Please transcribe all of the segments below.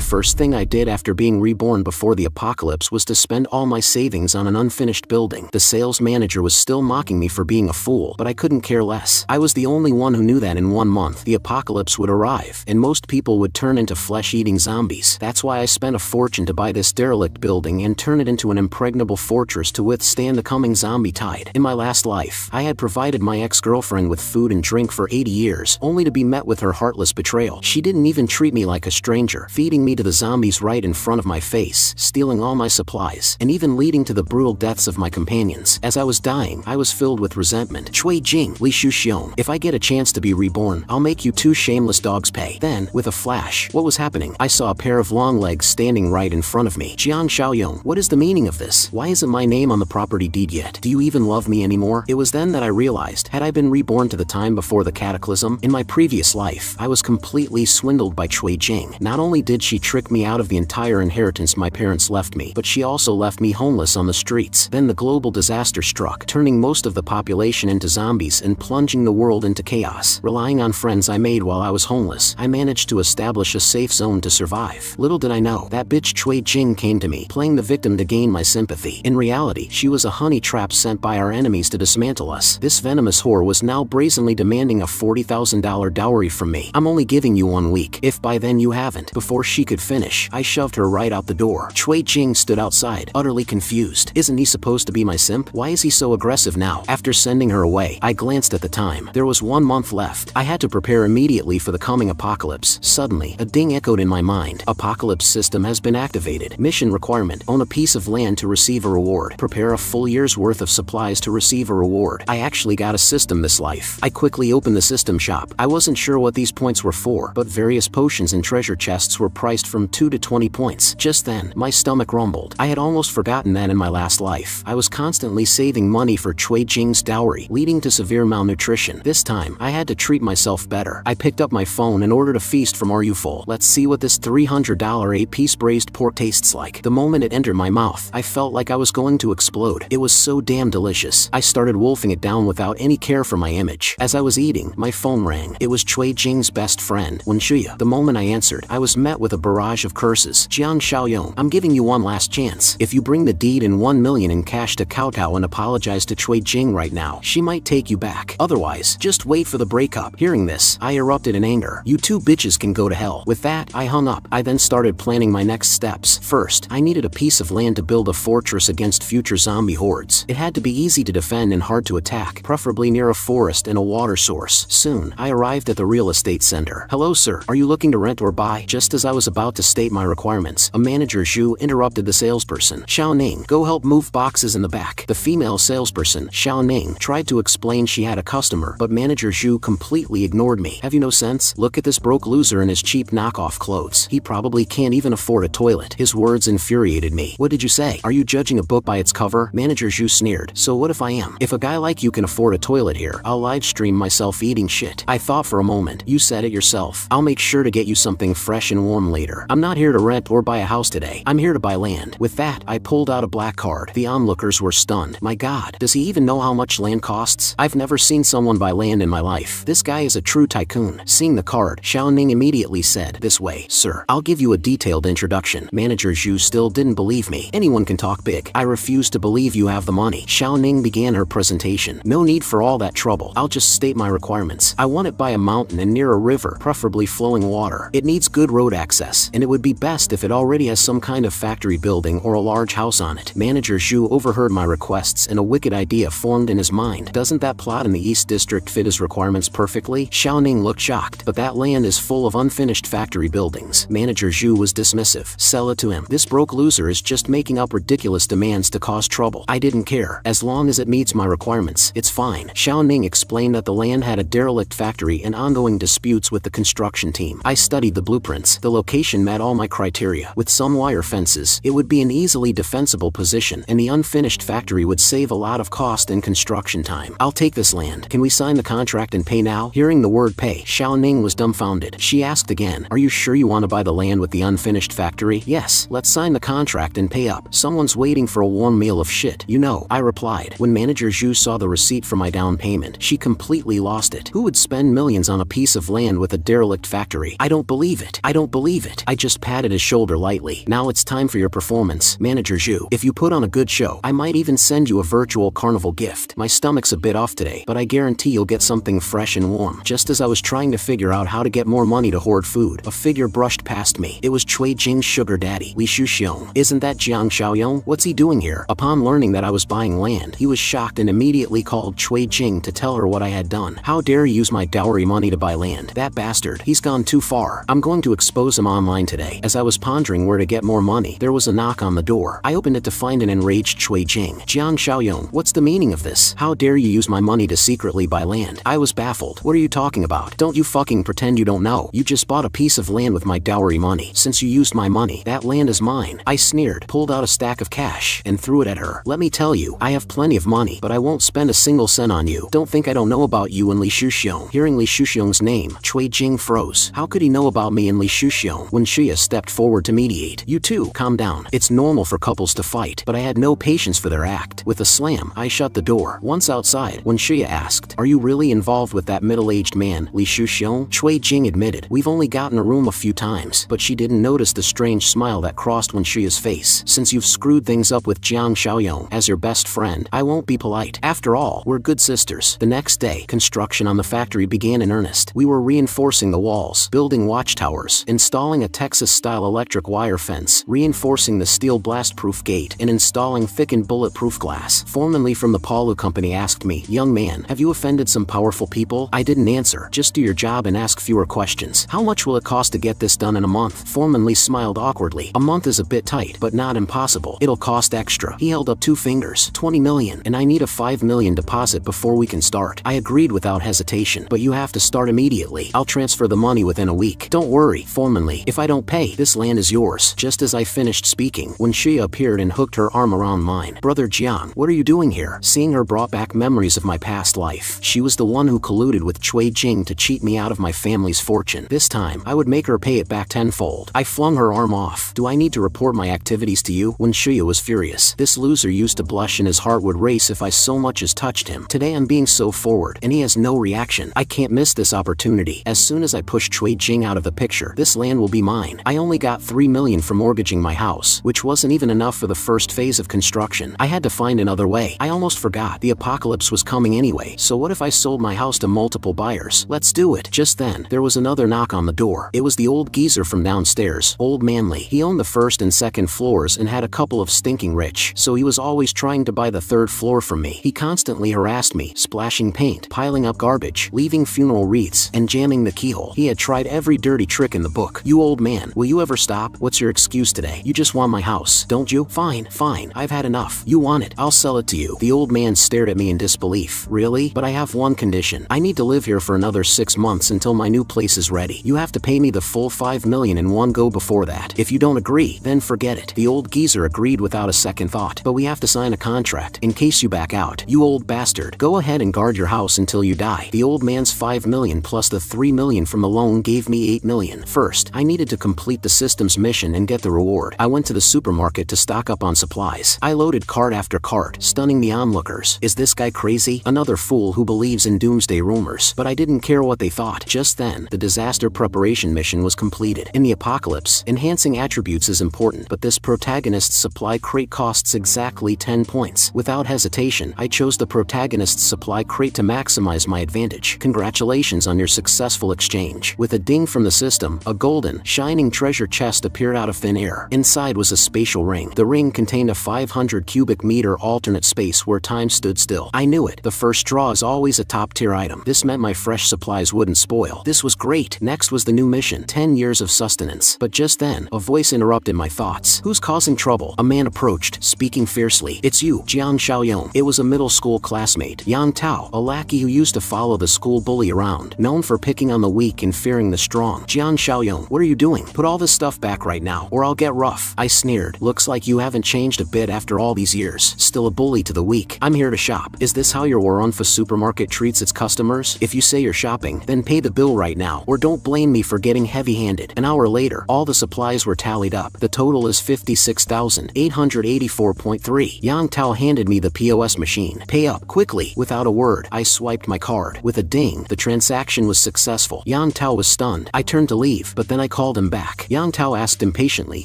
first thing I did after being reborn before the apocalypse was to spend all my savings on an unfinished building. The sales manager was still mocking me for being a fool, but I couldn't care less. I was the only one who knew that in 1 month the apocalypse would arrive, and most people would turn into flesh-eating zombies. That's why I spent a fortune to buy this derelict building and turn it into an impregnable fortress to withstand the coming zombie tide. In my last life, I had provided my ex-girlfriend with food and drink for 80 years, only to be met with her heartless betrayal. She didn't even treat me like a stranger, feeding me to the zombies right in front of my face, stealing all my supplies, and even leading to the brutal deaths of my companions. As I was dying, I was filled with resentment. Cui Jing, Li Shu Xiong. If I get a chance to be reborn, I'll make you 2 shameless dogs pay. Then, with a flash, what was happening? I saw a pair of long legs standing right in front of me. Jiang Xiaoyong, what is the meaning of this? Why isn't my name on the property deed yet? Do you even love me anymore? It was then that I realized, had I been reborn to the time before the cataclysm, in my previous life, I was completely swindled by Cui Jing. Not only did she trick me out of the entire inheritance my parents left me, but she also left me homeless on the streets. Then the global disaster struck, turning most of the population into zombies and plunging the world into chaos. Relying on friends I made while I was homeless, I managed to establish a safe zone to survive. Little did I know, that bitch Cui Jing came to me, playing the victim to gain my sympathy. In reality, she was a honey trap sent by our enemies to dismantle us. This venomous whore was now brazenly demanding a $40,000 dowry from me. I'm only giving you 1 week, if by then you haven't. Before she could finish, I shoved her right out the door. Cui Jing stood outside, utterly confused. Isn't he supposed to be my simp? Why is he so aggressive now? After sending her away, I glanced at the time. There was 1 month left. I had to prepare immediately for the coming apocalypse. Suddenly, a ding echoed in my mind. Apocalypse system has been activated. Mission requirement: own a piece of land to receive a reward. Prepare a full year's worth of supplies to receive a reward. I actually got a system this life. I quickly opened the system shop. I wasn't sure what these points were for, but various potions and treasure chests were priced from 2 to 20 points. Just then, my stomach rumbled. I had almost forgotten that in my last life, I was constantly saving money for Cui Jing's dowry, leading to severe malnutrition. This time, I had to treat myself better. I picked up my phone and ordered a feast from Aruful. Let's see what this $300 a-piece braised pork tastes like. The moment it entered my mouth, I felt like I was going to explode. It was so damn delicious. I started wolfing it down without any care for my image. As I was eating, my phone rang. It was Cui Jing's best friend, Wen Shuya. The moment I answered, I was met with a barrage of curses. Jiang Xiaoyong, I'm giving you one last chance. If you bring the deed and 1 million in cash to Kowtow and apologize to Cui Jing right now, she might take you back. Otherwise, just wait for the breakup. Hearing this, I erupted in anger. You 2 bitches can go to hell. With that, I hung up. I then started planning my next steps. First, I needed a piece of land to build a fortress against future zombie hordes. It had to be easy to defend and hard to attack, preferably near a forest and a water source. Soon, I arrived at the real estate center. Hello sir, are you looking to rent or buy? Just as I was about to state my requirements, a manager Zhu interrupted the salesperson. Xiao Ning, go help move boxes in the back. The female salesperson, Xiao Ning, tried to explain she had a customer, but manager Zhu completely ignored me. Have you no sense? Look at this broke loser in his cheap knockoff clothes. He probably can't even afford a toilet. His words infuriated me. What did you say? Are you judging a book by its cover? Manager Zhu sneered. So what if I am? If a guy like you can afford a toilet here, I'll live stream myself eating shit. I thought for a moment. You said it yourself. I'll make sure to get you something fresh and warm later. I'm not here to rent or buy a house today. I'm here to buy land. With that, I pulled out a black card. The onlookers were stunned. My god, does he even know how much land costs? I've never seen someone buy land in my life. This guy is a true tycoon. Seeing the card, Xiao Ning immediately said, this way, sir. I'll give you a detailed introduction. Manager Zhu still didn't believe me. Anyone can talk big. I refuse to believe you have the money. Xiao Ning began her presentation. No need for all that trouble. I'll just state my requirements. I want it by a mountain and near a river, preferably flowing water. It needs good road access, and it would be best if it already has some kind of factory building or a large house on it. Manager Zhu overheard my requests and a wicked idea formed in his mind. Doesn't that plot in the East District fit his requirements perfectly? Xiao Ning looked shocked, but that land is full of unfinished factory buildings. Manager Zhu was dismissive. Sell it to him. This broke loser is just making up ridiculous demands to cause trouble. I didn't care. As long as it meets my requirements, it's fine. Xiao Ning explained that the land had a derelict factory and ongoing disputes with the construction team. I studied the blueprints. The location met all my criteria. With some wire fences, it would be an easily defensible position, and the unfinished factory would save a lot of cost and construction time. I'll take this land. Can we sign the contract and pay now? Hearing the word pay, Xiao Ning was dumbfounded. She asked again, are you sure you want to buy the land with the unfinished factory? Yes, let's sign the contract and pay up. Someone's waiting for a warm meal of shit, you know, I replied. When Manager Zhu saw the receipt for my down payment, she completely lost it. Who would spend millions on a piece of land with a derelict factory? I don't believe it. I don't believe it. it. I just patted his shoulder lightly. Now it's time for your performance, Manager Zhu. If you put on a good show, I might even send you a virtual carnival gift. My stomach's a bit off today, but I guarantee you'll get something fresh and warm. Just as I was trying to figure out how to get more money to hoard food, a figure brushed past me. It was Cui Jing's sugar daddy, Li Shuxiong. Isn't that Jiang Xiaoyong? What's he doing here? Upon learning that I was buying land, he was shocked and immediately called Cui Jing to tell her what I had done. How dare he use my dowry money to buy land? That bastard, he's gone too far. I'm going to expose him online today. As I was pondering where to get more money, there was a knock on the door. I opened it to find an enraged Cui Jing. Jiang Xiaoyong, what's the meaning of this? How dare you use my money to secretly buy land? I was baffled. What are you talking about? Don't you fucking pretend you don't know. You just bought a piece of land with my dowry money. Since you used my money, that land is mine. I sneered, pulled out a stack of cash, and threw it at her. Let me tell you, I have plenty of money, but I won't spend a single cent on you. Don't think I don't know about you and Li Shuxiong. Hearing Li Shuxiong's name, Cui Jing froze. How could he know about me and Li Shuxiong? When Xia stepped forward to mediate. You two, calm down. It's normal for couples to fight, but I had no patience for their act. With a slam, I shut the door. Once outside, when Xia asked, are you really involved with that middle-aged man, Li Shuxiong? Cui Jing admitted, we've only gotten a room a few times, but she didn't notice the strange smile that crossed when Xia's face. Since you've screwed things up with Jiang Xiaoyong as your best friend, I won't be polite. After all, we're good sisters. The next day, construction on the factory began in earnest. We were reinforcing the walls, building watchtowers, installing a Texas-style electric wire fence, reinforcing the steel blast-proof gate, and installing thickened bulletproof glass. Foreman Lee from the Palu company asked me, young man, have you offended some powerful people? I didn't answer. Just do your job and ask fewer questions. How much will it cost to get this done in a month? Foreman Lee smiled awkwardly. A month is a bit tight, but not impossible. It'll cost extra. He held up 2 fingers. 20 million, and I need a 5 million deposit before we can start. I agreed without hesitation, but you have to start immediately. I'll transfer the money within a week. Don't worry, Foreman Lee. If I don't pay, this land is yours. Just as I finished speaking, when Xia appeared and hooked her arm around mine. Brother Jiang, what are you doing here? Seeing her brought back memories of my past life. She was the one who colluded with Cui Jing to cheat me out of my family's fortune. This time, I would make her pay it back tenfold. I flung her arm off. Do I need to report my activities to you? When Xia was furious. This loser used to blush and his heart would race if I so much as touched him. Today I'm being so forward, and he has no reaction. I can't miss this opportunity. As soon as I push Cui Jing out of the picture, this land will be mine. I only got 3 million for mortgaging my house, which wasn't even enough for the first phase of construction. I had to find another way. I almost forgot. The apocalypse was coming anyway, so what if I sold my house to multiple buyers? Let's do it. Just then, there was another knock on the door. It was the old geezer from downstairs, Old Manly. He owned the first and second floors and had a couple of stinking rich, so he was always trying to buy the third floor from me. He constantly harassed me, splashing paint, piling up garbage, leaving funeral wreaths, and jamming the keyhole. He had tried every dirty trick in the book. You old man, will you ever stop? What's your excuse today? You just want my house, don't you? Fine, fine, I've had enough. You want it, I'll sell it to you. The old man stared at me in disbelief. Really? But I have one condition. I need to live here for another 6 months until my new place is ready. You have to pay me the full 5 million in one go before that. If you don't agree, then forget it. The old geezer agreed without a second thought. But we have to sign a contract, in case you back out. You old bastard. Go ahead and guard your house until you die. The old man's 5 million plus the 3 million from the loan gave me 8 million. First, I needed to complete the system's mission and get the reward. I went to the supermarket to stock up on supplies. I loaded cart after cart, stunning the onlookers. Is this guy crazy? Another fool who believes in doomsday rumors. But I didn't care what they thought. Just then, the disaster preparation mission was completed. In the apocalypse, enhancing attributes is important, but this protagonist's supply crate costs exactly 10 points. Without hesitation, I chose the protagonist's supply crate to maximize my advantage. Congratulations on your successful exchange. With a ding from the system, a golden, shining treasure chest appeared out of thin air. Inside was a spatial ring. The ring contained a 500 cubic meter alternate space where time stood still. I knew it. The first draw is always a top-tier item. This meant my fresh supplies wouldn't spoil. This was great. Next was the new mission, 10 years of sustenance. But just then, a voice interrupted my thoughts. Who's causing trouble? A man approached, speaking fiercely. It's you, Jiang Xiaoyong. It was a middle school classmate, Yang Tao, a lackey who used to follow the school bully around, known for picking on the weak and fearing the strong. Jiang Xiaoyong, what are you doing? Put all this stuff back right now, or I'll get rough. I sneered. Looks like you haven't changed a bit after all these years. Still a bully to the weak. I'm here to shop. Is this how your Waranfa supermarket treats its customers? If you say you're shopping, then pay the bill right now, or don't blame me for getting heavy-handed. An hour later, all the supplies were tallied up. The total is 56,884.3. Yang Tao handed me the POS machine. Pay up, quickly. Without a word, I swiped my card. With a ding, the transaction was successful. Yang Tao was stunned. I turned to leave, but then I called called him back. Yang Tao asked impatiently,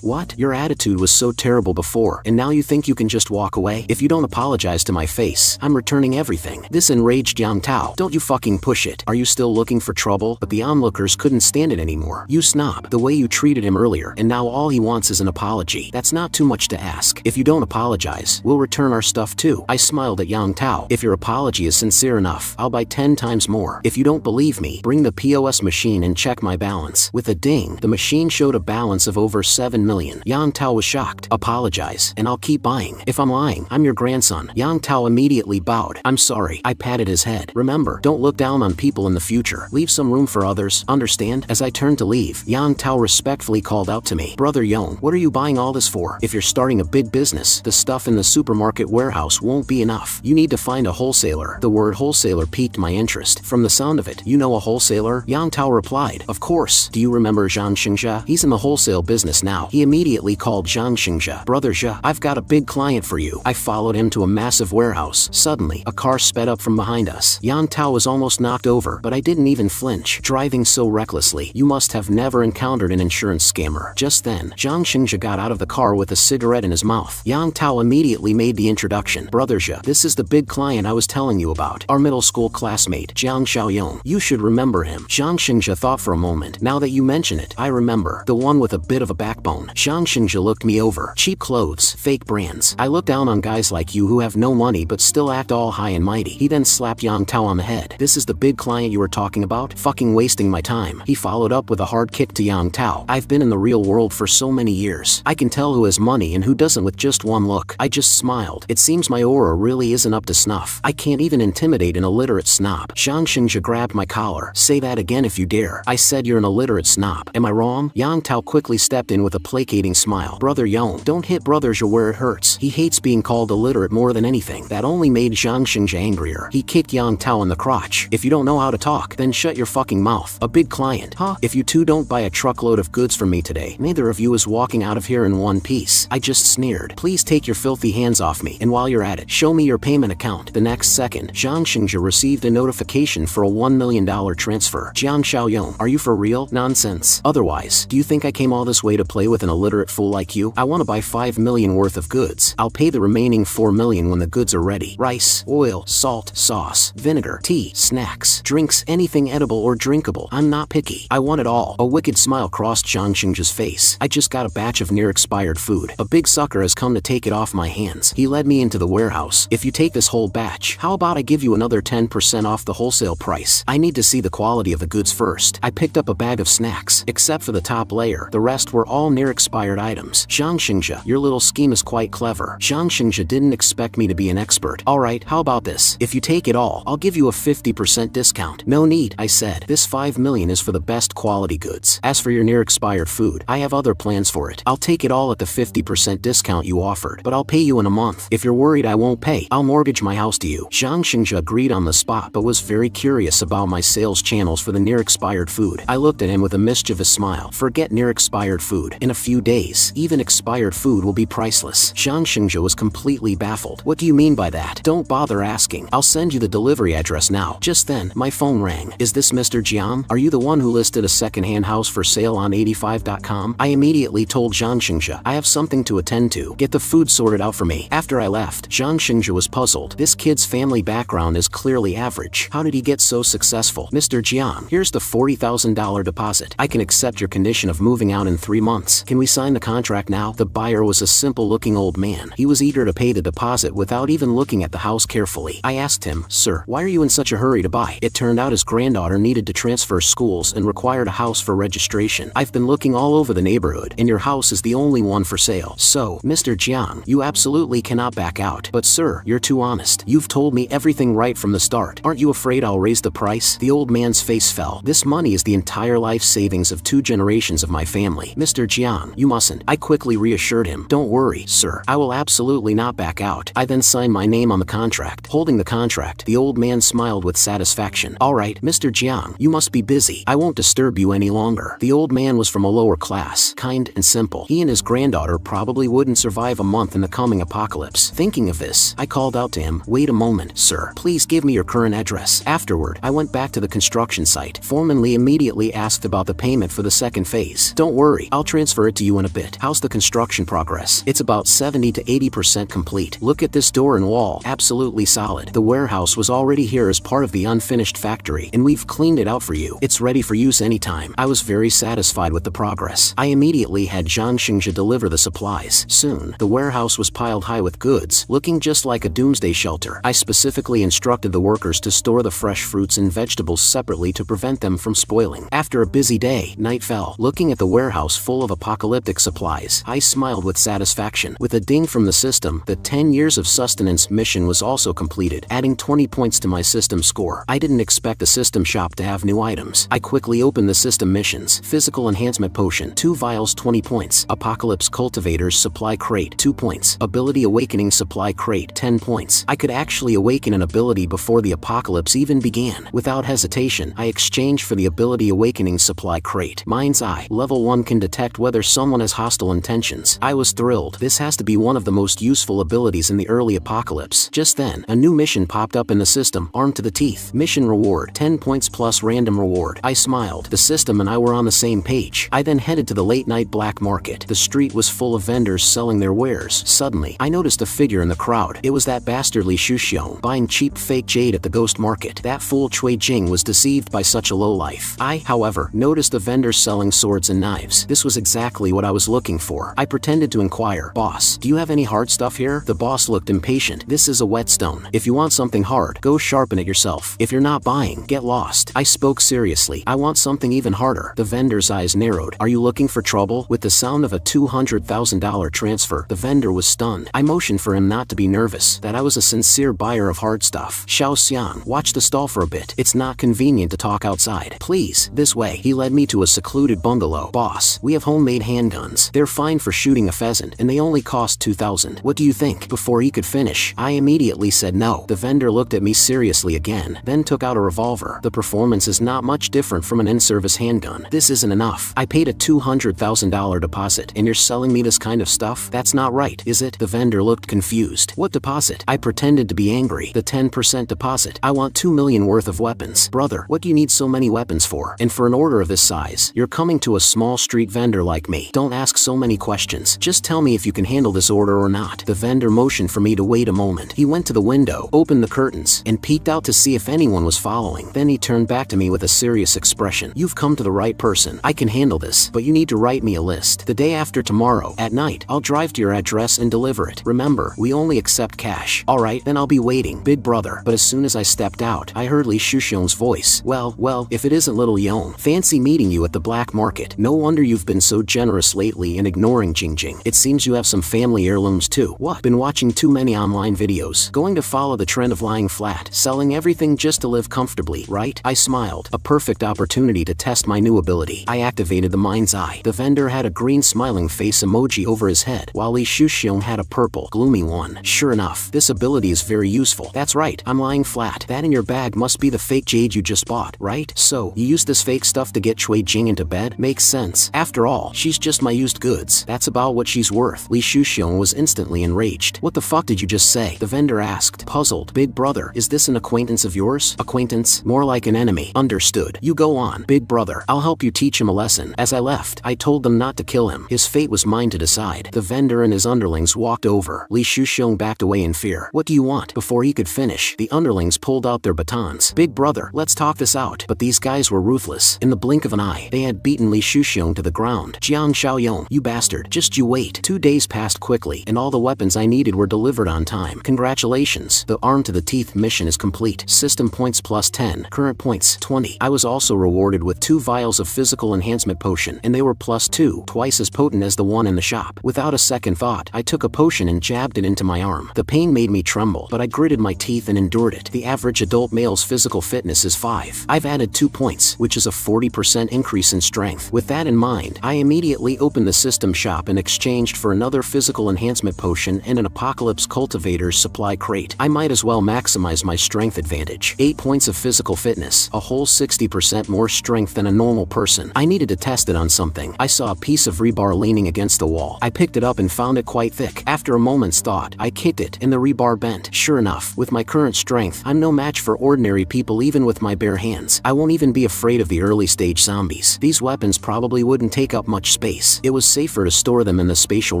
"What? Your attitude was so terrible before, and now you think you can just walk away? If you don't apologize to my face, I'm returning everything." This enraged Yang Tao. "Don't you fucking push it. Are you still looking for trouble?" But the onlookers couldn't stand it anymore. "You snob. The way you treated him earlier, and now all he wants is an apology. That's not too much to ask. If you don't apologize, we'll return our stuff too." I smiled at Yang Tao. "If your apology is sincere enough, I'll buy 10 times more. If you don't believe me, bring the POS machine and check my balance." With a ding, the machine showed a balance of over 7 million. Yang Tao was shocked. "Apologize, and I'll keep buying. If I'm lying, I'm your grandson." Yang Tao immediately bowed. "I'm sorry." I patted his head. "Remember, don't look down on people in the future. Leave some room for others, understand?" As I turned to leave, Yang Tao respectfully called out to me, "Brother Yong, what are you buying all this for? If you're starting a big business, the stuff in the supermarket warehouse won't be enough. You need to find a wholesaler." The word wholesaler piqued my interest. "From the sound of it, you know a wholesaler?" Yang Tao replied, "Of course. Do you remember Zhang Xingzhe? He's in the wholesale business now." He immediately called Zhang Xingzhe. "Brother Zhe, I've got a big client for you." I followed him to a massive warehouse. Suddenly, a car sped up from behind us. Yang Tao was almost knocked over, but I didn't even flinch. Driving so recklessly, you must have never encountered an insurance scammer. Just then, Zhang Xingzhe got out of the car with a cigarette in his mouth. Yang Tao immediately made the introduction. "Brother Zhe, this is the big client I was telling you about. Our middle school classmate, Jiang Xiaoyong. You should remember him." Zhang Xingzhe thought for a moment. "Now that you mention it, I remember. The one with a bit of a backbone." Zhang Xingzhe looked me over. "Cheap clothes, fake brands. I look down on guys like you who have no money but still act all high and mighty." He then slapped Yang Tao on the head. "This is the big client you were talking about? Fucking wasting my time." He followed up with a hard kick to Yang Tao. "I've been in the real world for so many years. I can tell who has money and who doesn't with just one look." I just smiled. It seems my aura really isn't up to snuff. I can't even intimidate an illiterate snob. Zhang Xingzhe grabbed my collar. "Say that again if you dare." I said, "You're an illiterate snob. Am I wrong?" Yang Tao quickly stepped in with a placating smile. "Brother Yong, don't hit Brother Zhe where it hurts. He hates being called illiterate more than anything." That only made Zhang Xingzhe angrier. He kicked Yang Tao in the crotch. "If you don't know how to talk, then shut your fucking mouth. A big client, huh? If you two don't buy a truckload of goods from me today, neither of you is walking out of here in one piece." I just sneered. "Please take your filthy hands off me, and while you're at it, show me your payment account." The next second, Zhang Xingzhe received a notification for a $1 million transfer. "Jiang Xiaoyong, are you for real?" "Nonsense. Otherwise, do you think I came all this way to play with an illiterate fool like you? I want to buy 5 million worth of goods. I'll pay the remaining 4 million when the goods are ready. Rice, oil, salt, sauce, vinegar, tea, snacks, drinks, anything edible or drinkable. I'm not picky. I want it all." A wicked smile crossed Zhang Xingzhe's face. "I just got a batch of near-expired food. A big sucker has come to take it off my hands." He led me into the warehouse. "If you take this whole batch, how about I give you another 10% off the wholesale price? I need to see the quality of the goods first." I picked up a bag of snacks. Except for the top layer, the rest were all near-expired items. "Zhang Xingzhe, your little scheme is quite clever." Zhang Xingzhe didn't expect me to be an expert. "Alright, how about this? If you take it all, I'll give you a 50% discount." "No need," I said. "This 5 million is for the best quality goods. As for your near-expired food, I have other plans for it. I'll take it all at the 50% discount you offered, but I'll pay you in a month. If you're worried I won't pay, I'll mortgage my house to you." Zhang Xingzhe agreed on the spot, but was very curious about my sales channels for the near-expired food. I looked at him with a mischievous smile. "Forget near-expired food. In a few days, even expired food will be priceless." Zhang Xingzhe was completely baffled. "What do you mean by that?" "Don't bother asking. I'll send you the delivery address now." Just then, my phone rang. "Is this Mr. Jiang? Are you the one who listed a second-hand house for sale on 85.com? I immediately told Zhang Xingzhe, "I have something to attend to. Get the food sorted out for me." After I left, Zhang Xingzhe was puzzled. This kid's family background is clearly average. How did he get so successful? "Mr. Jiang, here's the $40,000 deposit. I can accept your condition of moving out in 3 months. Can we sign the contract now?" The buyer was a simple-looking old man. He was eager to pay the deposit without even looking at the house carefully. I asked him, "Sir, why are you in such a hurry to buy?" It turned out his granddaughter needed to transfer schools and required a house for registration. "I've been looking all over the neighborhood, and your house is the only one for sale. So, Mr. Jiang, you absolutely cannot back out." "But sir, you're too honest. You've told me everything right from the start. Aren't you afraid I'll raise the price?" The old man's face fell. "This money is the entire life savings of 2 generations of my family. Mr. Jiang, you mustn't." I quickly reassured him. "Don't worry, sir. I will absolutely not back out." I then signed my name on the contract. Holding the contract, the old man smiled with satisfaction. "Alright, Mr. Jiang, you must be busy. I won't disturb you any longer." The old man was from a lower class, kind and simple. He and his granddaughter probably wouldn't survive a month in the coming apocalypse. Thinking of this, I called out to him, "Wait a moment, sir. Please give me your current address." Afterward, I went back to the construction site. Foreman Lee immediately asked about the payment for the the second phase. Don't worry, I'll transfer it to you in a bit. How's the construction progress? It's about 70 to 80% complete. Look at this door and wall, absolutely solid. The warehouse was already here as part of the unfinished factory, and we've cleaned it out for you. It's ready for use anytime. I was very satisfied with the progress. I immediately had Zhang Xingzhe deliver the supplies. Soon, the warehouse was piled high with goods, looking just like a doomsday shelter. I specifically instructed the workers to store the fresh fruits and vegetables separately to prevent them from spoiling. After a busy day, night fell. Looking at the warehouse full of apocalyptic supplies, I smiled with satisfaction. With a ding from the system, the 10 years of sustenance mission was also completed, adding 20 points to my system score. I didn't expect the system shop to have new items. I quickly opened the system missions. Physical enhancement potion, 2 vials, 20 points. Apocalypse cultivators supply crate, 2 points. Ability awakening supply crate, 10 points. I could actually awaken an ability before the apocalypse even began. Without hesitation, I exchanged for the ability awakening supply crate. Mind's Eye, level 1, can detect whether someone has hostile intentions. I was thrilled. This has to be one of the most useful abilities in the early apocalypse. Just then, a new mission popped up in the system, armed to the teeth. Mission reward, 10 points plus random reward. I smiled. The system and I were on the same page. I then headed to the late night black market. The street was full of vendors selling their wares. Suddenly, I noticed a figure in the crowd. It was that bastard Li Shuxiong, buying cheap fake jade at the ghost market. That fool Cui Jing was deceived by such a lowlife. I, however, noticed the vendors selling swords and knives. This was exactly what I was looking for. I pretended to inquire, "Boss, do you have any hard stuff here?" The boss looked impatient. "This is a whetstone. If you want something hard, go sharpen it yourself. If you're not buying, get lost." I spoke seriously. "I want something even harder." The vendor's eyes narrowed. "Are you looking for trouble?" With the sound of a $200,000 transfer, the vendor was stunned. I motioned for him not to be nervous, that I was a sincere buyer of hard stuff. "Xiao Xiang, watch the stall for a bit. It's not convenient to talk outside. Please, this way." He led me to a secluded bungalow. "Boss, we have homemade handguns. They're fine for shooting a pheasant, and they only cost 2,000. What do you think?" Before he could finish, I immediately said no. The vendor looked at me seriously again, then took out a revolver. "The performance is not much different from an in-service handgun. This isn't enough. I paid a $200,000 deposit, and you're selling me this kind of stuff? That's not right, is it?" The vendor looked confused. "What deposit?" I pretended to be angry. "The 10% deposit. I want 2 million worth of weapons." "Brother, what do you need so many weapons for? And for an order of this size? You're coming to a small street vendor like me. Don't ask so many questions. Just tell me if you can handle this order or not." The vendor motioned for me to wait a moment. He went to the window, opened the curtains, and peeked out to see if anyone was following. Then he turned back to me with a serious expression. "You've come to the right person. I can handle this, but you need to write me a list. The day after tomorrow, at night, I'll drive to your address and deliver it. Remember, we only accept cash." "Alright, then I'll be waiting, big brother." But as soon as I stepped out, I heard Li Shuxiong's voice. Well, if it isn't little Yon. Fancy meeting you at the black market. No wonder you've been so generous lately in ignoring Jingjing. It seems you have some family heirlooms too. What? Been watching too many online videos. Going to follow the trend of lying flat, selling everything just to live comfortably, right? I smiled. A perfect opportunity to test my new ability. I activated the Mind's Eye. The vendor had a green smiling face emoji over his head, while Li Shuxiong had a purple, gloomy one. Sure enough, this ability is very useful. That's right, I'm lying flat. That in your bag must be the fake jade you just bought, right? So, you used this fake stuff to get Cui Jing into bed? Makes sense. After all, she's just my used goods. That's about what she's worth. Li Shuxiong was instantly enraged. "What the fuck did you just say?" the vendor asked, puzzled. "Big brother, is this an acquaintance of yours?" "Acquaintance? More like an enemy." "Understood. You go on, big brother. I'll help you teach him a lesson." As I left, I told them not to kill him. His fate was mine to decide. The vendor and his underlings walked over. Li Shuxiong backed away in fear. "What do you want?" Before he could finish, the underlings pulled out their batons. "Big brother, let's talk this out." But these guys were ruthless. In the blink of an eye, they had beaten Li Shuxiong to the ground. "Jiang Xiaoyong, you bastard. Just you wait." 2 days passed quickly, and all the weapons I needed were delivered on time. Congratulations. The Arm to the Teeth mission is complete. System points plus 10. Current points 20. I was also rewarded with 2 vials of physical enhancement potion, and they were plus 2, twice as potent as the one in the shop. Without a second thought, I took a potion and jabbed it into my arm. The pain made me tremble, but I gritted my teeth and endured it. The average adult male's physical fitness is 5. I've added 2 points, which is a 40% increase in strength. With that in mind, I immediately opened the system shop and exchanged for another physical enhancement potion and an apocalypse cultivator's supply crate. I might as well maximize my strength advantage. 8 points of physical fitness, a whole 60% more strength than a normal person. I needed to test it on something. I saw a piece of rebar leaning against the wall. I picked it up and found it quite thick. After a moment's thought, I kicked it and the rebar bent. Sure enough, with my current strength, I'm no match for ordinary people even with my bare hands. I won't even be afraid of the early stage zombies. These weapons probably wouldn't take up much space. It was safer to store them in the spatial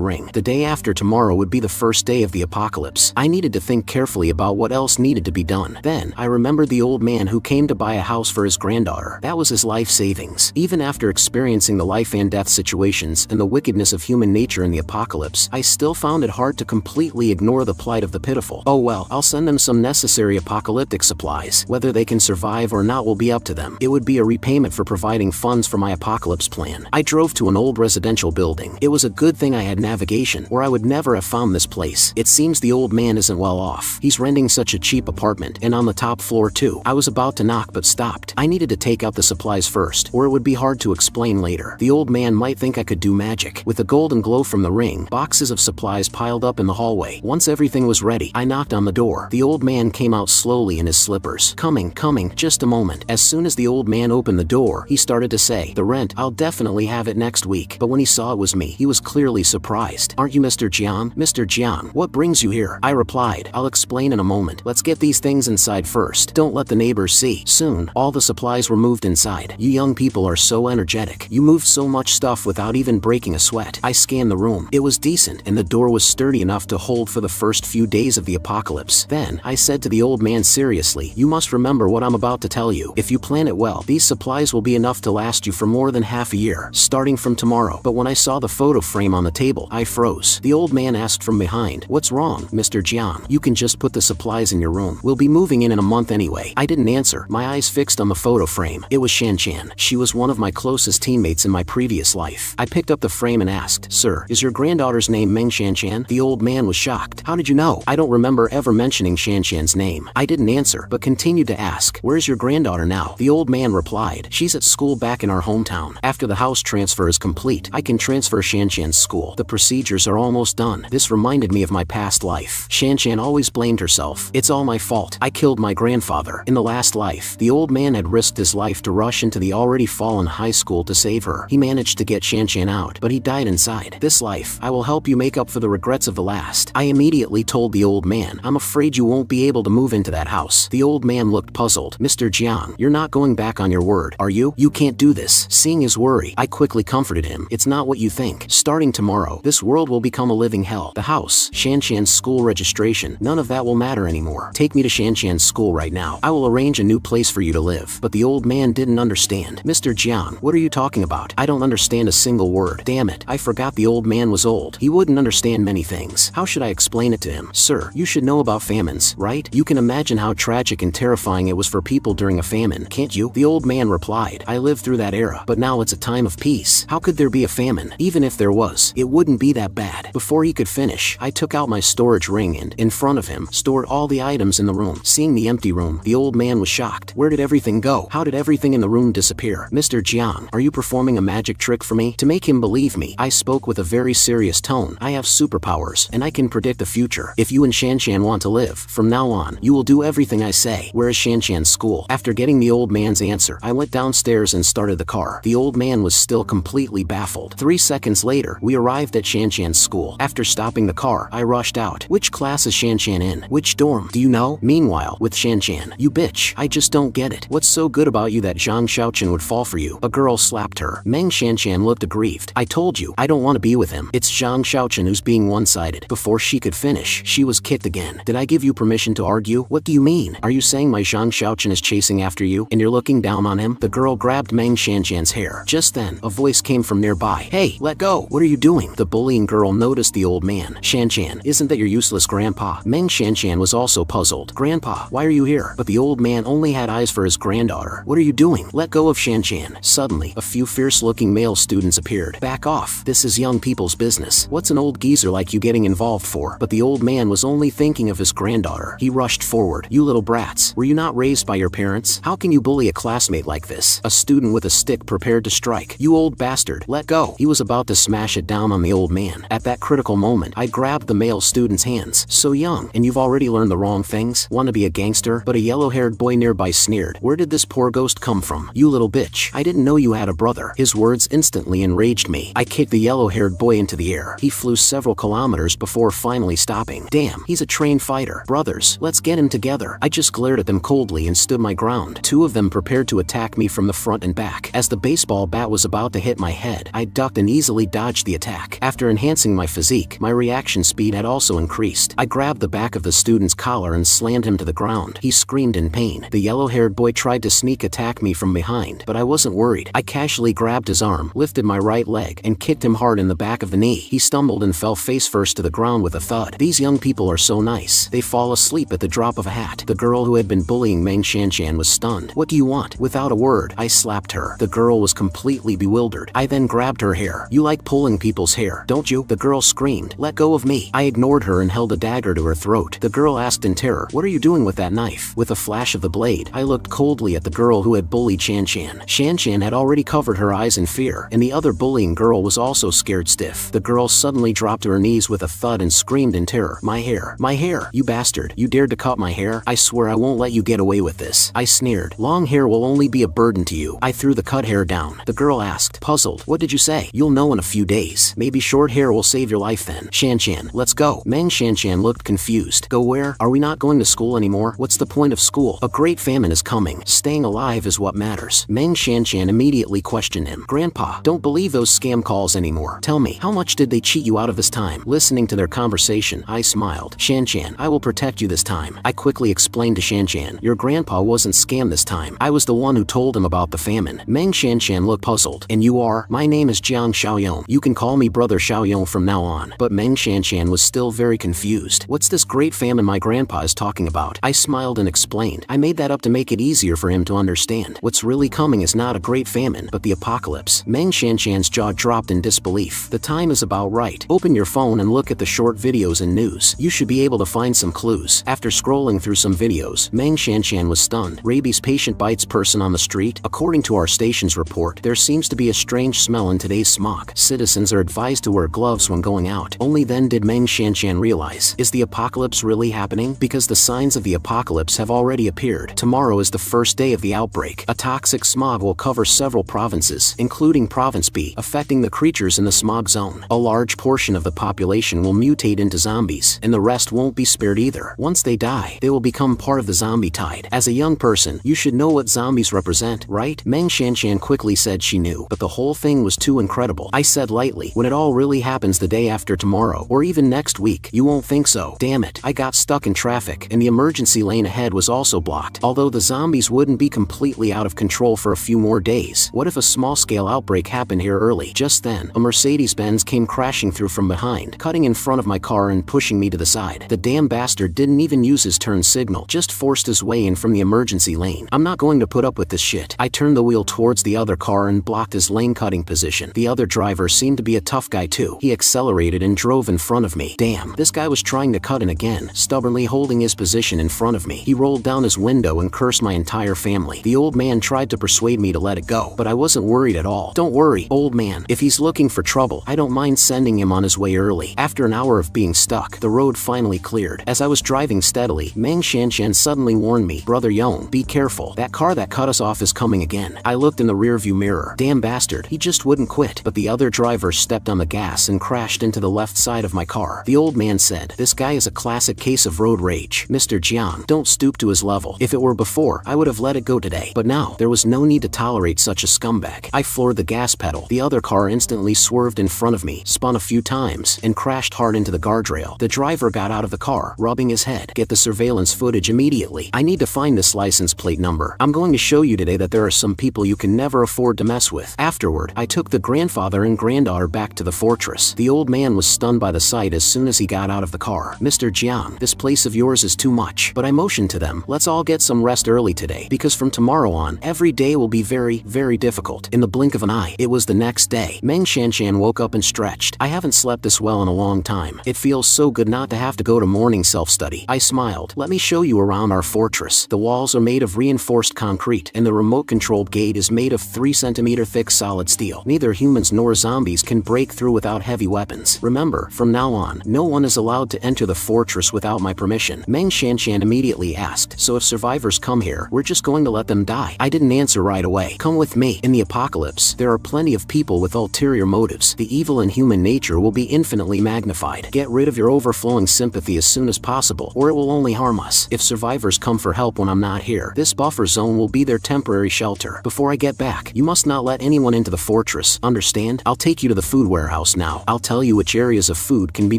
ring. The day after tomorrow would be the first day of the apocalypse. I needed to think carefully about what else needed to be done. Then, I remembered the old man who came to buy a house for his granddaughter. That was his life savings. Even after experiencing the life and death situations and the wickedness of human nature in the apocalypse, I still found it hard to completely ignore the plight of the pitiful. Oh well, I'll send them some necessary apocalyptic supplies. Whether they can survive or not will be up to them. It would be a repayment for providing funds for my apocalypse plan. I drove to an old residential building. It was a good thing I had navigation, or I would never have found this place. It seems the old man isn't well off. He's renting such a cheap apartment, and on the top floor too. I was about to knock but stopped. I needed to take out the supplies first, or it would be hard to explain later. The old man might think I could do magic. With a golden glow from the ring, boxes of supplies piled up in the hallway. Once everything was ready, I knocked on the door. The old man came out slowly in his slippers. Coming, just a moment. As soon as the old man opened the door, he started to say, "The rent, I'll definitely have it next week." But when he saw it was me, he was clearly surprised. "Aren't you Mr. Jian? Mr. Jian, what brings you here?" I replied, "I'll explain in a moment. Let's get these things inside first. Don't let the neighbors see." Soon, all the supplies were moved inside. You young people are so energetic. You moved so much stuff without even breaking a sweat. I scanned the room. It was decent, and the door was sturdy enough to hold for the first few days of the apocalypse. Then, I said to the old man seriously, "You must remember what I'm about to tell you. If you plan it well, these supplies will be enough to last you for more than half a year, starting from tomorrow." But when I saw the photo frame on the table, I froze. The old man asked from behind, "What's wrong, Mr. Jian? You can just put the supplies in your room. We'll be moving in a month anyway." I didn't answer, my eyes fixed on the photo frame. It was Shanchan. She was one of my closest teammates in my previous life. I picked up the frame and asked, "Sir, is your granddaughter's name Meng Shanchan?" The old man was shocked. "How did you know?" I don't remember ever mentioning Shanchan's name. I didn't answer, but continued to ask, "Where's your granddaughter now?" The old man replied, "She's at school back in our hometown. After the house transfer is complete, I can transfer Shanchan's school. The procedures are almost done." This reminded me of my past life. Shanchan always blamed herself. "It's all my fault. I killed my grandfather." In the last life, the old man had risked his life to rush into the already fallen high school to save her. He managed to get Shanchan out, but he died inside. "This life, I will help you make up for the regrets of the last." I immediately told the old man, "I'm afraid you won't be able to move into that house." The old man looked puzzled. "Mr. Jian, you're not going back on your word, are you? You can't do this." Seeing his worry, I quickly comforted him. "It's not what you think. Starting tomorrow, this world will become a living hell. The house, Shanchan's school registration, none of that will matter anymore. Take me to Shanchan's school right now. I will arrange a new place for you to live." But the old man didn't understand. "Mr. Jian, what are you talking about? I don't understand a single word." Damn it, I forgot the old man was old. He wouldn't understand many things. How should I explain it to him? "Sir, you should know about famines, right? You can imagine how tragic and terrifying it was for people during a famine, can't you?" The old man replied, "I lived through that era, but now it's a time of peace. How could there be a famine? Even if there was, it wouldn't be that bad." Before he could finish, I took out my storage ring and, in front of him, stored all the items in the room. Seeing the empty room, the old man was shocked. "Where did everything go? How did everything in the room disappear?" "Mr. Jian, are you performing a magic trick for me?" To make him believe me, I spoke with a very serious tone. "I have superpowers, and I can predict the future. If you and Shanchan want to live, from now on, you will do everything I say. Where is Shanchan's school?" After getting the old man's answer, I went downstairs and started the car. The old man was still completely baffled. 3 seconds later, we arrived at Shanchan's school. After stopping the car, I rushed out. "Which class is Shanchan in? Which dorm? Do you know?" Meanwhile, with Shanchan, "You bitch, I just don't get it. What's so good about you that Zhang Xiaochen would fall for you?" A girl slapped her. Meng Shanchan looked aggrieved. "I told you, I don't want to be with him. It's Zhang Xiaochen who's being one-sided." Before she could finish, she was kicked again. "Did I give you permission to argue? What do you mean? Are you saying my Zhang Xiaochen is chasing after you, and you're looking down on him?" The girl grabbed Meng Shanchan's hair. Just then, a voice came from nearby. "Hey, let go! What are you doing?" The bullying girl noticed the old man. "Shanchan, isn't that your useless grandpa?" Meng Shanchan was also puzzled. "Grandpa, why are you here?" But the old man only had eyes for his granddaughter. "What are you doing? Let go of Shanchan." Suddenly, a few fierce-looking male students appeared. "Back off. This is young people's business. What's an old geezer like you getting involved for?" But the old man was only thinking of his granddaughter. He rushed forward. "You little brats, were you not raised by your parents? How can you bully a classmate like this?" A student with a stick prepared to strike. "You old bastard, let go." He was about to smash it down on the old man. At that critical moment, I grabbed the male student's hands. "So young, and you've already learned the wrong things? Want to be a gangster?" But a yellow-haired boy nearby sneered. "Where did this poor ghost come from? You little bitch. I didn't know you had a brother." His words instantly enraged me. I kicked the yellow-haired boy into the air. He flew several kilometers before finally stopping. Damn, he's a trained fighter. "Brothers, let's get him together." I just glared at them coldly and stood my ground. Two of them prepared to attack me from the front and back. whack. As the baseball bat was about to hit my head, I ducked and easily dodged the attack. After enhancing my physique, my reaction speed had also increased. I grabbed the back of the student's collar and slammed him to the ground. He screamed in pain. The yellow-haired boy tried to sneak attack me from behind, but I wasn't worried. I casually grabbed his arm, lifted my right leg, and kicked him hard in the back of the knee. He stumbled and fell face first to the ground with a thud. These young people are so nice. They fall asleep at the drop of a hat. The girl who had been bullying Meng Shanshan was stunned. What do you want? Without a word, I slapped her. The girl was completely bewildered. I then grabbed her hair. You like pulling people's hair, don't you? The girl screamed. Let go of me. I ignored her and held a dagger to her throat. The girl asked in terror, what are you doing with that knife? With a flash of the blade, I looked coldly at the girl who had bullied Shanshan. Shanshan had already covered her eyes in fear, and the other bullying girl was also scared stiff. The girl suddenly dropped to her knees with a thud and screamed in terror. My hair! My hair! You bastard! You dared to cut my hair? I swear I won't let you get away with this. I sneered. Long hair will only be a burden to you. I threw the cut hair down. The girl asked, puzzled, what did you say? You'll know in a few days. Maybe short hair will save your life then. Shanshan, let's go. Meng Shanshan looked confused. Go where? Are we not going to school anymore? What's the point of school? A great famine is coming. Staying alive is what matters. Meng Shanshan immediately questioned him. Grandpa, don't believe those scam calls anymore. Tell me, how much did they cheat you out of this time? Listening to their conversation, I smiled. Shanshan, I will protect you this time. I quickly explained to Shanshan, your grandpa wasn't scammed this time. I was the one who told him about the famine. Meng Shanshan looked puzzled. And you are? My name is Jiang Xiaoyong. You can call me Brother Xiaoyong from now on. But Meng Shanshan was still very confused. What's this great famine my grandpa is talking about? I smiled and explained. I made that up to make it easier for him to understand. What's really coming is not a great famine, but the apocalypse. Meng Shanshan's jaw dropped in disbelief. The time is about right. Open your phone and look at the short videos and news. You should be able to find some clues. After scrolling through some videos, Meng Shanshan was stunned. Rabies patient bites person on the street. According to our station's report, there seems to be a strange smell in today's smog. Citizens are advised to wear gloves when going out. Only then did Meng Shanshan realize, is the apocalypse really happening? Because the signs of the apocalypse have already appeared. Tomorrow is the first day of the outbreak. A toxic smog will cover several provinces, including Province B, affecting the creatures in the smog zone. A large portion of the population will mutate into zombies, and the rest won't be spared either. Once they die, they will become part of the zombie tide. As a young person, you should know what zombies represent, right? Meng Shanshan quickly said she knew, but the whole thing was too incredible. I said lightly, when it all really happens the day after tomorrow, or even next week, you won't think so. Damn it, I got stuck in traffic, and the emergency lane ahead was also blocked. Although the zombies wouldn't be completely out of control for a few more days, what if a small-scale outbreak happened here early? Just then, a Mercedes-Benz came crashing through from behind, cutting in front of my car and pushing me to the side. The damn bastard didn't even use his turn signal, just forced his way in from the emergency lane. I'm not going to put up with this shit. I turned the wheel towards the other car and blocked his lane-cutting position. The other driver seemed to be a tough guy too. He accelerated and drove in front of me. Damn, this guy was trying to cut in again, stubbornly holding his position in front of me. He rolled down his window and cursed my entire family. The old man tried to persuade me to let it go, but I wasn't worried at all. Don't worry, old man. If he's looking for trouble, I don't mind sending him on his way early. After an hour of being stuck, the road finally cleared. As I was driving steadily, Meng Shanshan suddenly warned me, Brother Yong, be careful. That car that cut us off is coming again. I looked in the rearview mirror. Damn bastard, he just wouldn't quit. But the other driver stepped on the gas and crashed into the left side of my car. The old man said, this guy is a classic case of road rage. Mr. Jiang, don't stoop to his level. If it were before, I would have let it go today. But now, there was no need to tolerate such a scumbag. I floored the gas pedal. The other car instantly swerved in front of me, spun a few times, and crashed hard into the guardrail. The driver got out of the car, rubbing his head. Get the surveillance footage immediately. I need to find this license plate number. I'm going to show you today that there are some people you can never afford to mess with. Afterward, I took the grandfather and granddaughter back to the fortress. The old man was stunned by the sight as soon as he got out of the car. Mr. Jiang, this place of yours is too much. But I motioned to them, let's all get some rest early today, because from tomorrow on, every day will be very, very difficult. In the blink of an eye, it was the next day. Meng Shanshan woke up and stretched. I haven't slept this well in a long time. It feels so good not to have to go to morning self-study. I smiled. Let me show you around our fortress. The walls are made of reinforced concrete, and the remote-controlled gate is made of 3-centimeter thick solid steel. Neither humans nor zombies can break through without heavy weapons. Remember, from now on, no one is allowed to enter the fortress without my permission. Meng Shanshan immediately asked, so if survivors come here, we're just going to let them die? I didn't answer right away. Come with me. In the apocalypse, there are plenty of people with ulterior motives. The evil in human nature will be infinitely magnified. Get rid of your overflowing sympathy as soon as possible, or it will only harm us. If survivors come for help when I'm not here, this buffer zone will be their temporary shelter. Before before I get back. You must not let anyone into the fortress, understand? I'll take you to the food warehouse now. I'll tell you which areas of food can be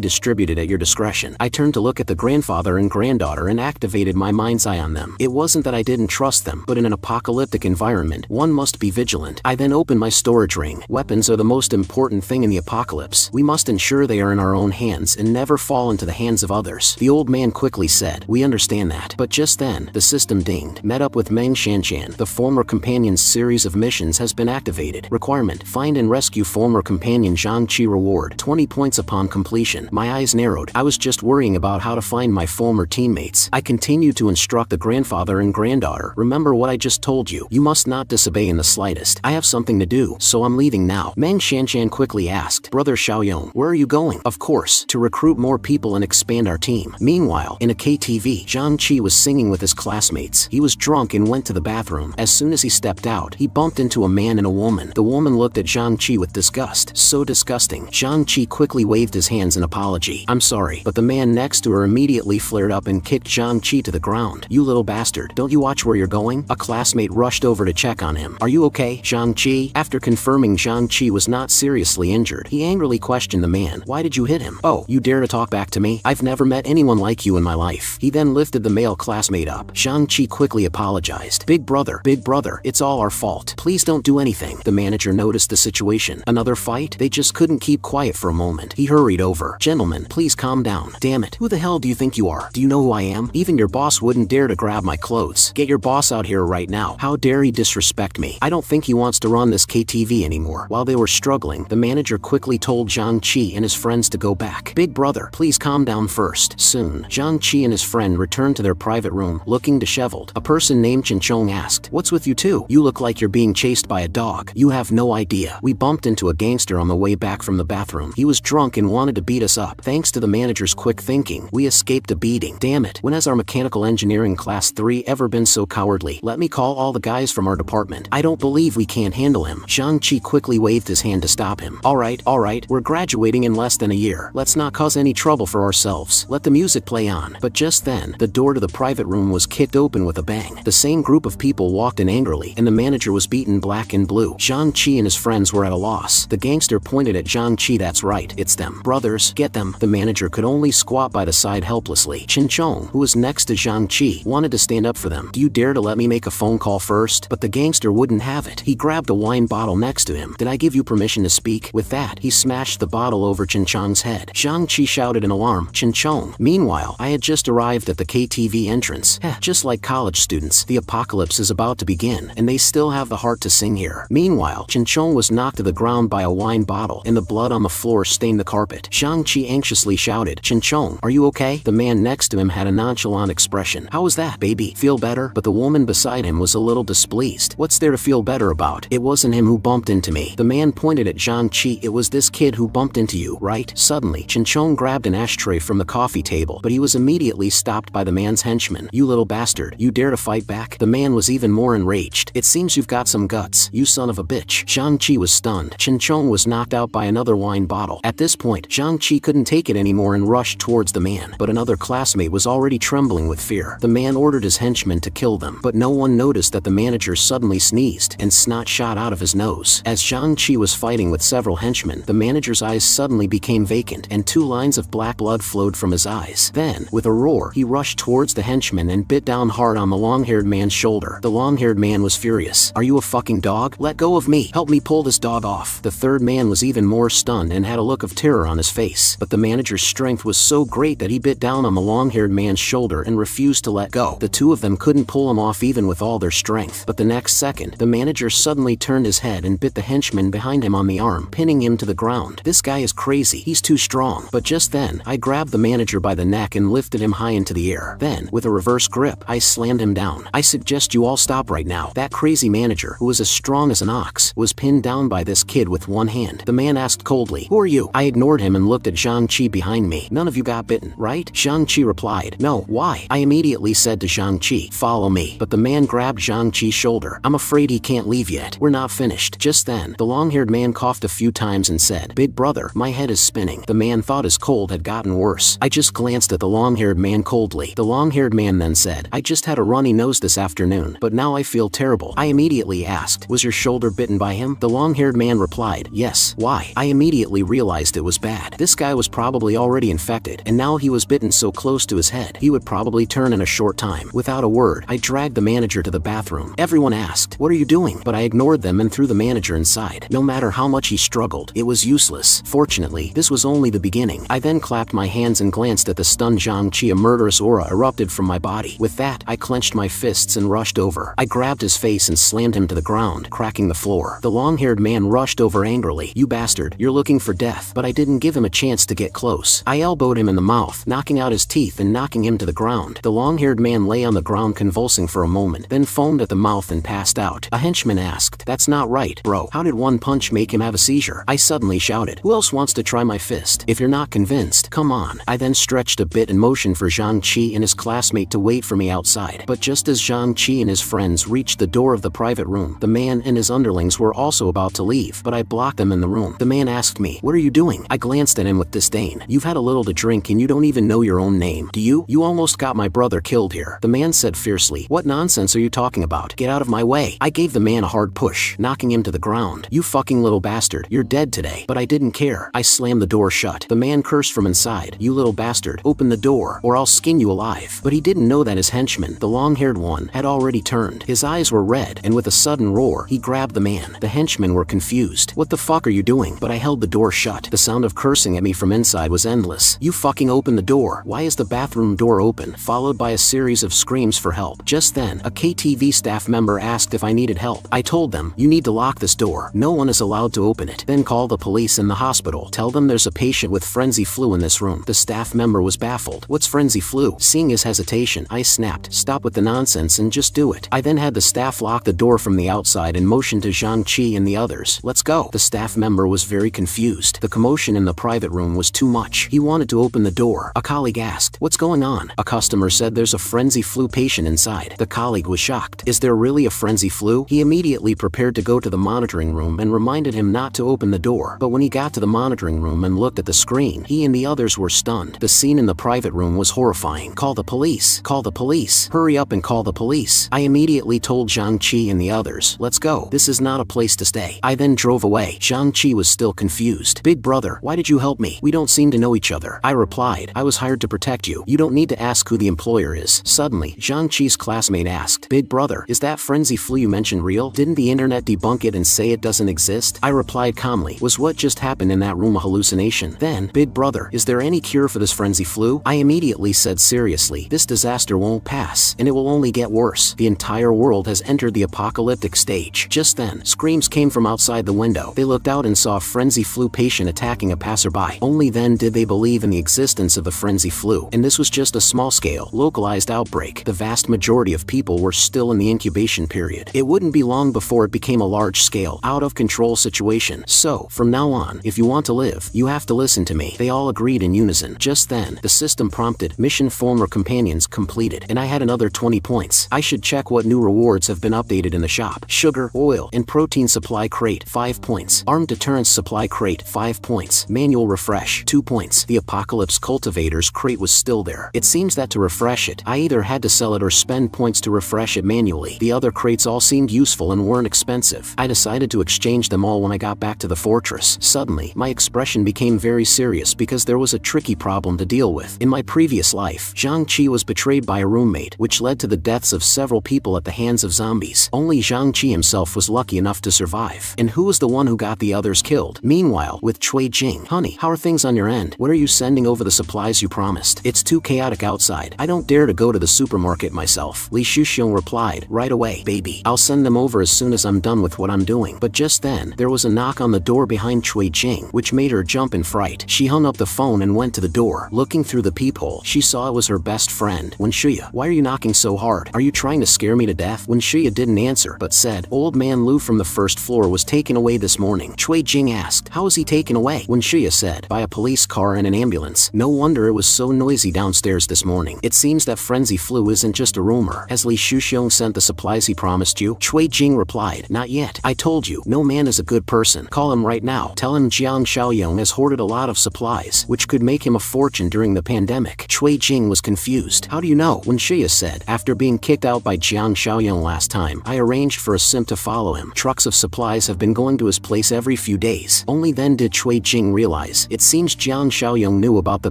distributed at your discretion. I turned to look at the grandfather and granddaughter and activated my mind's eye on them. It wasn't that I didn't trust them, but in an apocalyptic environment, one must be vigilant. I then opened my storage ring. Weapons are the most important thing in the apocalypse. We must ensure they are in our own hands and never fall into the hands of others. The old man quickly said, "We understand that." But just then, the system dinged. Met up with Meng Shanshan. The former companion's series of missions has been activated. Requirement: find and rescue former companion Zhang Qi. Reward: 20 points upon completion. My eyes narrowed. I was just worrying about how to find my former teammates. I continued to instruct the grandfather and granddaughter. Remember what I just told you. You must not disobey in the slightest. I have something to do, so I'm leaving now. Meng Shanshan quickly asked, "Brother Xiaoyong, where are you going?" "Of course, to recruit more people and expand our team." Meanwhile, in a KTV, Zhang Qi was singing with his classmates. He was drunk and went to the bathroom. As soon as he stepped out, he bumped into a man and a woman. The woman looked at Zhang Qi with disgust. "So disgusting." Zhang Qi quickly waved his hands in apology. "I'm sorry." But the man next to her immediately flared up and kicked Zhang Qi to the ground. "You little bastard, don't you watch where you're going?" A classmate rushed over to check on him. "Are you okay, Zhang Qi?" After confirming Zhang Qi was not seriously injured, he angrily questioned the man. "Why did you hit him?" "Oh, you dare to talk back to me? I've never met anyone like you in my life." He then lifted the male classmate up. Zhang Qi quickly apologized. Big brother, it's all our fault. Please don't do anything." The manager noticed the situation. Another fight? They just couldn't keep quiet for a moment. He hurried over. "Gentlemen, please calm down." "Damn it, who the hell do you think you are? Do you know who I am? Even your boss wouldn't dare to grab my clothes. Get your boss out here right now. How dare he disrespect me? I don't think he wants to run this KTV anymore." While they were struggling, the manager quickly told Zhang Qi and his friends to go back. "Big brother, please calm down first." Soon, Zhang Qi and his friend returned to their private room, looking disheveled. A person named Chen Chong asked, "What's with you two? You look like you're being chased by a dog." "You have no idea. We bumped into a gangster on the way back from the bathroom. He was drunk and wanted to beat us up. Thanks to the manager's quick thinking, we escaped a beating." "Damn it, when has our mechanical engineering class 3 ever been so cowardly? Let me call all the guys from our department. I don't believe we can't handle him." Zhang Qi quickly waved his hand to stop him. All right, we're graduating in less than a year. Let's not cause any trouble for ourselves. Let the music play on." But just then, the door to the private room was kicked open with a bang. The same group of people walked in angrily, and the manager was beaten black and blue. Zhang Qi and his friends were at a loss. The gangster pointed at Zhang Qi. "That's right, it's them. Brothers, get them." The manager could only squat by the side helplessly. Chen Chong, who was next to Zhang Qi, wanted to stand up for them. "Do you dare to let me make a phone call first?" But the gangster wouldn't have it. He grabbed a wine bottle next to him. "Did I give you permission to speak?" With that, he smashed the bottle over Chen Chong's head. Zhang Qi shouted in alarm, "Chen Chong." Meanwhile, I had just arrived at the KTV entrance. Just like college students, the apocalypse is about to begin, and they still have the heart to sing here. Meanwhile, Chen Chong was knocked to the ground by a wine bottle, and the blood on the floor stained the carpet. Zhang Qi anxiously shouted, "Chen Chong, are you okay?" The man next to him had a nonchalant expression. "How was that, baby? Feel better?" But the woman beside him was a little displeased. "What's there to feel better about? It wasn't him who bumped into me." The man pointed at Zhang Qi. "It was this kid who bumped into you, right?" Suddenly, Chen Chong grabbed an ashtray from the coffee table, but he was immediately stopped by the man's henchman. "You little bastard, you dare to fight back?" The man was even more enraged. "It seems you've got some guts, you son of a bitch." Zhang Qi was stunned. Chen Chong was knocked out by another wine bottle. At this point, Zhang Qi couldn't take it anymore and rushed towards the man, but another classmate was already trembling with fear. The man ordered his henchmen to kill them, but no one noticed that the manager suddenly sneezed, and snot shot out of his nose. As Zhang Qi was fighting with several henchmen, the manager's eyes suddenly became vacant, and 2 lines of black blood flowed from his eyes. Then, with a roar, he rushed towards the henchman and bit down hard on the long-haired man's shoulder. The long-haired man was furious. "Are you a fucking dog? Let go of me! Help me pull this dog off!" The third man was even more stunned and had a look of terror on his face, but the manager's strength was so great that he bit down on the long-haired man's shoulder and refused to let go. The two of them couldn't pull him off even with all their strength. But the next second, the manager suddenly turned his head and bit the henchman behind him on the arm, pinning him to the ground. "This guy is crazy. He's too strong." But just then, I grabbed the manager by the neck and lifted him high into the air. Then, with a reverse grip, I slammed him down. "I suggest you all stop right now." That crazy manager, who was as strong as an ox, was pinned down by this kid with one hand. The man asked coldly, "Who are you?" I ignored him and looked at Zhang Qi behind me. "None of you got bitten, right?" Zhang Qi replied, "No, why?" I immediately said to Zhang Qi, "Follow me." But the man grabbed Zhang Qi's shoulder. "I'm afraid he can't leave yet. We're not finished." Just then, the long-haired man coughed a few times and said, "Big brother, my head is spinning." The man thought his cold had gotten worse. I just glanced at the long-haired man coldly. The long-haired man then said, "I just had a runny nose this afternoon, but now I feel terrible." I immediately immediately asked, was your shoulder bitten by him? The long-haired man replied, yes. Why? I immediately realized it was bad. This guy was probably already infected, and now he was bitten so close to his head, he would probably turn in a short time. Without a word, I dragged the manager to the bathroom. Everyone asked, what are you doing? But I ignored them and threw the manager inside. No matter how much he struggled, it was useless. Fortunately, this was only the beginning. I then clapped my hands and glanced at the stunned Zhang-Chi. A murderous aura erupted from my body. With that, I clenched my fists and rushed over. I grabbed his face and slammed him to the ground, cracking the floor. The long-haired man rushed over angrily. You bastard, you're looking for death. But I didn't give him a chance to get close. I elbowed him in the mouth, knocking out his teeth and knocking him to the ground. The long-haired man lay on the ground convulsing for a moment, then foamed at the mouth and passed out. A henchman asked, that's not right, bro. How did one punch make him have a seizure? I suddenly shouted, who else wants to try my fist? If you're not convinced, come on. I then stretched a bit and motioned for Zhang-Chi and his classmate to wait for me outside. But just as Zhang-Chi and his friends reached the door of the private room, the man and his underlings were also about to leave, but I blocked them in the room. The man asked me, what are you doing? I glanced at him with disdain. You've had a little to drink and you don't even know your own name, do you? You almost got my brother killed here. The man said fiercely, what nonsense are you talking about? Get out of my way. I gave the man a hard push, knocking him to the ground. You fucking little bastard, you're dead today. But I didn't care. I slammed the door shut. The man cursed from inside, you little bastard, open the door, or I'll skin you alive. But he didn't know that his henchman, the long-haired one, had already turned. His eyes were red, and with a sudden roar, he grabbed the man. The henchmen were confused. What the fuck are you doing? But I held the door shut. The sound of cursing at me from inside was endless. You fucking open the door. Why is the bathroom door open? Followed by a series of screams for help. Just then, a KTV staff member asked if I needed help. I told them, you need to lock this door. No one is allowed to open it. Then call the police and the hospital. Tell them there's a patient with frenzy flu in this room. The staff member was baffled. What's frenzy flu? Seeing his hesitation, I snapped, stop with the nonsense and just do it. I then had the staff lock the door from the outside and motioned to Zhang-Chi and the others. Let's go. The staff member was very confused. The commotion in the private room was too much. He wanted to open the door. A colleague asked, what's going on? A customer said there's a frenzy flu patient inside. The colleague was shocked. Is there really a frenzy flu? He immediately prepared to go to the monitoring room and reminded him not to open the door. But when he got to the monitoring room and looked at the screen, he and the others were stunned. The scene in the private room was horrifying. Call the police. Call the police. Hurry up and call the police. I immediately told Zhang-Chi and the others, let's go. This is not a place to stay. I then drove away. Zhang-Chi was still confused. Big brother, why did you help me? We don't seem to know each other. I replied, I was hired to protect you. You don't need to ask who the employer is. Suddenly, Zhang-Chi's classmate asked, Big brother, is that frenzy flu you mentioned real? Didn't the internet debunk it and say it doesn't exist? I replied calmly, was what just happened in that room a hallucination? Then, Big brother, is there any cure for this frenzy flu? I immediately said seriously, this disaster won't pass, and it will only get worse. The entire world has entered the apocalyptic stage. Just then, screams came from outside the window. They looked out and saw a frenzy flu patient attacking a passerby. Only then did they believe in the existence of the frenzy flu. And this was just a small-scale, localized outbreak. The vast majority of people were still in the incubation period. It wouldn't be long before it became a large-scale, out-of-control situation. So, from now on, if you want to live, you have to listen to me. They all agreed in unison. Just then, the system prompted, mission former companions completed, and I had another 20 points. I should check what new rewards have been updated in the shop. Sugar, oil, and protein supply crate, 5 points. Armed deterrence supply crate, 5 points. Manual refresh, 2 points. The apocalypse cultivators crate was still there. It seems that to refresh it, I either had to sell it or spend points to refresh it manually. The other crates all seemed useful and weren't expensive. I decided to exchange them all when I got back to the fortress. Suddenly, my expression became very serious because there was a tricky problem to deal with. In my previous life, Zhang-Chi was betrayed by a roommate, which led to the deaths of several people at the hands of zombies. Only Zhang-Chi himself was lucky enough to survive. And who was the one who got the others killed? Meanwhile, with Cui Jing, honey, how are things on your end? When are you sending over the supplies you promised? It's too chaotic outside. I don't dare to go to the supermarket myself. Li Shuxiong replied, right away, baby. I'll send them over as soon as I'm done with what I'm doing. But just then, there was a knock on the door behind Cui Jing, which made her jump in fright. She hung up the phone and went to the door. Looking through the peephole, she saw it was her best friend. Wen Shuya, why are you knocking so hard? Are you trying to scare me to death? Wen Shuya didn't answer, but said, old man Lu from the first floor was taken away this morning. Cui Jing asked, how was he taken away? Wen Shuya said, by a police car and an ambulance. No wonder it was so noisy downstairs this morning. It seems that frenzy flu isn't just a rumor. Has Li Shuxiong sent the supplies he promised you? Cui Jing replied, not yet. I told you, no man is a good person. Call him right now. Tell him Jiang Xiaoyong has hoarded a lot of supplies, which could make him a fortune during the pandemic. Cui Jing was confused. How do you know? Wen Shuya said, after being kicked out by Jiang Xiaoyong last time, I arranged for a simp to follow him. Trucks of supplies have been going to his place every few days. Only then did Cui Jing realize. It seems Jiang Xiaoyong knew about the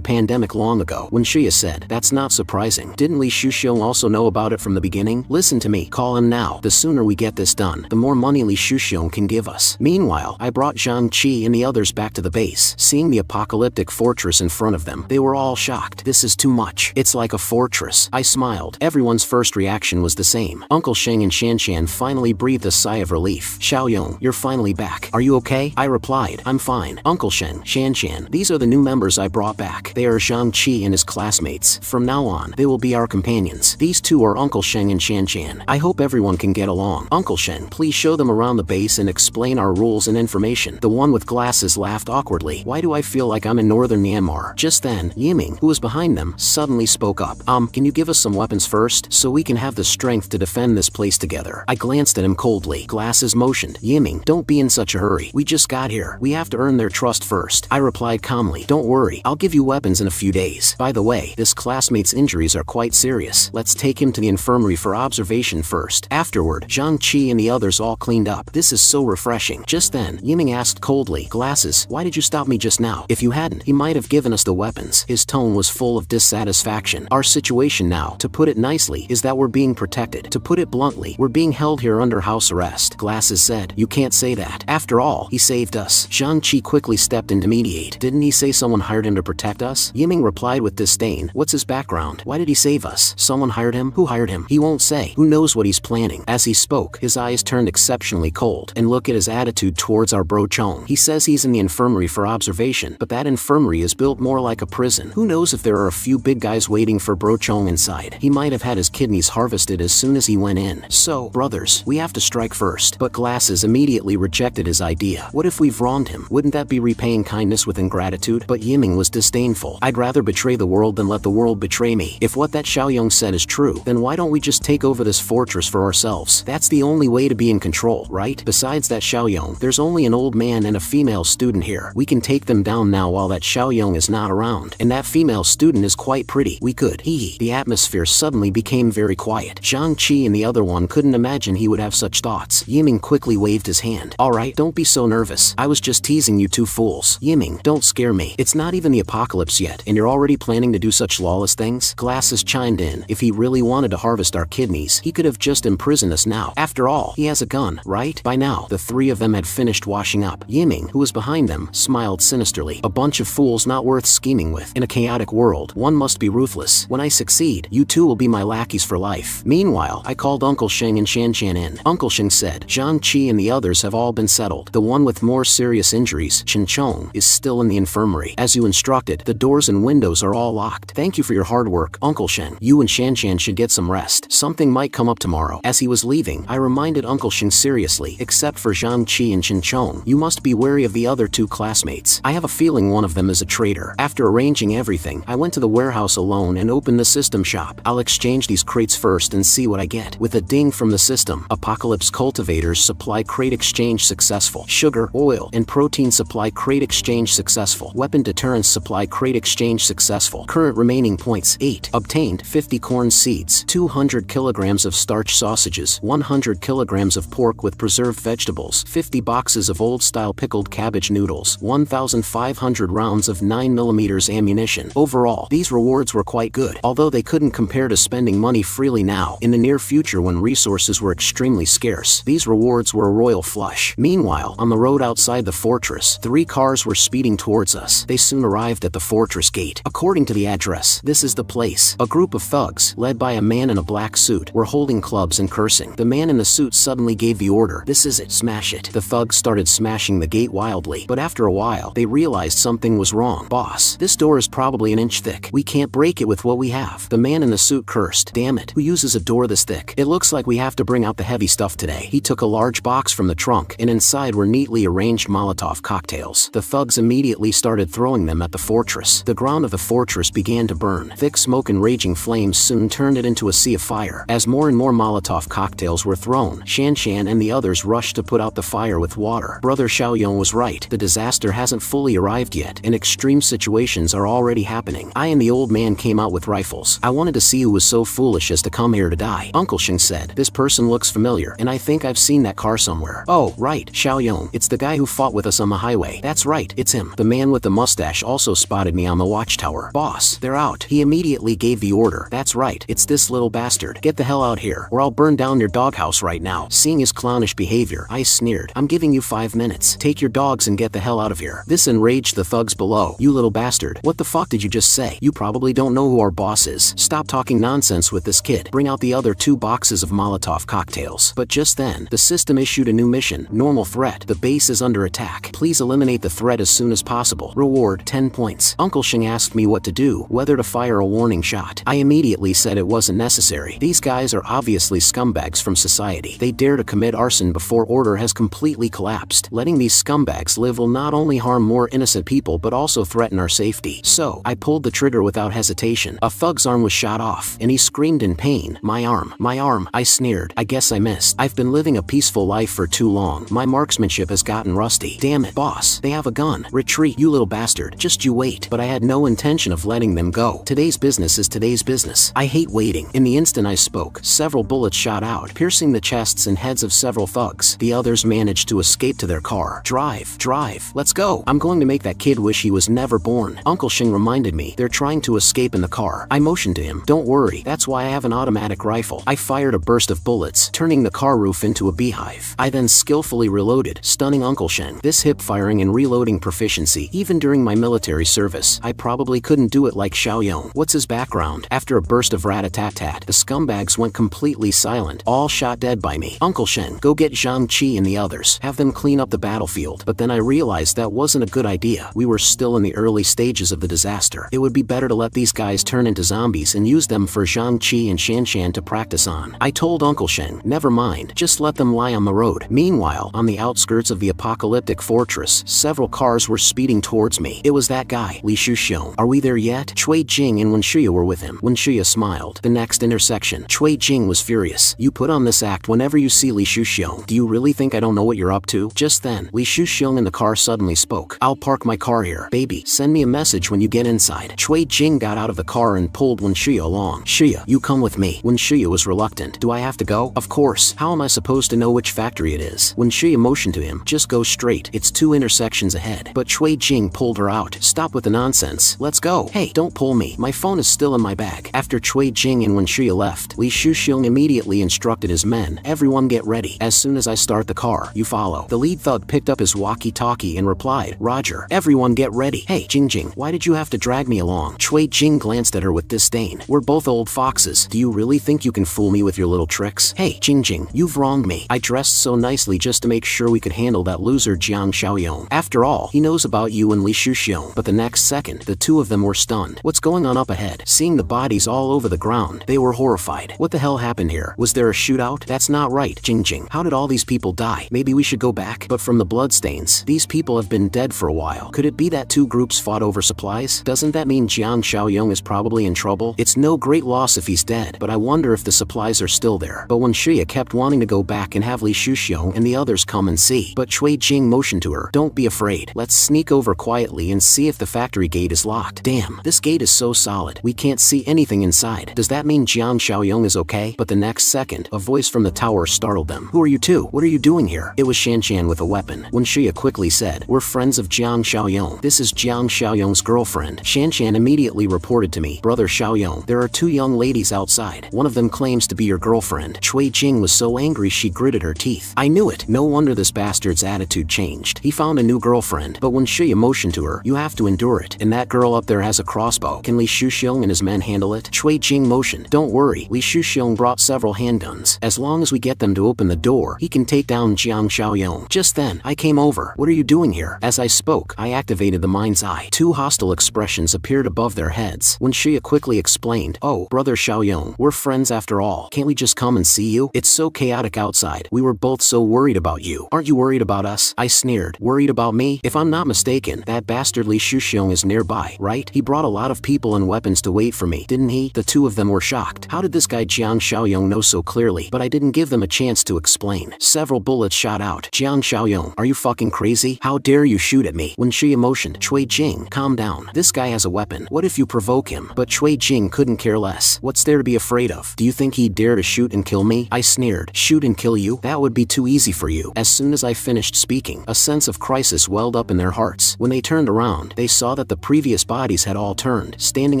pandemic long ago. When Xia said, that's not surprising. Didn't Li Shuxiong also know about it from the beginning? Listen to me, call him now. The sooner we get this done, the more money Li Shuxiong can give us. Meanwhile, I brought Zhang Qi and the others back to the base. Seeing the apocalyptic fortress in front of them, they were all shocked. This is too much. It's like a fortress. I smiled. Everyone's first reaction was the same. Uncle Sheng and Shanshan finally breathed a sigh of relief. Xiaoyong, you're finally back. Are you okay? I replied, I'm fine. Uncle Sheng, Shanshan, these are the new members I brought back. They are Zhang Qi and his classmates. From now on, they will be our companions. These two are Uncle Sheng and Shanshan. I hope everyone can get along. Uncle Sheng, please show them around the base and explain our rules and information. The one with glasses laughed awkwardly. Why do I feel like I'm in northern Myanmar? Just then, Yiming, who was behind them, suddenly spoke up. Can you give us some weapons first, so we can have the strength to defend this place together? I glanced at him coldly. Glasses motioned. Yiming, don't be in such a hurry. We just got here. We have to earn their trust first. I replied calmly. Don't worry, I'll give you weapons in a few days. By the way, this classmate's injuries are quite serious. Let's take him to the infirmary for observation first. Afterward, Zhang Qi and the others all cleaned up. This is so refreshing. Just then, Yiming asked coldly, Glasses, why did you stop me just now? If you hadn't, he might have given us the weapons. His tone was full of dissatisfaction. Our situation now, to put it nicely, is that we're being protected. To put it bluntly, we're being held here under house arrest. Glasses said, you can't say that. After all, he saved us. Zhang Qi quickly stepped in to mediate. Didn't he say someone hired him to protect us? Yiming replied with disdain. What's his background? Why did he save us? Someone hired him? Who hired him? He won't say. Who knows what he's planning? As he spoke, his eyes turned exceptionally cold. And look at his attitude towards our bro Chong. He says he's in the infirmary for observation, but that infirmary is built more like a prison. Who knows if there are a few big guys waiting for bro Chong inside? He might have had his kidneys harvested as soon as he went in. So, brothers, we have to strike first. But Glasses immediately rejected his idea. What if we've wronged him? Wouldn't that be repaying kindness with ingratitude? But Yiming was disdainful. I'd rather betray the world than let the world betray me. If what that Xiaoyong said is true, then why don't we just take over this fortress for ourselves? That's the only way to be in control, right? Besides that Xiaoyong, there's only an old man and a female student here. We can take them down now while that Xiaoyong is not around. And that female student is quite pretty. We could. The atmosphere suddenly became very quiet. Zhang Qi and the other one couldn't imagine he would have such thoughts. Yiming quickly waved his hand. Alright, don't be so nervous. I was just teasing you two fools. Yiming, don't scare me. It's not even the apocalypse yet, and you're already planning to do such lawless things? Glasses chimed in. If he really wanted to harvest our kidneys, he could have just imprisoned us now. After all, he has a gun, right? By now, the three of them had finished washing up. Yiming, who was behind them, smiled sinisterly. A bunch of fools not worth scheming with. In a chaotic world, one must be ruthless. When I succeed, you two will be my lackeys for life. Meanwhile, I called Uncle Sheng and Shanshan in. Uncle Sheng said, Zhang Qi and the others have all been settled. The one with more serious injuries, Chen Chong, is still in the infirmary. As you instructed, the doors and windows are all locked. Thank you for your hard work, Uncle Sheng. You and Shanshan should get some rest. Something might come up tomorrow. As he was leaving, I reminded Uncle Sheng seriously, except for Zhang Qi and Chen Chong, you must be wary of the other two classmates. I have a feeling one of them is a traitor. After arranging everything, I went to the warehouse alone and opened the system shop. I'll exchange these crates first and see what I get. With a ding from the system, Apocalypse Cultivators supply crate exchange successful. Sugar, oil, and protein supply crate exchange successful. Weapon deterrence supply crate exchange successful. Current remaining points 8. Obtained 50 corn seeds, 200 kilograms of starch sausages, 100 kilograms of pork with preserved vegetables, 50 boxes of old-style pickled cabbage noodles, 1,500 rounds of 9mm ammunition. Overall, these rewards were quite good, although they couldn't compare to spending money freely now. In the near future when resources were extremely scarce, these rewards were a royal flush. Meanwhile, on the road outside the fortress, 3 cars were speeding towards us. They soon arrived at the fortress gate. According to the address, this is the place. A group of thugs, led by a man in a black suit, were holding clubs and cursing. The man in the suit suddenly gave the order, "This is it, smash it." The thugs started smashing the gate wildly, but after a while, they realized something was wrong. "Boss, this door is probably an inch thick. We can't break it with what we have." The man in the suit cursed. "Damn it, who uses a door this thick? It looks like we have to bring out the heavy stuff today." He took a large box from the trunk, and inside were neatly arranged Molotov cocktails. The thugs immediately started throwing them at the fortress. The ground of the fortress began to burn. Thick smoke and raging flames soon turned it into a sea of fire. As more and more Molotov cocktails were thrown, Shanshan and the others rushed to put out the fire with water. Brother Xiaoyong was right. The disaster hasn't fully arrived yet, and extreme situations are already happening. I and the old man came out with rifles. I wanted to see who was so foolish as to come here to die. Uncle Sheng said, "This person person looks familiar, and I think I've seen that car somewhere. Oh, right, Xiaoyong. It's the guy who fought with us on the highway. That's right, it's him. The man with the mustache also spotted me on the watchtower. Boss, they're out. He immediately gave the order. That's right, it's this little bastard. Get the hell out here, or I'll burn down your doghouse right now. Seeing his clownish behavior, I sneered. I'm giving you 5 minutes. Take your dogs and get the hell out of here. This enraged the thugs below. You little bastard. What the fuck did you just say? You probably don't know who our boss is. Stop talking nonsense with this kid. Bring out the other 2 boxes of Molotov cocktails. But just then, the system issued a new mission. Normal threat. The base is under attack. Please eliminate the threat as soon as possible. Reward 10 points. Uncle Shing asked me what to do, whether to fire a warning shot. I immediately said it wasn't necessary. These guys are obviously scumbags from society. They dare to commit arson before order has completely collapsed. Letting these scumbags live will not only harm more innocent people but also threaten our safety. So, I pulled the trigger without hesitation. A thug's arm was shot off, and he screamed in pain. My arm. My arm. I sneered. I guess I missed. I've been living a peaceful life for too long. My marksmanship has gotten rusty. Damn it, boss. They have a gun. Retreat, you little bastard. Just you wait. But I had no intention of letting them go. Today's business is today's business. I hate waiting. In the instant I spoke, several bullets shot out, piercing the chests and heads of several thugs. The others managed to escape to their car. Drive. Drive. Let's go. I'm going to make that kid wish he was never born. Uncle Shing reminded me. They're trying to escape in the car. I motioned to him. Don't worry. That's why I have an automatic rifle. I fired a burst of bullets, turning the car roof into a beehive. I then skillfully reloaded, stunning Uncle Shing. This hip-firing and reloading proficiency, even during my military service, I probably couldn't do it like Xiaoyong. What's his background? After a burst of rat-a-tat-tat, the scumbags went completely silent, all shot dead by me. Uncle Shing, go get Zhang Qi and the others. Have them clean up the battlefield. But then I realized that wasn't a good idea. We were still in the early stages of the disaster. It would be better to let these guys turn into zombies and use them for Zhang Qi and Shanshan to practice on. I told Uncle Shing, never mind, just let them lie on the road. Meanwhile, on the outskirts of the apocalyptic fortress, several cars were speeding towards me. It was that guy, Li Shuxiong. Are we there yet? Cui Jing and Wen Shuya were with him. Wen Shuya smiled. The next intersection. Cui Jing was furious. You put on this act whenever you see Li Shuxiong. Do you really think I don't know what you're up to? Just then, Li Shuxiong in the car suddenly spoke. I'll park my car here. Baby, send me a message when you get inside. Cui Jing got out of the car and pulled Wen Shuya along. Shuya, you come with me. Wen Shuya was reluctant. Do I have to go? Of course. How am I supposed to know which factory it is? Wen Shuya motioned to him. Just go straight. It's 2 intersections ahead. But Cui Jing pulled her out. Stop with the nonsense. Let's go. Hey, don't pull me. My phone is still in my bag. After Cui Jing and Wen Shuya left, Li Shuxiong immediately instructed his men. Everyone get ready. As soon as I start the car, you follow. The lead thug picked up his walkie-talkie and replied, Roger. Everyone get ready. Hey, Jing Jing, why did you have to drag me along? Cui Jing glanced at her with disdain. We're both old foxes. Do you really think you can fool me with your little tricks? Hey, Jing Jing, you've wronged me. I dressed so nicely just to make sure we could handle that loser Jiang Xiaoyong. After all, he knows about you and Li Shuxiong. But the next second, the 2 of them were stunned. What's going on up ahead? Seeing the bodies all over the ground, they were horrified. What the hell happened here? Was there a shootout? That's not right, Jing Jing. How did all these people die? Maybe we should go back? But from the bloodstains, these people have been dead for a while. Could it be that 2 groups fought over supplies? Doesn't that mean Jiang Xiaoyong is probably in trouble? It's no great loss if he's dead, but I wonder if the supplies are still there. But Wen Shuya kept wanting to go back and have Li Shuxiong and the others come and see. But Cui Jing motioned to her. Don't be afraid. Let's sneak over quietly and see if the factory gate is locked. Damn, this gate is so solid. We can't see anything inside. Does that mean Jiang Xiaoyong is okay? But the next second, a voice from the tower startled them. Who are you 2? What are you doing here? It was Shanshan with a weapon. Wen Shuya quickly said, we're friends of Jiang Xiaoyong. This is Jiang Xiaoyong's girlfriend. Shanshan immediately reported to me, Brother Xiaoyong, there are 2 young ladies outside. One of them claims to be your girlfriend. Cui Jing was so angry she gritted her teeth. I knew it. No wonder this bastard's attitude changed. He found a new girlfriend. But when Shuya motioned to her, you have to endure it. And that girl up there has a crossbow. Can Li Shuxiong and his men handle it? Cui Jing motioned. Don't worry. Li Shuxiong brought several handguns. As long as we get them to open the door, he can take down Jiang Xiaoyong. Just then, I came over. What are you doing here? As I spoke, I activated the mind's eye. 2 hostile expressions appeared above their heads. When Shuya quickly explained, oh, Brother Xiaoyong, we're friends after all. Can't we just come and see you? It's so chaotic outside. We were both so worried about you. Aren't you worried about us? I sneered. Worried about me? If I'm not mistaken, that bastard Li Shuxiong is nearby, right? He brought a lot of people and weapons to wait for me, didn't he? The 2 of them were shocked. How did this guy Jiang Xiaoyong know so clearly? But I didn't give them a chance to explain. Several bullets shot out. Jiang Xiaoyong, are you fucking crazy? How dare you shoot at me? When Shuya motioned, Cui Jing, calm down. This guy has a weapon. What if you provoke him? But Cui Jing couldn't care less. What's there to be afraid of? Do you think he'd dare to shoot and kill me? I sneered. Shoot and kill you? That would be too easy for you. As soon as I finished speaking, a sense of crisis welled up in their hearts. When they turned around, they saw that the previous bodies had all turned, standing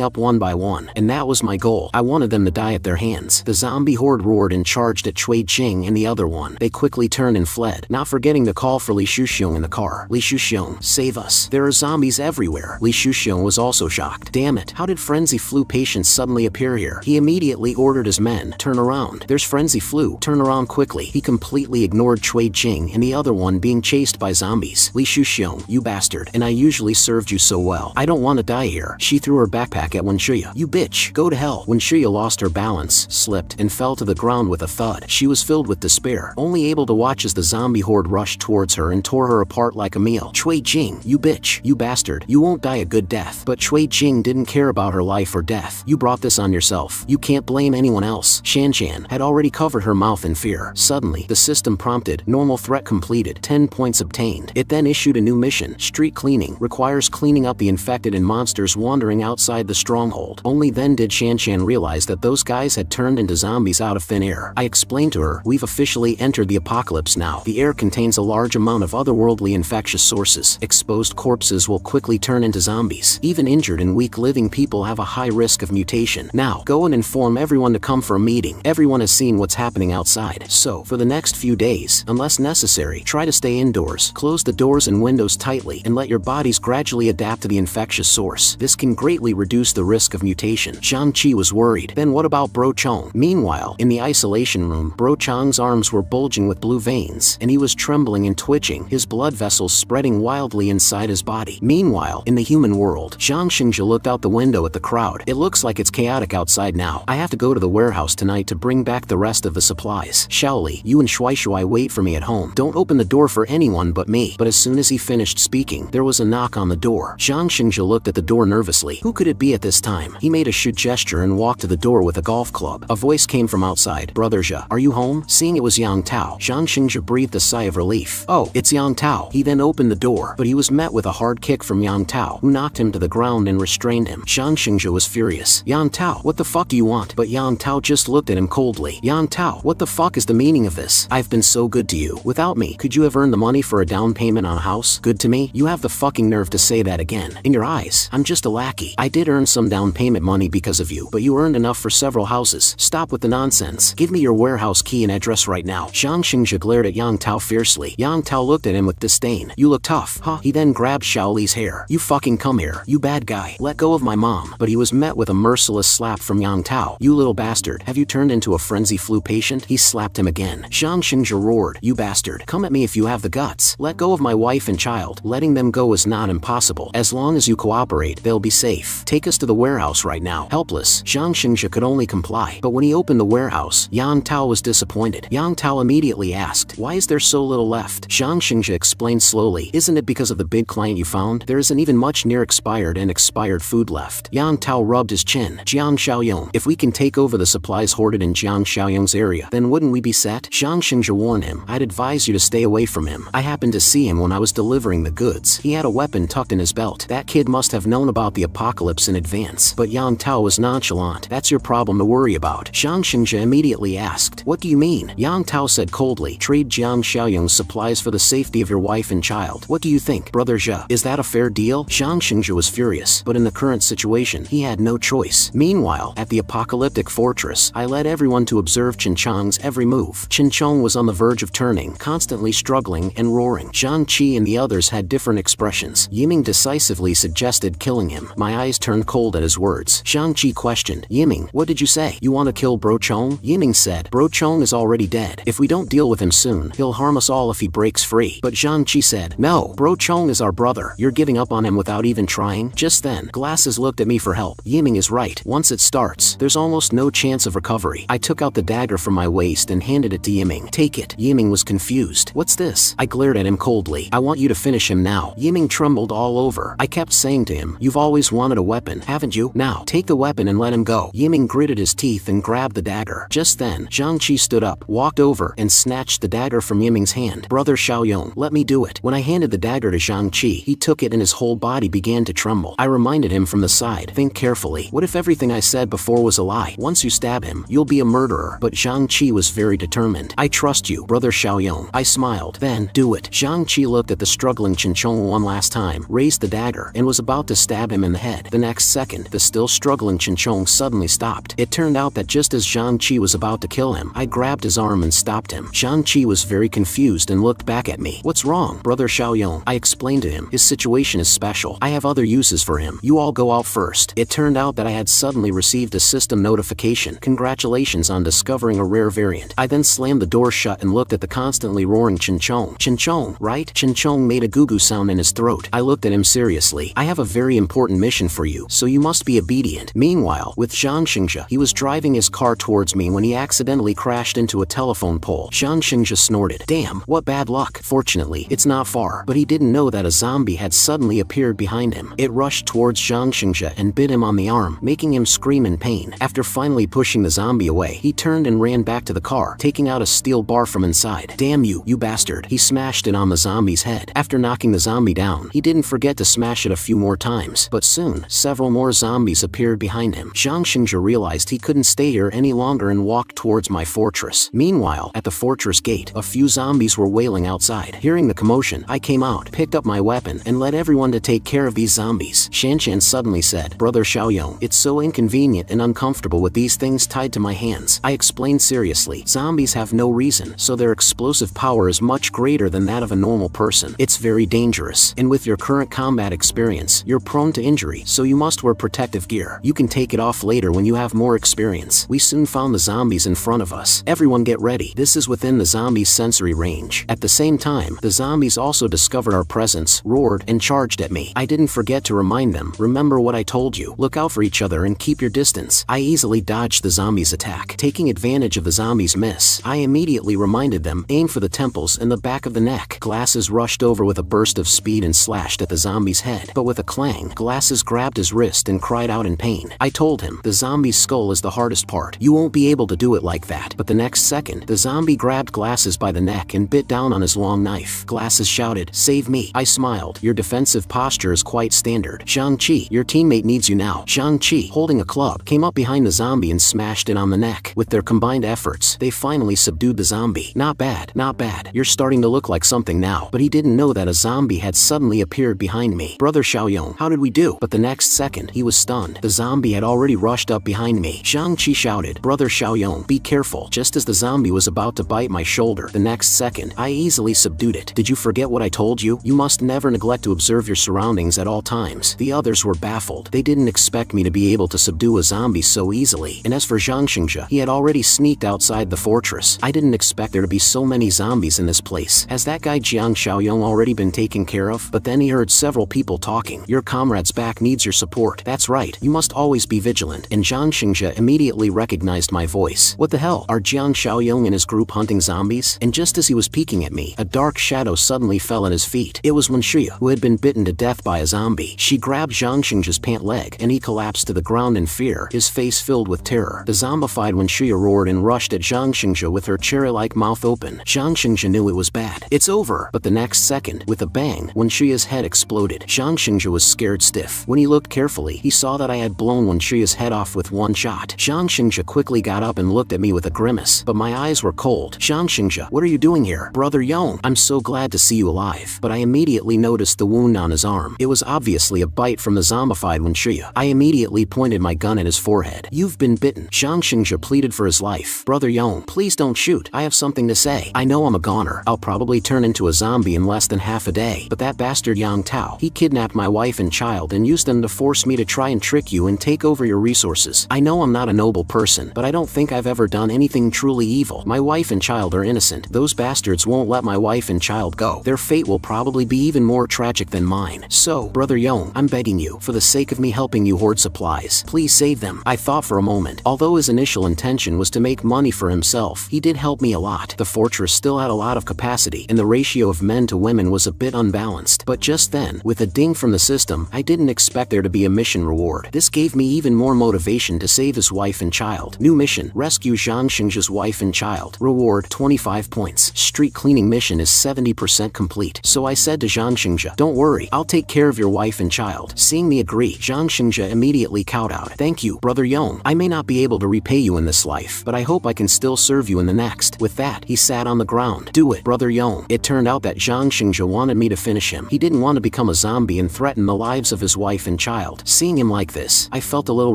up one by one. And that was my goal. I wanted them to die at their hands. The zombie horde roared and charged at Cui Jing and the other one. They quickly turned and fled, not forgetting to call for Li Shuxiong in the car. Li Shuxiong, save us. There are zombies everywhere. Li Shuxiong was also shocked. Damn it, how did Frenzy Flu patients suddenly appear here? He immediately ordered his men, turn around. There's Frenzy Flu, turn around quickly. He completely ignored Cui Jing and the other one being chased by zombies. Li Shuxiong, you bastard, and I usually served you so well. I don't want to die here. She threw her backpack at Wenshuya. You bitch, go to hell. Wenshuya lost her balance, slipped, and fell to the ground with a thud. She was filled with despair, only able to watch as the zombie horde rushed towards her and tore her apart like a meal. Cui Jing, you bitch, you bastard, you won't die a good death. But Cui Jing didn't care about her life or death. You brought this on yourself. You can't blame anyone else. Shan had already covered her mouth in fear. Suddenly, the system prompted, normal threat completed, 10 points obtained. It then issued a new mission, street cleaning, requires cleaning up the infected and monsters wandering outside the stronghold. Only then did Shan realize that those guys had turned into zombies out of thin air. I explained to her, we've officially entered the apocalypse now. The air contains a large amount of otherworldly infectious sources. Exposed corpses will quickly turn into zombies. Even injured and weak living people have a high risk of mutation. Now, go and inform everyone to come for a meeting. Everyone has seen what's happening outside. So, for the next few days, unless necessary, try to stay indoors. Close the doors and windows tightly and let your bodies gradually adapt to the infectious source. This can greatly reduce the risk of mutation. Zhang Qi was worried. Then what about Bro Chong? Meanwhile, in the isolation room, Bro Chong's arms were bulging with blue veins, and he was trembling and twitching, his blood vessels spreading wildly inside his body. Meanwhile, in the human world, Zhang Xingzhe looked out the window at the crowd. It looks like it's chaotic outside now. I have to go to the warehouse tonight to bring back the rest of the supplies. Shaoli, you and Shuai wait for me at home. Don't open the door for anyone but me. But as soon as he finished speaking, there was a knock on the door. Zhang Xingzhe looked at the door nervously. Who could it be at this time? He made a shoot gesture and walked to the door with a golf club. A voice came from outside. Brother Zhe, are you home? Seeing it was Yang Tao, Zhang Xingzhe breathed a sigh of relief. Oh, it's Yang Tao. He then opened the door, but he was met with a hard kick from Yang Tao, who knocked him to the ground and restrained him. Zhang Xingzhe was furious. Yang Tao, what the fuck do you want? But Yang Tao just looked at him coldly. Yang Tao, what the fuck is the meaning of this? I've been so good to you. Without me, could you have earned the money for a down payment on a house? Good to me? You have the fucking nerve to say that again. In your eyes, I'm just a lackey. I did earn some down payment money because of you, but you earned enough for several houses. Stop with the nonsense. Give me your warehouse key and address right now. Zhang Xingzhe glared at Yang Tao fiercely. Yang Tao looked at him with disdain. You look tough, huh? He then grabbed Shaoli's hair. You fucking come here, you bad guy. Let go of my mom. But he was met with a merciless slap from Yang Tao. You little bastard, have you turned into a frenzy flu patient? He slapped him again. Zhang Xingzhe roared. You bastard, come at me if you have the guts. Let go of my wife and child. Letting them go is not impossible. As long as you cooperate, they'll be safe. Take us to the warehouse right now. Helpless, Zhang Xingzhe could only comply. But when he opened the warehouse, Yang Tao was disappointed. Yang Tao immediately asked, why is there so little left? Zhang Xingzhe explained slowly, isn't it because of the big client you found? There isn't even much near expired and expired food left. Yang Tao rubbed his chin. Jiang Xiaoyong, if we can take over the supplies hoarded in Jiang Xiaoyong's area, then wouldn't we be set? Zhang Xingzhe warned him, I'd advise you to stay away from him. I happened to see him when I was delivering the goods. He had a weapon tucked in his belt. That kid must have known about the apocalypse in advance. But Yang Tao was nonchalant. That's your problem to worry about. Zhang Xingzhe immediately asked, what do you mean? Yang Tao said coldly, trade Jiang Xiaoyong's supplies for the safety of your wife and child. What do you think, Brother Zhe? Is that a fair deal? Zhang Xingzhe was furious, but in the current situation, he had no choice. Meanwhile, at the apocalyptic fortress, I led everyone to observe Qinchong's every move. Qinchong was on the verge of turning, constantly struggling and roaring. Zhang Qi and the others had different expressions. Yiming decisively suggested killing him. My eyes turned cold at his words. Zhang Qi questioned, Yiming, what did you say? You want to kill Bro Chong? Yiming said, Bro Chong is already dead. If we don't deal with him soon, he'll harm us all if he breaks free. But Zhang Qi said, no, Bro Chong is our brother. You're giving up on him without even trying? Just then, Glasses looked at me for help. Yiming is right. Once it starts, there's almost no chance of recovery. I took out the dagger from my waist and handed it to Yiming. Take it. Yiming was confused. What's this? I glared at him coldly. I want you to finish him now. Yiming trembled all over. I kept saying to him, you've always wanted a weapon, haven't you? Now, take the weapon and let him go. Yiming gritted his teeth and grabbed the dagger. Just then, Zhang Qi stood up, walked over, and snatched the dagger from Yiming's hand. Brother Xiaoyong, let me do it. When I handed the dagger to Zhang Qi, he took it and his whole body began to tremble. I reminded him from the side, think carefully. What if everything I said before was a lie? Once you stab him, you'll be a murderer. terror, but Zhang Qi was very determined. I trust you, brother Xiaoyong. I smiled. Then, do it. Zhang Qi looked at the struggling Chinchong one last time, raised the dagger, and was about to stab him in the head. The next second, the still struggling Chinchong suddenly stopped. It turned out that just as Zhang Qi was about to kill him, I grabbed his arm and stopped him. Zhang Qi was very confused and looked back at me. What's wrong, brother Xiaoyong? I explained to him. His situation is special. I have other uses for him. You all go out first. It turned out that I had suddenly received a system notification. Congratulations on discovering a rare variant. I then slammed the door shut and looked at the constantly roaring Chinchong. Chinchong, right? Chinchong made a goo-goo sound in his throat. I looked at him seriously. I have a very important mission for you, so you must be obedient. Meanwhile, with Zhang Xingzhe, he was driving his car towards me when he accidentally crashed into a telephone pole. Zhang Xingzhe snorted. Damn, what bad luck. Fortunately, it's not far, but he didn't know that a zombie had suddenly appeared behind him. It rushed towards Zhang Xingzhe and bit him on the arm, making him scream in pain. After finally pushing the zombie away, he turned and ran back to the car, taking out a steel bar from inside. Damn you, you bastard. He smashed it on the zombie's head. After knocking the zombie down, he didn't forget to smash it a few more times, but soon, several more zombies appeared behind him. Zhang Xingzhe realized he couldn't stay here any longer and walked towards my fortress. Meanwhile, at the fortress gate, a few zombies were wailing outside. Hearing the commotion, I came out, picked up my weapon, and led everyone to take care of these zombies. Shanshan suddenly said, Brother Xiaoyong, it's so inconvenient and uncomfortable with these things tied to my hands. I explained seriously. Zombies have no reason, so their explosive power is much greater than that of a normal person. It's very dangerous, and with your current combat experience, you're prone to injury, so you must wear protective gear. You can take it off later when you have more experience. We soon found the zombies in front of us. Everyone get ready. This is within the zombies' sensory range. At the same time, the zombies also discovered our presence, roared, and charged at me. I didn't forget to remind them, remember what I told you. Look out for each other and keep your distance. I easily dodged the zombies' attack. Taking advantage of the zombies' miss, I immediately reminded them, aim for the temples and the back of the neck. Glasses rushed over with a burst of speed and slashed at the zombie's head. But with a clang, Glasses grabbed his wrist and cried out in pain. I told him, the zombie's skull is the hardest part. You won't be able to do it like that. But the next second, the zombie grabbed Glasses by the neck and bit down on his long knife. Glasses shouted, save me. I smiled. Your defensive posture is quite standard. Zhang Qi, your teammate needs you now. Zhang Qi, holding a club, came up behind the zombie and smashed it on the neck. With their combined efforts, they finally subdued the zombie. Not bad, not bad. You're starting to look like something now. But he didn't know that a zombie had suddenly appeared behind me. Brother Xiaoyong, how did we do? But the next second, he was stunned. The zombie had already rushed up behind me. Zhang Qi shouted, Brother Xiaoyong, be careful. Just as the zombie was about to bite my shoulder, the next second, I easily subdued it. Did you forget what I told you? You must never neglect to observe your surroundings at all times. The others were baffled. They didn't expect me to be able to subdue a zombie so easily. And as for Zhang Xingzhe, he had already sneaked outside the fortress. I didn't expect there to be so many zombies in this place. Has that guy Jiang Xiaoyong already been taken care of? But then he heard several people talking. Your comrade's back needs your support. That's right. You must always be vigilant. And Zhang Xingzhe immediately recognized my voice. What the hell? Are Jiang Xiaoyong and his group hunting zombies? And just as he was peeking at me, a dark shadow suddenly fell at his feet. It was Wenxia, who had been bitten to death by a zombie. She grabbed Zhang Xingzhe's pant leg, and he collapsed to the ground in fear, his face filled with terror. The zombified Wenxia roared and rushed at Zhang Xingzhe with her cherry-like mouth open. Zhang Xingzhe knew it was bad. It's over. But the next second, with a bang, Wenxia's head exploded. Zhang Xingzhe was scared stiff. When he looked carefully, he saw that I had blown Wenxia's head off with one shot. Zhang Xingzhe quickly got up and looked at me with a grimace, but my eyes were cold. Zhang Xingzhe, what are you doing here? Brother Yong, I'm so glad to see you alive. But I immediately noticed the wound on his arm. It was obviously a bite from the zombified Wenxia. I immediately pointed my gun at his forehead. You've been bitten. Zhang Xingzhe pleaded for his life. Brother Yong, please don't shoot. I have something to say. I know I'm a goner. I'll probably turn into a zombie in less than half a day. But that bastard Yang Tao, he kidnapped my wife and child and used them to force me to try and trick you and take over your resources. I know I'm not a noble person, but I don't think I've ever done anything truly evil. My wife and child are innocent. Those bastards won't let my wife and child go. Their fate will probably be even more tragic than mine. So, Brother Yong, I'm begging you, for the sake of me helping you hoard supplies, please save them. I thought for a moment. Although his initial intention was to make money for himself, he did help me a lot. The fortress still had a lot of capacity, and the ratio of men to women was a bit unbalanced. But just then, with a ding from the system, I didn't expect there to be a mission reward. This gave me even more motivation to save his wife and child. New mission, rescue Zhang Xingzhe's wife and child. Reward, 25 points. Street cleaning mission is 70% complete. So I said to Zhang Xingzhe, don't worry, I'll take care of your wife and child. Seeing me agree, Zhang Xingzhe immediately kowtowed. Thank you, Brother Yong. I may not be able to repay you in this life, life, but I hope I can still serve you in the next. With that, he sat on the ground. Do it, Brother Yong. It turned out that Zhang Xingzhe wanted me to finish him. He didn't want to become a zombie and threaten the lives of his wife and child. Seeing him like this, I felt a little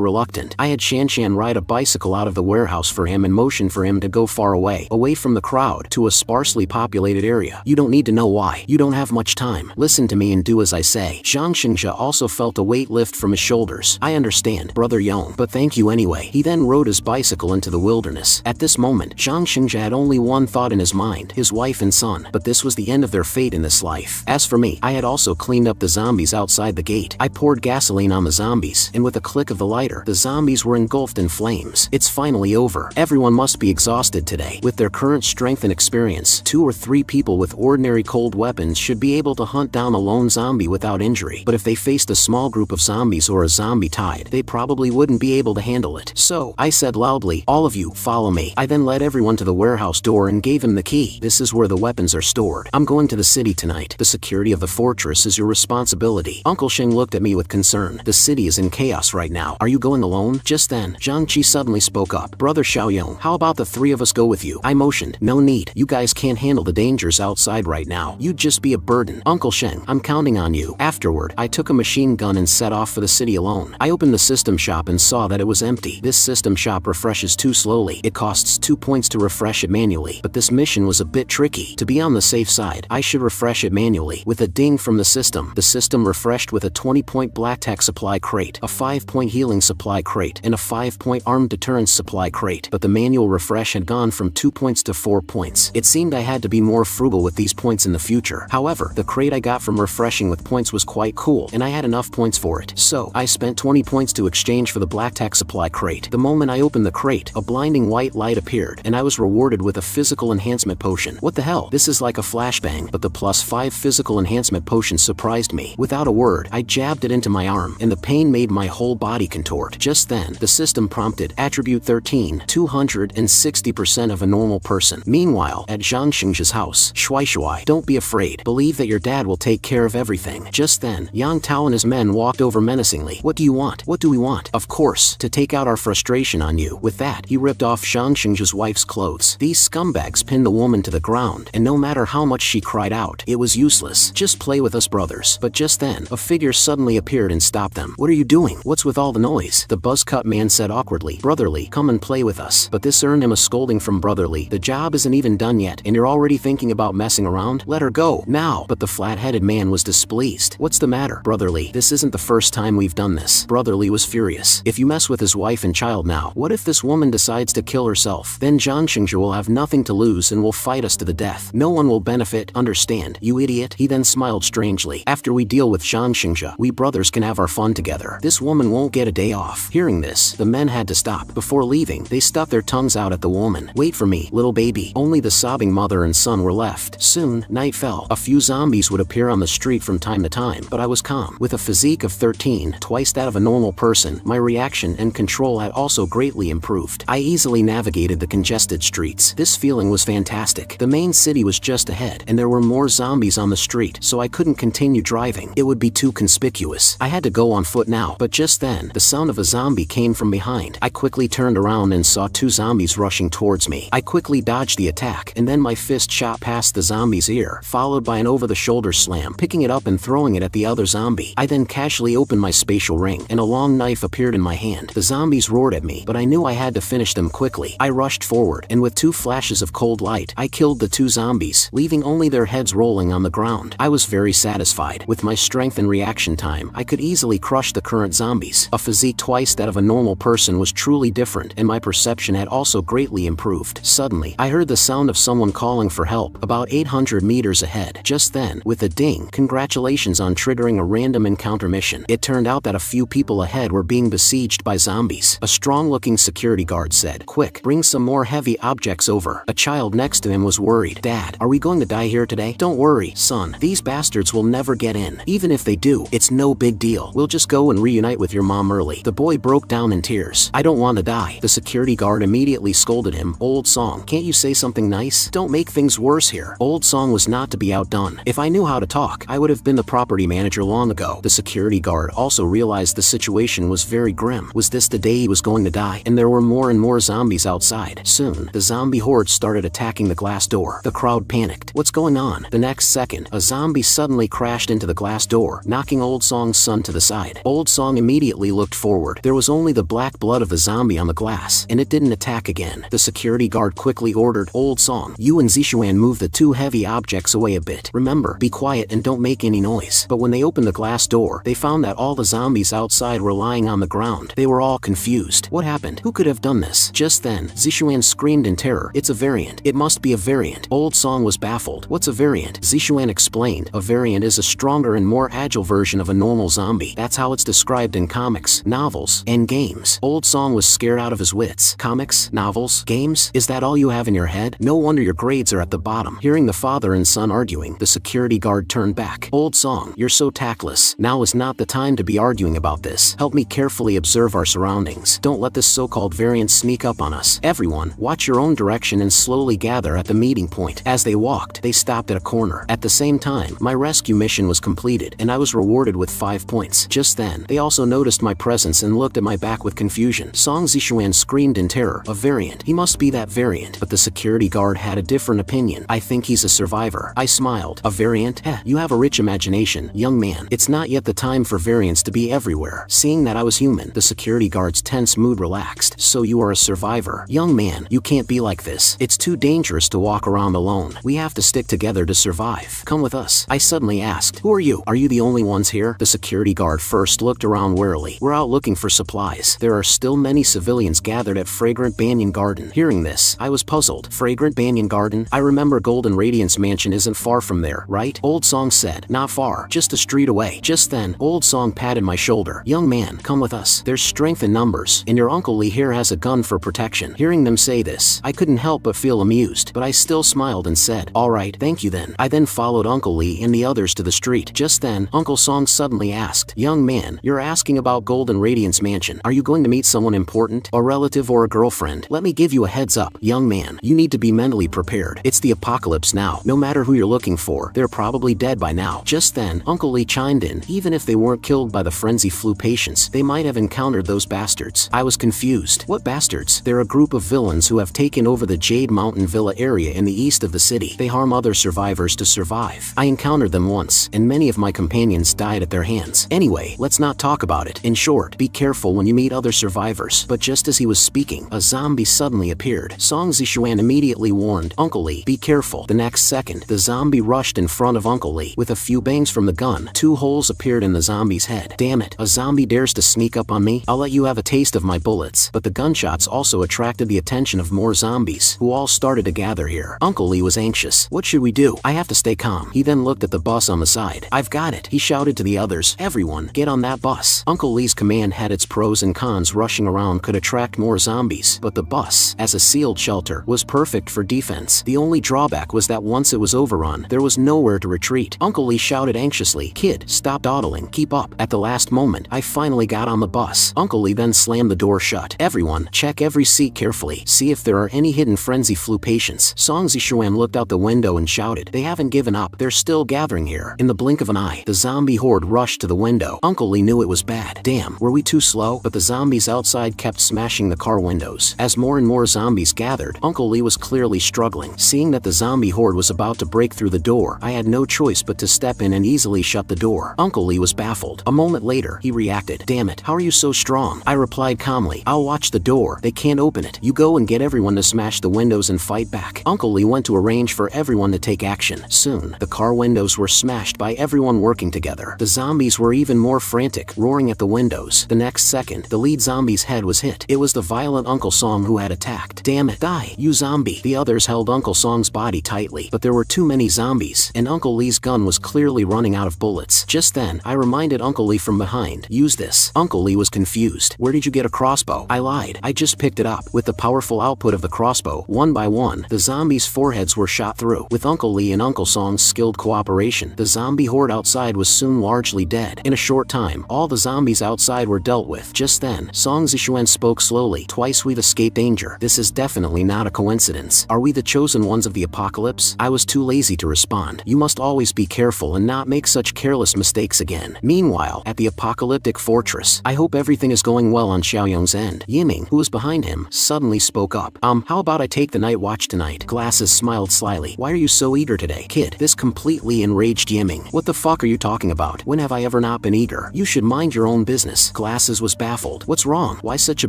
reluctant. I had Shanshan ride a bicycle out of the warehouse for him and motion for him to go far away from the crowd, to a sparsely populated area. You don't need to know why. You don't have much time. Listen to me and do as I say. Zhang Xingzhe also felt a weight lift from his shoulders. I understand, Brother Yong, but thank you anyway. He then rode his bicycle into the wilderness. At this moment, Zhang Xingzhe had only one thought in his mind, his wife and son, but this was the end of their fate in this life. As for me, I had also cleaned up the zombies outside the gate. I poured gasoline on the zombies, and with a click of the lighter, the zombies were engulfed in flames. It's finally over. Everyone must be exhausted today. With their current strength and experience, 2 or 3 people with ordinary cold weapons should be able to hunt down a lone zombie without injury, but if they faced a small group of zombies or a zombie tide, they probably wouldn't be able to handle it. So, I said loudly, all of you, follow me. I then led everyone to the warehouse door and gave him the key. This is where the weapons are stored. I'm going to the city tonight. The security of the fortress is your responsibility. Uncle Sheng looked at me with concern. The city is in chaos right now. Are you going alone? Just then, Zhang Qi suddenly spoke up. Brother Xiaoyong, how about the 3 of us go with you? I motioned. No need. You guys can't handle the dangers outside right now. You'd just be a burden. Uncle Sheng, I'm counting on you. Afterward, I took a machine gun and set off for the city alone. I opened the system shop and saw that it was empty. This system shop refreshes too slowly. It costs 2 points to refresh it manually, but this mission was a bit tricky. To be on the safe side, I should refresh it manually. With a ding from the system refreshed with a 20-point black tech supply crate, a 5-point healing supply crate, and a 5-point armed deterrence supply crate, but the manual refresh had gone from 2 points to 4 points. It seemed I had to be more frugal with these points in the future. However, the crate I got from refreshing with points was quite cool, and I had enough points for it. So, I spent 20 points to exchange for the black tech supply crate. The moment I opened the crate, a blinding white light appeared, and I was rewarded with a physical enhancement potion. What the hell? This is like a flashbang, but the +5 physical enhancement potion surprised me. Without a word, I jabbed it into my arm, and the pain made my whole body contort. Just then, the system prompted, Attribute 13, 260% of a normal person. Meanwhile, at Zhang Xingzhe's house, Shuai, don't be afraid. Believe that your dad will take care of everything. Just then, Yang Tao and his men walked over menacingly. What do you want? What do we want? Of course, to take out our frustration on you. With that, he ripped off Zhang Xingzhe's wife's clothes. These scumbags pinned the woman to the ground, and no matter how much she cried out, it was useless. Just play with us, brothers. But just then, a figure suddenly appeared and stopped them. What are you doing? What's with all the noise? The buzzcut man said awkwardly. Brotherly, come and play with us. But this earned him a scolding from Brotherly. The job isn't even done yet, and you're already thinking about messing around? Let her go, now. But the flat-headed man was displeased. What's the matter? Brotherly, this isn't the first time we've done this. Brotherly was furious. If you mess with his wife and child now, what if this woman decides to kill herself? Then Zhang Xingzhe will have nothing to lose and will fight us to the death. No one will benefit, understand, you idiot? He then smiled strangely. After we deal with Zhang Xingzhe, we brothers can have our fun together. This woman won't get a day off. Hearing this, the men had to stop. Before leaving, they stuck their tongues out at the woman. Wait for me, little baby. Only the sobbing mother and son were left. Soon, night fell. A few zombies would appear on the street from time to time, but I was calm. With a physique of 13, twice that of a normal person, my reaction and control had also greatly improved. I easily navigated the congested streets. This feeling was fantastic. The main city was just ahead, and there were more zombies on the street, so I couldn't continue driving. It would be too conspicuous. I had to go on foot now, but just then, the sound of a zombie came from behind. I quickly turned around and saw 2 zombies rushing towards me. I quickly dodged the attack, and then my fist shot past the zombie's ear, followed by an over-the-shoulder slam, picking it up and throwing it at the other zombie. I then casually opened my spatial ring, and a long knife appeared in my hand. The zombies roared at me, but I knew I had to finish them quickly. I rushed forward, and with 2 flashes of cold light, I killed the 2 zombies, leaving only their heads rolling on the ground. I was very satisfied. With my strength and reaction time, I could easily crush the current zombies. A physique twice that of a normal person was truly different, and my perception had also greatly improved. Suddenly, I heard the sound of someone calling for help, about 800 meters ahead. Just then, with a ding, congratulations on triggering a random encounter mission. It turned out that a few people ahead were being besieged by zombies. A strong-looking security guard said, "Quick, bring some more heavy objects over." A child next to him was worried. "Dad, are we going to die here today?" "Don't worry, son. These bastards will never get in. Even if they do, it's no big deal. We'll just go and reunite with your mom early." The boy broke down in tears. "I don't want to die." The security guard immediately scolded him. "Old Song, can't you say something nice? Don't make things worse here." Old Song was not to be outdone. If I knew how to talk, I would have been the property manager long ago. The security guard also realized the situation was very grim. Was this the day he was going to die? And there were more more and more zombies outside. Soon, the zombie horde started attacking the glass door. The crowd panicked. What's going on? The next second, a zombie suddenly crashed into the glass door, knocking Old Song's son to the side. Old Song immediately looked forward. There was only the black blood of the zombie on the glass, and it didn't attack again. The security guard quickly ordered, Old Song, you and Zishuan move the two heavy objects away a bit. Remember, be quiet and don't make any noise. But when they opened the glass door, they found that all the zombies outside were lying on the ground. They were all confused. What happened? Who could have done this? Just then, Zishuan screamed in terror. It's a variant. It must be a variant. Old Song was baffled. What's a variant? Zishuan explained. A variant is a stronger and more agile version of a normal zombie. That's how it's described in comics, novels, and games. Old Song was scared out of his wits. Comics, novels, games? Is that all you have in your head? No wonder your grades are at the bottom. Hearing the father and son arguing, the security guard turned back. Old Song, you're so tactless. Now is not the time to be arguing about this. Help me carefully observe our surroundings. Don't let this so-called variant sneak up on us. Everyone, watch your own direction and slowly gather at the meeting point. As they walked, they stopped at a corner. At the same time, my rescue mission was completed, and I was rewarded with 5 points. Just then, they also noticed my presence and looked at my back with confusion. Song Zishuan screamed in terror. A variant. He must be that variant. But the security guard had a different opinion. I think he's a survivor. I smiled. A variant? You have a rich imagination, young man. It's not yet the time for variants to be everywhere. Seeing that I was human, the security guard's tense mood relaxed. So you are a survivor. Young man, you can't be like this. It's too dangerous to walk around alone. We have to stick together to survive. Come with us. I suddenly asked, who are you? Are you the only ones here? The security guard first looked around warily. We're out looking for supplies. There are still many civilians gathered at Fragrant Banyan Garden. Hearing this, I was puzzled. Fragrant Banyan Garden? I remember Golden Radiance Mansion isn't far from there, right? Old Song said. Not far. Just a street away. Just then, Old Song patted my shoulder. Young man, come with us. There's strength in numbers, and your Uncle Lee here has a gun for protection. Hearing them say this, I couldn't help but feel amused, but I still smiled and said, alright, thank you then. I then followed Uncle Lee and the others to the street. Just then, Uncle Song suddenly asked, young man, you're asking about Golden Radiance Mansion. Are you going to meet someone important? A relative or a girlfriend? Let me give you a heads up, young man. You need to be mentally prepared. It's the apocalypse now. No matter who you're looking for, they're probably dead by now. Just then, Uncle Lee chimed in. Even if they weren't killed by the frenzy flu patients, they might have encountered those bastards. I was confused. What bastards? They're a group of villains who have taken over the Jade Mountain Villa area in the east of the city. They harm other survivors to survive. I encountered them once, and many of my companions died at their hands. Anyway, let's not talk about it. In short, be careful when you meet other survivors. But just as he was speaking, a zombie suddenly appeared. Song Zishuan immediately warned, Uncle Lee, be careful. The next second, the zombie rushed in front of Uncle Lee. With a few bangs from the gun, 2 holes appeared in the zombie's head. Damn it, a zombie dares to sneak up on me? I'll let you have a taste of my bullets. But the gunshots also attracted the attention of more zombies, who all started to gather here. Uncle Lee was anxious. What should we do? I have to stay calm. He then looked at the bus on the side. I've got it. He shouted to the others, everyone, get on that bus. Uncle Lee's command had its pros and cons. Rushing around could attract more zombies, but the bus, as a sealed shelter, was perfect for defense. The only drawback was that once it was overrun, there was nowhere to retreat. Uncle Lee shouted anxiously, kid, stop dawdling, keep up. At the last moment, I finally got on the bus. Uncle Lee then slammed the door shut. Everyone, check every seat carefully. See if there are any hidden frenzy flu patients. Song Zishuan looked out the window and shouted, they haven't given up. They're still gathering here. In the blink of an eye, the zombie horde rushed to the window. Uncle Lee knew it was bad. Damn, were we too slow? But the zombies outside kept smashing the car windows. As more and more zombies gathered, Uncle Lee was clearly struggling. Seeing that the zombie horde was about to break through the door, I had no choice but to step in and easily shut the door. Uncle Lee was baffled. A moment later, he reacted. Damn it, how are you so strong? I replied calmly, I'll watch the door. They can't open it. You go and get everyone to smash the windows and fight back. Uncle Lee went to arrange for everyone to take action. Soon, the car windows were smashed by everyone working together. The zombies were even more frantic, roaring at the windows. The next second, the lead zombie's head was hit. It was the violent Uncle Song who had attacked. Damn it, die, you zombie. The others held Uncle Song's body tightly, but there were too many zombies, and Uncle Lee's gun was clearly running out of bullets. Just then, I reminded Uncle Lee from behind, use this. Uncle Lee was confused. Where did you get a crossbow? I lied. I just picked it up. With the powerful output of the crossbow, one by one, the zombies' foreheads were shot through. With Uncle Lee and Uncle Song's skilled cooperation, the zombie horde outside was soon largely dead. In a short time, all the zombies outside were dealt with. Just then, Song Zishuan spoke slowly. Twice we've escaped danger. This is definitely not a coincidence. Are we the chosen ones of the apocalypse? I was too lazy to respond. You must always be careful and not make such careless mistakes again. Meanwhile, at the apocalyptic fortress, I hope everything is going well on Xiaoyong's end. Yiming, who was behind him, suddenly spoke up. How about I take the night watch tonight? Glasses smiled slyly. Why are you so eager today, kid? This completely enraged Yiming. What the fuck are you talking about? When have I ever not been eager? You should mind your own business. Glasses was baffled. What's wrong? Why such a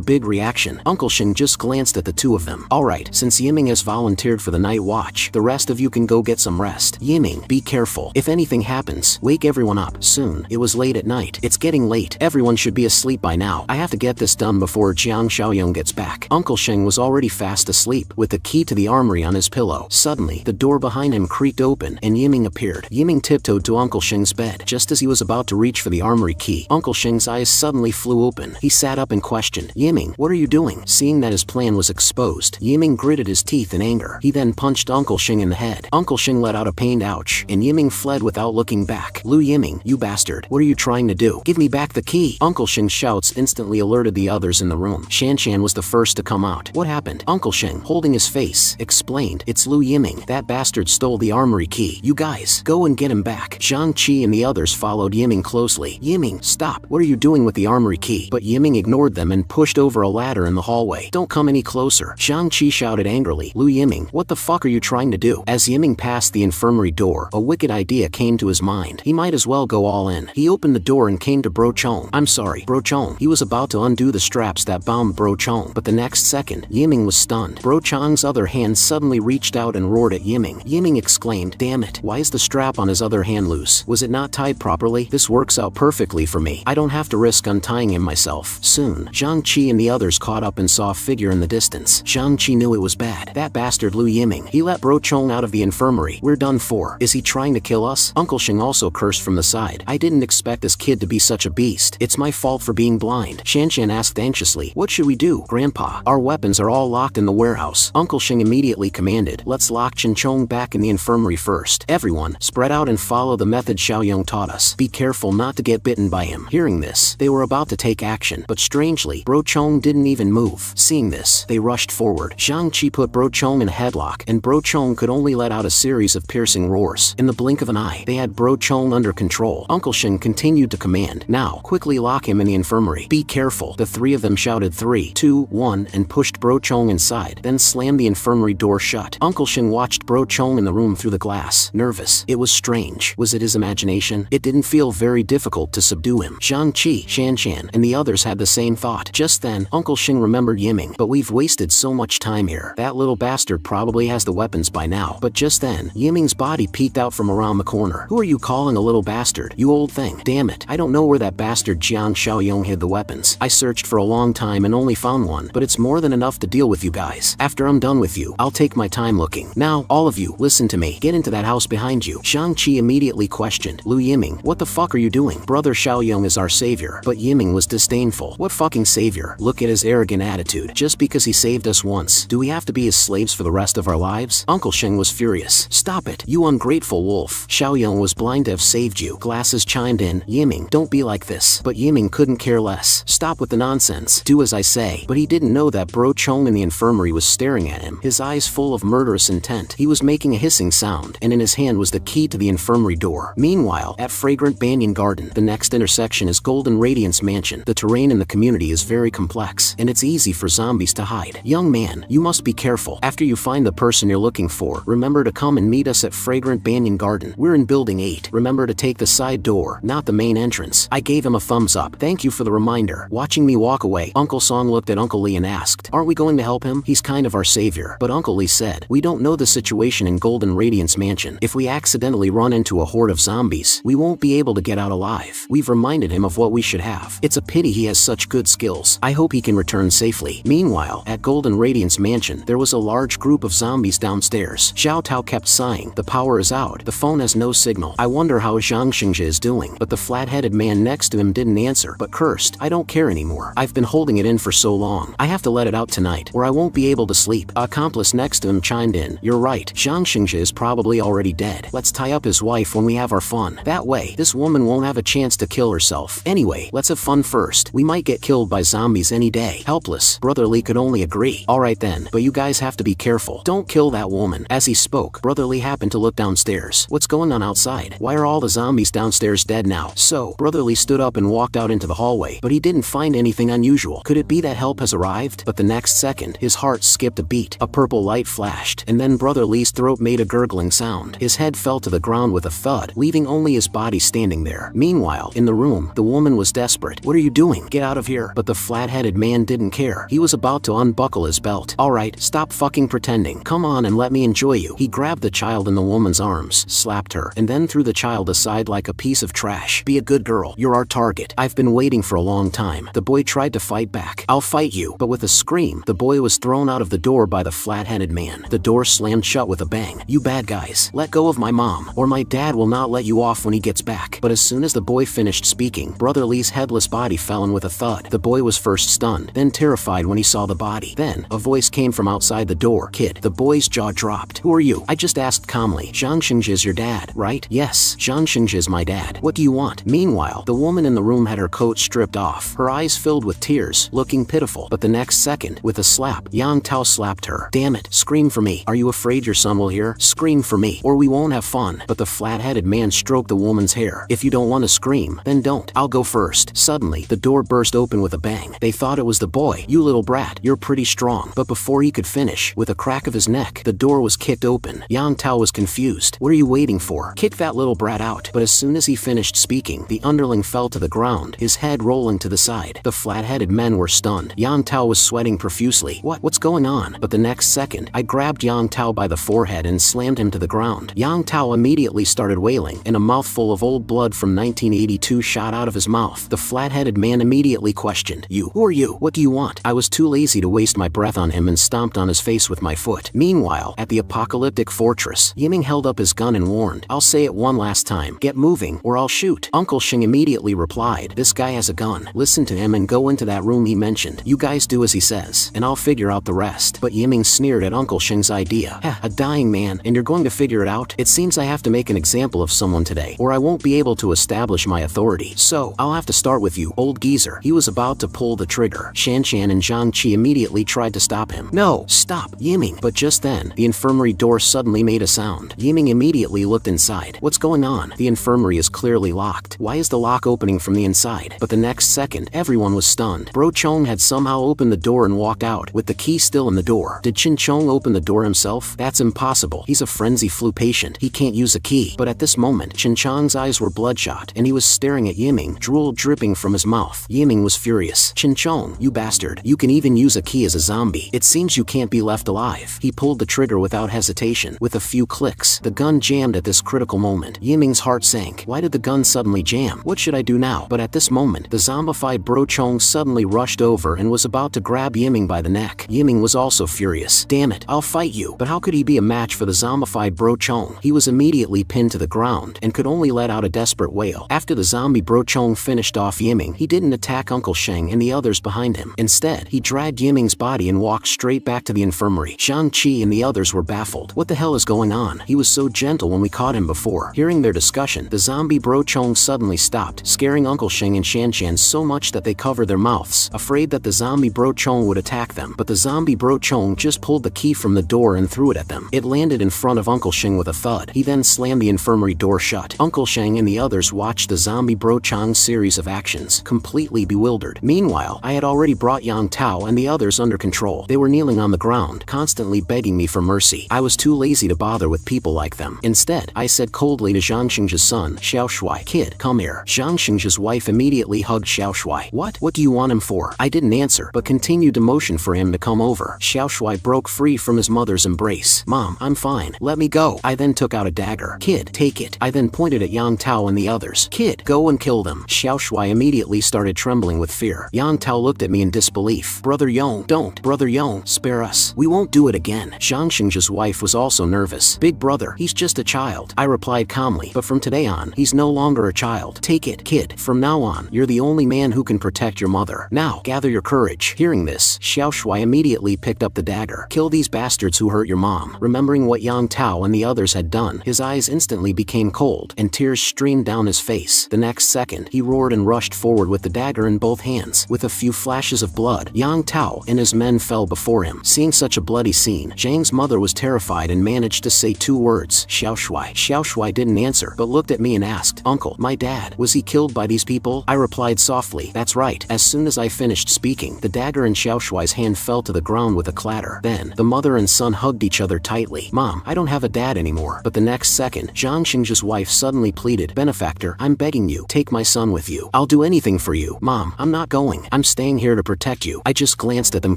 big reaction? Uncle Shing just glanced at the two of them. Alright, since Yiming has volunteered for the night watch, the rest of you can go get some rest. Yiming, be careful. If anything happens, wake everyone up soon. It was late at night. It's getting late. Everyone should be asleep by now. I have to get this done before Jiang Xiaoyong gets back. Uncle Shing was already fast asleep, with the key to the armory on his pillow. Suddenly, the door behind him creaked open, and Yiming appeared. Yiming tiptoed to Uncle Shing's bed. Just as he was about to reach for the armory key, Uncle Shing's eyes suddenly flew open. He sat up and questioned, Yiming, what are you doing? Seeing that his plan was exposed, Yiming gritted his teeth in anger. He then punched Uncle Shing in the head. Uncle Shing let out a pained ouch, and Yiming fled without looking back. Lu Yiming, you bastard. What are you trying to do? Give me back the key. Uncle Shing's shouts instantly alerted the others in the room. Shan Shan was the first to come out. What happened? Uncle Shing, holding his face, explained, it's Lu Yiming. That bastard stole the armory key. You guys, go and get him back. Zhang Qi and the others followed Yiming closely. Yiming, stop. What are you doing with the armory key? But Yiming ignored them and pushed over a ladder in the hallway. Don't come any closer. Zhang Qi shouted angrily. Lu Yiming, what the fuck are you trying to do? As Yiming passed the infirmary door, a wicked idea came to his mind. He might as well go all in. He opened the door and came to Bro Chong. I'm sorry, Bro Chong. He was about to undo the straps that bound Bro Chong, but the next second, Yiming was stunned. Bro Chong's other hand suddenly reached out and roared at Yiming. Yiming exclaimed, damn it, why is the strap on his other hand loose? Was it not tied properly? This works out perfectly for me. I don't have to risk untying him myself. Soon, Zhang Qi and the others caught up and saw a figure in the distance. Zhang Qi knew it was bad. That bastard Lu Yiming. He let Bro Chong out of the infirmary. We're done for. Is he trying to kill us? Uncle Shing also cursed from the side. I didn't expect this kid to be such a beast. It's my fault for being blind. Shan Shan asked anxiously. What should we do, Grandpa? Our weapons are all locked in the warehouse. Uncle Shing immediately commanded. Let's lock Chen Chong back in the infirmary first. Everyone, spread out and follow the method Xiaoyong taught us. Be careful not to get bitten by him. Hearing this, they were about to take action, but strangely, Bro Chong didn't even move. Seeing this, they rushed forward. Zhang Qi put Bro Chong in a headlock, and Bro Chong could only let out a series of piercing roars. In the blink of an eye, they had Bro Chong under control. Uncle Shing continued to command. Now, quickly lock him in the infirmary. Be careful. The three of them shouted 3, 2, 1 and pushed Bro Chong inside, then slammed the infirmary door shut. Uncle Shing watched Bro Chong in the room through the glass, nervous. It was strange. Was it his imagination? It didn't feel very difficult to subdue him. Zhang Qi, Shan Shan, and the others had the same thought. Just then, Uncle Shing remembered Yiming. But we've wasted so much time here. That little bastard probably has the weapons by now. But just then, Yiming's body peeked out from around the corner. Who are you calling a little bastard? You old thing. Damn it. I don't know where that bastard Jiang Xiaoyong hid the weapons. I searched for a long time and only found one, but it's more than enough to deal with you guys. After I'm done with you, I'll take my time looking. Now, all of you, listen to me. Get into that house behind you. Zhang Qi immediately questioned. Lu Yiming, what the fuck are you doing? Brother Xiaoyong is our savior. But Yiming was disdainful. What fucking savior? Look at his arrogant attitude. Just because he saved us once, do we have to be his slaves for the rest of our lives? Uncle Shing was furious. Stop it, you ungrateful wolf. Xiaoyong was blind to have saved you. Glasses chimed in. Yiming, don't be like this. But Yiming couldn't care less. Stop with the nonsense. Do as I say. But he didn't know that Bro Chong in the infirmary was staring at him, his eyes full of murderous intent. He was making a hissing sound, and in his hand was the key to the infirmary door. Meanwhile, at Fragrant Banyan Garden, the next intersection is Golden Radiance Mansion. The terrain in the community is very complex, and it's easy for zombies to hide. Young man, you must be careful. After you find the person you're looking for, remember to come and meet us at Fragrant Banyan Garden. We're in Building 8. Remember to take the side door, not the main entrance. I gave him a thumbs up. Thank you for the reminder. Watching me walk away, Uncle Song looked at Uncle Lee and asked, aren't we going to help him? He's kind of our savior. But Uncle Lee said, we don't know the situation in Golden Radiance Mansion. If we accidentally run into a horde of zombies, we won't be able to get out alive. We've reminded him of what we should have. It's a pity he has such good skills. I hope he can return safely. Meanwhile, at Golden Radiance Mansion, there was a large group of zombies downstairs. Xiao Tao kept sighing. The power is out. The phone has no signal. I wonder how Zhang Xingzhe is doing. But the flat-headed man next to him didn't answer, but cursed. I don't care anymore. I've been holding it in for so long. I have to let it out tonight, or I won't be able to sleep. A accomplice next to him chimed in. You're right. Zhang Xingzhe is probably already dead. Let's tie up his wife when we have our fun. That way, this woman won't have a chance to kill herself. Anyway, let's have fun first. We might get killed by zombies any day. Helpless. Brother Lee could only agree. Alright then, but you guys have to be careful. Don't kill that woman. As he spoke, Brother Lee happened to look downstairs. What's going on outside? Why are all the zombies downstairs dead now? So, Brother Lee stood up and walked out into the hallway, but he didn't find anything unusual. Could it be that that help has arrived? But the next second, his heart skipped a beat. A purple light flashed, and then Brother Lee's throat made a gurgling sound. His head fell to the ground with a thud, leaving only his body standing there. Meanwhile, in the room, the woman was desperate. "What are you doing? Get out of here." But the flat-headed man didn't care. He was about to unbuckle his belt. "Alright, stop fucking pretending. Come on and let me enjoy you." He grabbed the child in the woman's arms, slapped her, and then threw the child aside like a piece of trash. "Be a good girl. You're our target. I've been waiting for a long time." The boy tried to fight back. "I'll fight you." But with a scream, the boy was thrown out of the door by the flat-headed man. The door slammed shut with a bang. "You bad guys, let go of my mom, or my dad will not let you off when he gets back." But as soon as the boy finished speaking, Brother Lee's headless body fell in with a thud. The boy was first stunned, then terrified when he saw the body. Then, a voice came from outside the door. "Kid." The boy's jaw dropped. "Who are you?" I just asked calmly. "Zhang Xingji is your dad, right?" "Yes, Zhang Xingji is my dad. What do you want?" Meanwhile, the woman in the room had her coat stripped off, her eyes filled with tears, looking pitiful. But the next second, with a slap, Yang Tao slapped her. "Damn it, scream for me. Are you afraid your son will hear? Scream for me, or we won't have fun." But the flat-headed man stroked the woman's hair. "If you don't want to scream, then don't. I'll go first." Suddenly, the door burst open with a bang. They thought it was the boy. "You little brat, you're pretty strong." But before he could finish, with a crack of his neck, the door was kicked open. Yang Tao was confused. "What are you waiting for? Kick that little brat out." But as soon as he finished speaking, the underling fell to the ground, his head rolling to the side. The flat-headed men were stunned. Yang Tao was sweating profusely. What's going on?" But the next second, I grabbed Yang Tao by the forehead and slammed him to the ground. Yang Tao immediately started wailing, and a mouthful of old blood from 1982 shot out of his mouth. The flat-headed man immediately questioned, Who are you? What do you want?" I was too lazy to waste my breath on him and stomped on his face with my foot. Meanwhile, at the apocalyptic fortress, Yiming held up his gun and warned, "I'll say it one last time. Get moving, or I'll shoot." Uncle Shing immediately replied, "This guy has a gun. Listen to him and go into that room he mentioned. You guys do as he says, and I'll figure out the rest." But Yiming sneered at Uncle Shing's idea. "A dying man, and you're going to figure it out? It seems I have to make an example of someone today, or I won't be able to establish my authority. So, I'll have to start with you, old geezer." He was about to pull the trigger. Shan Shan and Zhang Qi immediately tried to stop him. "No, stop, Yiming." But just then, the infirmary door suddenly made a sound. Yiming immediately looked inside. "What's going on? The infirmary is clearly locked. Why is the lock opening from the inside?" But the next second, everyone was stunned. Bro Chong had somehow opened the door and walked out, with the key still in the door. Did Chin Chong open the door himself? That's impossible. He's a frenzy flu patient. He can't use a key. But at this moment, Chin Chong's eyes were bloodshot, and he was staring at Yiming, drool dripping from his mouth. Yiming was furious. "Chin Chong, you bastard. You can even use a key as a zombie. It seems you can't be left alive." He pulled the trigger without hesitation. With a few clicks, the gun jammed at this critical moment. Yiming's heart sank. Why did the gun suddenly jam? What should I do now? But at this moment, the zombified Bro Chong suddenly rushed over and was about to grab Yiming by the neck. Yiming was also furious. "Damn it, I'll fight you." But how could he be a match for the zombified Bro Chong? He was immediately pinned to the ground and could only let out a desperate wail. After the zombie Bro Chong finished off Yiming, he didn't attack Uncle Sheng and the others behind him. Instead, he dragged Yiming's body and walked straight back to the infirmary. Shang Chi and the others were baffled. What the hell is going on? He was so gentle when we caught him before. Hearing their discussion, the zombie Bro Chong suddenly stopped, scaring Uncle Sheng and Shan Shan so much that they covered their mouths, afraid that the zombie Bro Chong would attack them. But the zombie Bro Chong just pulled the key from the door and threw it at them. It landed in front of Uncle Sheng with a thud. He then slammed the infirmary door shut. Uncle Sheng and the others watched the zombie Bro Chong's series of actions, completely bewildered. Meanwhile, I had already brought Yang Tao and the others under control. They were kneeling on the ground, constantly begging me for mercy. I was too lazy to bother with people like them. Instead, I said coldly to Zhang Xingji's son, Xiao Shuai, "Kid, come here." Zhang Xingji's wife immediately hugged Xiao Shuai. What do you want him for?" I didn't answer, but continued to motion for him to come over. Xiao Shuai broke free from his mother's embrace. "Mom, I'm fine. Let me go." I then took out a dagger. "Kid, take it." I then pointed at Yang Tao and the others. "Kid, go and kill them." Xiao Shuai immediately started trembling with fear. Yang Tao looked at me in disbelief. "Brother Yong, don't. Brother Yong, spare us. We won't do it again." Zhang Xingji's wife was also nervous. "Big brother, he's just a child." I replied calmly, "But from today on, he's no longer a child. Take it, kid. From now on, you're the only man who can protect your mother. Now, gather your courage." Hearing this, Xiao Shuai immediately picked up the dagger. "Kill these bastards who hurt your mom." Remembering what Yang Tao and the others had done, his eyes instantly became cold, and tears streamed down his face. The next second, he roared and rushed forward with the dagger in both hands. With a few flashes of blood, Yang Tao and his men fell before him. Seeing such a bloody scene, Zhang's mother was terrified and managed to say 2 words, "Xiao Shuai." Xiao Shuai didn't answer, but looked at me and asked, "Uncle, my dad, was he killed by these people?" I replied softly, "That's right." As soon as I finished speaking, the dagger in Xiaoshuai's hand fell to the ground with a clatter. Then, the mother and son hugged each other tightly. "Mom, I don't have a dad anymore." But the next second, Zhang Xingjia's wife suddenly pleaded, "Benefactor, I'm begging you, take my son with you. I'll do anything for you." "Mom, I'm not going. I'm staying here to protect you." I just glanced at them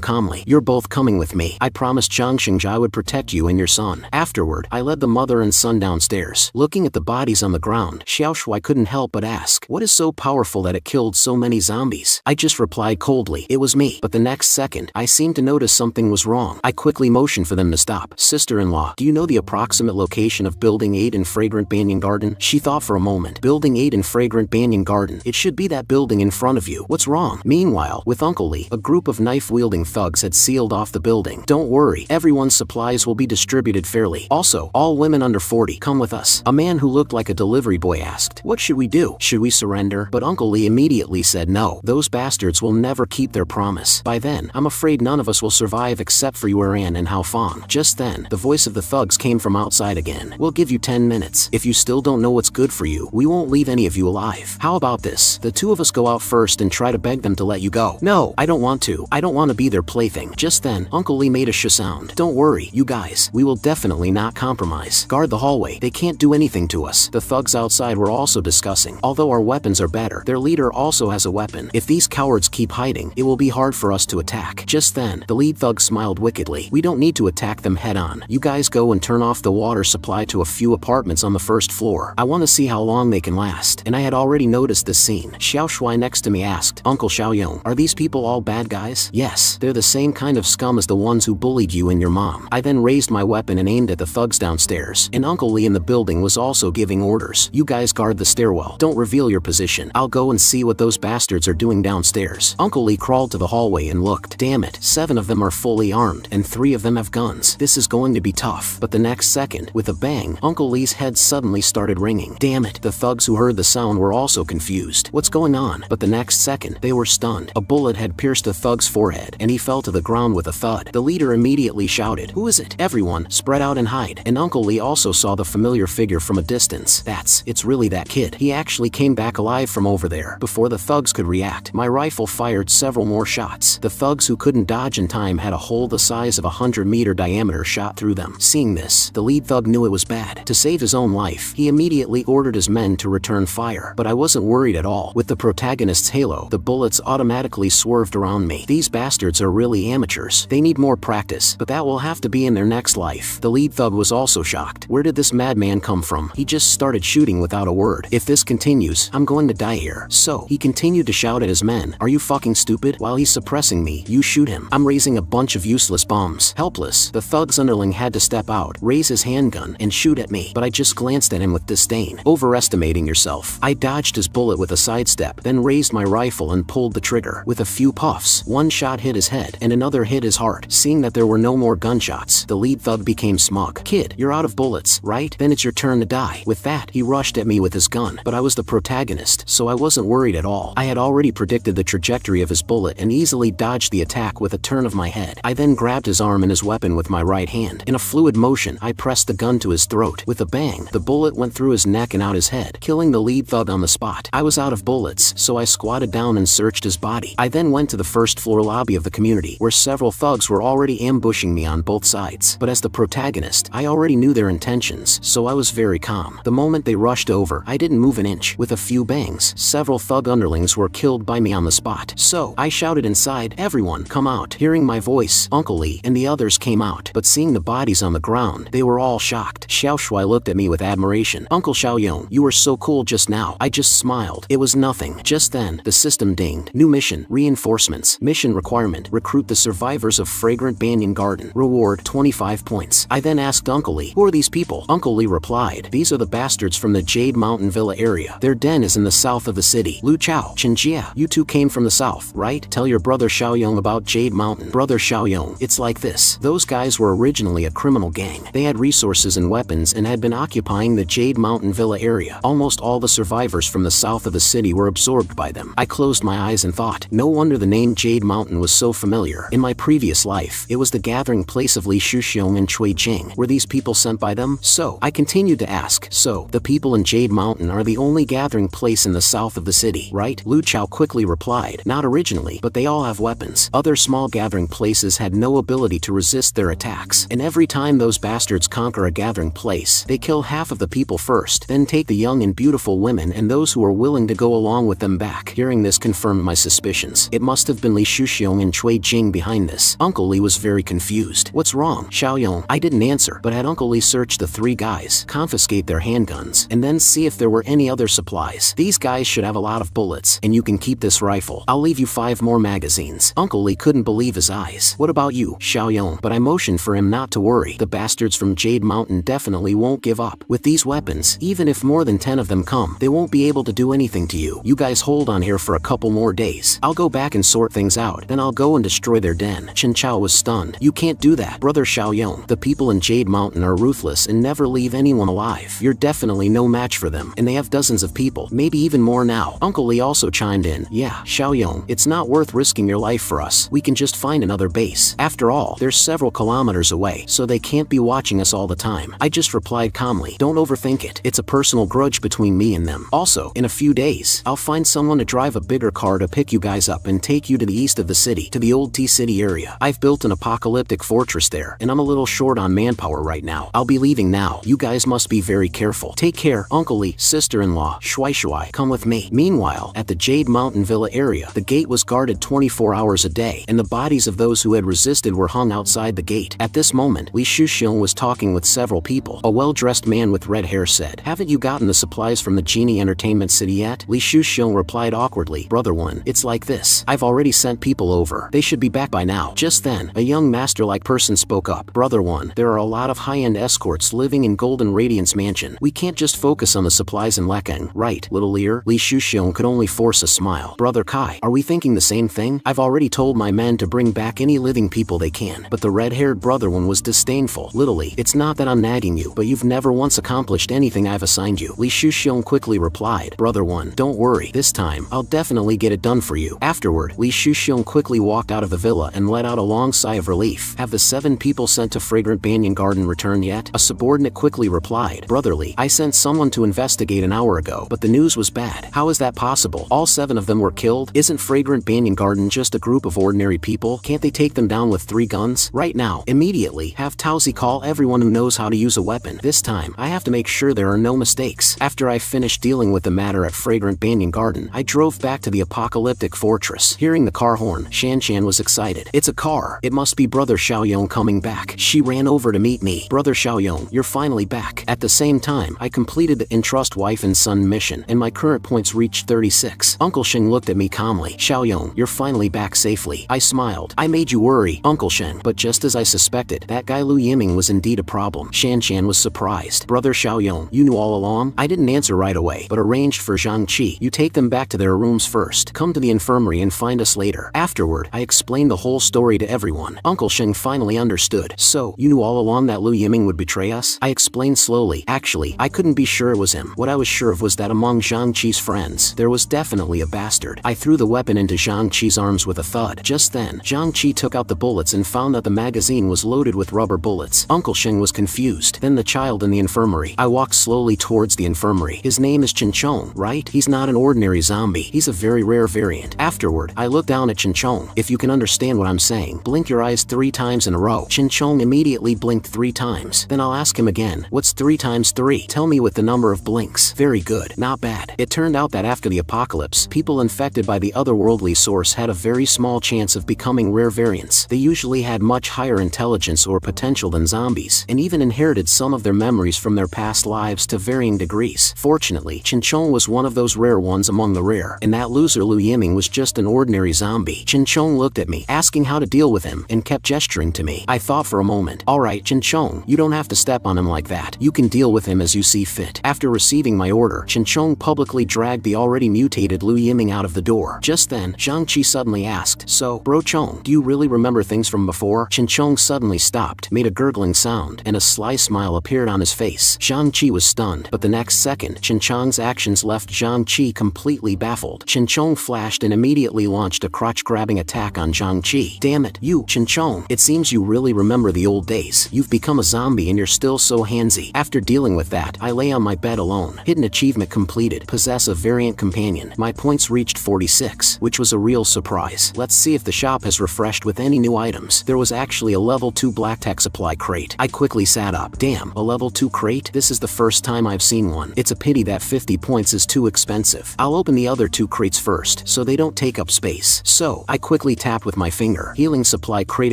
calmly. "You're both coming with me. I promised Zhang Xingjia I would protect you and your son." Afterward, I led the mother and son downstairs. Looking at the bodies on the ground, Xiaoshuai couldn't help but ask, "What is so powerful that it killed so many zombies?" I just replied coldly, "It was me." But the next second, I seemed to notice something was wrong. I quickly motioned for them to stop. "Sister-in-law, do you know the approximate location of Building 8 in Fragrant Banyan Garden?" She thought for a moment. "Building 8 in Fragrant Banyan Garden. It should be that building in front of you. What's wrong?" Meanwhile, with Uncle Lee, a group of knife-wielding thugs had sealed off the building. "Don't worry, everyone's supplies will be distributed fairly. Also, all women under 40, come with us." A man who looked like a delivery boy asked, "What should we do? Should we surrender?" But Uncle Lee immediately said no. "Those bastards will never keep their promise. By then, I'm afraid none of us will survive except for Yuan and Hao Fang." Just then, the voice of the thugs came from outside again. "We'll give you 10 minutes. If you still don't know what's good for you, we won't leave any of you alive. How about this? The two of us go out first and try to beg them to let you go." "No, I don't want to. I don't want to be their plaything." Just then, Uncle Lee made a sh sound. "Don't worry, you guys. We will definitely not compromise. Guard the hallway. They can't do anything to us." The thugs outside were also discussing. "Although our weapons are better, their leader also has a weapon. If these cowards keep hiding, it will be hard for us to attack." Just then, the lead thug smiled wickedly. "We don't need to attack them head on. You guys go and turn off the water supply to a few apartments on the first floor. I want to see how long they can last." And I had already noticed this scene. Xiaoshuai next to me asked, "Uncle Xiaoyong, are these people all bad guys?" "Yes, they're the same kind of scum as the ones who bullied you and your mom." I then raised my weapon and aimed at the thugs downstairs. And Uncle Lee in the building was also giving orders. "You guys guard the stairwell. Don't reveal your position. I'll go and see what those bastards are doing downstairs." Uncle Lee crawled to the hallway and looked. Damn it, 7 of them are fully armed, and 3 of them have guns. This is going to be tough. But the next second, with a bang, Uncle Lee's head suddenly started ringing. Damn it, the thugs who heard the sound were also confused. What's going on? But the next second, they were stunned. A bullet had pierced the thug's forehead, and he fell to the ground with a thud. The leader immediately shouted, "Who is it? Everyone, spread out and hide." And Uncle Lee also saw the familiar figure from a distance. It's really that kid. He actually came back alive from over there. Before the thugs could react, my rifle fired several more shots. The thugs who couldn't dodge in time had a hole the size of a 100-meter diameter shot through them. Seeing this, the lead thug knew it was bad. To save his own life, he immediately ordered his men to return fire. But I wasn't worried at all. With the protagonist's halo, the bullets automatically swerved around me. These bastards are really amateurs. They need more practice, but that will have to be in their next life. The lead thug was also shocked. Where did this madman come from? He just started shooting without a word. "If this continues, I'm going to die here." So, he continued to shout at his men, "Are you fucking stupid? While he's suppressing me, you shoot him. I'm raising a bunch of useless bombs." Helpless, the thug's underling had to step out, raise his handgun, and shoot at me. But I just glanced at him with disdain. "Overestimating yourself." I dodged his bullet with a sidestep, then raised my rifle and pulled the trigger. With a few puffs, one shot hit his head, and another hit his heart. Seeing that there were no more gunshots, the lead thug became smug. "Kid, you're out of bullets, right? Then it's your turn to die." With that, he rushed at me with his gun. But I was the protagonist, so I wasn't worried at all. I had already predicted the trajectory of his bullet and easily dodged the attack with a turn of my head. I then grabbed his arm and his weapon with my right hand. In a fluid motion, I pressed the gun to his throat. With a bang, the bullet went through his neck and out his head, killing the lead thug on the spot. I was out of bullets, so I squatted down and searched his body. I then went to the first floor lobby of the community, where several thugs were already ambushing me on both sides. But as the protagonist, I already knew their intentions, so I was very calm. The moment they rushed over, I didn't move an inch. With a few bangs, several thug underlings were killed by me on the spot. So, I shouted inside, "Everyone, come out." Hearing my voice, Uncle Lee and the others came out, but seeing the bodies on the ground, they were all shocked. Xiaoshuai looked at me with admiration. "Uncle Xiaoyong, you were so cool just now." I just smiled. It was nothing. Just then, the system dinged. New mission, reinforcements, mission requirement, recruit the survivors of Fragrant Banyan Garden. Reward, 25 points. I then asked Uncle Lee, "Who are these people?" Uncle Lee replied, "These are the bastards from the Jade Mountain Villa area. Their den is in the south of the city." "Lu Chao, Chenjia, you two came from the south, right? Tell your brother Xiaoyong about Jade Mountain." "Brother Xiaoyong, it's like this. Those guys were originally a criminal gang. They had resources and weapons and had been occupying the Jade Mountain Villa area. Almost all the survivors from the south of the city were absorbed by them." I closed my eyes and thought, no wonder the name Jade Mountain was so familiar. In my previous life, it was the gathering place of Li Shuxiong and Cui Jing. Were these people sent by them? So, I continued to ask, "So, the people in Jade Mountain are the only gathering place in the south of the city, right?" Lu Chao quickly replied, "Not originally. occasionally, but they all have weapons. Other small gathering places had no ability to resist their attacks, and every time those bastards conquer a gathering place, they kill half of the people first, then take the young and beautiful women and those who are willing to go along with them back. Hearing this confirmed my suspicions. It must have been Li Shuxiong and Cui Jing behind this. Uncle Li was very confused. What's wrong, Xiaoyong? I didn't answer, but had Uncle Li search the three guys, confiscate their handguns, and then see if there were any other supplies. These guys should have a lot of bullets, and you can keep this rifle. I'll leave you 5 more magazines. Uncle Li couldn't believe his eyes. What about you, Xiaoyong? But I motioned for him not to worry. The bastards from Jade Mountain definitely won't give up. With these weapons, even if more than 10 of them come, they won't be able to do anything to you. You guys hold on here for a couple more days. I'll go back and sort things out, then I'll go and destroy their den. Chen Chao was stunned. You can't do that, brother Xiaoyong. The people in Jade Mountain are ruthless and never leave anyone alive. You're definitely no match for them, and they have dozens of people, maybe even more now. Uncle Li also chimed in. Yeah, Xiaoyong, it's not worth risking your life for us. We can just find another base. After all, they're several kilometers away, so they can't be watching us all the time. I just replied calmly. Don't overthink it. It's a personal grudge between me and them. Also, in a few days, I'll find someone to drive a bigger car to pick you guys up and take you to the east of the city, to the old T-City area. I've built an apocalyptic fortress there, and I'm a little short on manpower right now. I'll be leaving now. You guys must be very careful. Take care, Uncle Li, sister-in-law, Shuai, come with me. Meanwhile, at the Jade Mountain Villa area, the gate was guarded 24 hours a day, and the bodies of those who had resisted were hung outside the gate. At this moment, Li Shuxiong was talking with several people. A well-dressed man with red hair said, "Haven't you gotten the supplies from the Genie Entertainment City yet?" Li Shuxiong replied awkwardly, "Brother One, it's like this. I've already sent people over. They should be back by now." Just then, a young master-like person spoke up. "Brother One, there are a lot of high-end escorts living in Golden Radiance Mansion. We can't just focus on the supplies in Lekang, right, little ear?" Li Shuxiong could only force a smile. "Brother Kai, are we thinking the same thing? I've already told my men to bring back any living people they can." But the red-haired brother one was disdainful. "Little Li, it's not that I'm nagging you, but you've never once accomplished anything I've assigned you." Li Shuxiong quickly replied, "Brother One, don't worry. This time, I'll definitely get it done for you." Afterward, Li Shuxiong quickly walked out of the villa and let out a long sigh of relief. "Have the 7 people sent to Fragrant Banyan Garden returned yet?" A subordinate quickly replied, "Brother Li, I sent someone to investigate an hour ago, but the news was bad." "How is that possible? All 7 of them were killed? Isn't Fragrant Banyan Garden just a group of ordinary people? Can't they take them down with 3 guns? Right now, immediately, have Taozi call everyone who knows how to use a weapon. This time, I have to make sure there are no mistakes." After I finished dealing with the matter at Fragrant Banyan Garden, I drove back to the apocalyptic fortress. Hearing the car horn, Shan was excited. "It's a car. It must be Brother Xiaoyong coming back." She ran over to meet me. "Brother Xiaoyong, you're finally back." At the same time, I completed the Entrust Wife and Son mission, and my current points reached 36. Uncle Sheng looked at me calmly. "Xiaoyong, you're finally back safely." I smiled. "I made you worry, Uncle Sheng." But just as I suspected, that guy Lu Yiming was indeed a problem. Shan was surprised. "Brother Xiaoyong, you knew all along?" I didn't answer right away, but arranged for Zhang Qi. "You take them back to their rooms first. Come to the infirmary and find us later." Afterward, I explained the whole story to everyone. Uncle Sheng finally understood. "So, you knew all along that Lu Yiming would betray us?" I explained slowly. "Actually, I couldn't be sure it was him. What I was sure of was that among Zhang Qi's friends, there was definitely a bastard." I threw the weapon into Zhang Qi's arms with a thud. Just then, Zhang Qi took out the bullets and found that the magazine was loaded with rubber bullets. Uncle Sheng was confused. Then the child in the infirmary. I walked slowly towards the infirmary. "His name is Chinchong, right? He's not an ordinary zombie. He's a very rare variant." Afterward, I looked down at Chinchong. "If you can understand what I'm saying, blink your eyes 3 times in a row." Chinchong immediately blinked 3 times. Then I'll ask him again, "What's 3 times 3? Tell me with the number of blinks." "Very good. Not bad." It turned out that after the apocalypse, people infected by the otherworldly source had a very small chance of becoming rare variants. They usually had much higher intelligence or potential than zombies, and even inherited some of their memories from their past lives to varying degrees. Fortunately, Chinchong was one of those rare ones among the rare, and that loser Lu Yiming was just an ordinary zombie. Chinchong looked at me, asking how to deal with him, and kept gesturing to me. I thought for a moment. "Alright, Chinchong, you don't have to step on him like that. You can deal with him as you see fit." After receiving my order, Chinchong publicly dragged the already mutated Lu Yiming out of the door. Just then, Zhang Qi suddenly asked, "So, Bro Chong, do you really remember things from before?" Chinchong suddenly stopped, made a gurgling sound, and a sly smile appeared on his face. Zhang Qi was stunned, but the next second, Chinchong's actions left Zhang Qi completely baffled. Chinchong flashed and immediately launched a crotch-grabbing attack on Zhang Qi. "Damn it, you, Chinchong, it seems you really remember the old days. You've become a zombie and you're still so handsy." After dealing with that, I lay on my bed alone. Hidden achievement completed. Possess a variant companion. My points reached 46, which was was a real surprise. Let's see if the shop has refreshed with any new items. There was actually a level 2 black tech supply crate. I quickly sat up. Damn, a level 2 crate? This is the first time I've seen one. It's a pity that 50 points is too expensive. I'll open the other 2 crates first, so they don't take up space. So, I quickly tapped with my finger. Healing supply crate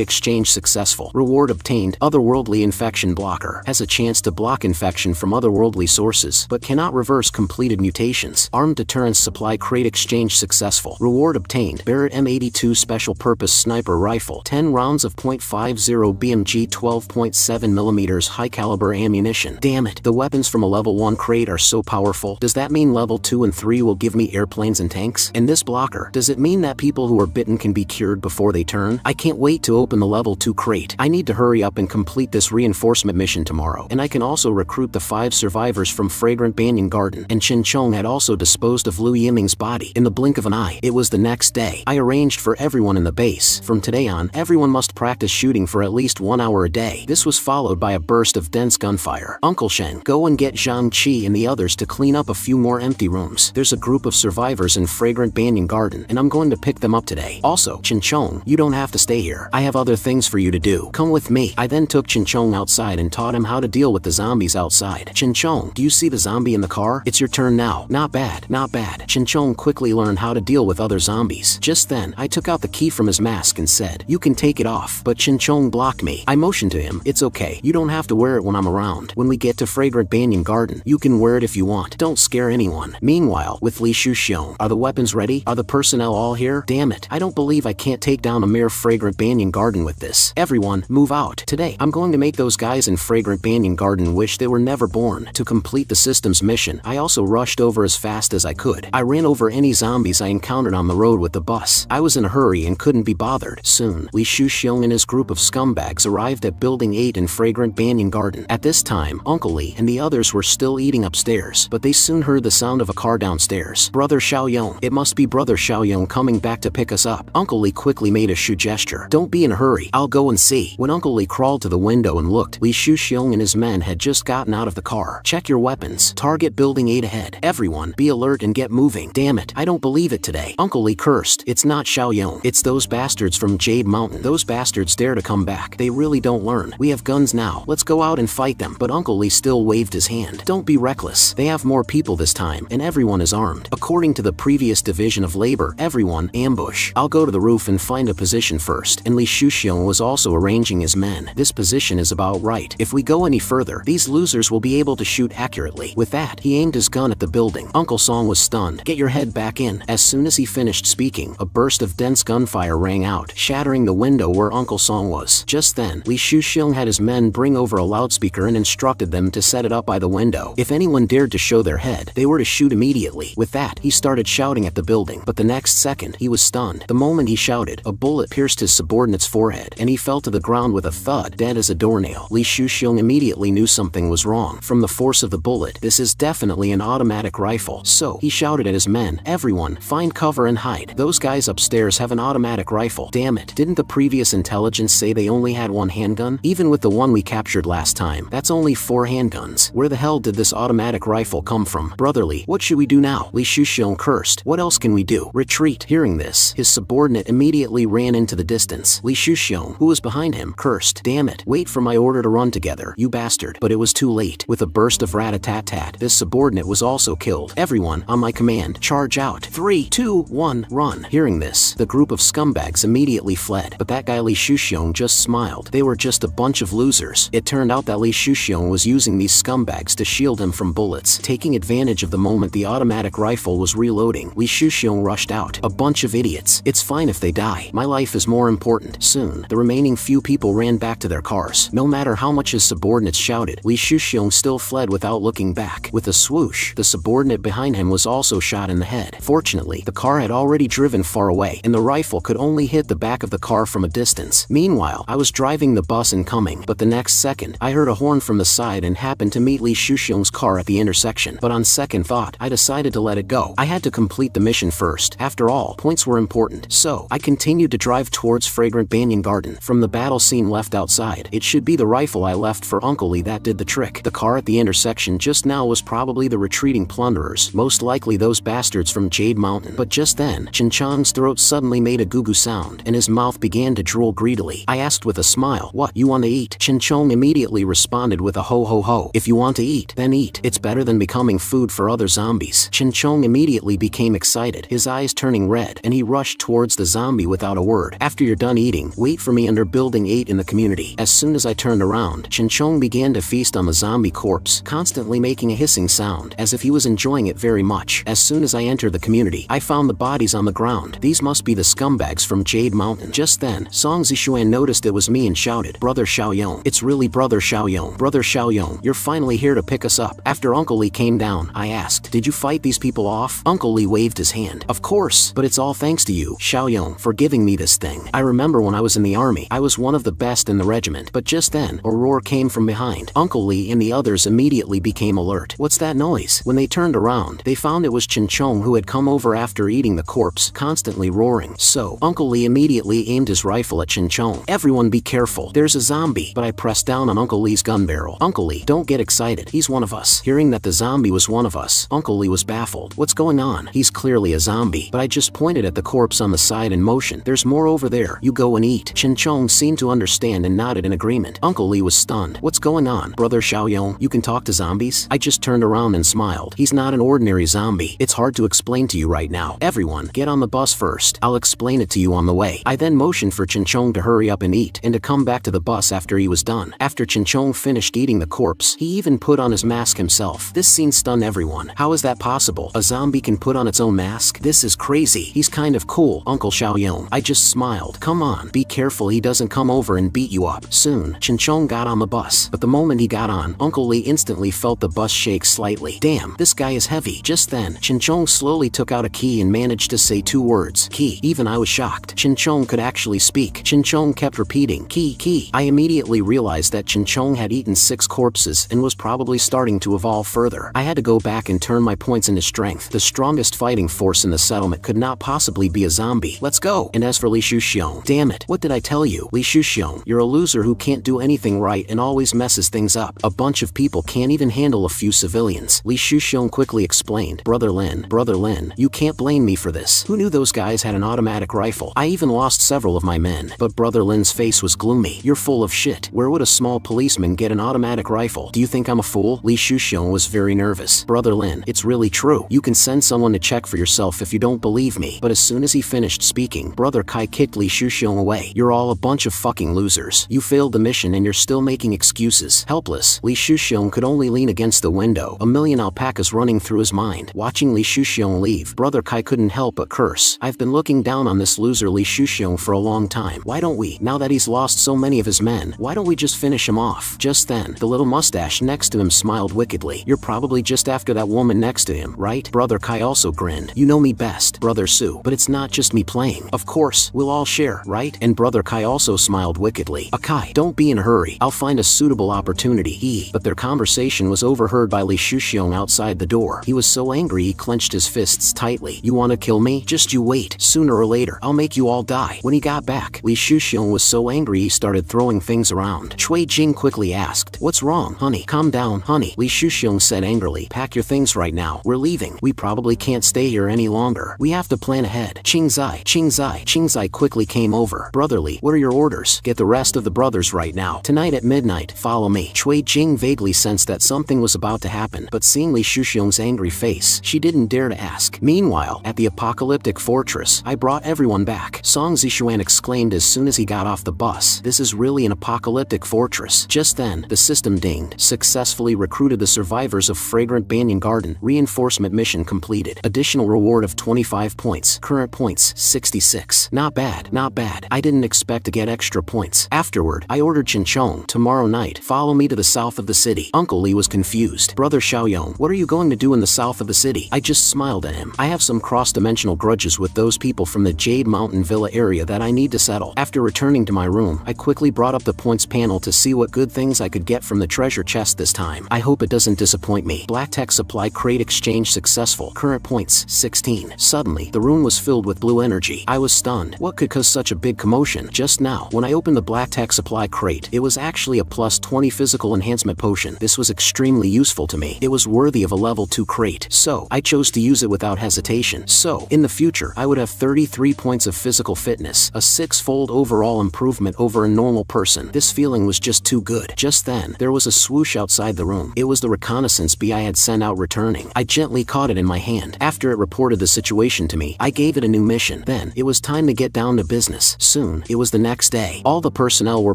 exchange successful. Reward obtained. Otherworldly infection blocker. Has a chance to block infection from otherworldly sources, but cannot reverse completed mutations. Armed deterrence supply crate exchange successful. Reward obtained. Barrett M82 special purpose sniper rifle. 10 rounds of .50 BMG 12.7mm high caliber ammunition. Damn it, the weapons from a level 1 crate are so powerful. Does that mean level 2 and 3 will give me airplanes and tanks? And this blocker, does it mean that people who are bitten can be cured before they turn? I can't wait to open the level 2 crate. I need to hurry up and complete this reinforcement mission tomorrow. And I can also recruit the 5 survivors from Fragrant Banyan Garden. And Chin Chong had also disposed of Liu Yiming's body. In the blink of an eye, it was the next day. I arranged for everyone in the base. From today on, everyone must practice shooting for at least 1 hour a day. This was followed by a burst of dense gunfire. Uncle Shen, go and get Zhang Qi and the others to clean up a few more empty rooms. There's a group of survivors in Fragrant Banyan Garden, and I'm going to pick them up today. Also, Chin Chong, you don't have to stay here. I have other things for you to do. Come with me. I then took Chin Chong outside and taught him how to deal with the zombies outside. Chin Chong, do you see the zombie in the car? It's your turn now. Not bad, not bad. Chin Chong quickly learned how to deal with other zombies. Just then, I took out the key from his mask and said, you can take it off. But Chin Chong blocked me. I motioned to him, it's okay. You don't have to wear it when I'm around. When we get to Fragrant Banyan Garden, you can wear it if you want. Don't scare anyone. Meanwhile, with Li Shuxiong, are the weapons ready? Are the personnel all here? Damn it, I don't believe I can't take down a mere Fragrant Banyan Garden with this. Everyone, move out. Today, I'm going to make those guys in Fragrant Banyan Garden wish they were never born. To complete the system's mission, I also rushed over as fast as I could. I ran over any zombies I encountered on the road with the bus. I was in a hurry and couldn't be bothered. Soon, Li Shuxiong and his group of scumbags arrived at Building 8 in Fragrant Banyan Garden. At this time, Uncle Li and the others were still eating upstairs, but they soon heard the sound of a car downstairs. Brother Xiaoyong. It must be Brother Xiaoyong coming back to pick us up. Uncle Li quickly made a shoe gesture. Don't be in a hurry. I'll go and see. When Uncle Li crawled to the window and looked, Li Shuxiong and his men had just gotten out of the car. Check your weapons. Target Building 8 ahead. Everyone, be alert and get moving. Damn it, I don't believe it today. Uncle Li cursed. It's not Xiaoyong. It's those bastards from Jade Mountain. Those bastards dare to come back. They really don't learn. We have guns now. Let's go out and fight them. But Uncle Li still waved his hand. Don't be reckless. They have more people this time, and everyone is armed. According to the previous division of labor, everyone, ambush. I'll go to the roof and find a position first. And Li Shuxiong was also arranging his men. This position is about right. If we go any further, these losers will be able to shoot accurately. With that, he aimed his gun at the building. Uncle Song was stunned. Get your head back in. As soon as he finished speaking, a burst of dense gunfire rang out, shattering the window where Uncle Song was. Just then, Li Shuxiong had his men bring over a loudspeaker and instructed them to set it up by the window. If anyone dared to show their head, they were to shoot immediately. With that, he started shouting at the building, but the next second, he was stunned. The moment he shouted, a bullet pierced his subordinate's forehead, and he fell to the ground with a thud, dead as a doornail. Li Shuxiong immediately knew something was wrong. From the force of the bullet, this is definitely an automatic rifle. So, he shouted at his men, everyone, find cover and hide. Those guys upstairs have an automatic rifle. Damn it, didn't the previous intelligence say they only had 1 handgun? Even with the one we captured last time, that's only 4 handguns. Where the hell did this automatic rifle come from? Brotherly, what should we do now? Li Shuxiong cursed. What else can we do? Retreat. Hearing this, his subordinate immediately ran into the distance. Li Shuxiong, who was behind him, cursed. Damn it, wait for my order to run together, you bastard. But it was too late. With a burst of rat-a-tat-tat, this subordinate was also killed. Everyone, on my command, charge out. 3, 2, 1, run. Hearing this, the group of scumbags immediately fled. But that guy Li Shuxiong just smiled. They were just a bunch of losers. It turned out that Li Shuxiong was using these scumbags to shield him from bullets. Taking advantage of the moment the automatic rifle was reloading, Li Shuxiong rushed out. A bunch of idiots. It's fine if they die. My life is more important. Soon, the remaining few people ran back to their cars. No matter how much his subordinates shouted, Li Shuxiong still fled without looking back. With a swoosh, the subordinate behind him was also shot in the head. Fortunately, the car had already driven far away, and the rifle could only hit the back of the car from a distance. Meanwhile, I was driving the bus and coming, but the next second, I heard a horn from the side and happened to meet Li Shuxiong's car at the intersection. But on second thought, I decided to let it go. I had to complete the mission first. After all, points were important. So, I continued to drive towards Fragrant Banyan Garden. From the battle scene left outside, it should be the rifle I left for Uncle Li that did the trick. The car at the intersection just now was probably the retreating plunderers, most likely those bastards from Jade Mountain. But just then, then, Chin-chong's throat suddenly made a goo-goo sound, and his mouth began to drool greedily. I asked with a smile, "What, you want to eat?" Chin-chong immediately responded with a ho ho ho. "If you want to eat, then eat. It's better than becoming food for other zombies." Chin-chong immediately became excited, his eyes turning red, and he rushed towards the zombie without a word. "After you're done eating, wait for me under Building 8 in the community." As soon as I turned around, Chin-chong began to feast on the zombie corpse, constantly making a hissing sound, as if he was enjoying it very much. As soon as I entered the community, I found the bodies on the ground. These must be the scumbags from Jade Mountain. Just then, Song Zishuan noticed it was me and shouted, "Brother Xiaoyong, it's really Brother Xiaoyong. Brother Xiaoyong, you're finally here to pick us up." After Uncle Lee came down, I asked, "Did you fight these people off?" Uncle Lee waved his hand. "Of course, but it's all thanks to you, Xiaoyong, for giving me this thing. I remember when I was in the army, I was one of the best in the regiment." But just then, a roar came from behind. Uncle Lee and the others immediately became alert. "What's that noise?" When they turned around, they found it was Chin-chong who had come over after eating the corpse, constantly roaring. So, Uncle Lee immediately aimed his rifle at Chin-chong. "Everyone be careful, there's a zombie." But I pressed down on Uncle Lee's gun barrel. "Uncle Lee, don't get excited, he's one of us." Hearing that the zombie was one of us, Uncle Lee was baffled. "What's going on? He's clearly a zombie." But I just pointed at the corpse on the side and motioned, "There's more over there, you go and eat." Chin-chong seemed to understand and nodded in agreement. Uncle Lee was stunned. "What's going on? Brother Xiaoyong, you can talk to zombies?" I just turned around and smiled. "He's not an ordinary zombie. It's hard to explain to you right now. Everyone, get on the bus first. I'll explain it to you on the way." I then motioned for Chin-chong to hurry up and eat, and to come back to the bus after he was done. After Chin-chong finished eating the corpse, he even put on his mask himself. This scene stunned everyone. How is that possible? A zombie can put on its own mask? This is crazy. He's kind of cool, Uncle Xiaoyong. I just smiled. "Come on, be careful he doesn't come over and beat you up." Soon, Chin-chong got on the bus, but the moment he got on, Uncle Lee instantly felt the bus shake slightly. "Damn, this guy is heavy." Just then, Chin-chong slowly took out a key and managed to say 2 words. "Key." Even I was shocked. Chin-chong could actually speak. Chin-chong kept repeating, "Key, key." I immediately realized that Chin-chong had eaten 6 corpses and was probably starting to evolve further. I had to go back and turn my points into strength. The strongest fighting force in the settlement could not possibly be a zombie. Let's go. And as for Li Shuxiong, damn it, what did I tell you? Li Shuxiong, you're a loser who can't do anything right and always messes things up. A bunch of people can't even handle a few civilians." Li Shuxiong quickly explained, Brother Lin, you can't blame me for this. Who knew those guys had an automatic rifle? I even lost several of my men." But Brother Lin's face was gloomy. "You're full of shit. Where would a small policeman get an automatic rifle? Do you think I'm a fool?" Li Shuxiong was very nervous. "Brother Lin, it's really true. You can send someone to check for yourself if you don't believe me." But as soon as he finished speaking, Brother Kai kicked Li Shuxiong away. "You're all a bunch of fucking losers. You failed the mission and you're still making excuses." Helpless, Li Shuxiong could only lean against the window, a million alpacas running through his mind. Watching Li Shuxiong leave, Brother Kai couldn't help but curse. "I've been looking down on this loser Li Shuxiong for a long time. Why don't we, now that he's lost so many of his men, why don't we just finish him off?" Just then, the little mustache next to him smiled wickedly. "You're probably just after that woman next to him, right?" Brother Kai also grinned. "You know me best, Brother Su, but it's not just me playing. Of course, we'll all share, right?" And Brother Kai also smiled wickedly. "Akai, don't be in a hurry. I'll find a suitable opportunity." But their conversation was overheard by Li Shuxiong outside the door. He was so angry he clenched his fists tightly. "You want to kill me? Just you wait. Sooner or later, I'll make you all die." When he got back, Li Shuxiong was so angry he started throwing things around. Chui Jing quickly asked, "What's wrong, honey? Calm down, honey." Li Shuxiong said angrily, "Pack your things right now. We're leaving. We probably can't stay here any longer. We have to plan ahead." Qingzai quickly came over. "Brother Li, what are your orders?" "Get the rest of the brothers right now. Tonight at midnight, follow me." Chui Jing vaguely sensed that something was about to happen, but seeing Li Shuxiong's angry face, she didn't dare to ask. Meanwhile, at the apocalyptic fortress, "I brought everyone back," Song Zishuan exclaimed as soon as he got off the bus. "This is really an apocalyptic fortress." Just then, the system dinged. "Successfully recruited the survivors of Fragrant Banyan Garden. Reinforcement mission completed. Additional reward of 25 points. Current points, 66. Not bad, not bad. I didn't expect to get extra points." Afterward, I ordered Chin-chong, "Tomorrow night, follow me to the south of the city." Uncle Lee was confused. "Brother Xiaoyong, what are you going to do in the south of the city?" I just smiled at him. "I have some cross-dimensional grudges with those people from the Jade Mountain Villa area that I need to settle." After returning to my room, I quickly brought up the points panel to see what good things I could get from the treasure chest this time. I hope it doesn't disappoint me. Black tech supply crate exchange successful. Current points, 16. Suddenly, the room was filled with blue energy. I was stunned. What could cause such a big commotion? Just now, when I opened the black tech supply crate, it was actually a plus 20 physical enhancement potion. This was extremely useful to me. It was worthy of a level 2 crate, so I chose to use it without hesitation. So, So, in the future, I would have 33 points of physical fitness, a 6-fold overall improvement over a normal person. This feeling was just too good. Just then, there was a swoosh outside the room. It was the reconnaissance bee I had sent out returning. I gently caught it in my hand. After it reported the situation to me, I gave it a new mission. Then, it was time to get down to business. Soon, it was the next day. All the personnel were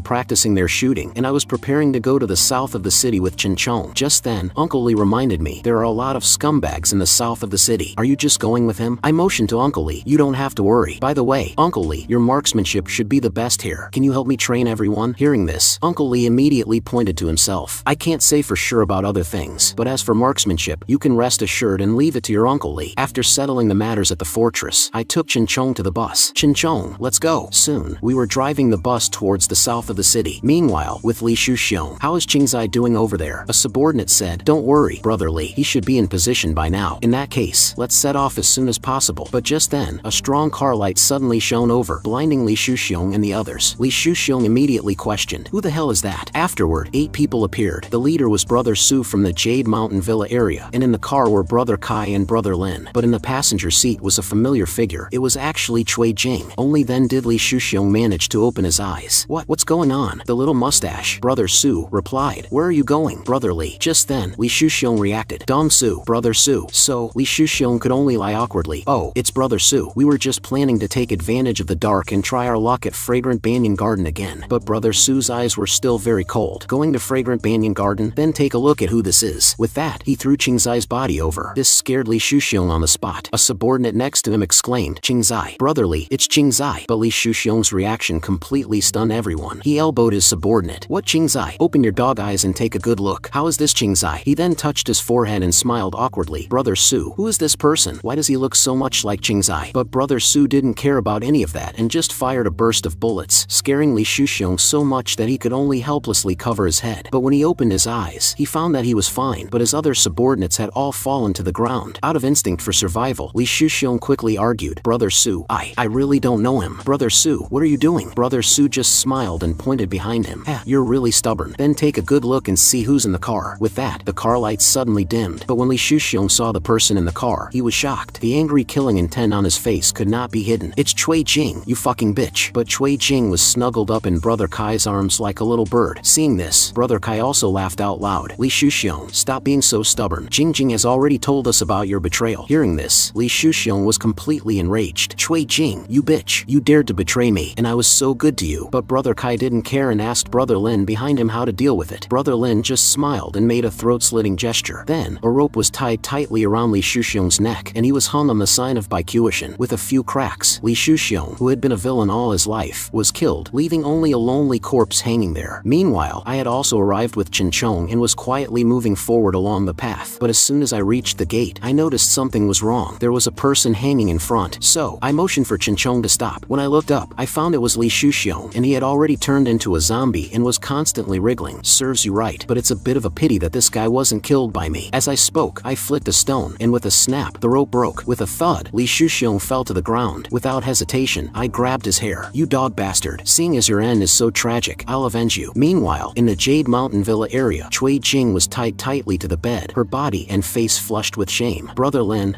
practicing their shooting, and I was preparing to go to the south of the city with Chinchong. Just then, Uncle Lee reminded me, there are a lot of scumbags in the south of the city. Are you just going with him? I motioned to Uncle Lee. You don't have to worry. By the way, Uncle Lee, your marksmanship should be the best here. Can you help me train everyone? Hearing this, Uncle Lee immediately pointed to himself. I can't say for sure about other things, but as for marksmanship, you can rest assured and leave it to your Uncle Lee. After settling the matters at the fortress, I took Chinchong to the bus. Chinchong, let's go. Soon, we were driving the bus towards the south of the city. Meanwhile, with Li Shuxiong, how is Qingzai doing over there? A subordinate said, don't worry, Brother Li, he should be in position by now. In that case, let's set off as soon as possible. But just then, a strong car light suddenly shone over, blinding Li Shuxiong and the others. Li Shuxiong immediately questioned, who the hell is that? Afterward, 8 people appeared. The leader was Brother Su from the Jade Mountain Villa area, and in the car were Brother Kai and Brother Lin. But in the passenger seat was a familiar figure. It was actually Cui Jing. Only then did Li Shuxiong manage to open his eyes. What's going on? The little mustache, Brother Su, replied. Where are you going, Brother Li? Just then, Li Shuxiong reacted. Dong Su, Brother Su. So, Li Shuxiong could only lie awkwardly. Oh, it's Brother Su. We were just planning to take advantage of the dark and try our luck at Fragrant Banyan Garden again. But Brother Su's eyes were still very cold. Going to Fragrant Banyan Garden? Then take a look at who this is. With that, he threw Qingzai's body over. This scared Li Shuxiong on the spot. A subordinate next to him exclaimed, Qingzai. Brother Li, it's Qingzai. But Li Shuxiong's reaction completely stunned everyone. He elbowed his subordinate. What Qingzai? Open your dog eyes and take a good look. How is this Qingzai? He then touched his forehead and smiled awkwardly. Brother Su, who is this person? Why does he look so much like Qingzai? But Brother Su didn't care about any of that and just fired a burst of bullets, scaring Li Shuxiong so much that he could only helplessly cover his head. But when he opened his eyes, he found that he was fine, but his other subordinates had all fallen to the ground. Out of instinct for survival, Li Shuxiong quickly argued, Brother Su, I really don't know him. Brother Su, what are you doing? Brother Su just smiled and pointed behind him. You're really stubborn. Then take a good look and see who's in the car. With that, the car lights suddenly dimmed, but when Li Shuxiong saw the person in the car, he was shocked. The angry killing intent on his face could not be hidden. It's Cui Jing, you fucking bitch. But Cui Jing was snuggled up in Brother Kai's arms like a little bird. Seeing this, Brother Kai also laughed out loud. Li Shuxiong, stop being so stubborn. Jing has already told us about your betrayal. Hearing this, Li Shuxiong was completely enraged. Cui Jing, you bitch. You dared to betray me, and I was so good to you. But Brother Kai didn't care and asked Brother Lin behind him how to deal with it. Brother Lin just smiled and made a throat-slitting gesture. Then, a rope was tied tightly around Li Shuxiong's neck, and he was hung on the sign of Baikyuishan. With a few cracks, Li Shuxiong, who had been a villain all his life, was killed, leaving only a lonely corpse hanging there. Meanwhile, I had also arrived with Chinchong and was quietly moving forward along the path. But as soon as I reached the gate, I noticed something was wrong. There was a person hanging in front. So, I motioned for Chinchong to stop. When I looked up, I found it was Li Shuxiong, and he had already turned into a zombie and was constantly wriggling. Serves you right, but it's a bit of a pity that this guy wasn't killed by me. As I spoke, I flicked a stone, and with a snap, the rope broke. With a thud, Li Shuxiong fell to the ground. Without hesitation, I grabbed his hair. You dog bastard. Seeing as your end is so tragic, I'll avenge you. Meanwhile, in the Jade Mountain Villa area, Cui Jing was tied tightly to the bed, her body and face flushed with shame. Brother Lin,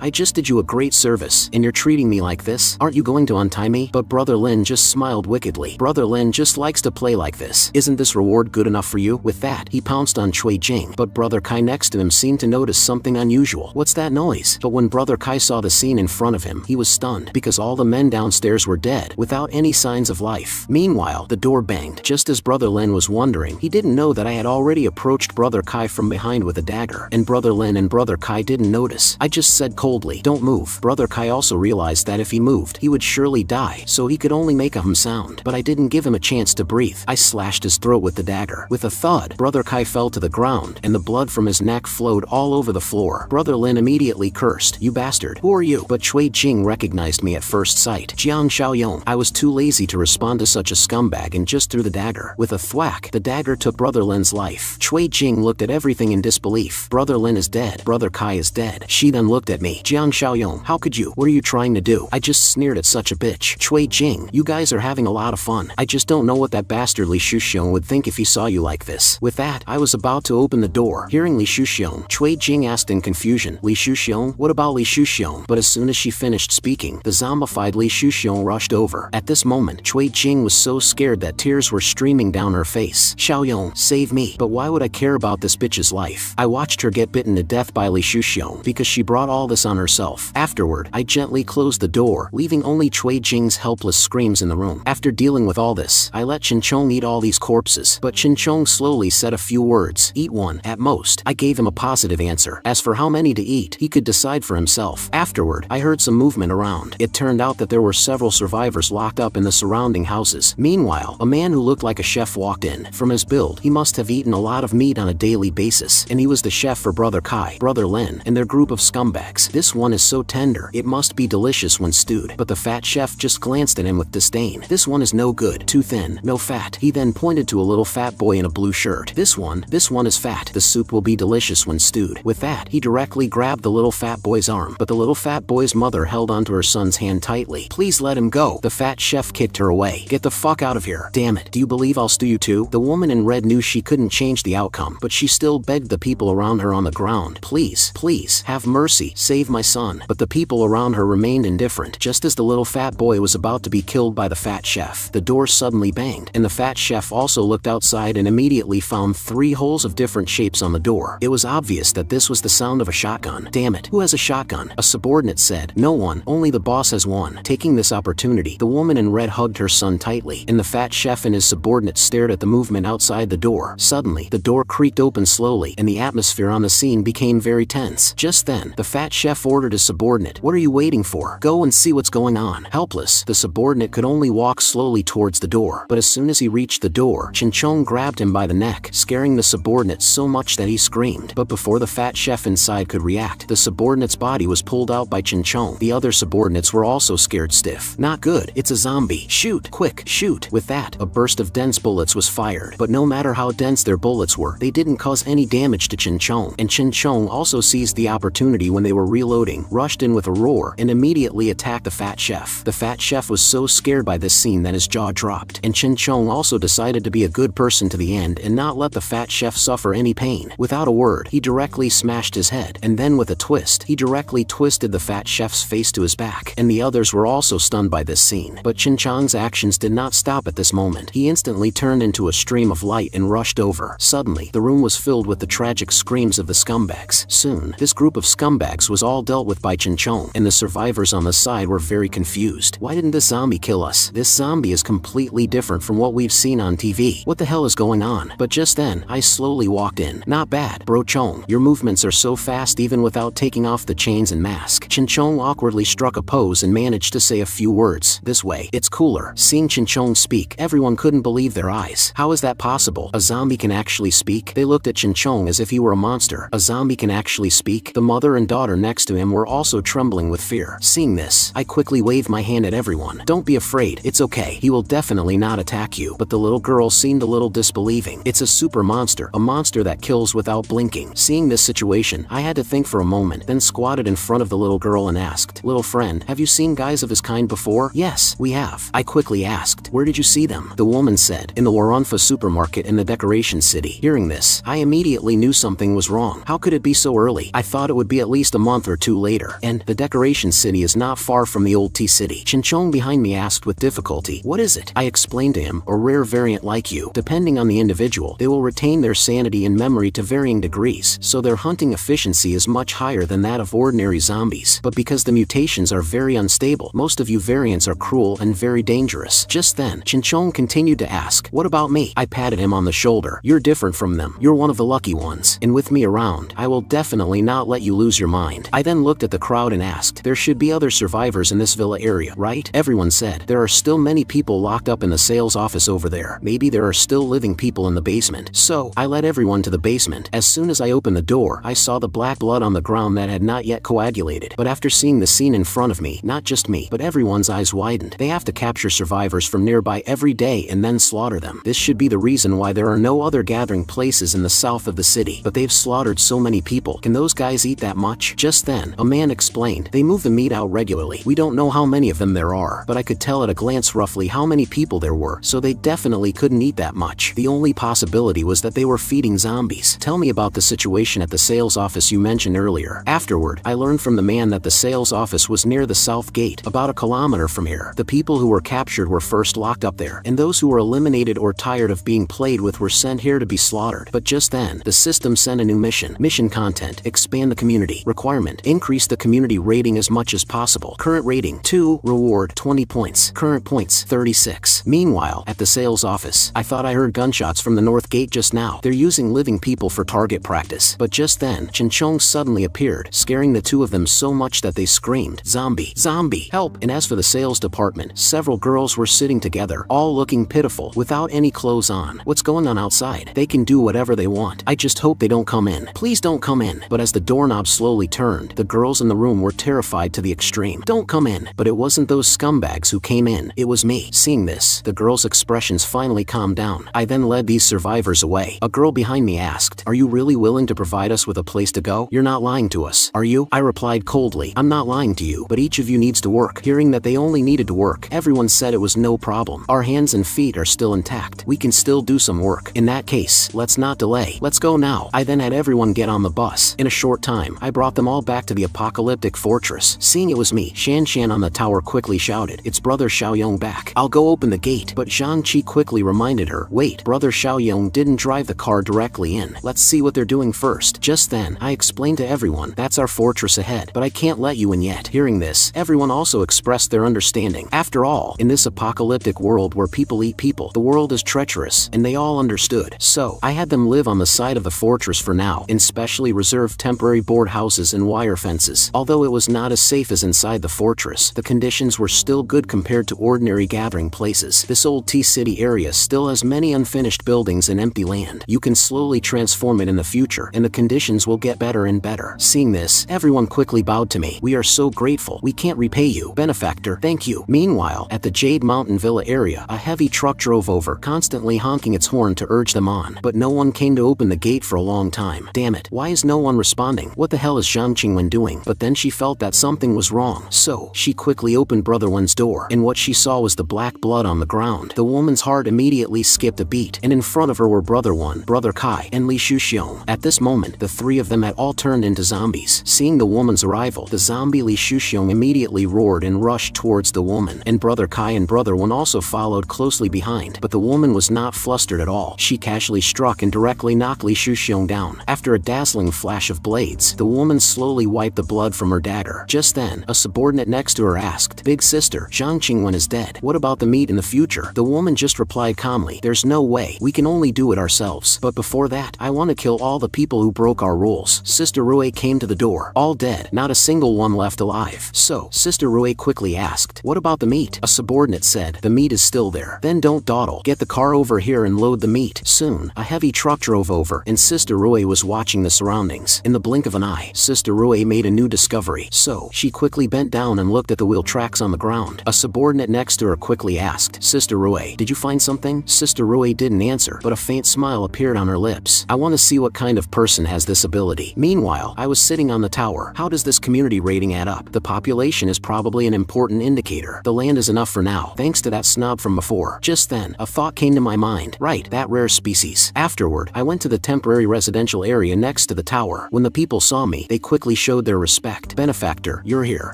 I just did you a great service, and you're treating me like this? Aren't you going to untie me? But Brother Lin just smiled wickedly. Brother Lin just likes to play like this. Isn't this reward good enough for you? With that, he pounced on Cui Jing, but Brother Kai next to him seemed to notice something unusual. What's that noise? But when Brother Kai saw the scene in front of him, he was stunned, because all the men downstairs were dead, without any signs of life. Meanwhile, the door banged. Just as Brother Lin was wondering, he didn't know that I had already approached Brother Kai from behind with a dagger, and Brother Lin and Brother Kai didn't notice. I just said coldly, don't move. Brother Kai also realized that if he moved, he would surely die, so he could only make a hum sound. But I didn't give him a chance to breathe. I slashed his throat with the dagger. With a thud, Brother Kai fell to the ground, and the blood from his neck flowed all over the floor. Brother Lin immediately cursed, you bastard. Who are you? But Cui Jing recognized me at first sight. Jiang Xiaoyong. I was too lazy to respond to such a scumbag and just threw the dagger. With a thwack, the dagger took Brother Lin's life. Cui Jing looked at everything in disbelief. Brother Lin is dead. Brother Kai is dead. She then looked at me. Jiang Xiaoyong, how could you? What are you trying to do? I just sneered at such a bitch. Cui Jing, you guys are having a lot of fun. I just don't know what that bastard Li Shuxiong would think if he saw you like this. With that, I was about to open the door. Hearing Li Shuxiong, Cui Jing asked in confusion, Li Shuxiong, what about Li Shuxiong? Shuxiong, but as soon as she finished speaking, the zombified Li Shuxiong rushed over. At this moment, Cui Jing was so scared that tears were streaming down her face. Xiaoyong, save me. But why would I care about this bitch's life? I watched her get bitten to death by Li Shuxiong because she brought all this on herself. Afterward, I gently closed the door, leaving only Cui Jing's helpless screams in the room. After dealing with all this, I let Qinchong eat all these corpses, but Qinchong slowly said a few words. Eat one, at most. I gave him a positive answer. As for how many to eat, he could decide for himself. Afterward, I heard some movement around. It turned out that there were several survivors locked up in the surrounding houses. Meanwhile, a man who looked like a chef walked in. From his build, he must have eaten a lot of meat on a daily basis, and he was the chef for Brother Kai, Brother Lin, and their group of scumbags. This one is so tender, it must be delicious when stewed. But the fat chef just glanced at him with disdain. This one is no good, too thin, no fat. He then pointed to a little fat boy in a blue shirt. This one is fat. The soup will be delicious when stewed. With that, he directly grabbed the little fat boy's arm, but the little fat boy's mother held onto her son's hand tightly. Please let him go. The fat chef kicked her away. Get the fuck out of here. Damn it. Do you believe I'll stew you too? The woman in red knew she couldn't change the outcome, but she still begged the people around her on the ground. Please, please, have mercy. Save my son. But the people around her remained indifferent. Just as the little fat boy was about to be killed by the fat chef, the door suddenly banged, and the fat chef also looked outside and immediately found 3 holes of different shapes on the door. It was obvious that this was the sound of a shotgun. Damn it, who has a shotgun? A subordinate said. No one, only the boss has one. Taking this opportunity, the woman in red hugged her son tightly, and the fat chef and his subordinate stared at the movement outside the door. Suddenly, the door creaked open slowly, and the atmosphere on the scene became very tense. Just then, the fat chef ordered his subordinate, "What are you waiting for? Go and see what's going on." Helpless, the subordinate could only walk slowly towards the door, but as soon as he reached the door, Qinchong grabbed him by the neck, scaring the subordinate so much that he screamed. But before the fat chef inside could react, the subordinate's body was pulled out by Qinchong. The other subordinates were also scared stiff. Not good, it's a zombie. Shoot, quick, shoot. With that, a burst of dense bullets was fired, but no matter how dense their bullets were, they didn't cause any damage to Qinchong. And Qinchong also seized the opportunity when they were reloading, rushed in with a roar, and immediately attacked the fat chef. The fat chef was so scared by this scene that his jaw dropped, and Qinchong also decided to be a good person to the end and not let the fat chef suffer any pain. Without a word, he directly smashed his head, and then with a twist, he directly twisted the fat chef's face to his back, and the others were also stunned by this scene. But Qinchong's actions did not stop at this moment. He instantly turned into a stream of light and rushed over. Suddenly, the room was filled with the tragic screams of the scumbags. Soon, this group of scumbags was all dealt with by Qinchong, and the survivors on the side were very confused. Why didn't this zombie kill us? This zombie is completely different from what we've seen on TV. What the hell is going on? But just then, I slowly walked in. Not bad, bro Chong. Your movements are so fast even without taking off the chains and mask. Qinchong awkwardly struck a pose and managed to say a few words. This way, it's cooler. Seeing Qinchong speak, everyone couldn't believe their eyes. How is that possible? A zombie can actually speak? They looked at Qinchong as if he were a monster. A zombie can actually speak? The mother and daughter next to him were also trembling with fear. Seeing this, I quickly waved my hand at everyone. Don't be afraid, it's okay. He will definitely not attack you. But the little girl seemed a little disbelieving. It's a super monster, a monster that kills without blinking. Seeing this situation, I had to think for a moment, then squatted in front of the little girl and asked, "Little friend, have you seen guys of his kind before?" "Yes, we have." I quickly asked, "Where did you see them?" The woman said, "In the Waranfa supermarket in the Decoration City." Hearing this, I immediately knew something was wrong. How could it be so early? I thought it would be at least a month or 2 later. And the Decoration City is not far from the old Tea City. Qinchong behind me asked with difficulty, "What is it?" I explained to him, "A rare variant like you. Depending on the individual, they will retain their sanity and memory to varying degrees, so their hunting efficiency is much higher than that of ordinary zombies. But because the mutations are very unstable, most of you variants are cruel and very dangerous." Just then, Qinchong continued to ask, "What about me?" I patted him on the shoulder. "You're different from them. You're one of the lucky ones. And with me around, I will definitely not let you lose your mind." I then looked at the crowd and asked, "There should be other survivors in this villa area, right?" Everyone said, "There are still many people locked up in the sales office over there. Maybe there are still living people in the basement." So, I led everyone to the basement. As soon as I opened the door, I saw the black blood on the ground that had not yet coagulated. But after seeing the scene in front of me, not just me, but everyone's eyes widened. They have to capture survivors from nearby every day and then slaughter them. This should be the reason why there are no other gathering places in the south of the city. But they've slaughtered so many people. Can those guys eat that much? Just then, a man explained, "They move the meat out regularly. We don't know how many of them there are, but I could tell at a glance roughly how many people there were, so they definitely couldn't eat that much. The only possibility was that they were feeding zombies." "Tell me about the situation at the sales office you mentioned earlier." Afterward, I learned from the man that the sales office was near the south gate, about a kilometer from here. The people who were captured were first locked up there, and those who were eliminated or tired of being played with were sent here to be slaughtered. But just then, the system sent a new mission. Mission content: expand the community. Requirement: increase the community rating as much as possible. Current rating 2, reward 20 points. Current points 36. Meanwhile, at the sales office, I thought I heard gunshots from the north gate just now. They're using living people for target practice. But just then, Chinchong suddenly appeared, scaring the two of them so much that they screamed, "Zombie! Zombie! Help!" And as for the sales department, several girls were sitting together, all looking pitiful, without any clothes on. What's going on outside? They can do whatever they want. I just hope they don't come in. Please don't come in. But as the doorknob slowly turned, the girls in the room were terrified to the extreme. Don't come in. But it wasn't those scumbags who came in. It was me. Seeing this, the girls' expressions finally calmed down. I then led these survivors away. A girl behind me asked, "Are you really willing to provide us with a place to go? You're not lying to us, are you?" I replied coldly, "I'm not lying to you, but each of you needs to work." Hearing that they only needed to work, everyone said it was no problem. Our hands and feet are still intact. We can still do some work. In that case, let's not delay. Let's go now. I then had everyone get on the bus. In a short time, I brought them all back to the apocalyptic fortress. Seeing it was me, Shan on the tower quickly shouted, "It's Brother Xiaoyong back. I'll go open the gate." But Zhang Qi quickly reminded her, "Wait, Brother Xiaoyong didn't drive the car directly in. Let's see what they're doing first." Just then, I explained to everyone, "That's our fortress ahead, but I can't let you in yet." Hearing this, everyone also expressed their understanding. After all, in this apocalyptic world where people eat people, the world is treacherous, and they all understood. So, I had them live on the side of the fortress for now, in specially reserved temporary board houses and wire fences. Although it was not as safe as inside the fortress, the conditions were still good compared to ordinary gathering places. This old T-City area still has many unfinished buildings and empty land. You can slowly transform it in the future, and the conditions will get better and better. Seeing this, everyone quickly bowed to me. "We are so grateful. We can't repay you, benefactor. Thank you." Meanwhile, at the Jade Mountain Villa area, a heavy truck drove over, constantly honking its horn to urge them on. But no one came to open the gate for a long time. Damn it, why is no one responding? What the hell is Zhang Qingwen doing? But then she felt that something was wrong. So, she quickly opened Brother Wen's door, and what she saw was the black blood on the ground. The woman's heart immediately skipped a beat, and in front of her were Brother Wen, Brother Kai, and Li Shuxiong. At this moment, the three of them had all turned into zombies. Seeing the woman's arrival, the zombie Li Shuxiong immediately roared and rushed towards the woman, and Brother Kai and Brother Wen also followed closely behind. But the woman was not flustered at all. She casually struck and directly knocked Li Shuxiong down. After a dazzling flash of blades, the woman slowly wiped the blood from her dagger. Just then, a subordinate next to her asked, "Big sister, Zhang Qingwen is dead. What about the meat in the future?" The woman just replied calmly, "There's no way. We can only do it ourselves. But before that, I want to kill all the people who broke our rules." Sister Rue came to the door, all dead, not a single one left alive. So, Sister Rue quickly asked, "What about the meat?" A subordinate said, "The meat is still there." "Then don't dawdle. Get the car over here and load the meat." Soon, a heavy truck drove over, and Sister Rue was watching the surroundings. In the blink of an eye, Sister Rue made a new discovery. So, she quickly bent down and looked at the wheel tracks on the ground. A subordinate next to her quickly asked, "Sister Rue, did you find something?" Sister Rue didn't answer, but a faint smile appeared on her lips. "I want to see what kind of person has this ability." Meanwhile, I was sitting on the tower. How does this community rating add up? The population is probably an important indicator. The land is enough for now, thanks to that snob from before. Just then, a thought came to my mind. Right, that rare species. Afterward, I went to the temporary residential area next to the tower. When the people saw me, they quickly showed their respect. "Benefactor, you're here."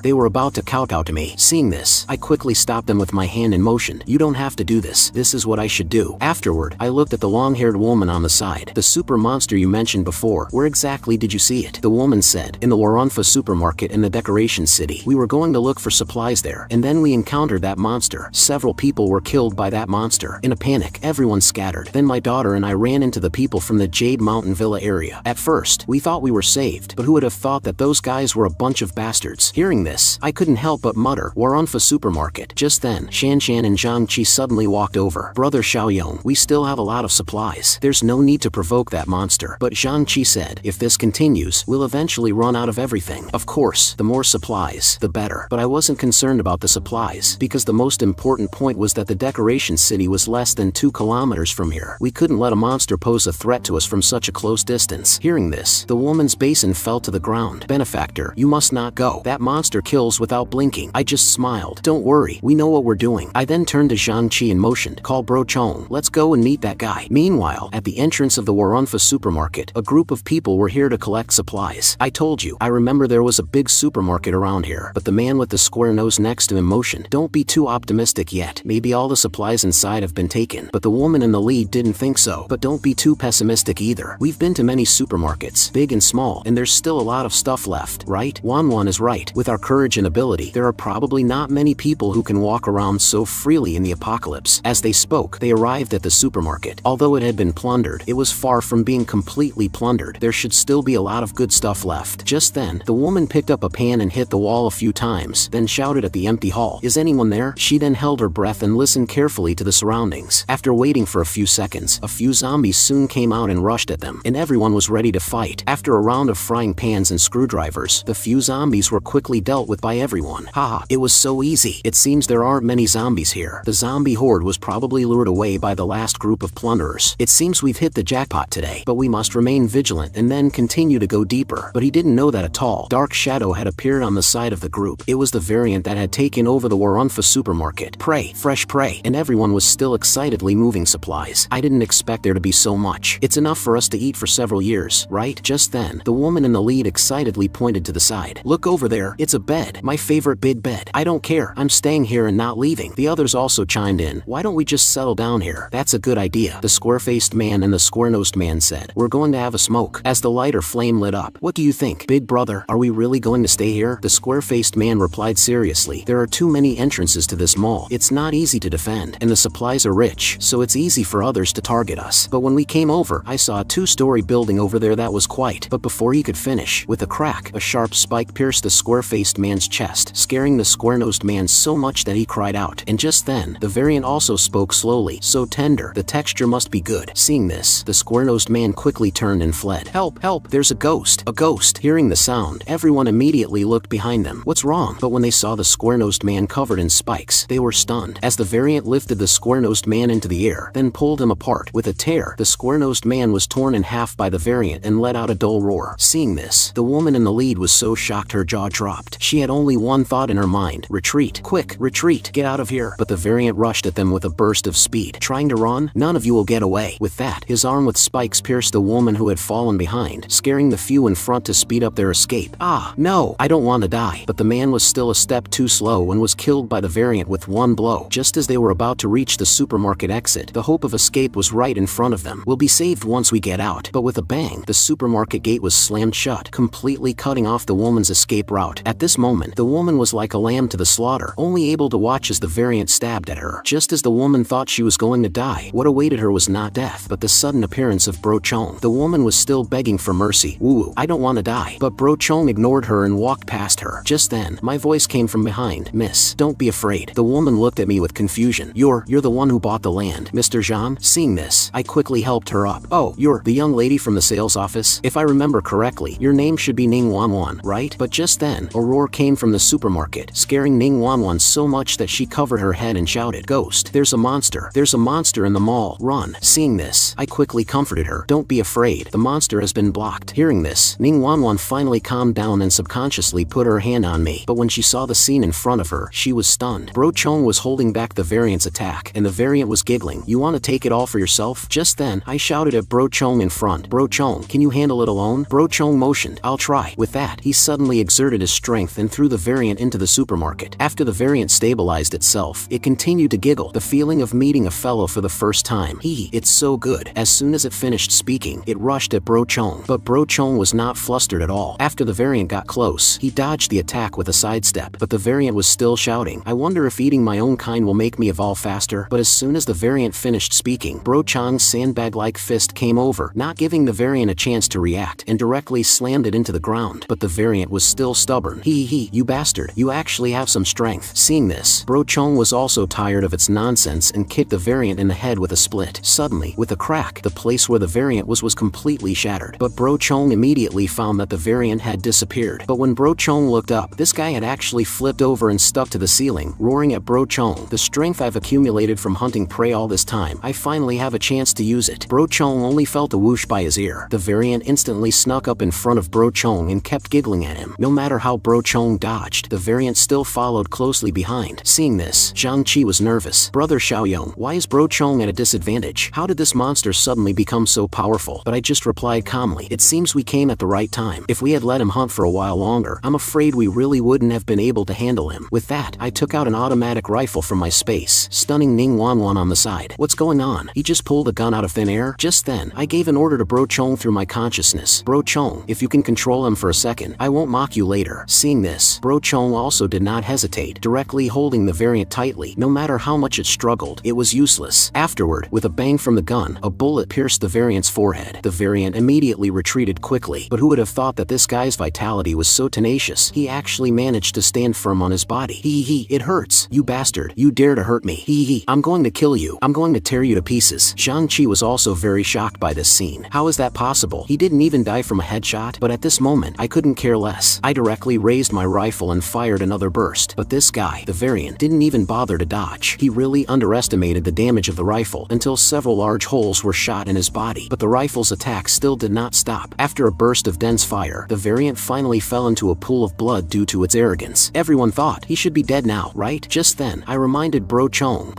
They were about to kowtow to me. Seeing this, I quickly stopped them with my hand and motioned, "You don't have to do this. This is what I should do." Afterward, I looked at the long-haired woman on the side. "The super monster you mentioned before, where exactly did you see it?" The woman said, "In the Waranfa supermarket in the Decoration City. We were going to look for supplies there, and then we encountered that monster. Several people were killed by that monster. In a panic, everyone scattered. Then my daughter and I ran into the people from the Jade Mountain Villa area. At first, we thought we were saved, but who would have thought that those guys were a bunch of bastards?" Hearing this, I couldn't help but mutter, "Waranfa supermarket." Just then, Shan and Zhang Qi suddenly walked over. "Brother Xiaoyong, we still have a lot of supplies. There's no need to provoke that monster." But Zhang Qi said, "If this continues, we'll eventually run out of everything. Of course, the more supplies, the better." But I wasn't concerned about the supplies, because the most important point was that the Decoration City was less than 2 kilometers from here. We couldn't let a monster pose a threat to us from such a close distance. Hearing this, the woman's basin fell to the ground. "Benefactor, you must not go. That monster kills without blinking." I just smiled. "Don't worry, we know what we're doing." I then turned to Zhang Qi and motioned, "Call Bro Chong. Let's go and meet that guy." Meanwhile, at the entrance of the Waranfa supermarket, a group of people were here to collect supplies. I told you, I remember remember there was a big supermarket around here, but the man with the square nose next to him motioned. Don't be too optimistic yet. Maybe all the supplies inside have been taken. But the woman in the lead didn't think so. But don't be too pessimistic either. We've been to many supermarkets, big and small, and there's still a lot of stuff left, right? Wanwan is right. With our courage and ability, there are probably not many people who can walk around so freely in the apocalypse. As they spoke, they arrived at the supermarket. Although it had been plundered, it was far from being completely plundered. There should still be a lot of good stuff left. Just then, the woman picked up a pan and hit the wall a few times, then shouted at the empty hall, "Is anyone there?" She then held her breath and listened carefully to the surroundings. After waiting for a few seconds, a few zombies soon came out and rushed at them, and everyone was ready to fight. After a round of frying pans and screwdrivers, the few zombies were quickly dealt with by everyone. Haha, it was so easy. It seems there aren't many zombies here. The zombie horde was probably lured away by the last group of plunderers. It seems we've hit the jackpot today, but we must remain vigilant and then continue to go deeper. But he didn't know that a tall, dark shadow had appeared on the side of the group. It was the variant that had taken over the Warunfa supermarket. Prey, fresh prey, and everyone was still excitedly moving supplies. I didn't expect there to be so much. It's enough for us to eat for several years, right? Just then, the woman in the lead excitedly pointed to the side. Look over there, it's a bed. My favorite big bed. I don't care, I'm staying here and not leaving. The others also chimed in. Why don't we just settle down here? That's a good idea, the square-faced man and the square-nosed man said. We're going to have a smoke. As the lighter flame lit up. What do you think, big brother? Are we really going to stay here? The square-faced man replied seriously. There are too many entrances to this mall. It's not easy to defend, and the supplies are rich, so it's easy for others to target us. But when we came over, I saw a two-story building over there that was quite. But before he could finish, with a crack, a sharp spike pierced the square-faced man's chest, scaring the square-nosed man so much that he cried out. And just then, the variant also spoke slowly, so tender, the texture must be good. Seeing this, the square-nosed man quickly turned and fled. Help, help, there's a ghost, a ghost. Hearing the sound, everyone immediately looked behind them. What's wrong? But when they saw the square-nosed man covered in spikes, they were stunned. As the variant lifted the square-nosed man into the air, then pulled him apart. With a tear, the square-nosed man was torn in half by the variant and let out a dull roar. Seeing this, the woman in the lead was so shocked her jaw dropped. She had only one thought in her mind. Retreat. Quick, retreat. Get out of here. But the variant rushed at them with a burst of speed. Trying to run? None of you will get away. With that, his arm with spikes pierced the woman who had fallen behind, scaring the few in front to speed up their escape. Ah, no, I don't want to die. But the man was still a step too slow and was killed by the variant with one blow. Just as they were about to reach the supermarket exit, the hope of escape was right in front of them. We'll be saved once we get out. But with a bang, the supermarket gate was slammed shut, completely cutting off the woman's escape route. At this moment, the woman was like a lamb to the slaughter, only able to watch as the variant stabbed at her. Just as the woman thought she was going to die, what awaited her was not death, but the sudden appearance of Bro Chong. The woman was still begging for mercy. Woo, I don't want to die. But Bro Chong ignored her and walked past her. Just then, my voice came from behind. Miss, don't be afraid. The woman looked at me with confusion. You're the one who bought the land, Mr. Zhang? Seeing this, I quickly helped her up. Oh, you're the young lady from the sales office? If I remember correctly, your name should be Ning Wanwan, right? But just then, a roar came from the supermarket, scaring Ning Wanwan so much that she covered her head and shouted, Ghost, there's a monster. There's a monster in the mall. Run. Seeing this, I quickly comforted her. Don't be afraid. The monster has been blocked. Hearing this, Ning Wanwan finally calmed down and subconsciously put her hand on me. But when she saw the scene in front of her, she was stunned. Bro Chong was holding back the variant's attack, and the variant was giggling. You want to take it all for yourself? Just then, I shouted at Bro Chong in front. Bro Chong, can you handle it alone? Bro Chong motioned. I'll try. With that, he suddenly exerted his strength and threw the variant into the supermarket. After the variant stabilized itself, it continued to giggle, the feeling of meeting a fellow for the first time. It's so good. As soon as it finished speaking, it rushed at Bro Chong. But Bro Chong was not flustered at all. After the variant got close, he dodged the attack with a sidestep, but the variant was still shouting. I wonder if eating my own kind will make me evolve faster. But as soon as the variant finished speaking, Bro Chong's sandbag-like fist came over, not giving the variant a chance to react, and directly slammed it into the ground. But the variant was still stubborn. You bastard, you actually have some strength. Seeing this, Bro Chong was also tired of its nonsense and kicked the variant in the head with a split. Suddenly, with a crack, the place where the variant was completely shattered. But Bro Chong immediately found that the variant had disappeared. But when Bro Chong looked up, this guy had actually flipped over and stuck to the ceiling, roaring at Bro Chong. The strength I've accumulated from hunting prey all this time, I finally have a chance to use it. Bro Chong only felt a whoosh by his ear. The variant instantly snuck up in front of Bro Chong and kept giggling at him. No matter how Bro Chong dodged, the variant still followed closely behind. Seeing this, Zhang Qi was nervous. Brother Xiaoyong, why is Bro Chong at a disadvantage? How did this monster suddenly become so powerful? But I just replied calmly, it seems we came at the right time. If we had let him hunt for a while longer, I'm afraid we really wouldn't have been able to handle him. With that, I took out an automatic rifle from my space, stunning Ning Wanwan on the side. What's going on? He just pulled a gun out of thin air? Just then, I gave an order to Bro Chong through my consciousness. Bro Chong, if you can control him for a second, I won't mock you later. Seeing this, Bro Chong also did not hesitate, directly holding the variant tightly. No matter how much it struggled, it was useless. Afterward, with a bang from the gun, a bullet pierced the variant's forehead. The variant immediately retreated quickly, but who would have thought that this guy's vitality was so tenacious? He actually managed to stand firm on his body. It hurts. You bastard. You dare to hurt me. I'm going to kill you. I'm going to tear you to pieces. Zhang Qi was also very shocked by this scene. How is that possible? He didn't even die from a headshot. But at this moment, I couldn't care less. I directly raised my rifle and fired another burst. But this guy, the variant, didn't even bother to dodge. He really underestimated the damage of the rifle until several large holes were shot in his body. But the rifle's attack still did not stop. After a burst of dense fire, the variant finally fell into a pool of blood due to its arrogance. Everyone thought he should be dead now, right? Just then, I reminded Bro Chong,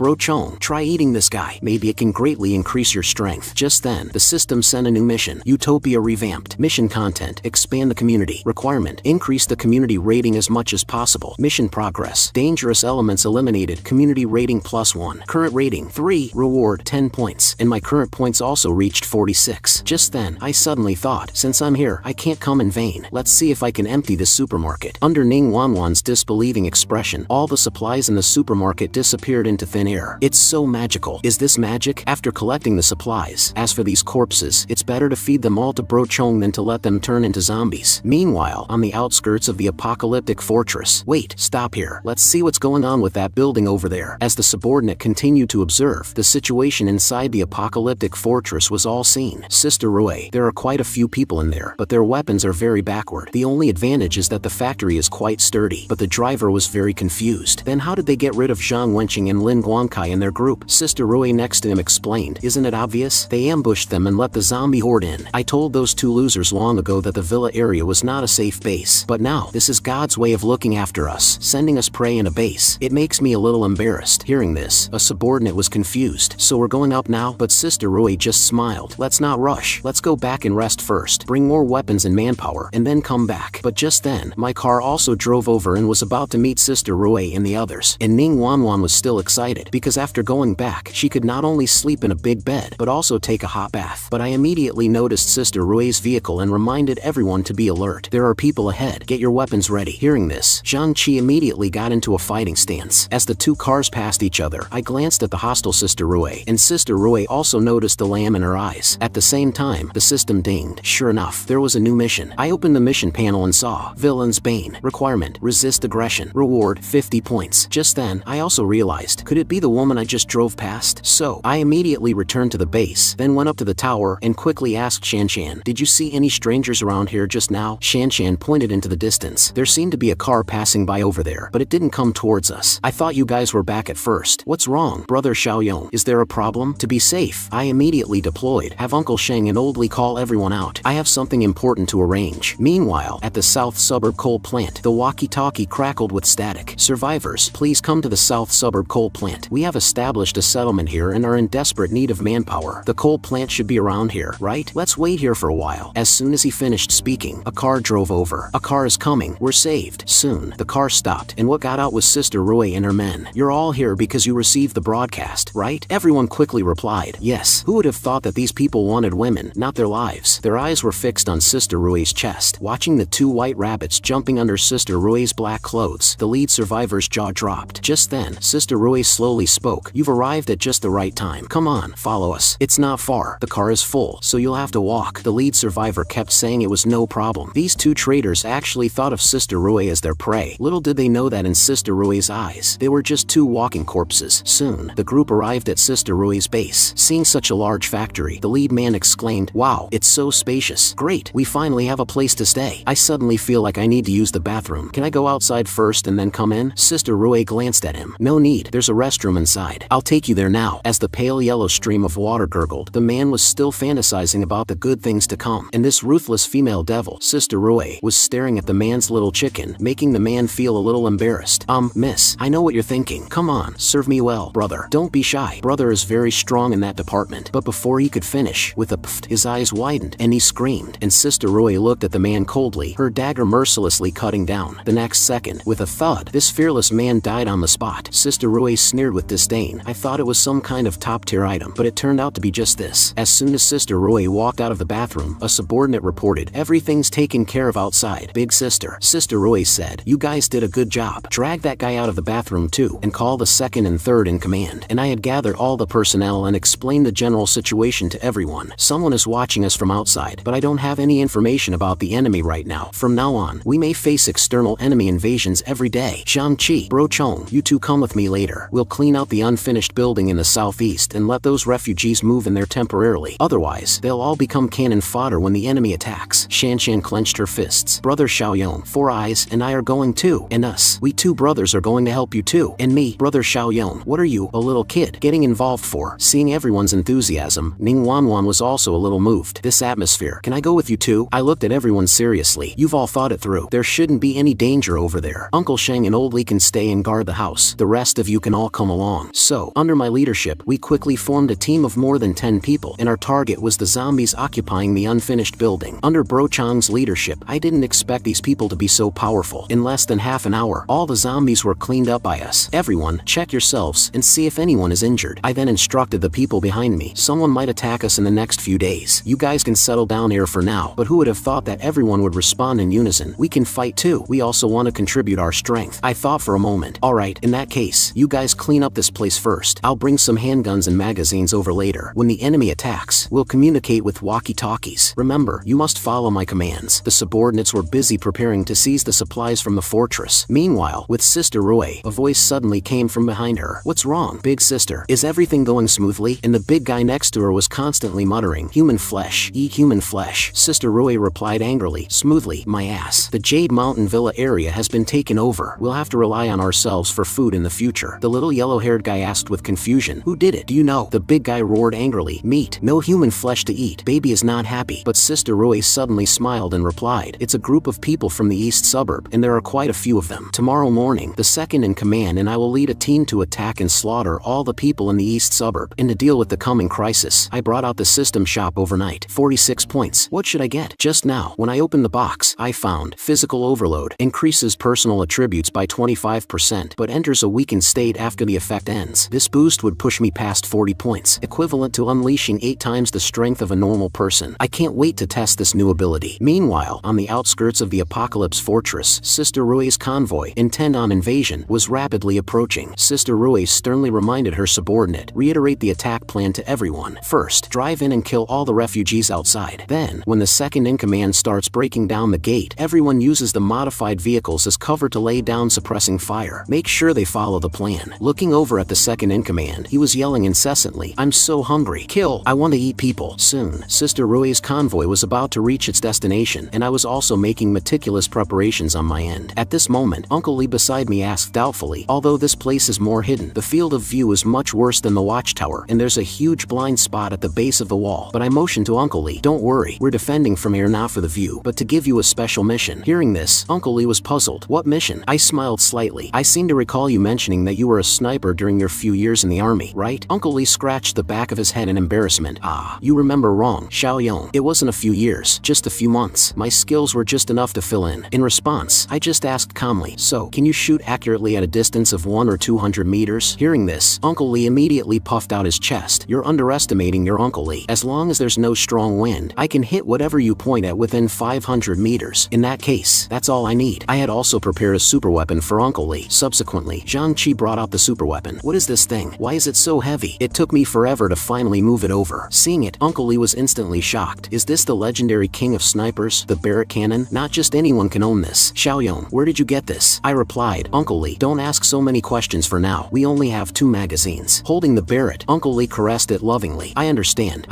try eating this guy. Maybe it can greatly increase your strength. Just then, the system sent a new mission. Utopia revamped. Mission content, expand the community. Requirement, increase the community rating as much as possible. Mission progress, dangerous elements eliminated. Community rating +1. Current rating 3. Reward 10 points. And my current points also reached 46. Just then, I suddenly thought, since I'm here, I can't come in vain. Let's see if I can empty the supermarket. Under Ning Wanwan's disbelieving expression, all the supplies in the supermarket disappeared into thin air. It's so magical. Is this magic? After collecting the supplies, as for these corpses, it's better to feed them all to Bro Chong than to let them turn into zombies. Meanwhile, on the outskirts of the apocalyptic fortress. Wait, stop here. Let's see what's going on with that building over there. As the subordinate continued to observe, the situation inside the apocalyptic fortress was all seen. Sister Rui, there are quite a few people in there, but their weapons are very backward. The only advantage is that the factory is quite sturdy, but the driver was very confused. Then how did they get rid of Zhang Wenqing and Lin Guangkai in their group? Sister Rui next to him explained, isn't it obvious? They ambushed them and let the zombie horde in. I told those two losers long ago that the villa area was not a safe base, but now, this is God's way of looking after us, sending us prey in a base. It makes me a little embarrassed. Hearing this, a subordinate was confused. So we're going up now? But Sister Rui just smiled. Let's not rush. Let's go back and rest first. Bring more weapons and manpower, and then come back. But just then, my car also drove over and was about to meet Sister Rui and the others. And Ning Wanwan was still excited, because after going back, she could not only sleep in a big bed, but also take a hot bath. But I immediately noticed Sister Rui's vehicle and reminded everyone to be alert. There are people ahead. Get your weapons ready. Hearing this, Zhang Qi immediately got into a fighting stance. As the two cars passed each other, I glanced at the hostile Sister Rui, and Sister Rui also noticed the lamb in her eyes. At the same time, the system dinged. Sure enough, there was a new mission. I opened the mission panel and saw Villain's Bane. Requirement, resist aggression. Reward, 50 points. Just then, I also realized, could it be the woman I just drove past? So, I immediately returned to the base, then went up to the tower and quickly asked Shanshan, did you see any strangers around here just now? Shanshan pointed into the distance. There seemed to be a car passing by over there, but it didn't come towards us. I thought you guys were back at first. What's wrong? Brother Xiaoyong, is there a problem? To be safe, I immediately deployed. Have Uncle Sheng and Oldly call everyone out. I have something important to arrange. Meanwhile, at the South Suburb coal plant, the walkie-talkie crackled with static. Survivors, please come to the South Suburb coal plant. We have established a settlement here and are in desperate need of manpower. The coal plant should be around here, right? Let's wait here for a while. As soon as he finished speaking, a car drove over. A car is coming. We're saved. Soon, the car stopped, and what got out was Sister Rui and her men. You're all here because you received the broadcast, right? Everyone quickly replied, yes. Who would have thought that these people wanted women, not their lives? Their eyes were fixed on Sister Rui's chest. Watching the two white rabbits jumping under Sister Rui's black clothes, the lead survivor's jaw dropped. Just then, Sister Rui slowly spoke. You've arrived at just the right time. Come on, follow us. It's not far. The car is full, so you'll have to walk. The lead survivor kept saying it was no problem. These two traitors actually thought of Sister Rui as their prey. Little did they know that in Sister Rui's eyes, they were just two walking corpses. Soon, the group arrived at Sister Rui's base. Seeing such a large factory, the lead man exclaimed, wow, it's so spacious. Great, we finally have a place to stay. I suddenly feel like I need to use the bathroom. Can I go outside first and then come in? Sister Rui glanced at him. No need, there's a restroom inside. I'll take you there now. As the pale yellow stream of water gurgled, the man was still fantasizing about the good things to come. And this ruthless female devil, Sister Rui, was staring at the man's little chicken, making the man feel a little embarrassed. Miss, I know what you're thinking. Come on, serve me well, brother. Don't be shy. Brother is very strong in that department. But before he could finish, with a pft, his eyes widened, and he screamed, and Sister Rui looked at the man man coldly, her dagger mercilessly cutting down. The next second, with a thud, this fearless man died on the spot. Sister Rui sneered with disdain. I thought it was some kind of top-tier item, but it turned out to be just this. As soon as Sister Rui walked out of the bathroom, a subordinate reported, "Everything's taken care of outside, big sister." Sister Rui said, "You guys did a good job. Drag that guy out of the bathroom too, and call the second and third in command." And I had gathered all the personnel and explained the general situation to everyone. Someone is watching us from outside, but I don't have any information about the enemy right now. From now on, we may face external enemy invasions every day. Shang-Chi, Bro Chong, you two come with me later. We'll clean out the unfinished building in the southeast and let those refugees move in there temporarily. Otherwise, they'll all become cannon fodder when the enemy attacks. Shanshan clenched her fists. Brother Xiaoyong, Four Eyes, and I are going too. And us, we two brothers are going to help you too. And me, Brother Xiaoyong, what are you, a little kid, getting involved for? Seeing everyone's enthusiasm, Ning Wanwan was also a little moved. This atmosphere, can I go with you too? I looked at everyone seriously. You've all thought it through. There shouldn't be any danger over there. Uncle Sheng and Old Li can stay and guard the house. The rest of you can all come along. So, under my leadership, we quickly formed a team of more than 10 people, and our target was the zombies occupying the unfinished building. Under Bro Chang's leadership, I didn't expect these people to be so powerful. In less than half an hour, all the zombies were cleaned up by us. Everyone, check yourselves and see if anyone is injured. I then instructed the people behind me. Someone might attack us in the next few days. You guys can settle down here for now, but who would have thought that everyone would respond in unison? We can fight too. We also want to contribute our strength. I thought for a moment. Alright, in that case, you guys clean up this place first. I'll bring some handguns and magazines over later. When the enemy attacks, we'll communicate with walkie-talkies. Remember, you must follow my commands. The subordinates were busy preparing to seize the supplies from the fortress. Meanwhile, with Sister Roy, a voice suddenly came from behind her. What's wrong, big sister? Is everything going smoothly? And the big guy next to her was constantly muttering, "Human flesh, eat human flesh." Sister Roy replied angrily, "Smoothly, my ass. The Jade Mountain Villa area has been taken over. We'll have to rely on ourselves for food in the future." The little yellow-haired guy asked with confusion, "Who did it? Do you know?" The big guy roared angrily, "Meat. No human flesh to eat." Baby is not happy, but Sister Roy suddenly smiled and replied, "It's a group of people from the east suburb, and there are quite a few of them. Tomorrow morning, the second in command and I will lead a team to attack and slaughter all the people in the east suburb. And to deal with the coming crisis, I brought out the system shop overnight. 46 points. What should I get? Just now, when I opened the box, I found physical overload. Increases personal attributes by 25%, but enters a weakened state after the effect ends. This boost would push me past 40 points, equivalent to unleashing 8 times the strength of a normal person. I can't wait to test this new ability. Meanwhile, on the outskirts of the Apocalypse Fortress, Sister Rui's convoy, intent on invasion, was rapidly approaching. Sister Rui sternly reminded her subordinate, "Reiterate the attack plan to everyone. First, drive in and kill all the refugees outside. Then, when the second in command starts breaking down the gate, everyone uses the modified vehicles as cover to lay down suppressing fire. Make sure they follow the plan." Looking over at the second in command, he was yelling incessantly, "I'm so hungry. Kill. I want to eat people." Soon, Sister Rui's convoy was about to reach its destination, and I was also making meticulous preparations on my end. At this moment, Uncle Lee beside me asked doubtfully, "Although this place is more hidden, the field of view is much worse than the watchtower, and there's a huge blind spot at the base of the wall." But I motioned to Uncle Lee, "Don't worry, we're defending from here not for the view, but to give you a special mission." Hearing this, Uncle Lee was puzzled. "What mission?" I smiled slightly. "I seem to recall you mentioning that you were a sniper during your few years in the army, right?" Uncle Lee scratched the back of his head in embarrassment. "Ah, you remember wrong, Xiaoyong. It wasn't a few years, just a few months. My skills were just enough to fill in." In response, I just asked calmly, "So, can you shoot accurately at a distance of 100 or 200 meters? Hearing this, Uncle Lee immediately puffed out his chest. "You're underestimating your Uncle Lee. As long as there's no strong wind, I can hit whatever you point at within 500 meters. In that case, that's all I need." I had also prepared a super weapon for Uncle Lee. Subsequently, Zhang-Chi brought out the super weapon. "What is this thing? Why is it so heavy?" It took me forever to finally move it over. Seeing it, Uncle Lee was instantly shocked. "Is this the legendary king of snipers, the Barrett cannon? Not just anyone can own this." "Xiaoyong, where did you get this?" I replied, "Uncle Lee, don't ask so many questions for now. We only have 2 magazines." Holding the Barrett, Uncle Lee caressed it lovingly. I understand.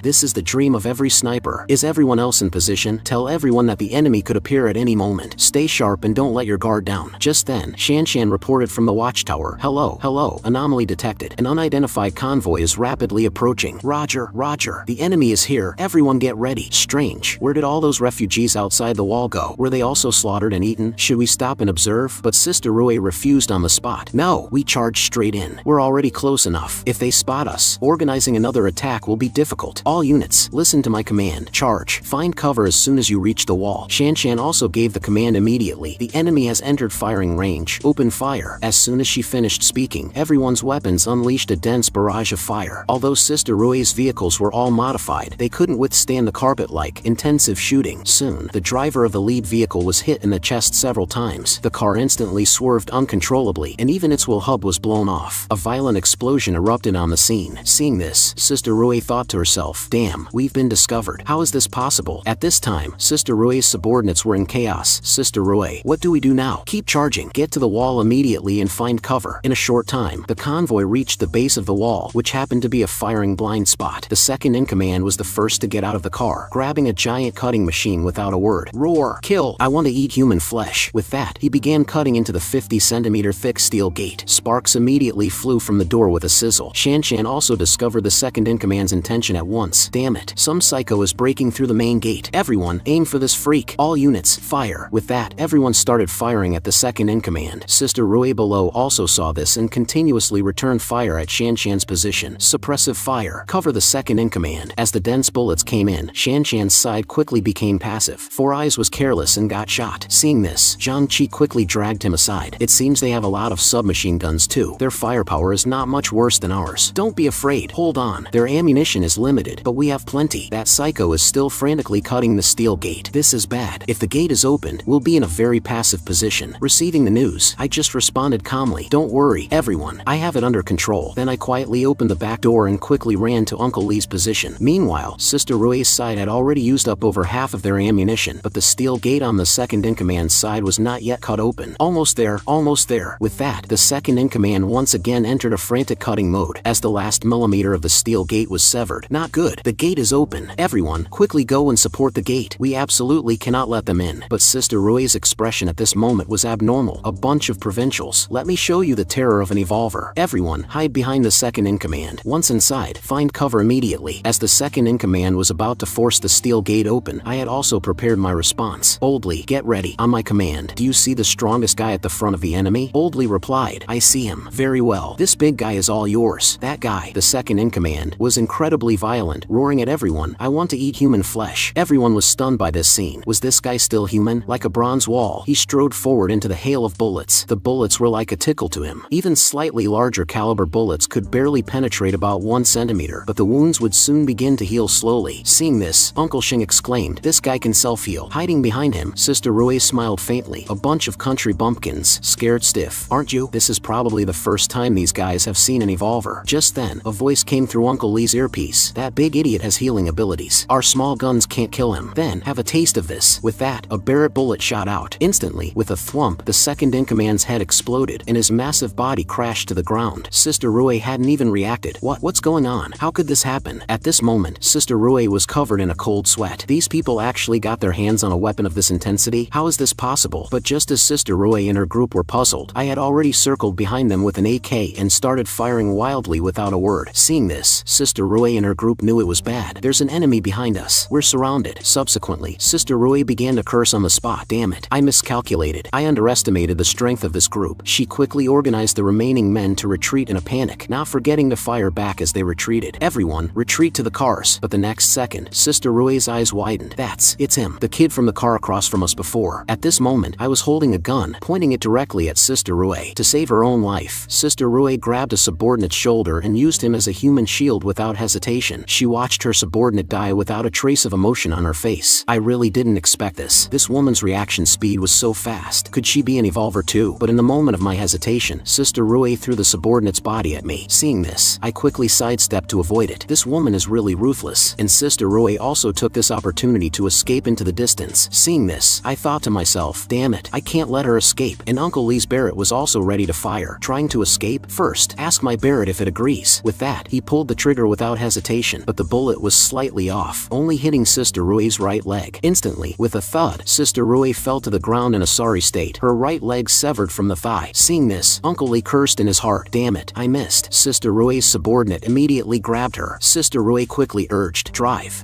This is the dream of every sniper. Is everyone else in position? Tell everyone that the enemy could appear at any moment. Stay sharp and don't let your guard down." Just then, Shanshan reported from the watchtower, Hello, anomaly detected. An unidentified convoy is rapidly approaching." Roger. "The enemy is here. Everyone get ready." Strange. Where did all those refugees outside the wall go? Were they also slaughtered and eaten? Should we stop and observe? But Sister Rui refused on the spot. "No, we charge straight in. We're already close enough. If they spot us, organizing another attack will be difficult. All units, listen to my command. Charge. Find cover as soon as you reach the wall. Shan also gave the command immediately. The enemy has entered firing range. Open fire. As soon as she finished speaking, everyone's weapons unleashed a dense barrage of fire. Although Sister Rue's vehicles were all modified, they couldn't withstand the carpet-like, intensive shooting. Soon, the driver of the lead vehicle was hit in the chest several times. The car instantly swerved uncontrollably, and even its wheel hub was blown off. A violent explosion erupted on the scene. Seeing this, Sister Rue thought to herself, damn, we've been discovered. How is this possible? At this time, Sister Rue's subordinates were in chaos. Sister Rue, what do we do now? Keep charging. Get to the wall immediately and find cover. In a short time, the convoy reached the base of the wall, which happened to be a firing blind spot. The second in command was the first to get out of the car, grabbing a giant cutting machine without a word. Roar! Kill! I want to eat human flesh. With that, he began cutting into the 50-centimeter thick steel gate. Sparks immediately flew from the door with a sizzle. Shan also discovered the second in command's intention at once. Damn it, some psycho is breaking through the main gate. Everyone, aim for this freak. All units, fire. With that, everyone started firing at the second in command. Sister Rue below also saw this and continuously returned fire at Shan's position. Suppressive fire. Cover the second in command. As the dense bullets came in, Shan's side quickly became passive. Four Eyes was careless and got shot. Seeing this, Zhang Qi quickly dragged him aside. It seems they have a lot of submachine guns too. Their firepower is not much worse than ours. Don't be afraid. Hold on. Their ammunition is limited, but we have plenty. That psycho is still frantically cutting the steel gate. This is bad. If the gate is opened, we'll be in a very passive position. Receiving the news, I just responded calmly. Don't worry, everyone. I have it under control. Then I quietly opened the back door and quickly ran to Uncle Lee's position. Meanwhile, Sister Rue's side had already used up over half of their ammunition, but the steel gate on the second in command's side was not yet cut open. Almost there, almost there. With that, the second in command once again entered a frantic cutting mode as the last millimeter of the steel gate was severed. Not good. The gate is open. Everyone, quickly go and support the gate. We absolutely cannot let them in. But Sister Rue's expression at this moment was abnormal. A bunch of provincials. Let me show you the terror of an evolver. Everyone, hide behind the second in command. Once inside, find cover immediately. As the second in command was about to force the steel gate open, I had also prepared my response. Boldly, get ready. On my command, do you see the strongest guy at the front of the enemy? Boldly replied, I see him. Very well. This big guy is all yours. That guy, the second in command, was incredibly violent, roaring at everyone, I want to eat human flesh. Everyone was stunned by this scene. Was this guy still human? Like a bronze wall, he strode forward into the hail of bullets. The bullets were like a tickle to him. Even slightly larger caliber bullets could barely penetrate about 1 centimeter, but the wounds would soon begin to heal slowly. Seeing this, Uncle Shing exclaimed, this guy can self-heal. Hiding behind him, Sister Rue smiled faintly. A bunch of country bumpkins, scared stiff. Aren't you? This is probably the first time these guys have seen an evolver. Just then, a voice came through Uncle Lee's earpiece. That big idiot has healing abilities. Our small guns can't kill him. Then, have a taste of this. With that, a Barrett bullet shot out. Instantly, with a thwump, the second in command's head exploded, and his massive body crashed to the ground. Sister Rue hadn't even reacted. What's going on? How could this happen? At this moment, Sister Rue was covered in a cold sweat. These people actually got their hands on a weapon of this intensity? How is this possible? But just as Sister Rue and her group were puzzled, I had already circled behind them with an AK and started firing wildly without a word. Seeing this, Sister Rue and her group knew it was bad. There's an enemy behind us. We're surrounded. Subsequently, Sister Rue began to curse on the spot. Damn it. I miscalculated. I underestimated the strength of this group. She quickly organized the remaining men to retreat in a panic, not forgetting to fire back as they retreated. Everyone, retreat to the cars. But the next second, Sister Rue's eyes widened. It's him. The kid from the car across from us before. At this moment, I was holding a gun, pointing it directly at Sister Rue. To save her own life, Sister Rue grabbed a subordinate's shoulder and used him as a human shield without hesitation. She watched her subordinate die without a trace of emotion on her face. I really didn't expect this. This woman's reaction speed was so fast. Could she be an evolver too? But in the moment of my hesitation, Sister Rue threw the subordinate's body at me. Seeing this, I quickly sidestepped to avoid it. This woman is really ruthless. And Sister Rue also took this opportunity to escape into the distance. Seeing this, I thought to myself, damn it, I can't let her escape. And Uncle Lee's Barrett was also ready to fire. Trying to escape? First, ask my Barrett if it agrees. With that, he pulled the trigger without hesitation, but the bullet was slightly off, only hitting Sister Rue's right leg. Instantly, with a thud, Sister Rue fell to the ground in a sorry state, her right leg severed from the thigh. Seeing this, Uncle Lee cursed in his heart. Damn it, I missed. Sister Rue's subordinate immediately grabbed her. Sister Rue quickly urged, drive,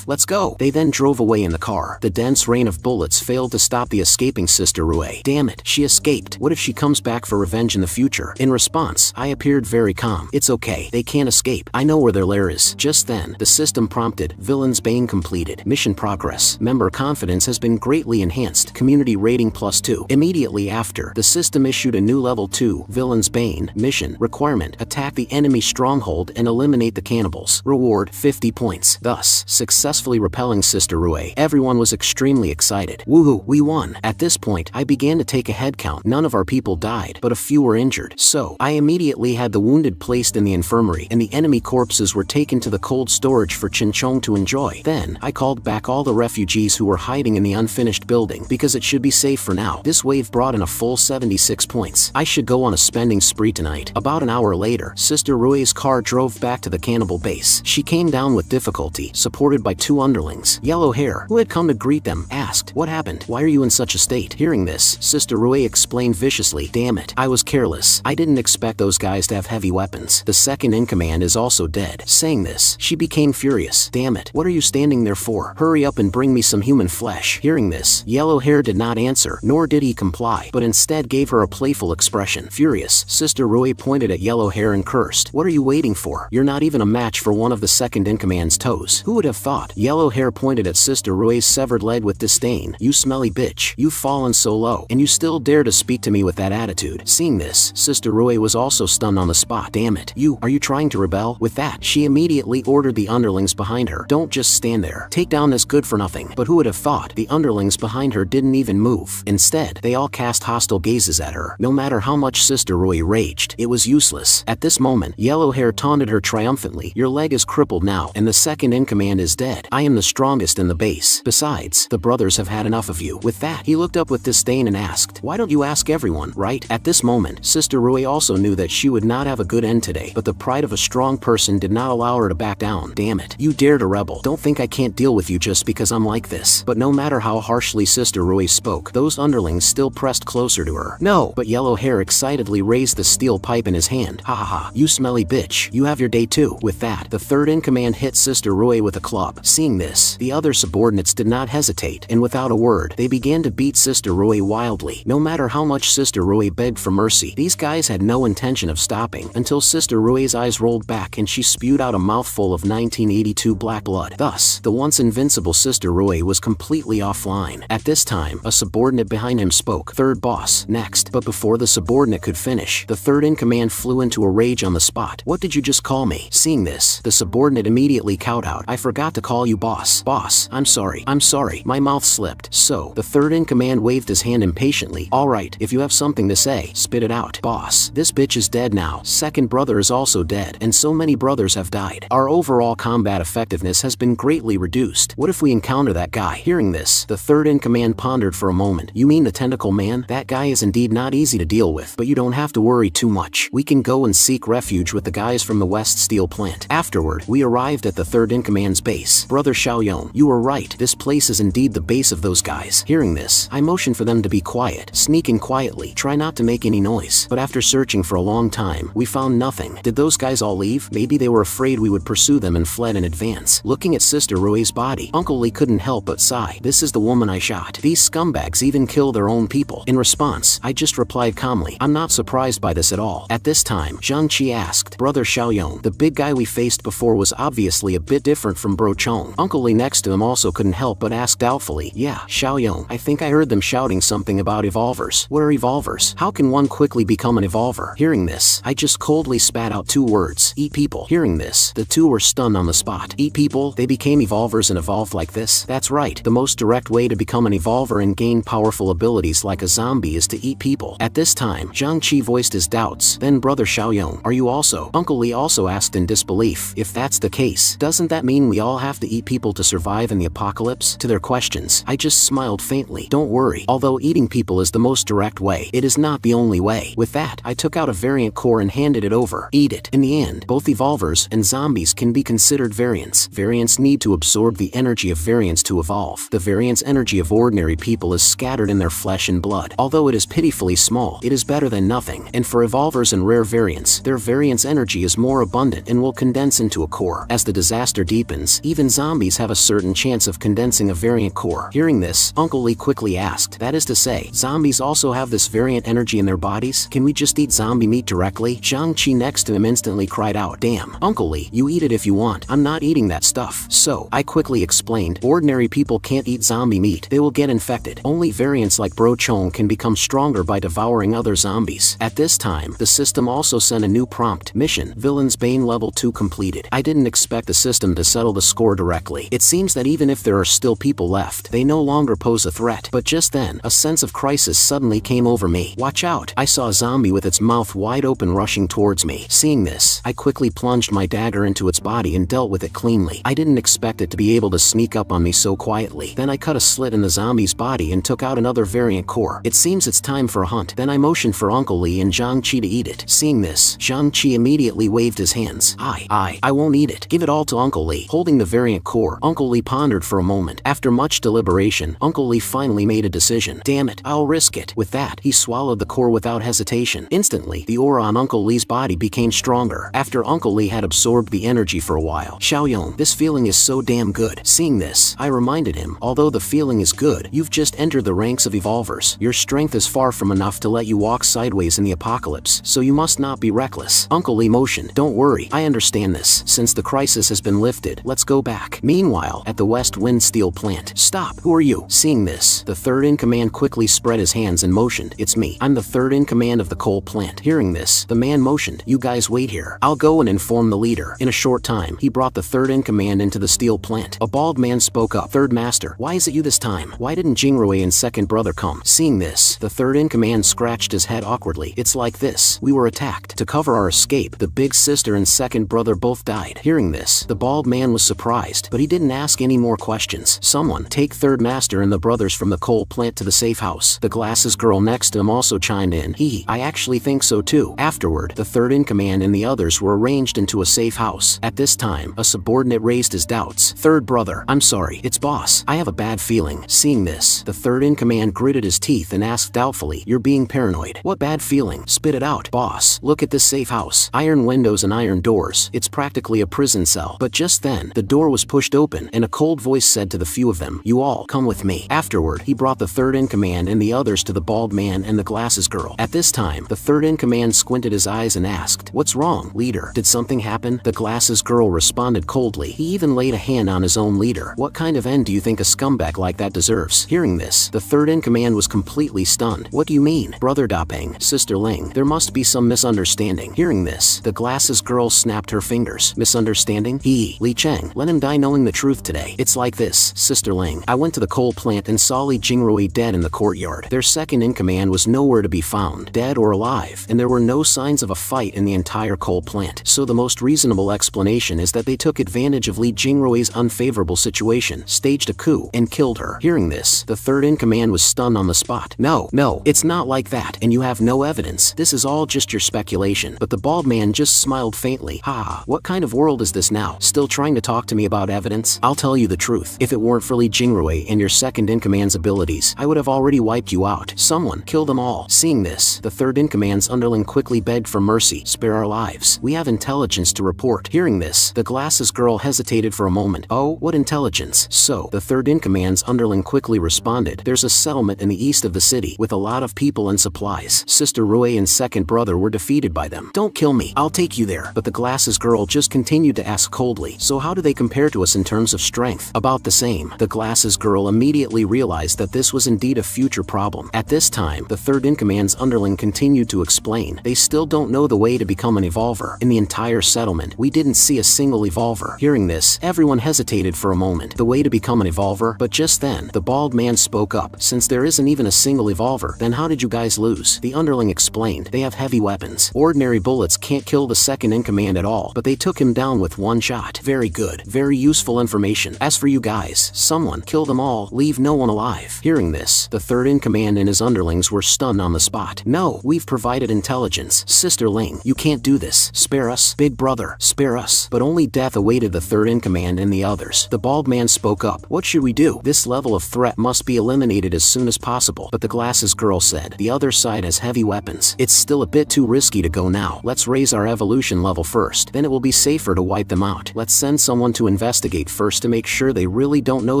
let's go. They then drove away in the car. The dense rain of bullets failed to stop the escaping Sister Rue. Damn it, she escaped. What if she comes back for revenge in the future? In response, I appeared very calm. It's okay, they can't escape. I know where their lair is. Just then, the system prompted, Villain's Bane completed. Mission progress. Member confidence has been greatly enhanced. Community rating +2. Immediately after, the system issued a new level 2, Villain's Bane, mission, requirement, attack the enemy stronghold and eliminate the cannibals. Reward, 50 points. Thus, successfully repelling Sister Rue. Everyone was extremely excited. Woohoo, we won. At this point, I began to take a head count. None of our people died, but a few were injured. So, I immediately had the wounded placed in the infirmary, and the enemy corpses were taken to the cold storage for Chinchong to enjoy. Then, I called back all the refugees who were hiding in the unfinished building, because it should be safe for now. This wave brought in a full 76 points. I should go on a spending spree tonight. About an hour later, Sister Rue's car drove back to the cannibal base. She came down with difficulty, supported by 2 underlings. Yellow Hair, who had come to greet them, asked, "What happened? Why are you in such a state?" Hearing this, Sister Rue explained viciously, "Damn it, I was careless. I didn't expect those guys to have heavy weapons. The second in command is also dead." Saying this, she became furious. "Damn it, what are you standing there for? Hurry up and bring me some human flesh." Hearing this, Yellow Hair did not answer, nor did he comply, but instead gave her a playful expression. Furious, Sister Rue pointed at Yellow Hair and cursed, "What are you waiting for? You're not even a match for one of the second in command's toes." Who would have thought? Yellow Hair pointed at Sister Rue's severed leg with disdain. "You smelly bitch, you've fallen so low, and you still dare to speak to me with that attitude." Seeing this, Sister Rue was also stunned on the spot. "Damn it, are you trying to rebel?" With that, she immediately ordered the underlings behind her, "Don't just stand there. Take down this good for nothing." But who would have thought? The underlings behind her didn't even move. Instead, they all cast hostile gazes at her. No matter how much Sister Rue raged, it was useless. At this moment, Yellow Hair taunted her triumphantly. "Your leg is crippled now, and the second in command is dead. I am the strongest in the base. Besides, the brothers have had enough of you." With that, he looked up with disdain and asked, "Why don't you ask everyone, right?" At this moment, Sister Rue also knew that she would not have a good end today, but the pride of a strong person did not allow her to back down. "Damn it, you dare to rebel. Don't think I can't deal with you just because I'm like this." But no matter how harshly Sister Rue spoke, those underlings still pressed closer to her. "No!" But Yellow Hair excitedly raised the steel pipe in his hand. "Ha ha ha, you smelly bitch, you have your day too." With that, the third in command hit Sister Rue with a club. Seeing this, the other subordinates did not hesitate, and without a word, they began to beat Sister Rue wildly. No matter how much Sister Rue begged for mercy, these guys had no intention of stopping, until Sister Rue's eyes rolled back and she spewed out a mouthful of 1982 black blood. Thus, the once invincible Sister Rue was completely offline. At this time, a subordinate behind him spoke. "Third boss, next." But before the subordinate could finish, the third in command flew into a rage on the spot. "What did you just call me?" Seeing this, the subordinate immediately cowed out. "I forgot to call you boss." "Boss, I'm sorry, my mouth slipped." So, the third in command waved his hand impatiently. "Alright, if you have something to say, spit it out." "Boss, this bitch is dead now. Second brother is also dead, and so many brothers have died. Our overall combat effectiveness has been greatly reduced. What if we encounter that guy?" Hearing this, the third in command pondered for a moment. "You mean the tentacle man? That guy is indeed not easy to deal with, but you don't have to worry too much. We can go and seek refuge with the guys from the West Steel plant." Afterward, we arrived at the third in command's base. "Brother Xiaoyong, you were right. This place is indeed the base of those guys." Hearing this, I motioned for them to be quiet. "Sneak in quietly. Try not to make any noise." But after searching for a long time, we found nothing. Did those guys all leave? Maybe they were afraid we would pursue them and fled in advance. Looking at Sister Rue's body, Uncle Lee couldn't help but sigh. "This is the woman I shot. These scumbags even kill their own people." In response, I just replied calmly, "I'm not surprised by this at all." At this time, Zhang Qi asked, "Brother Xiaoyong, the big guy we faced before was obviously a bit different from Bro Chong." Uncle Lee next to him also couldn't help but ask doubtfully, "Yeah, Xiaoyong, I think I heard them shouting something about evolvers." "What are evolvers? How can one quickly become an evolver?" Hearing this, I just coldly spat out 2 words, "Eat people." Hearing this, the 2 were stunned on the spot. Eat people? They became evolvers and evolved like this? That's right, the most direct way to become an evolver and gain powerful abilities like a zombie is to eat people. At this time, Zhang Qi voiced his doubts. Then Brother Xiaoyong, are you also? Uncle Lee also asked in disbelief. If that's the case, doesn't that mean we all have to eat people to survive in the apocalypse? To their questions, I just smiled faintly. Don't worry, although eating people is the most direct way, it is not the only way. With that, I took out a variant core and handed it over. Eat it. In the end, both evolvers and zombies can be considered variants. Variants need to absorb the energy of variants to evolve. The variant's energy of ordinary people is scattered in their flesh and blood. Although it is pitifully small, it is better than nothing. And for evolvers and rare variants, their variant's energy is more abundant and will condense into a core. As the disaster deepens, even zombies have a certain chance of condensing a variant core. Hearing this, Uncle Lee quickly asked, that is to say, zombies also have this variant energy in their bodies? Can we just eat zombie meat directly? Zhang Qi next to him instantly cried out, damn, Uncle Lee, you eat it if you want. I'm not eating that stuff. So, I quickly explained explained, ordinary people can't eat zombie meat. They will get infected. Only variants like Bro Chong can become stronger by devouring other zombies. At this time, the system also sent a new prompt. Mission, Villain's Bane Level 2 completed. I didn't expect the system to settle the score directly. It seems that even if there are still people left, they no longer pose a threat. But just then, a sense of crisis suddenly came over me. Watch out! I saw a zombie with its mouth wide open rushing towards me. Seeing this, I quickly plunged my dagger into its body and dealt with it cleanly. I didn't expect it to be able to sneak up on me so quietly. Then I cut a slit in the zombie's body and took out another variant core. It seems it's time for a hunt. Then I motioned for Uncle Lee and Zhang Qi to eat it. Seeing this, Zhang Qi immediately waved his hands. I won't eat it. Give it all to Uncle Lee. Holding the variant core, Uncle Lee pondered for a moment. After much deliberation, Uncle Lee finally made a decision. Damn it, I'll risk it. With that, he swallowed the core without hesitation. Instantly, the aura on Uncle Lee's body became stronger. After Uncle Lee had absorbed the energy for a while. Xiaoyong, this feeling is so damn good. Seeing this, I reminded him, although the feeling is good, you've just entered the ranks of evolvers. Your strength is far from enough to let you walk sideways in the apocalypse, so you must not be reckless. Uncle Lee motioned. Don't worry, I understand this. Since the crisis has been lifted, let's go back. Meanwhile, at the West Wind Steel plant. Stop, who are you? Seeing this, the third in command quickly spread his hands and motioned. It's me. I'm the third in command of the coal plant. Hearing this, the man motioned. You guys wait here. I'll go and inform the leader. In a short time, he brought the third in command into the steel plant. A bald man spoke up. Third master, why is it you this time? Why didn't Jingrui and second brother come? Seeing this, the third in command scratched his head awkwardly. It's like this. We were attacked. To cover our escape, the big sister and second brother both died. Hearing this, the bald man was surprised, but he didn't ask any more questions. Someone, take third master and the brothers from the coal plant to the safe house. The glasses girl next to him also chimed in. I actually think so too. Afterward, the third in command and the others were arranged into a safe house. At this time, a subordinate raised his doubts. Third brother, I'm sorry, it's boss. I have a bad feeling. Seeing this, the third in command gritted his teeth and asked doubtfully, you're being paranoid. What bad feeling? Spit it out. Boss, look at this safe house. Iron windows and iron doors. It's practically a prison cell. But just then, the door was pushed open and a cold voice said to the few of them, you all, come with me. Afterward, he brought the third in command and the others to the bald man and the glasses girl. At this time, the third in command squinted his eyes and asked, what's wrong, leader? Did something happen? The glasses girl responded coldly. He even laid a hand on his own leader. What kind of end do you think a scumbag like that deserves? Hearing this, the third in command was completely stunned. What do you mean? Brother Dapeng, Sister Ling, there must be some misunderstanding. Hearing this, the glasses girl snapped her fingers. Misunderstanding? Li Cheng, let him die knowing the truth today. It's like this, Sister Ling. I went to the coal plant and saw Li Jingrui dead in the courtyard. Their second in command was nowhere to be found, dead or alive, and there were no signs of a fight in the entire coal plant. So the most reasonable explanation is that they took advantage of Li Jingrui's unfavorable situation, staged a coup, and killed her. Hearing this, the third in command was stunned on the spot. No, it's not like that, and you have no evidence. This is all just your speculation. But the bald man just smiled faintly. What kind of world is this now? Still trying to talk to me about evidence? I'll tell you the truth. If it weren't for Li Jingrui and your second in command's abilities, I would have already wiped you out. Someone, kill them all. Seeing this, the third in command's underling quickly begged for mercy. Spare our lives. We have intelligence to report. Hearing this, the glasses girl hesitated for a moment. Oh, what intelligence? So, the third in command's underling quickly responded. There's a settlement in the east of the city with a lot of people and supplies. Sister Rui and second brother were defeated by them. Don't kill me. I'll take you there. But the glasses girl just continued to ask coldly. So how do they compare to us in terms of strength? About the same. The glasses girl immediately realized that this was indeed a future problem. At this time, the third in command's underling continued to explain. They still don't know the way to become an evolver. In the entire settlement, we didn't see a single evolver. Hearing this, everyone hesitated for a moment. The way to become an evolver? But just then, the bald man spoke up. Since there isn't even a single evolver, then how did you guys lose? The underling explained. They have heavy weapons. Ordinary bullets can't kill the second in command at all, but they took him down with one shot. Very good. Very useful information. As for you guys, someone, kill them all. Leave no one alive. Hearing this, the third in command and his underlings were stunned on the spot. No, we've provided intelligence. Sister Ling, you can't do this. Spare us. Big brother, spare us. But only death awaited the third in command and the others. The bald man spoke up. What should we do? This level of threat must be eliminated as soon as possible. But the glasses girl said, the other side has heavy weapons. It's still a bit too risky to go now. Let's raise our evolution level first. Then it will be safer to wipe them out. Let's send someone to investigate first to make sure they really don't know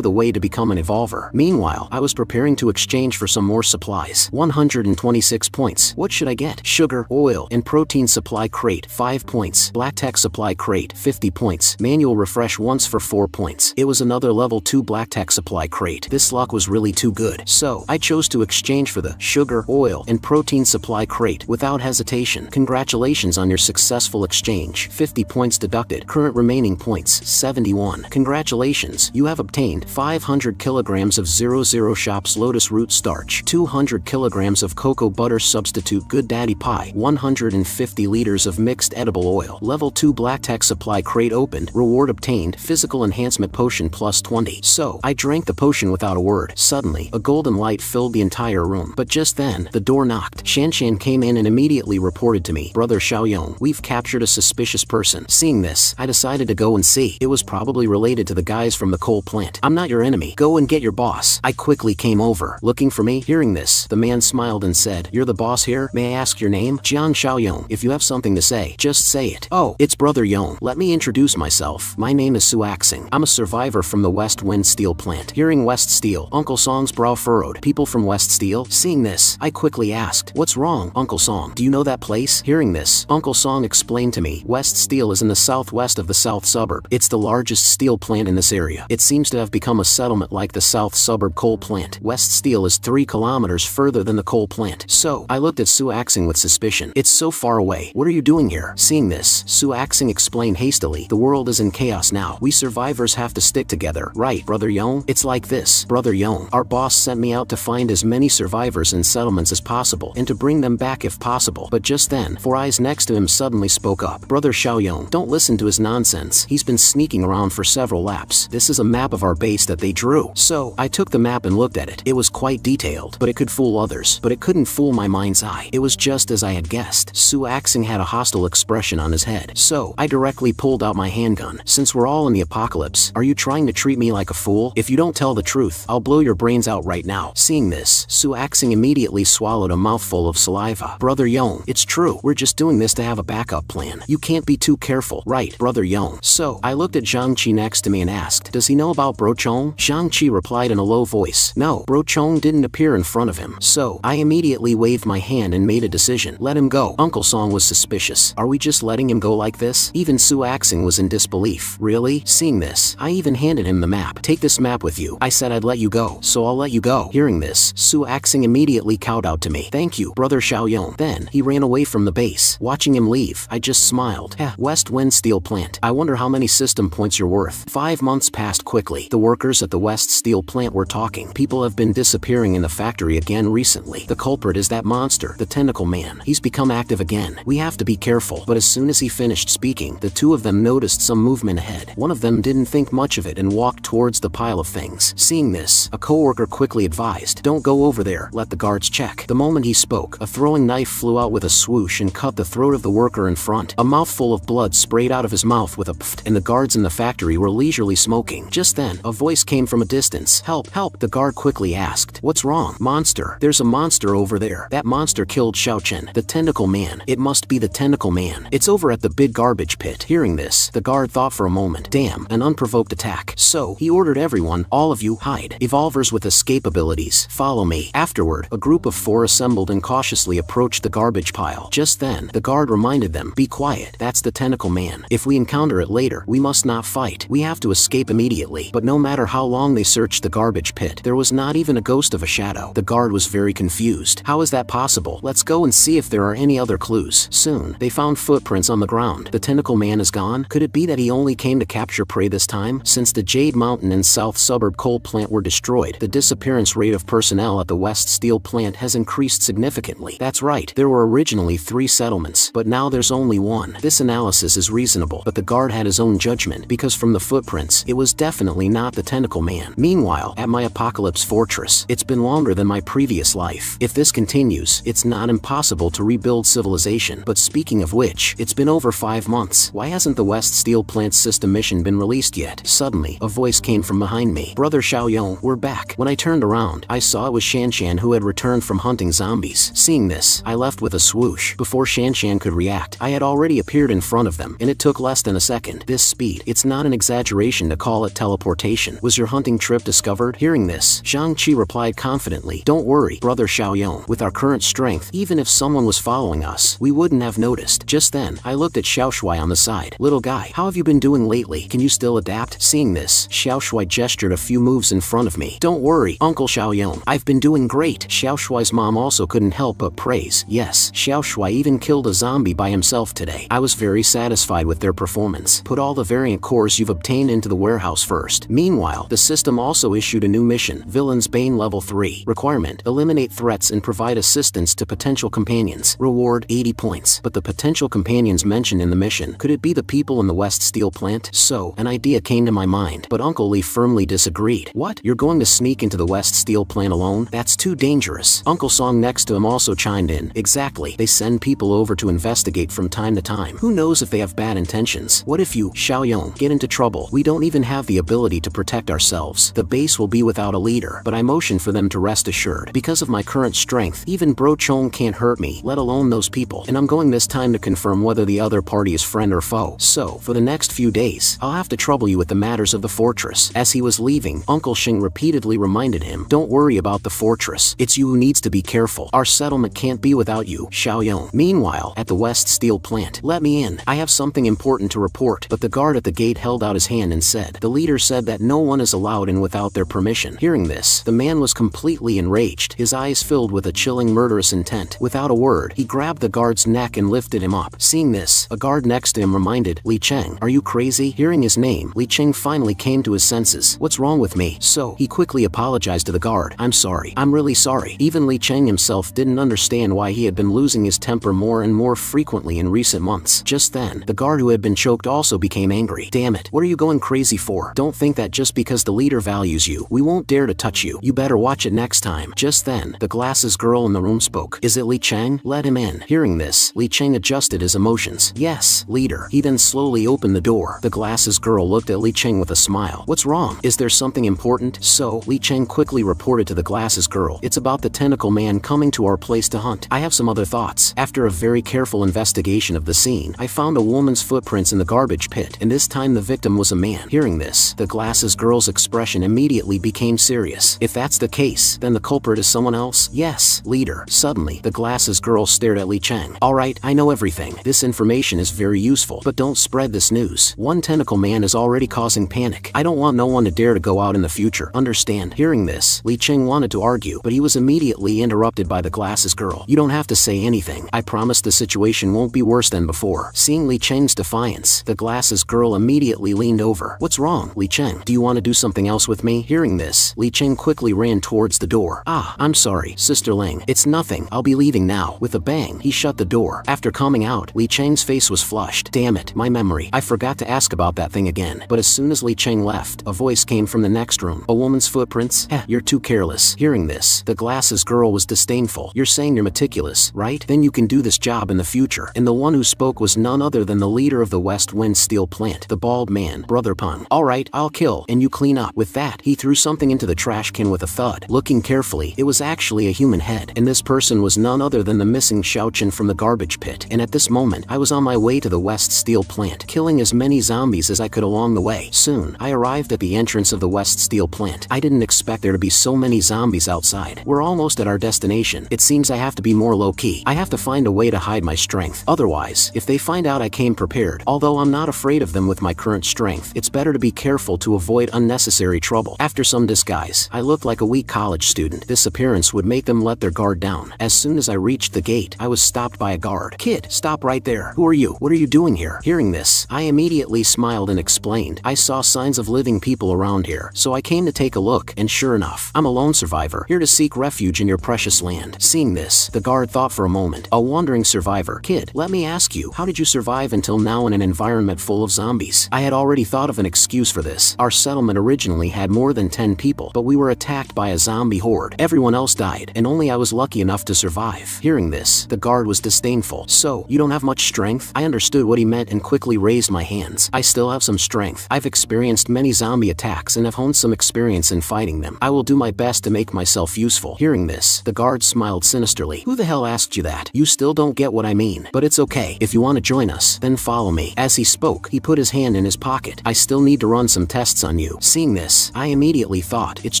the way to become an evolver. Meanwhile, I was preparing to exchange for some more supplies. 126 points. What should I get? Sugar, oil, and protein supply crate, 5 points. Black tech supply crate, 50 points. Manual refresh once for 4 points. It was another level 2 black tech supply crate. This luck was really too good. So, I chose to exchange for the sugar, oil, and protein supply crate without hesitation. Congratulations on your successful exchange. 50 points deducted. Current remaining points, 71. Congratulations, you have obtained 500 kilograms of 00 Shops Lotus Root Starch, 200 kilograms of cocoa butter substitute Good Daddy Pie, 150 liters of mixed edible oil. Level 2 black tech supply crate opened. Reward obtained. Physical enhancement potion plus 20. So, I drank the potion without a word. Suddenly, a golden light filled the entire room. But just then, the door knocked. Shanshan came in and immediately reported to me, "Brother Xiaoyong, we've captured a suspicious person." Seeing this, I decided to go and see. It was probably related to the guys from the coal plant. "I'm not your enemy. Go and get your boss." I quickly came over. "Looking for me?" Hearing this, the man smiled and said, "You're the boss here? May I ask your name?" "Jiang Xiaoyong. If you have something to say, just say it." "Oh, it's Brother Yong. Let me introduce myself. My name is Su Axing. I'm a survivor from the West Wind Steel plant." Hearing West Steel, Uncle Song's brow furrowed. "People from West Steel?" Seeing this, I quickly asked, "What's wrong, Uncle Song? Do you know that place?" Hearing this, Uncle Song explained to me, "West Steel is in the southwest of the south suburb. It's the largest steel plant in this area. It seems to have become a settlement like the south suburb coal plant. West Steel is 3 kilometers further than the coal plant." So, I looked at Su Axing with suspicion. "It's so far away. What are you doing here?" Seeing this, Su Axing explained hastily, "The world is in chaos now. We survivors have to stick together. Right, Brother Yong? It's like this. Brother Yong, our boss sent me out to find as many survivors in settlements as possible and to bring them back if possible." But just then, 4 eyes next to him suddenly spoke up. "Brother Xiaoyong, don't listen to his nonsense. He's been sneaking around for several laps. This is a map of our base that they drew." So, I took the map and looked at it. It was quite detailed, but it could fool others. But it couldn't fool my mind's eye. It was just as I had guessed. Su Axing had a hostile expression on his head. So, I directly pulled out my handgun. "Since we're all in the apocalypse, are you trying to treat me like a fool? If you don't tell the truth, I'll blow your brains out right now." Seeing this, Su Axing immediately swallowed a mouthful of saliva. "Brother Yong, it's true. We're just doing this to have a backup plan. You can't be too careful. Right, Brother Yong?" So, I looked at Zhang Qi next to me and asked, "Does he know about Bro Chong?" Zhang Qi replied in a low voice, "No, Bro Chong didn't appear in front of him." So, I immediately waved my hand and made a decision. "Let him go." Uncle Song was suspicious. "Are we just letting him go like this?" Even Su Axing was in disbelief. "Really?" Seeing this, I even handed him the map. "Take this map with you. I said I'd let you go, so I'll let you go." Hearing this, Su Axing immediately kowtowed to me. "Thank you, Brother Xiaoyong." Then, he ran away from the base. Watching him leave, I just smiled. West Wind Steel plant. I wonder how many system points you're worth. 5 months passed quickly. The workers at the West Steel plant were talking. People have been disappearing in the factory again recently. The culprit is that monster, the tentacle man. He's become active again. We have to be careful. But as soon as he finished speaking, the two of them noticed some movement ahead. One of them didn't think much of it and walked towards the pile of things. Seeing this, a coworker quickly advised, "Don't go over there. Let the guards check." The moment he spoke, a throwing knife flew out with a swoosh and cut the throat of the worker in front. A mouthful of blood sprayed out of his mouth with a pft, and the guards in the factory were leisurely smoking. Just then, a voice came from a distance. "Help, help!" The guard quickly asked, "What's wrong?" "Monster. There's a monster over there. That monster killed Xiao Chen, the tentacle man. It must be the tentacle man. It's over at the big garbage pit." Hearing this, the guard thought for a moment. Damn, an unprovoked attack. So, he ordered everyone, "All of you, hide. Evolvers with escape abilities, follow me." Afterward, a group of 4 assembled and cautiously approached the garbage pile. Just then, the guard reminded them, "Be quiet. That's the tentacle man. If we encounter it later, we must not fight. We have to escape immediately." But no matter how long they searched the garbage pit, there was not even a ghost of a shadow. The guard was very confused. "How is that possible? Let's go and see if there are any other clues." Soon, they found footprints on the ground. The tentacle man is gone? Could it be that he only came to capture prey this time? Since the Jade Mountain and South Suburb coal plant were destroyed, the disappearance rate of personnel at the West Steel plant has increased significantly. That's right, there were originally 3 settlements, but now there's only 1. This analysis is reasonable, but the guard had his own judgment, because from the footprints, it was definitely not the tentacle man. Meanwhile, at my apocalypse fortress, it's been longer than my previous life. If this continues, it's not impossible to rebuild civilization. But speaking of which, it's been over 5 months. Why hasn't the West Steel plant system mission been released yet? Suddenly, a voice came from behind me. "Brother Xiaoyong, we're back." When I turned around, I saw it was Shanshan who had returned from hunting zombies. Seeing this, I left with a swoosh. Before Shanshan could react, I had already appeared in front of them, and it took less than a second. This speed, it's not an exaggeration to call it teleportation. Was your hunting trip discovered? Hearing this, Zhang Qi replied confidently, "Don't worry, Brother Xiaoyong. With our current strength, even if someone was following us, we wouldn't have noticed." Just then, I looked at Xiao Shui on the side. "Little guy, how have you been doing lately? Can you still adapt?" Seeing this, Xiao Shui gestured a few moves in front of me. Don't worry, Uncle Xiaoyong, I've been doing great. Xiao Shui's mom also couldn't help but praise. Yes, Xiao Shui even killed a zombie by himself today. I was very satisfied with their performance. Put all the variant cores you've obtained into the warehouse first. Meanwhile, the system also issued a new mission, Villain's Bane Level 3. Requirement: eliminate threats and provide assistance to potential companions. Reward: 80 points. But the potential companions mentioned in the mission, could it be the people in the West Steel plant? So, an idea came to my mind, but Uncle Lee firmly disagreed. What? You're going to sneak into the West Steel plant alone? That's too dangerous. Uncle Song next to him also chimed in. Exactly. They send people over to investigate from time to time. Who knows if they have bad intentions? What if you, Xiaoyong, get into trouble? We don't even have the ability to protect ourselves. The base will be without a leader, but I motioned for them to rest assured. Because of my current strength, even Bro Chong can't hurt me, let alone those people. And I'm going this time to confirm whether the other party is friend or foe. So, for the next few days, I'll have to trouble you with the matters of the fortress. As he was leaving, Uncle Shing repeatedly reminded him, don't worry about the fortress. It's you who needs to be careful. Our settlement can't be without you, Xiaoyong. Meanwhile, at the West Steel plant, let me in. I have something important to report. But the guard at the gate held out his hand and said, the leader said that no one is allowed in without their permission. Hearing this, the man was completely enraged, his eyes filled with a chilling murderous intent. Without a word, he grabbed the guard's neck and lifted him up. Seeing this, a guard next to him reminded, Li Cheng, are you crazy? Hearing his name, Li Cheng finally came to his senses. What's wrong with me? So, he quickly apologized to the guard. I'm sorry. I'm really sorry. Even Li Cheng himself didn't understand why he had been losing his temper more and more frequently in recent months. Just then, the guard who had been choked also became angry. Damn it, what are you going crazy for? Don't think that just because the leader values you, we won't dare to touch you. You better watch it next time. Just then, the glasses girl in the room spoke. Is it Li Cheng? Let him in. Hearing this, Li Cheng adjusted his emotions. Yes, leader. He then slowly opened the door. The glasses girl looked at Li Cheng with a smile. What's wrong? Is there something important? So, Li Cheng quickly reported to the glasses girl. It's about the tentacle man coming to our place to hunt. I have some other thoughts. After a very careful investigation of the scene, I found a woman's footprints in the garbage pit, and this time the victim was a man. Hearing this, the glasses girl's expression immediately became serious. If that's the case, then the culprit is someone else? Yes, leader. Suddenly, the glasses girl stared at Li Cheng. Alright, I know everything. This information is very useful, but don't spread this news. One tentacle man is already causing panic. I don't want no one to dare to go out in the future. Understand? Hearing this, Li Cheng wanted to argue, but he was immediately interrupted by the glasses girl. You don't have to say anything. I promise the situation won't be worse than before. Seeing Li Cheng's defiance, the glasses girl immediately leaned over. What's wrong, Li Cheng? Do you want to do something else with me? Hearing this, Li Cheng quickly ran towards the door. Ah, I'm sorry, Sister Ling. It's nothing. I'll be leaving now. With a bang, he shut the door. After coming out, Li Cheng's face was flushed. Damn it, my memory. I forgot to ask about that thing again. But as soon as Li Cheng left, a voice came from the next room. A woman's footprints? Heh, you're too careless. Hearing this, the glasses girl was disdainful. You're saying you're meticulous, right? Then you can do this job in the future. And the one who spoke was none other than the leader of the West Wind Steel plant, the bald man, Brother Peng. Alright, I'll kill, and you clean up. With that, he threw something into the trash can with a thud. Looking carefully, it was actually a human head, and this person was none other than the missing Xiaochen from the garbage pit. And at this moment, I was on my way to the West Steel plant, killing as many zombies as I could along the way. Soon, I arrived at the entrance of the West Steel plant. I didn't expect there to be so many zombies outside. We're almost at our destination. It seems I have to be more low-key. I have to find a way to hide my strength. Otherwise, if they find out I came prepared, although I'm not afraid of them with my current strength, it's better to be careful to avoid unnecessary trouble. After some disguise, I looked like a weak college student. This appearance would make them let their guard down. As soon as I reached the gate, I was stopped by a guard. Kid, stop right there. Who are you? What are you doing here? Hearing this, I immediately smiled and explained. I saw signs of living people around here, so I came to take a look, and sure enough, I'm a lone survivor, here to seek refuge in your precious land. Seeing this, the guard thought for a moment. A wandering survivor. Kid, let me ask you, how did you survive until now in an environment full of zombies? I had already thought of an excuse for this. Our settlement originally had more than 10 people, but we were attacked by a zombie horde. Everyone else died, and only I was lucky enough to survive. Hearing this, the guard was disdainful. So, you don't have much strength? I understood what he meant and quickly raised my hands. I still have some strength. I've experienced many zombie attacks and have honed some experience in fighting them. I will do my best to make myself useful. Hearing this, the guard smiled sinisterly. Who the hell asked you that? You still don't get what I mean. But it's okay. If you want to join us, then follow me. As he spoke, he put his hand in his pocket. I still need to run some tests on you. Seeing this, I immediately thought, it's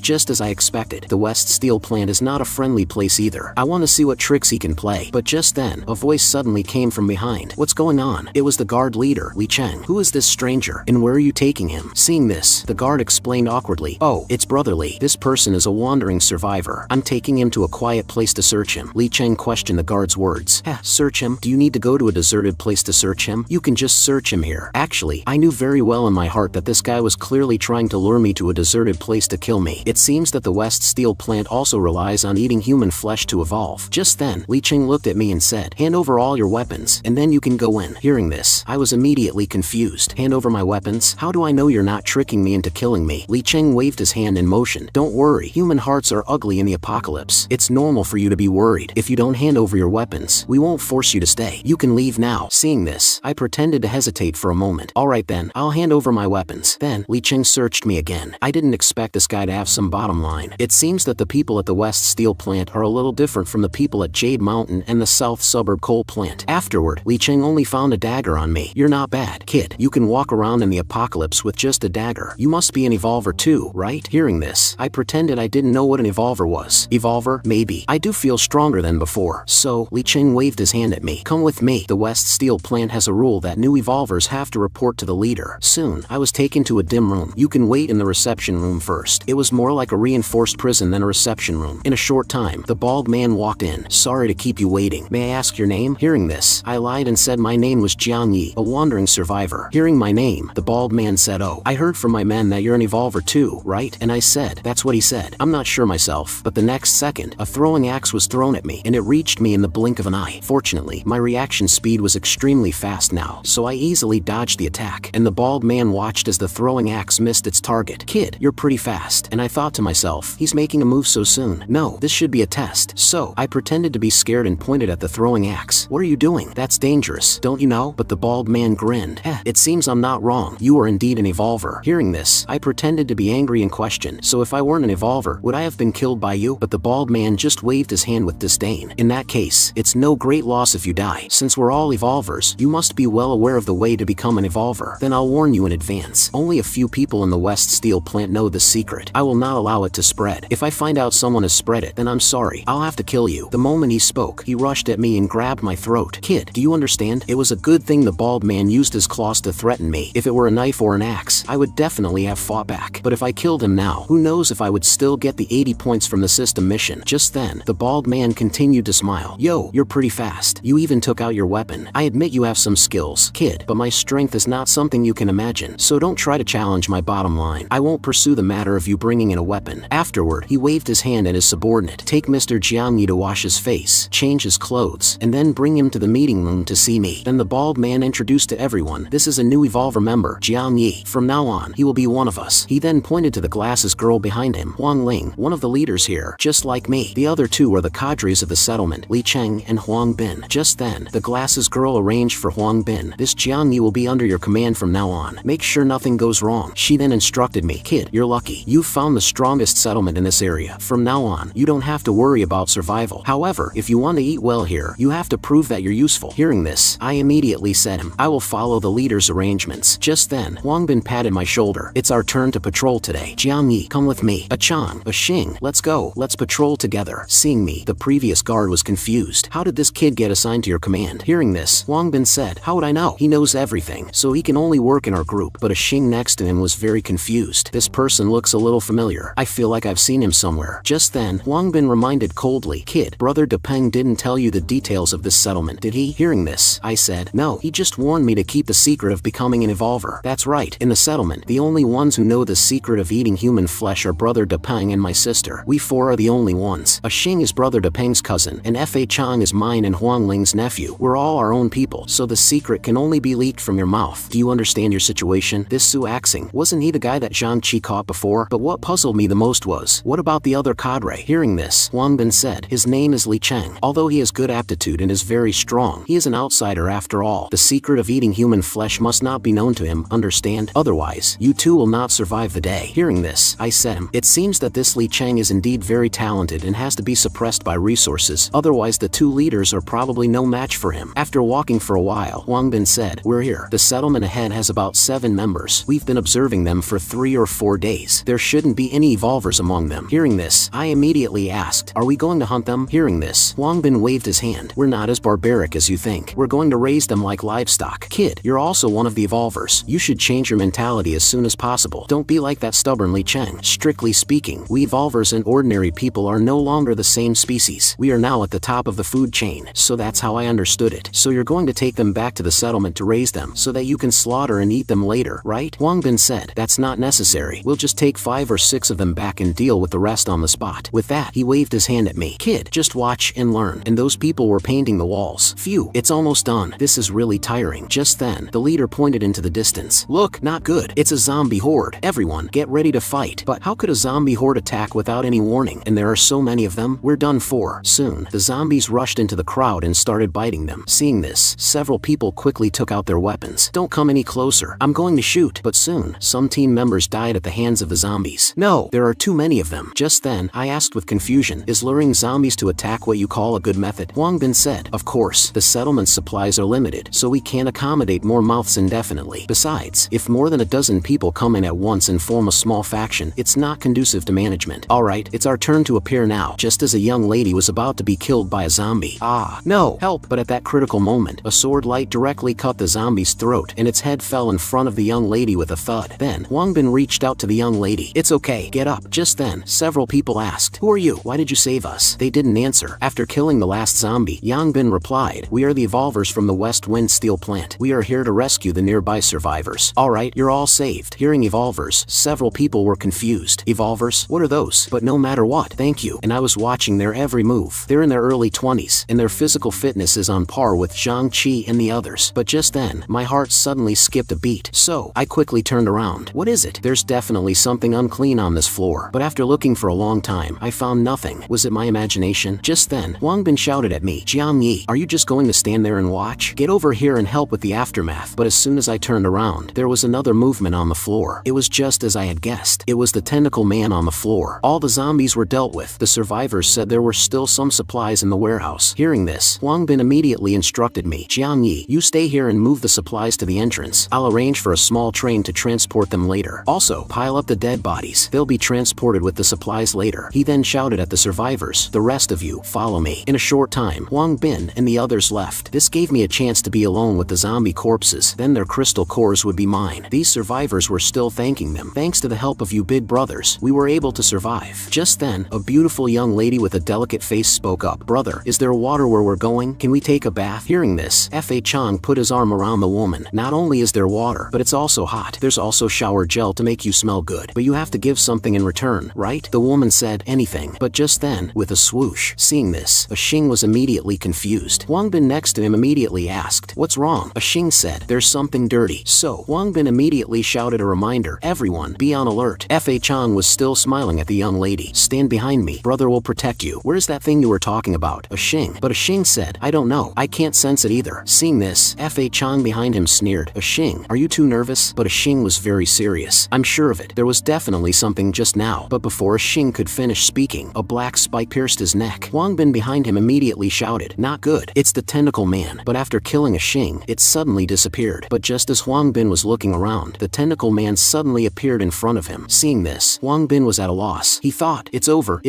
just as I expected. The West Steel plant is not a friendly place either. I want to see what tricks he can play. But just then, a voice suddenly came from behind. What's going on? It was the guard leader, Li Cheng. Who is this stranger, and where are you taking taking him. Seeing this, the guard explained awkwardly, "Oh, it's Brother Li. This person is a wandering survivor. I'm taking him to a quiet place to search him." Li Cheng questioned the guard's words. Search him? Do you need to go to a deserted place to search him? You can just search him here." Actually, I knew very well in my heart that this guy was clearly trying to lure me to a deserted place to kill me. It seems that the West Steel plant also relies on eating human flesh to evolve. Just then, Li Cheng looked at me and said, "Hand over all your weapons, and then you can go in." Hearing this, I was immediately confused. Hand over my weapons? How do I know you're not tricking me into killing me? Li Cheng waved his hand in motion. "Don't worry, human hearts are ugly in the apocalypse. It's normal for you to be worried. If you don't hand over your weapons, we won't force you to stay. You can leave now." Seeing this, I pretended to hesitate for a moment. "Alright then, I'll hand over my weapons." Then, Li Cheng searched me again. I didn't expect this guy to have some bottom line. It seems that the people at the West Steel plant are a little different from the people at Jade Mountain and the South Suburb coal plant. Afterward, Li Cheng only found a dagger on me. "You're not bad, kid. You can walk around in the apocalypse with just a dagger. You must be an evolver too, right?" Hearing this, I pretended I didn't know what an evolver was. "Evolver? Maybe. I do feel stronger than before." So, Li Cheng waved his hand at me. "Come with me. The West Steel plant has a rule that new evolvers have to report to the leader." Soon, I was taken to a dim room. "You can wait in the reception room first." It was more like a reinforced prison than a reception room. In a short time, the bald man walked in. "Sorry to keep you waiting. May I ask your name?" Hearing this, I lied and said my name was Jiang Yi, a wandering survivor. Hearing my name, the bald man said, "Oh, I heard from my men that you're an evolver too, right?" And I said, "That's what he said." I'm not sure myself, but the next second, a throwing axe was thrown at me, and it reached me in the blink of an eye. Fortunately, my reaction speed was extremely fast now, so I easily dodged the attack, and the bald man watched as the throwing axe missed its target. "Kid, you're pretty fast." And I thought to myself, he's making a move so soon. No, this should be a test. So, I pretended to be scared and pointed at the throwing axe. "What are you doing? That's dangerous, don't you know?" But the bald man grinned. It seems I'm not wrong. You are indeed an evolver." Hearing this, I pretended to be angry and questioned, "So if I weren't an evolver, would I have been killed by you?" But the bald man just waved his hand with disdain. "In that case, it's no great loss if you die. Since we're all evolvers, you must be well aware of the way to become an evolver. Then I'll warn you in advance. Only a few people in the West Steel plant know the secret. I will not allow it to spread. If I find out someone has spread it, then I'm sorry. I'll have to kill you." The moment he spoke, he rushed at me and grabbed my throat. "Kid, do you understand? It was a good thing the bald man used his claws to threaten me. If it were a knife or an axe, I would definitely have fought back. But if I killed him now, who knows if I would still get the 80 points from the system mission." Just then, the bald man continued to smile. "Yo, you're pretty fast. You even took out your weapon. I admit you have some skills, kid, but my strength is not something you can imagine. So don't try to challenge my bottom line. I won't pursue the matter of you bringing in a weapon." Afterward, he waved his hand at his subordinate. "Take Mr. Jiang Yi to wash his face, change his clothes, and then bring him to the meeting room to see me." Then the bald man introduced to everyone, "This is a new evolver member, Jiang Yi. From now on, he will be one of us." He then pointed to the glasses girl behind him, Huang Ling, one of the leaders here, just like me. The other two are the cadres of the settlement, Li Cheng and Huang Bin. Just then, the glasses girl arranged for Huang Bin, "This Jiang Yi will be under your command from now on. Make sure nothing goes wrong." She then instructed me, "Kid, you're lucky. You've found the strongest settlement in this area. From now on, you don't have to worry about survival. However, if you want to eat well here, you have to prove that you're useful." Hearing this, I immediately said, "I will follow the leader's arrangements." Just then, Huang Bin patted my shoulder. "It's our turn to patrol today. Jiang Yi, come with me. A Chang, a Xing, let's go. Let's patrol together." Seeing me, the previous guard was confused. "How did this kid get assigned to your command?" Hearing this, Huang Bin said, "How would I know? He knows everything, so he can only work in our group." But a Xing next to him was very confused. "This person looks a little familiar. I feel like I've seen him somewhere." Just then, Huang Bin reminded coldly, "Kid, Brother Depeng didn't tell you the details of this settlement, did he?" Hearing this, I said, "No, he just warned me to keep the secret of becoming an evolver." That's right, in the settlement, the only ones who know the secret of eating human flesh are Brother Depeng and my sister. We four are the only ones. A Xing is Brother Depeng's cousin, and Fa Chang is mine and Huang Ling's nephew. We're all our own people, so the secret can only be leaked from your mouth. Do you understand your situation?" This Su Axing, wasn't he the guy that Zhang Qi caught before? But what puzzled me the most was, what about the other cadre? Hearing this, Huang Bin said, "His name is Li Cheng. Although he has good aptitude and is very strong, he is an outsider after all. The secret of eating human flesh must not be known to him, understand? Otherwise, you two will not survive the day." Hearing this, I said, "It seems that this Li Cheng is indeed very talented and has to be suppressed by resources. Otherwise, the two leaders are probably no match for him." After walking for a while, Huang Bin said, "We're here. The settlement ahead has about 7 members. We've been observing them for 3 or 4 days. There shouldn't be any evolvers among them." Hearing this, I immediately asked, "Are we going to hunt them?" Hearing this, Huang Bin waved his hand. "We're not as barbaric as you think. We're going to raise them like livestock." "Kid, you're also one of the evolvers. You should change change your mentality as soon as possible. Don't be like that stubbornly Cheng. Strictly speaking, we evolvers and ordinary people are no longer the same species. We are now at the top of the food chain, so that's how I understood it. So you're going to take them back to the settlement to raise them so that you can slaughter and eat them later, right? Huang Bin said. That's not necessary. We'll just take 5 or 6 of them back and deal with the rest on the spot. With that, he waved his hand at me. Kid, just watch and learn. And those people were painting the walls. Phew, it's almost done. This is really tiring. Just then, the leader pointed into the distance. Look, not good. It's a zombie horde. Everyone, get ready to fight. But how could a zombie horde attack without any warning? And there are so many of them. We're done for. Soon, the zombies rushed into the crowd and started biting them. Seeing this, several people quickly took out their weapons. Don't come any closer. I'm going to shoot. But soon, some team members died at the hands of the zombies. No, there are too many of them. Just then, I asked with confusion, is luring zombies to attack what you call a good method? Huang Bin said, of course, the settlement's supplies are limited, so we can't accommodate more mouths indefinitely. Besides, if more than a dozen people come in at once and form a small faction, it's not conducive to management. Alright, it's our turn to appear now, just as a young lady was about to be killed by a zombie. Ah, no, help! But at that critical moment, a sword light directly cut the zombie's throat, and its head fell in front of the young lady with a thud. Then, Huang Bin reached out to the young lady. It's okay, get up. Just then, several people asked, who are you? Why did you save us? They didn't answer. After killing the last zombie, Yang Bin replied, we are the evolvers from the West Wind Steel Plant. We are here to rescue the nearby survivors. Alright, you're all saved. Hearing evolvers, several people were confused. Evolvers? What are those? But no matter what, thank you. And I was watching their every move. They're in their early 20s, and their physical fitness is on par with Zhang Qi and the others. But just then, my heart suddenly skipped a beat. So, I quickly turned around. What is it? There's definitely something unclean on this floor. But after looking for a long time, I found nothing. Was it my imagination? Just then, Huang Bin shouted at me, Jiang Yi, are you just going to stand there and watch? Get over here and help with the aftermath. But as soon as I turned around, there was another movement on the floor. It was just as I had guessed. It was the tentacle man on the floor. All the zombies were dealt with. The survivors said there were still some supplies in the warehouse. Hearing this, Huang Bin immediately instructed me, Jiang Yi, you stay here and move the supplies to the entrance. I'll arrange for a small train to transport them later. Also, pile up the dead bodies. They'll be transported with the supplies later. He then shouted at the survivors, the rest of you, follow me. In a short time, Huang Bin and the others left. This gave me a chance to be alone with the zombie corpses. Then their crystal cores would be mine. These survivors were still thanking them. Thanks to the help of you big brothers, we were able to survive. Just then, a beautiful young lady with a delicate face spoke up. Brother, is there water where we're going? Can we take a bath? Hearing this, Fa Chang put his arm around the woman. Not only is there water, but it's also hot. There's also shower gel to make you smell good. But you have to give something in return, right? The woman said, anything. But just then, with a swoosh, seeing this, a Xing was immediately confused. Huang Bin next to him immediately asked, what's wrong? A Xing said, there's something dirty. So, Huang Bin immediately shouted a reminder, everyone, be on alert. Fa Chang was still smiling at the young lady. Stand behind me. Brother will protect you. Where's that thing you were talking about? A Xing. But a Xing said, I don't know. I can't sense it either. Seeing this, Fa Chang behind him sneered, a Xing, are you too nervous? But a Xing was very serious. I'm sure of it. There was definitely something just now. But before a Xing could finish speaking, a black spike pierced his neck. Huang Bin behind him immediately shouted, not good. It's the tentacle man. But after killing a Xing, it suddenly disappeared. But just as Huang Bin was looking around, the tentacle man suddenly appeared in front of him. Seeing this, Huang Bin was at a loss. He thought, it's over,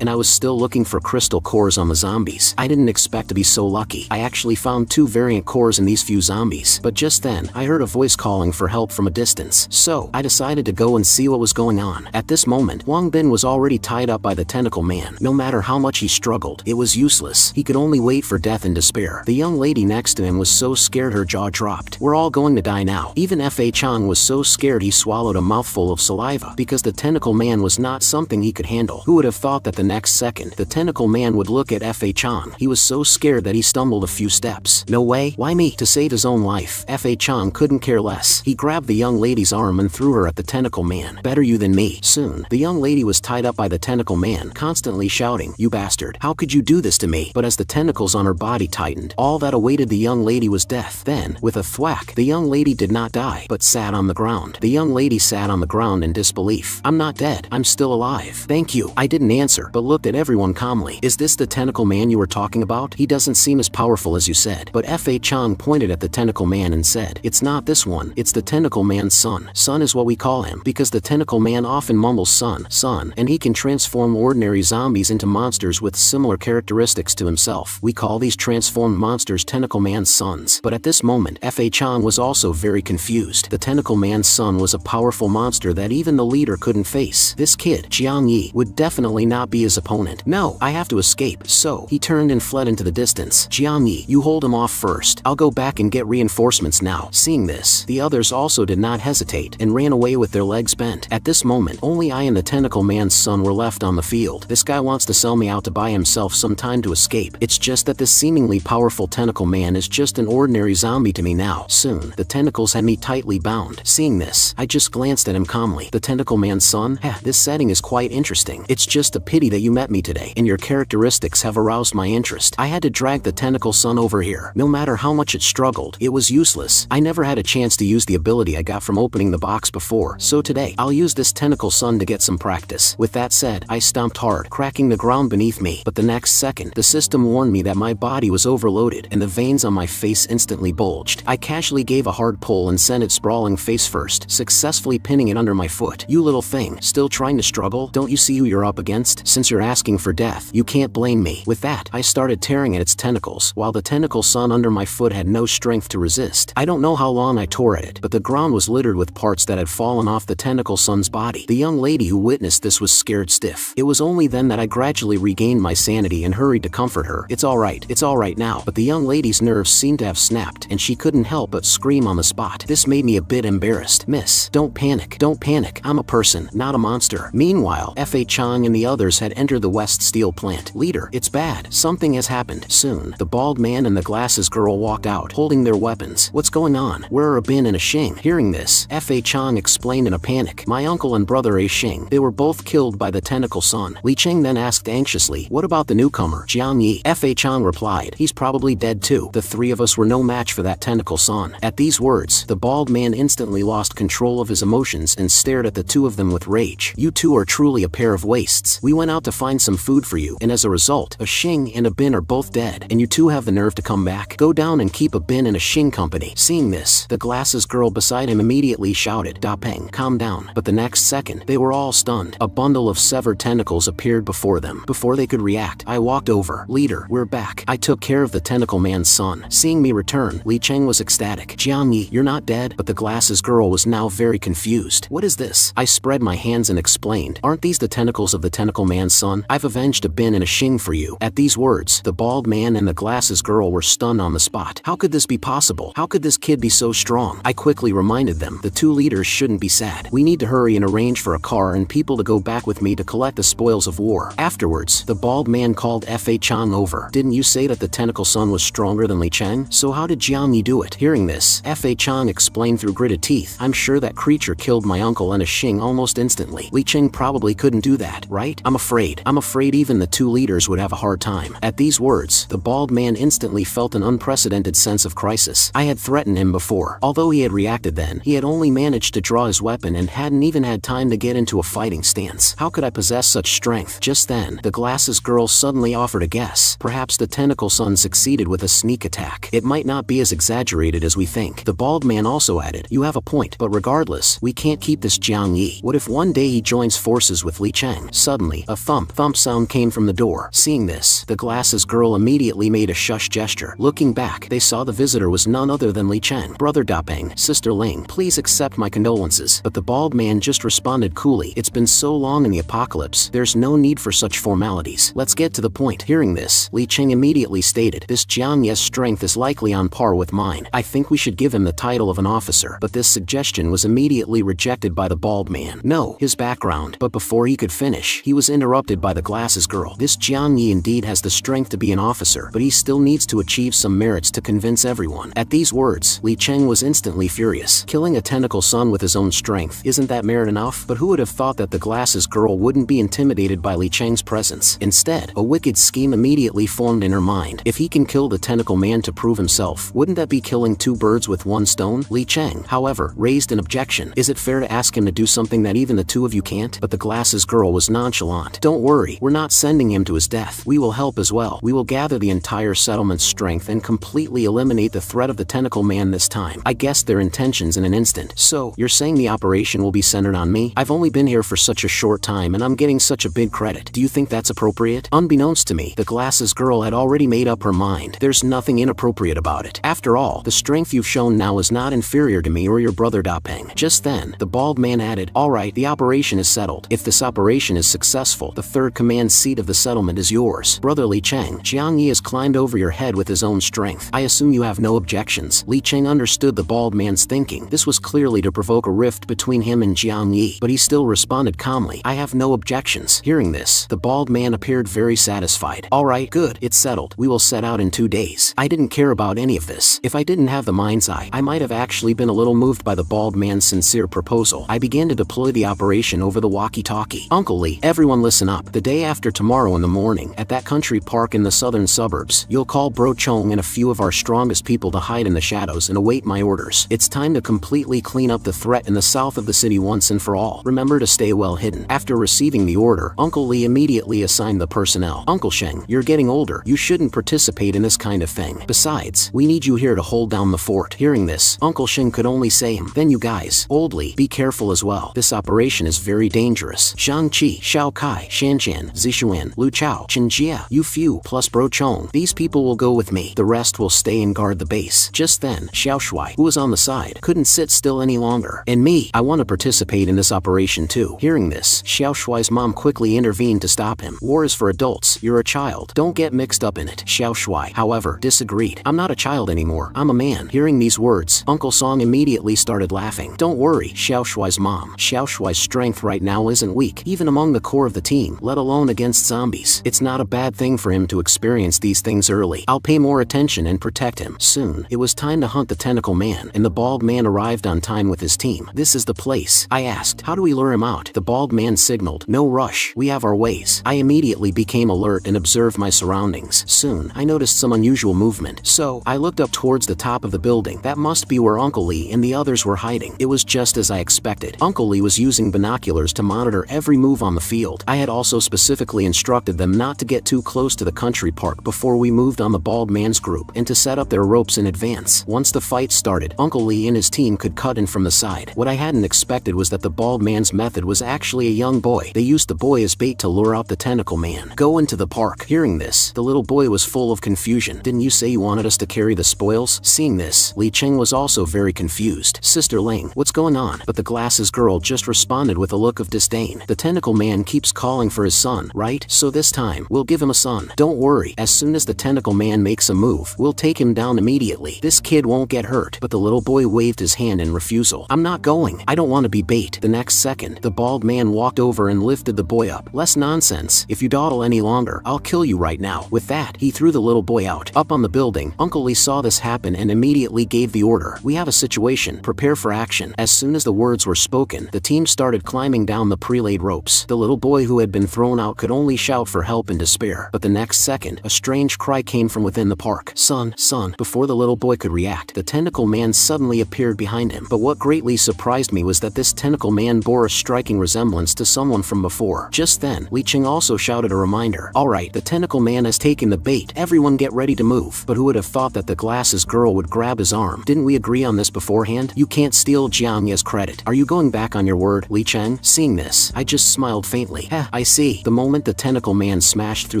and I was still looking for crystal cores on the zombies. I didn't expect to be so lucky. I actually found 2 variant cores in these few zombies. But just then, I heard a voice calling for help from a distance. So, I decided to go and see what was going on. At this moment, Huang Bin was already tied up by the tentacle man. No matter how much he struggled, it was useless. He could only wait for death and despair. The young lady next to him was so scared her jaw dropped. We're all going to die now. Even Fa Chang was so scared he swallowed a mouthful of saliva because the tentacle man was not something he could handle. Who would have thought that the next second, the tentacle man would look at Fa Chang? He was so scared that he stumbled a few steps. No way, why me? To save his own life, Fa Chang couldn't care less. He grabbed the young lady's arm and threw her at the tentacle man. Better you than me. Soon, the young lady was tied up by the tentacle man, constantly shouting, you bastard, how could you do this to me? But as the tentacles on her body tightened, all that awaited the young lady was death. Then, with a thwack, the young lady did not die, but sat on the ground. The young lady sat on the ground in disbelief. I'm not dead. I'm still alive. Thank you. I didn't answer, but looked at everyone calmly. Is this the tentacle man you were talking about? He doesn't seem as powerful as you said. But Fa Chang pointed at the tentacle man and said, it's not this one. It's the tentacle man's son. Son is what we call him, because the tentacle man often mumbles son, and he can transform ordinary zombies into monsters with similar characteristics to himself. We call these transformed monsters tentacle man's sons. But at this moment, Fa Chang was also very confused. confused. The tentacle man's son was a powerful monster that even the leader couldn't face. This kid, Jiang Yi, would definitely not be his opponent. No, I have to escape. So, he turned and fled into the distance. Jiang Yi, you hold him off first. I'll go back and get reinforcements now. Seeing this, the others also did not hesitate and ran away with their legs bent. At this moment, only I and the tentacle man's son were left on the field. This guy wants to sell me out to buy himself some time to escape. It's just that this seemingly powerful tentacle man is just an ordinary zombie to me now. Soon, the tentacles had me tightly bound. Seeing this, I just glanced at him calmly. The tentacle man's son? This setting is quite interesting. It's just a pity that you met me today, and your characteristics have aroused my interest. I had to drag the tentacle son over here. No matter how much it struggled, it was useless. I never had a chance to use the ability I got from opening the box before, so today, I'll use this tentacle son to get some practice. With that said, I stomped hard, cracking the ground beneath me, but the next second, the system warned me that my body was overloaded, and the veins on my face instantly bulged. I casually gave a hard pull and sent it sprawling face first, successfully pinning it under my foot. You little thing, still trying to struggle? Don't you see who you're up against? Since you're asking for death, you can't blame me. With that, I started tearing at its tentacles, while the tentacle son under my foot had no strength to resist. I don't know how long I tore at it, but the ground was littered with parts that had fallen off the tentacle son's body. The young lady who witnessed this was scared stiff. It was only then that I gradually regained my sanity and hurried to comfort her. It's all right now. But the young lady's nerves seemed to have snapped, and she couldn't help but scream on the spot. This made me a bit embarrassed. Miss, don't panic. Don't panic. I'm a person, not a monster. Meanwhile, F.A. Chang and the others had entered the West Steel plant. Leader, it's bad. Something has happened. Soon, the bald man and the glasses girl walked out, holding their weapons. What's going on? Where are a bin and a Xing? Hearing this, F.A. Chang explained in a panic. My uncle and brother A. Xing. They were both killed by the tentacle son. Li Cheng then asked anxiously, what about the newcomer, Jiang Yi? F.A. Chang replied, he's probably dead too. The three of us were no match for that tentacle son. At these words, the bald man instantly lost control of his emotions and stared at the two of them with rage. You two are truly a pair of wastes. We went out to find some food for you, and as a result, a Xing and a bin are both dead, and you two have the nerve to come back? Go down and keep a bin and a Xing company. Seeing this, the glasses girl beside him immediately shouted, Da Peng, calm down. But the next second, they were all stunned. A bundle of severed tentacles appeared before them. Before they could react, I walked over. Leader, we're back. I took care of the tentacle man's son. Seeing me return, Li Cheng was ecstatic. Jiang Yi, you're not dead? But the glasses girl was now very confused. What is this? I spread my hands and explained, aren't these the tentacles of the tentacle man's son? I've avenged a bin and a Xing for you. At these words, the bald man and the glasses girl were stunned on the spot. How could this be possible? How could this kid be so strong? I quickly reminded them, the two leaders shouldn't be sad. We need to hurry and arrange for a car and people to go back with me to collect the spoils of war. Afterwards, the bald man called F.A. Chang over. Didn't you say that the tentacle son was stronger than Li Cheng? So how did Jiang Yi do it? Hearing this, F.A. Chang explained through gritted teeth, I'm sure that creature killed my uncle and a Xing almost instantly. Li Cheng probably couldn't do that, right? I'm afraid even the two leaders would have a hard time. At these words, the bald man instantly felt an unprecedented sense of crisis. I had threatened him before. Although he had reacted then, he had only managed to draw his weapon and hadn't even had time to get into a fighting stance. How could I possess such strength? Just then, the glasses girl suddenly offered a guess. Perhaps the tentacle son succeeded with a sneak attack. It might not be as exaggerated as we think. The bald man also added, you have a point, but regardless, we can't keep this Jiang Yi. What if one day he joins forces with Li Cheng? Suddenly, a thump sound came from the door. Seeing this, the glasses girl immediately made a shush gesture. Looking back, they saw the visitor was none other than Li Cheng. Brother Da Peng, Sister Ling, please accept my condolences. But the bald man just responded coolly, it's been so long in the apocalypse, there's no need for such formalities. Let's get to the point. Hearing this, Li Cheng immediately stated, this Jiang Yi's strength is likely on par with mine. I think we should give him the title of an officer. But this suggestion was immediately rejected by the bald man. No, his background. But before he could finish, he was interrupted by the glasses girl. This Jiang Yi indeed has the strength to be an officer, but he still needs to achieve some merits to convince everyone. At these words, Li Cheng was instantly furious. Killing a tentacle son with his own strength, isn't that merit enough? But who would have thought that the glasses girl wouldn't be intimidated by Li Cheng's presence? Instead, a wicked scheme immediately formed in her mind. If he can kill the tentacle man to prove himself, wouldn't that be killing two birds with one stone? Li Cheng, however, raised an objection. Is it fair to ask him to do something that even the two of you can't? But the glasses girl was nonchalant. Don't worry, we're not sending him to his death. We will help as well. We will gather the entire settlement's strength and completely eliminate the threat of the tentacle man this time. I guessed their intentions in an instant. So, you're saying the operation will be centered on me? I've only been here for such a short time and I'm getting such a big credit. Do you think that's appropriate? Unbeknownst to me, the glasses girl had already made up her mind. There's nothing inappropriate about it. After all, the strength you've shown now is not inferior superior to me or your brother Da Peng. Just then, the bald man added, alright, the operation is settled. If this operation is successful, the third command seat of the settlement is yours. Brother Li Cheng, Jiang Yi has climbed over your head with his own strength. I assume you have no objections. Li Cheng understood the bald man's thinking. This was clearly to provoke a rift between him and Jiang Yi, but he still responded calmly, I have no objections. Hearing this, the bald man appeared very satisfied. Alright, good, it's settled. We will set out in 2 days. I didn't care about any of this. If I didn't have the mind's eye, I might have actually been a little moved by the bald man's sincere proposal. I began to deploy the operation over the walkie-talkie. Uncle Li, everyone listen up. The day after tomorrow in the morning, at that country park in the southern suburbs, you'll call Bro Chong and a few of our strongest people to hide in the shadows and await my orders. It's time to completely clean up the threat in the south of the city once and for all. Remember to stay well hidden. After receiving the order, Uncle Li immediately assigned the personnel. Uncle Sheng, you're getting older. You shouldn't participate in this kind of thing. Besides, we need you here to hold down the fort. Hearing this, Uncle Sheng could only say, then you guys, Old Li, be careful as well. This operation is very dangerous. Zhang Qi, Xiao Kai, Shanshan, Zishuan, Lu Chao, Chen Jia, Yu Fu, plus Bro Chong. These people will go with me. The rest will stay and guard the base. Just then, Xiao Shuai, who was on the side, couldn't sit still any longer. And me, I want to participate in this operation too. Hearing this, Xiao Shuai's mom quickly intervened to stop him. War is for adults. You're a child. Don't get mixed up in it. Xiao Shuai, however, disagreed. I'm not a child anymore. I'm a man. Hearing these words, Uncle Song immediately started laughing. Don't worry, Xiao Shuai's mom. Xiao Shuai's strength right now isn't weak, even among the core of the team, let alone against zombies. It's not a bad thing for him to experience these things early. I'll pay more attention and protect him. Soon, it was time to hunt the tentacle man, and the bald man arrived on time with his team. This is the place. I asked, how do we lure him out? The bald man signaled, no rush. We have our ways. I immediately became alert and observed my surroundings. Soon, I noticed some unusual movement. So, I looked up towards the top of the building. That must be where Uncle Li and the others were hiding. It was just as I expected. Uncle Li was using binoculars to monitor every move on the field. I had also specifically instructed them not to get too close to the country park before we moved on the bald man's group, and to set up their ropes in advance. Once the fight started, Uncle Li and his team could cut in from the side. What I hadn't expected was that the bald man's method was actually a young boy. They used the boy as bait to lure out the tentacle man. Go into the park. Hearing this, the little boy was full of confusion. Didn't you say you wanted us to carry the spoils? Seeing this, Li Cheng was also very confused. Sister Ling, what's going on? But the glasses girl just responded with a look of disdain. The tentacle man keeps calling for his son, right? So this time, we'll give him a son. Don't worry, as soon as the tentacle man makes a move, we'll take him down immediately. This kid won't get hurt. But the little boy waved his hand in refusal. I'm not going. I don't want to be bait. The next second, the bald man walked over and lifted the boy up. Less nonsense. If you dawdle any longer, I'll kill you right now. With that, he threw the little boy out. Up on the building, Uncle Li saw this happen and immediately gave the order. We have a situation. Prepare for action. As soon as the words were spoken, the team started climbing down the pre-laid ropes. The little boy who had been thrown out could only shout for help in despair. But the next second, a strange cry came from within the park. Son, son. Before the little boy could react, the tentacle man suddenly appeared behind him. But what greatly surprised me was that this tentacle man bore a striking resemblance to someone from before. Just then, Li Cheng also shouted a reminder. Alright, the tentacle man has taken the bait. Everyone get ready to move. But who would have thought that the glasses girl would grab his arm? Didn't we agree on this beforehand? You can't steal Jiang Ye's credit. Are you going back on your word, Li Cheng? Seeing this, I just smiled faintly. I see. The moment the tentacle man smashed through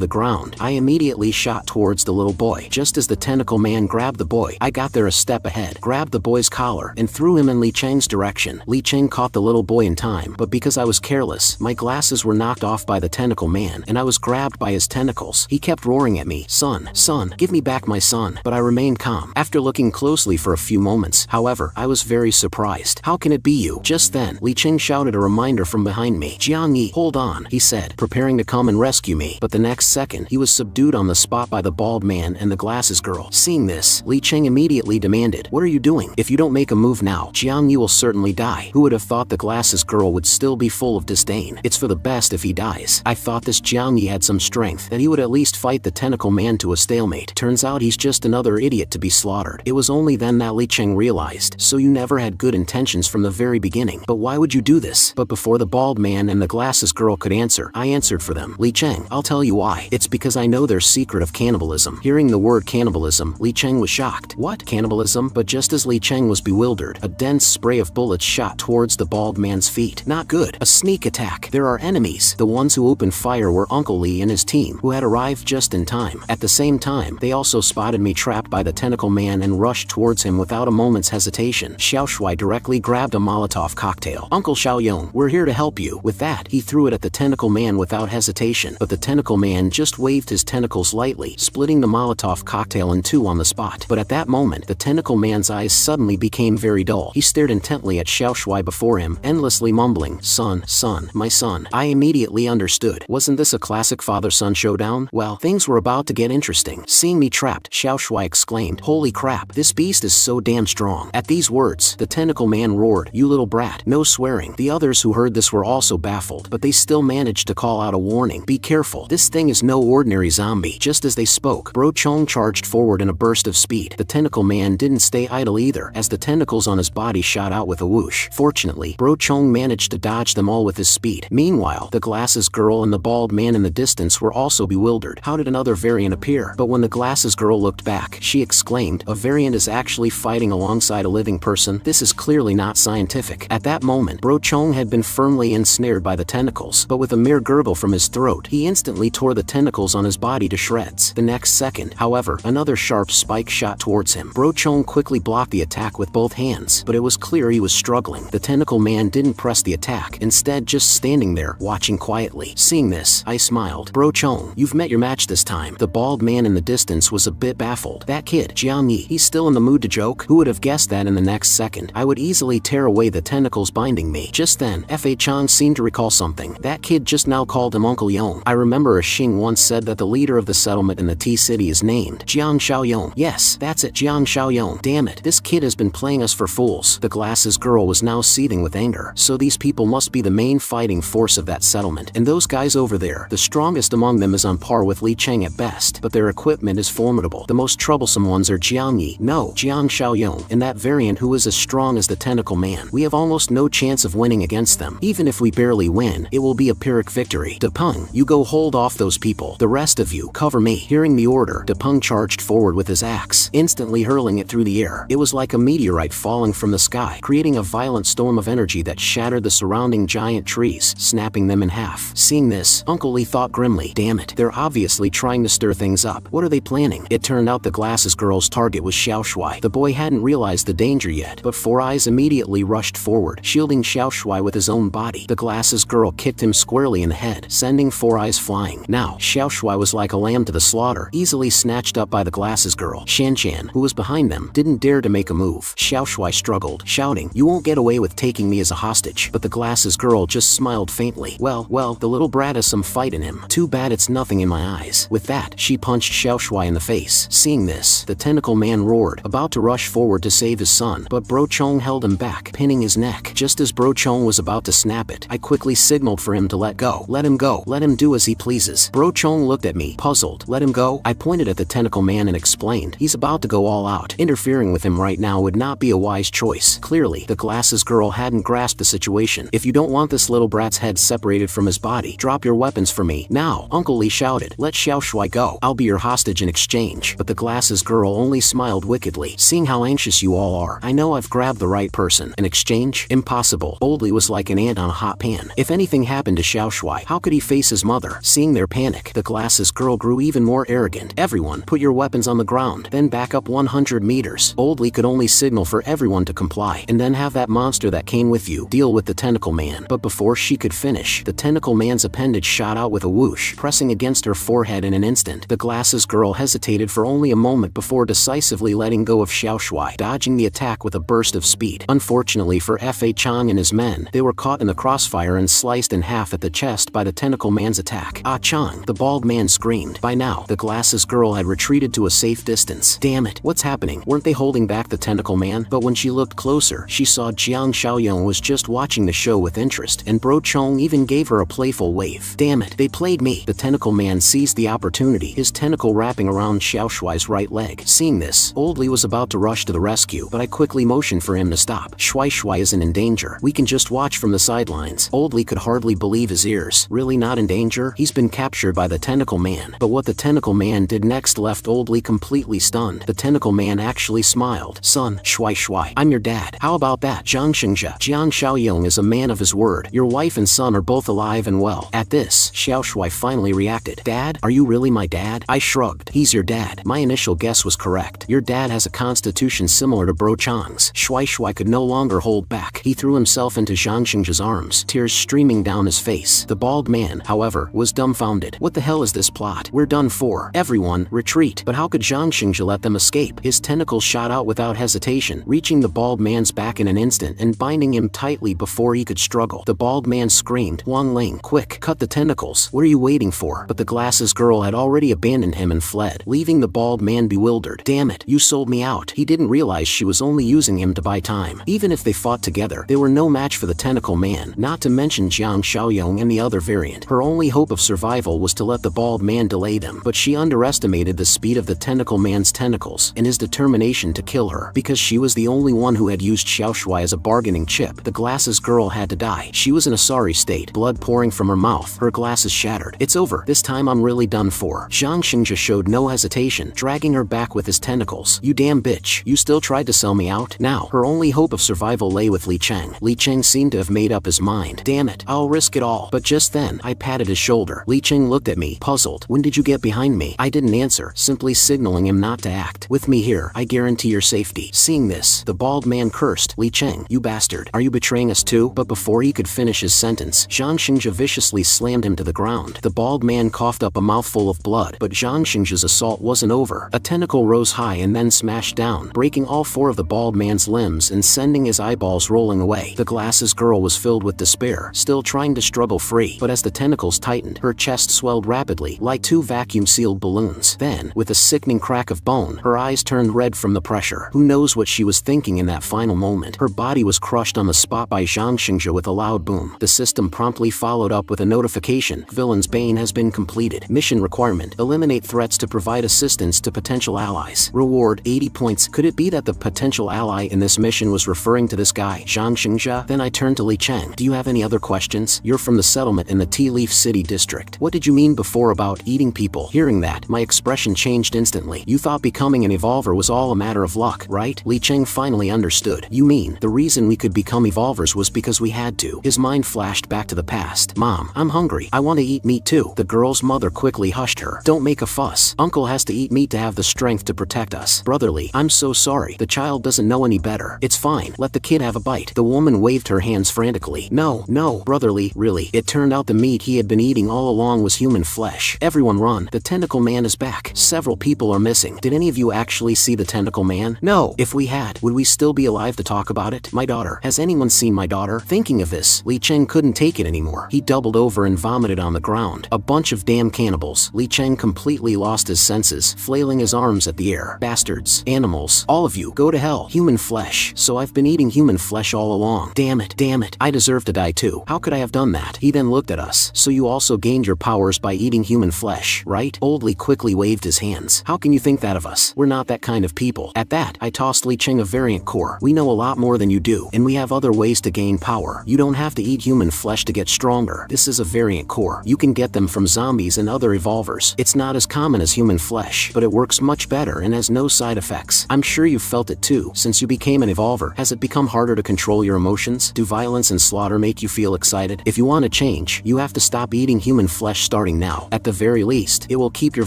the ground, I immediately shot towards the little boy. Just as the tentacle man grabbed the boy, I got there a step ahead, grabbed the boy's collar, and threw him in Li Cheng's direction. Li Cheng caught the little boy in time, but because I was careless, my glasses were knocked off by the tentacle man, and I was grabbed by his tentacles. He kept roaring at me, son, son, give me back my son. But I remained calm. After looking closely for a few moments, however, I was very surprised. How can it be you? Just then, Li Cheng shouted a reminder from behind me. Jiang Yi, hold on, he said, preparing to come and rescue me. But the next second, he was subdued on the spot by the bald man and the glasses girl. Seeing this, Li Cheng immediately demanded, what are you doing? If you don't make a move now, Jiang Yi will certainly die. Who would have thought the glasses girl would still be full of disdain? It's for the best if he dies. I thought this Jiang Yi had some strength, that he would at least fight the tentacle man to a stalemate. Turns out he's just another idiot to be slaughtered. It was only then that Li Cheng realized, so you never had good intentions from the very beginning. But why would you do this? But before the bald man and the glasses girl could answer, I answered for them. Li Cheng, I'll tell you why. It's because I know their secret of cannibalism. Hearing the word cannibalism, Li Cheng was shocked. What? Cannibalism? But just as Li Cheng was bewildered, a dense spray of bullets shot towards the bald man's feet. Not good. A sneak attack. There are enemies. The ones who opened fire were Uncle Li and his team, who had arrived just in time. At the same time, they also spotted me trapped by the tentacle man and rushed towards him without a moment's moment's hesitation, Xiao Shui directly grabbed a Molotov cocktail. Uncle Xiaoyong, we're here to help you. With that, he threw it at the tentacle man without hesitation, but the tentacle man just waved his tentacles lightly, splitting the Molotov cocktail in two on the spot. But at that moment, the tentacle man's eyes suddenly became very dull. He stared intently at Xiao Shui before him, endlessly mumbling, "Son, son, my son." I immediately understood. Wasn't this a classic father-son showdown? Well, things were about to get interesting. Seeing me trapped, Xiao Shui exclaimed, "Holy crap, this beast is so damn strong." At these words, the tentacle man roared, "You little brat." No swearing. The others who heard this were also baffled, but they still managed to call out a warning. "Be careful. This thing is no ordinary zombie." Just as they spoke, Bro Chong charged forward in a burst of speed. The tentacle man didn't stay idle either, as the tentacles on his body shot out with a whoosh. Fortunately, Bro Chong managed to dodge them all with his speed. Meanwhile, the glasses girl and the bald man in the distance were also bewildered. How did another variant appear? But when the glasses girl looked back, she exclaimed, "A variant is actually fighting alongside a living person? This is clearly not scientific." At that moment, Bro Chong had been firmly ensnared by the tentacles, but with a mere gurgle from his throat, he instantly tore the tentacles on his body to shreds. The next second, however, another sharp spike shot towards him. Bro Chong quickly blocked the attack with both hands, but it was clear he was struggling. The tentacle man didn't press the attack, instead just standing there, watching quietly. Seeing this, I smiled. "Bro Chong, you've met your match this time." The bald man in the distance was a bit baffled. "That kid, Jiang Yi, he's still in the mood to joke? Who would have guessed that in the next second I would easily tear away the tentacles binding me?" Just then, Fa Chang seemed to recall something. That kid just now called him Uncle Yong. I remember a Xing once said that the leader of the settlement in the Tea City is named Jiang Xiaoyong. Yes, that's it, Jiang Xiaoyong. Damn it, this kid has been playing us for fools. The glasses girl was now seething with anger. So these people must be the main fighting force of that settlement. And those guys over there, the strongest among them is on par with Li Cheng at best, but their equipment is formidable. The most troublesome ones are Jiang Yi, no, Jiang Xiaoyong, and that variant who is as strong as the tentacle man. We have almost no chance of winning against them. Even if we barely win, it will be a Pyrrhic victory. Depeng, you go hold off those people. The rest of you, cover me. Hearing the order, Depeng charged forward with his axe, instantly hurling it through the air. It was like a meteorite falling from the sky, creating a violent storm of energy that shattered the surrounding giant trees, snapping them in half. Seeing this, Uncle Lee thought grimly, "Damn it, they're obviously trying to stir things up. What are they planning?" It turned out the glasses girl's target was Xiao Shui. The boy hadn't realized the danger yet, but Four Eyes immediately rushed forward, shielding Xiao Shui with his own body. The glasses girl kicked him squarely in the head, sending Four Eyes flying. Now, Xiao Shui was like a lamb to the slaughter, easily snatched up by the glasses girl. Shan Shan, who was behind them, didn't dare to make a move. Xiao Shui struggled, shouting, "You won't get away with taking me as a hostage." But the glasses girl just smiled faintly. Well, the little brat has some fight in him. Too bad it's nothing in my eyes. With that, she punched Xiao Shui in the face. Seeing this, the tentacle man roared, about to rush forward to save his son, but Bro Chong held him back, pinning his neck. Just as Bro Chong was about to snap it, I quickly signaled for him to let go. "Let him go. Let him do as he pleases." Bro Chong looked at me, puzzled. "Let him go?" I pointed at the tentacle man and explained, "He's about to go all out. Interfering with him right now would not be a wise choice." Clearly, the glasses girl hadn't grasped the situation. "If you don't want this little brat's head separated from his body, drop your weapons for me, now." Uncle Lee shouted, "Let Xiao Shui go. I'll be your hostage in exchange." But the glasses girl only smiled wickedly. "Seeing how anxious you all are, I know I've grabbed the right person. In exchange? Impossible." Old Lee was like an ant on a hot pan. If anything happened to Xiao Shui, how could he face his mother? Seeing their panic, the glasses girl grew even more arrogant. "Everyone, put your weapons on the ground, then back up 100 meters. Old Lee could only signal for everyone to comply, and then have that monster that came with you deal with the tentacle man. But before she could finish, the tentacle man's appendage shot out with a whoosh, pressing against her forehead in an instant. The glasses girl hesitated for only a moment before decisively letting go of Xiao Shui, dodging the attack with a burst of speed. Unfortunately for Fa Chang and his men, they were caught in the crossfire and sliced in half at the chest by the tentacle man's attack. "Ah Chang!" the bald man screamed. By now, the glasses girl had retreated to a safe distance. Damn it, what's happening? Weren't they holding back the tentacle man? But when she looked closer, she saw Jiang Xiaoyong was just watching the show with interest, and Bro Chong even gave her a playful wave. Damn it, they played me. The tentacle man seized the opportunity, his tentacle wrapping around Xiao Shui's right leg. Seeing this, Old Lee was about to rush to the rescue, but I quickly motioned for him to stop. Shui isn't in danger. We can just watch from the sidelines. Old Lee could hardly believe his ears. Really not in danger? He's been captured by the tentacle man. But what the tentacle man did next left Old Lee completely stunned. The tentacle man actually smiled. "Son, Shui, I'm your dad. How about that? Jiang Xiaoyong is a man of his word. Your wife and son are both alive and well." At this, Xiao Shui finally reacted. "Dad? Are you really my dad?" I shrugged. "He's your dad." My initial guess was correct. Your dad has a constitution similar similar to Bro Chang's. Shui Shui could no longer hold back. He threw himself into Zhang Xingjia's arms, tears streaming down his face. The bald man, however, was dumbfounded. What the hell is this plot? We're done for. Everyone, retreat. But how could Zhang Xingjia let them escape? His tentacles shot out without hesitation, reaching the bald man's back in an instant and binding him tightly before he could struggle. The bald man screamed, "Wang Ling, quick, cut the tentacles. What are you waiting for?" But the glasses girl had already abandoned him and fled, leaving the bald man bewildered. Damn it, you sold me out. He didn't realize she was only using him to buy time. Even if they fought together, they were no match for the tentacle man, not to mention Jiang Xiaoyong and the other variant. Her only hope of survival was to let the bald man delay them, but she underestimated the speed of the tentacle man's tentacles and his determination to kill her. Because she was the only one who had used Xiao Shui as a bargaining chip, the glasses girl had to die. She was in a sorry state, blood pouring from her mouth, her glasses shattered. It's over. This time I'm really done for. Zhang Xingjia showed no hesitation, dragging her back with his tentacles. You damn bitch. You still tried to sell me out? Now, her only hope of survival lay with Li Cheng. Li Cheng seemed to have made up his mind. Damn it, I'll risk it all. But just then, I patted his shoulder. Li Cheng looked at me, puzzled. When did you get behind me? I didn't answer, simply signaling him not to act. With me here, I guarantee your safety. Seeing this, the bald man cursed. Li Cheng, you bastard. Are you betraying us too? But before he could finish his sentence, Zhang Xingjia viciously slammed him to the ground. The bald man coughed up a mouthful of blood, but Zhang Xingjia's assault wasn't over. A tentacle rose high and then smashed down, breaking all four of the bald man's limbs and sending his eyeballs rolling away. The glasses girl was filled with despair, still trying to struggle free, but as the tentacles tightened, her chest swelled rapidly, like two vacuum-sealed balloons. Then, with a sickening crack of bone, her eyes turned red from the pressure. Who knows what she was thinking in that final moment? Her body was crushed on the spot by Zhang Xingjia with a loud boom. The system promptly followed up with a notification. Villain's Bane has been completed. Mission requirement: eliminate threats to provide assistance to potential allies. Reward 80 points. Could it be that the potential ally in this mission was referring to this guy, Zhang Xingjia? Then I turned to Li Cheng. Do you have any other questions? You're from the settlement in the Tea Leaf City district. What did you mean before about eating people? Hearing that, my expression changed instantly. You thought becoming an evolver was all a matter of luck, right? Li Cheng finally understood. You mean, the reason we could become evolvers was because we had to. His mind flashed back to the past. Mom, I'm hungry. I want to eat meat too. The girl's mother quickly hushed her. Don't make a fuss. Uncle has to eat meat to have the strength to protect us. Brotherly, I'm so sorry. The child doesn't know any better. It's fine. Let the kid have a bite. The woman waved her hands frantically. No, brotherly, really. It turned out the meat he had been eating all along was human flesh. Everyone run. The tentacle man is back. Several people are missing. Did any of you actually see the tentacle man? No. If we had, would we still be alive to talk about it? My daughter. Has anyone seen my daughter? Thinking of this, Li Cheng couldn't take it anymore. He doubled over and vomited on the ground. A bunch of damn cannibals. Li Cheng completely lost his senses, flailing his arms at the air. Bastards. Animals. All of you. Go to hell. Human flesh. So I've been eating human flesh all along. Damn it. I deserve to die too. How could I have done that? He then looked at us. So you also gained your powers by eating human flesh, right? Old Li quickly waved his hands. How can you think that of us? We're not that kind of people. At that, I tossed Li Cheng a variant core. We know a lot more than you do, and we have other ways to gain power. You don't have to eat human flesh to get stronger. This is a variant core. You can get them from zombies and other evolvers. It's not as common as human flesh, but it works much better and has no side effects. I'm sure you've felt it too. Since you became an evolver, has it become harder to control your emotions? Do violence and slaughter make you feel excited? If you want to change, you have to stop eating human flesh starting now. At the very least, it will keep your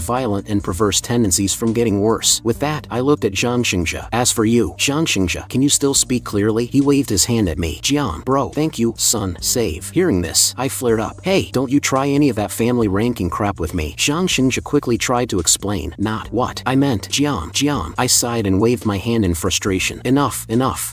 violent and perverse tendencies from getting worse. With that, I looked at Zhang Xingjia. As for you, Zhang Xingjia, can you still speak clearly? He waved his hand at me. Jiang, bro, thank you, son, save. Hearing this, I flared up. Hey, don't you try any of that family ranking crap with me. Zhang Xingjia quickly tried to explain. Not what I meant. Jiang. I sighed and waved my hand in frustration. Enough.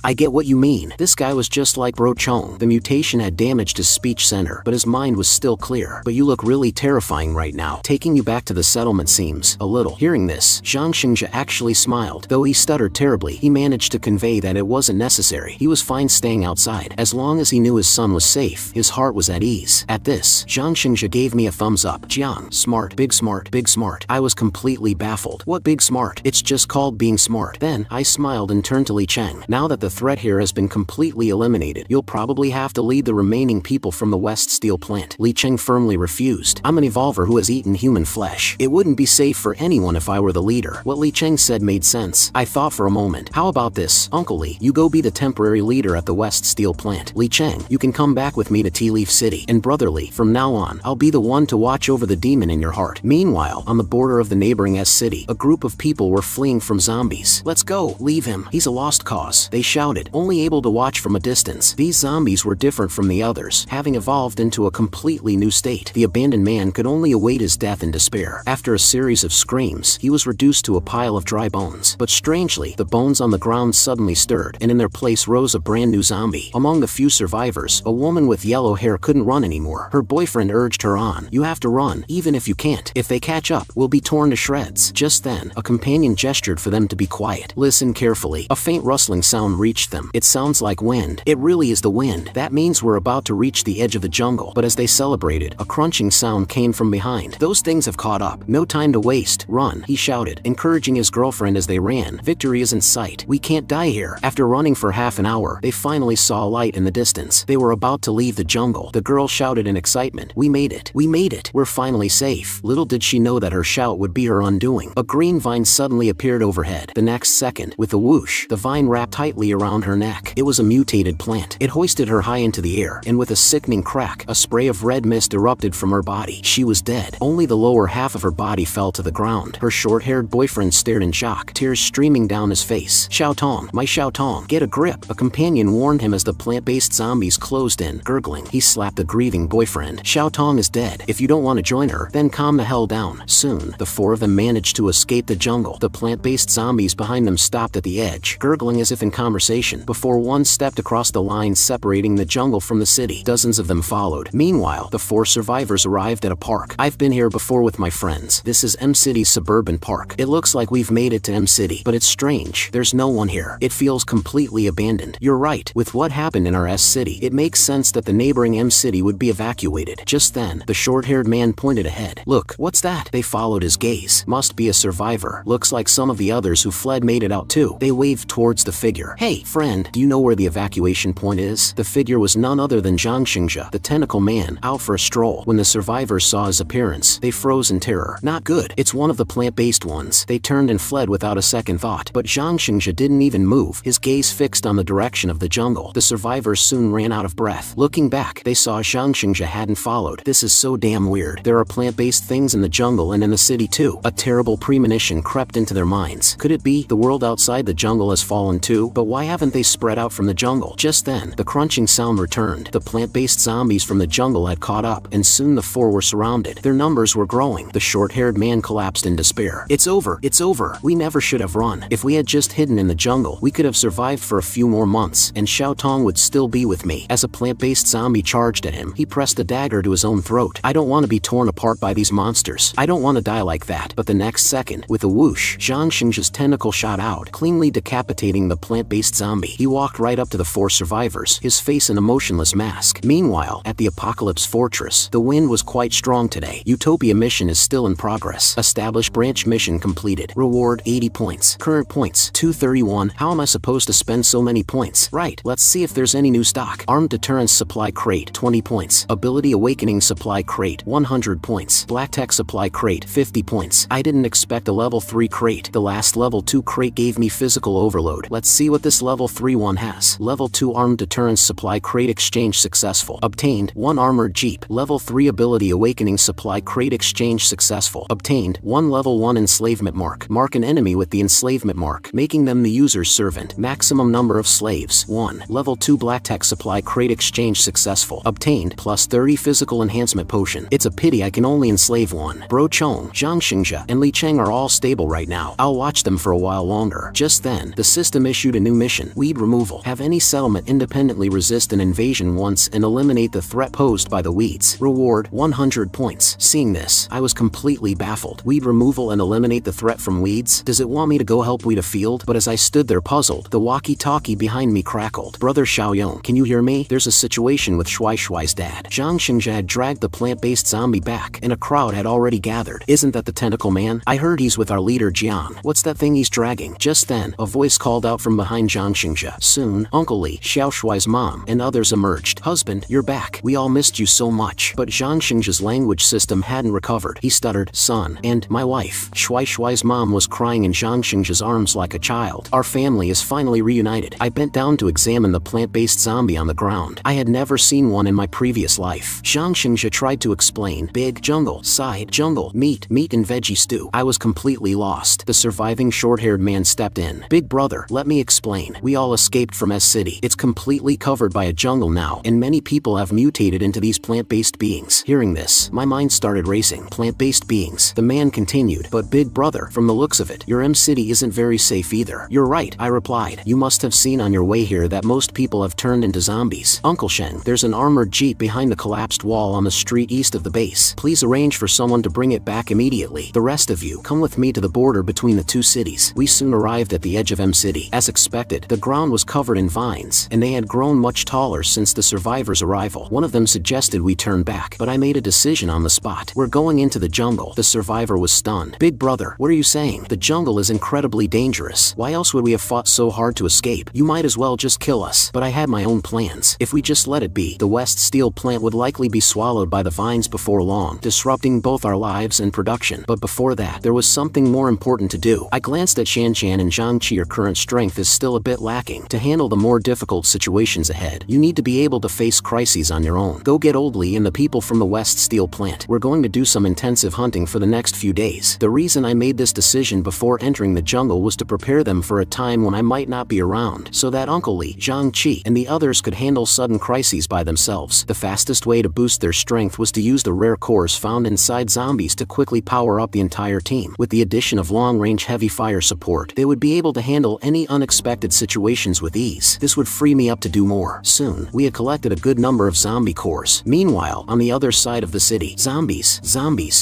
I get what you mean. This guy was just like Bro Chong. The mutation had damaged his speech center, but his mind was still clear. But you look really terrifying right now. Taking you back to the settlement seems a little. Hearing this, Zhang Xingjia actually smiled. Though he stuttered terribly, he managed to convey that it wasn't necessary. He was fine staying outside. As long as he knew his son was safe, his heart was at ease. At this, Zhang Xingjia gave me a thumbs up. Jiang, smart, big smart. I was completely baffled. What big smart? It's just called being smart. Then, I smiled and turned to Li Cheng. Now that the threat here has been completely eliminated, you'll probably have to lead the remaining people from the West Steel plant. Li Cheng firmly refused. I'm an evolver who has eaten human flesh. It wouldn't be safe for anyone if I were the leader. What Li Cheng said made sense. I thought for a moment. How about this, Uncle Li? You go be the temporary leader at the West Steel plant. Li Cheng, you can come back with me to Tea Leaf City. And Brother Li, from now on, I'll be the one to watch over the demon in your heart. Meanwhile, on the border of the neighboring S city, a group of people were fleeing from zombies. Let's go. leave him. He's a lost cause, they shouted, only able to watch from a distance. These zombies were different from the others, having evolved into a completely new state. The abandoned man could only await his death in despair. After a series of screams, he was reduced to a pile of dry bones. But strangely, the bones on the ground suddenly stirred, and in their place rose a brand new zombie. Among the few survivors, a woman with yellow hair couldn't run anymore. Her boyfriend urged her on. You have to run, even if you can't. If they catch up, we'll be torn to shreds. Just then, a companion gestured for them to be quiet. Listen carefully. A faint rustling sound reached them. It sounds like wind. It really is the wind. That means we're about to reach the edge of the jungle. But as they celebrated, a crunching sound came from behind. Those things have caught up. No time to waste. Run, he shouted, encouraging his girlfriend as they ran. Victory is in sight. We can't die here. After running for half an hour, they finally saw a light in the distance. They were about to leave the jungle. The girl shouted in excitement. We made it. We made it. We're finally safe. Little did she know that her shout would be her undoing. A green vine suddenly appeared overhead. The next second, with a whoosh, the vine wrapped tightly around her neck. It was a mutated plant. It hoisted her high into the air, and with a sickening crack, a spray of red mist erupted from her body. She was dead. Only the lower half of her body fell to the ground. Her short-haired boyfriend stared in shock, tears streaming down his face. Xiaotong, my Xiaotong, get a grip. A companion warned him as the plant-based zombies closed in. Gurgling, he slapped the grieving boyfriend. Xiaotong is dead. If you don't want to join her, then calm the hell down. Soon, the four of them managed to escape the jungle. The plant-based zombies behind them stopped at the edge, gurgling as if in conversation, before one stepped across the line separating the jungle from the city. Dozens of them followed. Meanwhile, the four survivors arrived at a park. I've been here before with my friends. This is M-City's suburban park. It looks like we've made it to M-City, but it's strange. There's no one here. It feels completely abandoned. You're right. With what happened in our S-City, it makes sense that the neighboring M-City would be evacuated. Just then, the short-haired man pointed ahead. Look, what's that? They followed his gaze. Must be a survivor. Looks like some of the others who fled made it out too. They waved towards the figure. Hey, friend, do you know where the evacuation point is? The figure was none other than Zhang Xingzhe, the tentacle man, out for a stroll. When the survivors saw his appearance, they froze in terror. Not good. It's one of the plant-based ones. They turned and fled without a second thought. But Zhang Xingzhe didn't even move, his gaze fixed on the direction of the jungle. The survivors soon ran out of breath. Looking back, they saw Zhang Xingzhe hadn't followed. This is so damn weird. There are plant-based things in the jungle and in the city too. A terrible premonition crept into their minds. Could it be the world outside the jungle has fallen too? But why haven't they spread out from the jungle? Just then, the crunching sound returned. The plant-based zombies from the jungle had caught up, and soon the four were surrounded. Their numbers were growing. The short-haired man collapsed in despair. It's over. It's over. We never should have run. If we had just hidden in the jungle, we could have survived for a few more months, and Xiaotong would still be with me. As a plant-based zombie charged at him, he pressed a dagger to his own throat. I don't want to be torn apart by these monsters. I don't want to die like that. But the next second, with a whoosh, Zhang Xingzhe's tentacle shot out, cleanly decapitating the plant-based zombie. He walked right up to the four survivors, his face an emotionless mask. Meanwhile, at the Apocalypse Fortress, the wind was quite strong today. Utopia mission is still in progress. Establish branch mission completed. Reward 80 points. Current points 231. How am I supposed to spend so many points? Right, let's see if there's any new stock. Armed Deterrence Supply Crate 20 points. Ability Awakening Supply Crate 100 points. Black Tech Supply Crate 50 points. I didn't expect a level 3 crate. The last level 2 crate gave me physical overload. Let's see what this level 3 one has. Level 2 Armed Deterrence Supply Crate Exchange successful. Obtained 1 Armored Jeep. Level 3 Ability Awakening Supply Crate Exchange successful. Obtained 1 Level 1 Enslavement Mark. Mark an enemy with the enslavement mark, making them the user's servant. Maximum number of slaves 1. Level 2 Black Tech Supply Crate Exchange successful. Obtained plus 30 Physical Enhancement Potion. It's a pity I can only enslave one. Bro Chong, Zhang Xingzhe, and Li Cheng are all stable right now. I'll watch them for a while longer. Just then, the system issued a new mission. Weed removal. Have any settlement independently resist an invasion once and eliminate the threat posed by the weeds. Reward 100 points. Seeing this, I was completely baffled. Weed removal and eliminate the threat from weeds? Does it want me to go help weed a field? But as I stood there puzzled, the walkie-talkie behind me crackled. Brother Xiaoyong, can you hear me? There's a situation with Shui Shui's dad. Zhang Xingzhe had dragged the plant-based zombie back, and a crowd had already gathered. Isn't that the tentacle man? I heard he's with our leader Jian. What's that thing he's dragging? Just then, a voice called out from behind Zhang Xingzhe. Soon, Uncle Li, Xiao Shui's mom, and others emerged. Husband, you're back. We all missed you so much. But Zhang Xingzhe's language system hadn't recovered. He stuttered, son, and my wife. Shui's mom was crying in Zhang Xingzhe's arms like a child. Our family is finally reunited. I bent down to examine the plant-based zombie on the ground. I had never seen one in my previous life. Zhang Xingzhe tried to explain. Big jungle, side jungle, meat and veggie stew. I was completely lost. The surviving short-haired man stepped stepped in. Big brother, let me explain. We all escaped from S City. It's completely covered by a jungle now, and many people have mutated into these plant-based beings. Hearing this, my mind started racing. Plant-based beings, the man continued. But big brother, from the looks of it, your M City isn't very safe either. You're right, I replied. You must have seen on your way here that most people have turned into zombies. Uncle Shen, there's an armored jeep behind the collapsed wall on the street east of the base. Please arrange for someone to bring it back immediately. The rest of you, come with me to the border between the two cities. We soon arrived at the edge of M City. As expected, the ground was covered in vines, and they had grown much taller since the survivors' arrival. One of them suggested we turn back, but I made a decision on the spot. We're going into the jungle. The survivor was stunned. Big brother, what are you saying? The jungle is incredibly dangerous. Why else would we have fought so hard to escape? You might as well just kill us. But I had my own plans. If we just let it be, the West Steel plant would likely be swallowed by the vines before long, disrupting both our lives and production. But before that, there was something more important to do. I glanced at Shanshan and Zhangqi. Your current strength is still a bit lacking. To handle the more difficult situations ahead, you need to be able to face crises on your own. Go get Old Lee and the people from the West Steel plant. We're going to do some intensive hunting for the next few days. The reason I made this decision before entering the jungle was to prepare them for a time when I might not be around, so that Uncle Lee, Zhangqi, and the others could handle sudden crises by themselves. The fastest way to boost their strength was to use the rare cores found inside zombies to quickly power up the entire team. With the addition of long-range heavy fire support, they would be able to handle any unexpected situations with ease. This would free me up to do more. Soon, we had collected a good number of zombie cores. Meanwhile, on the other side of the city, zombies.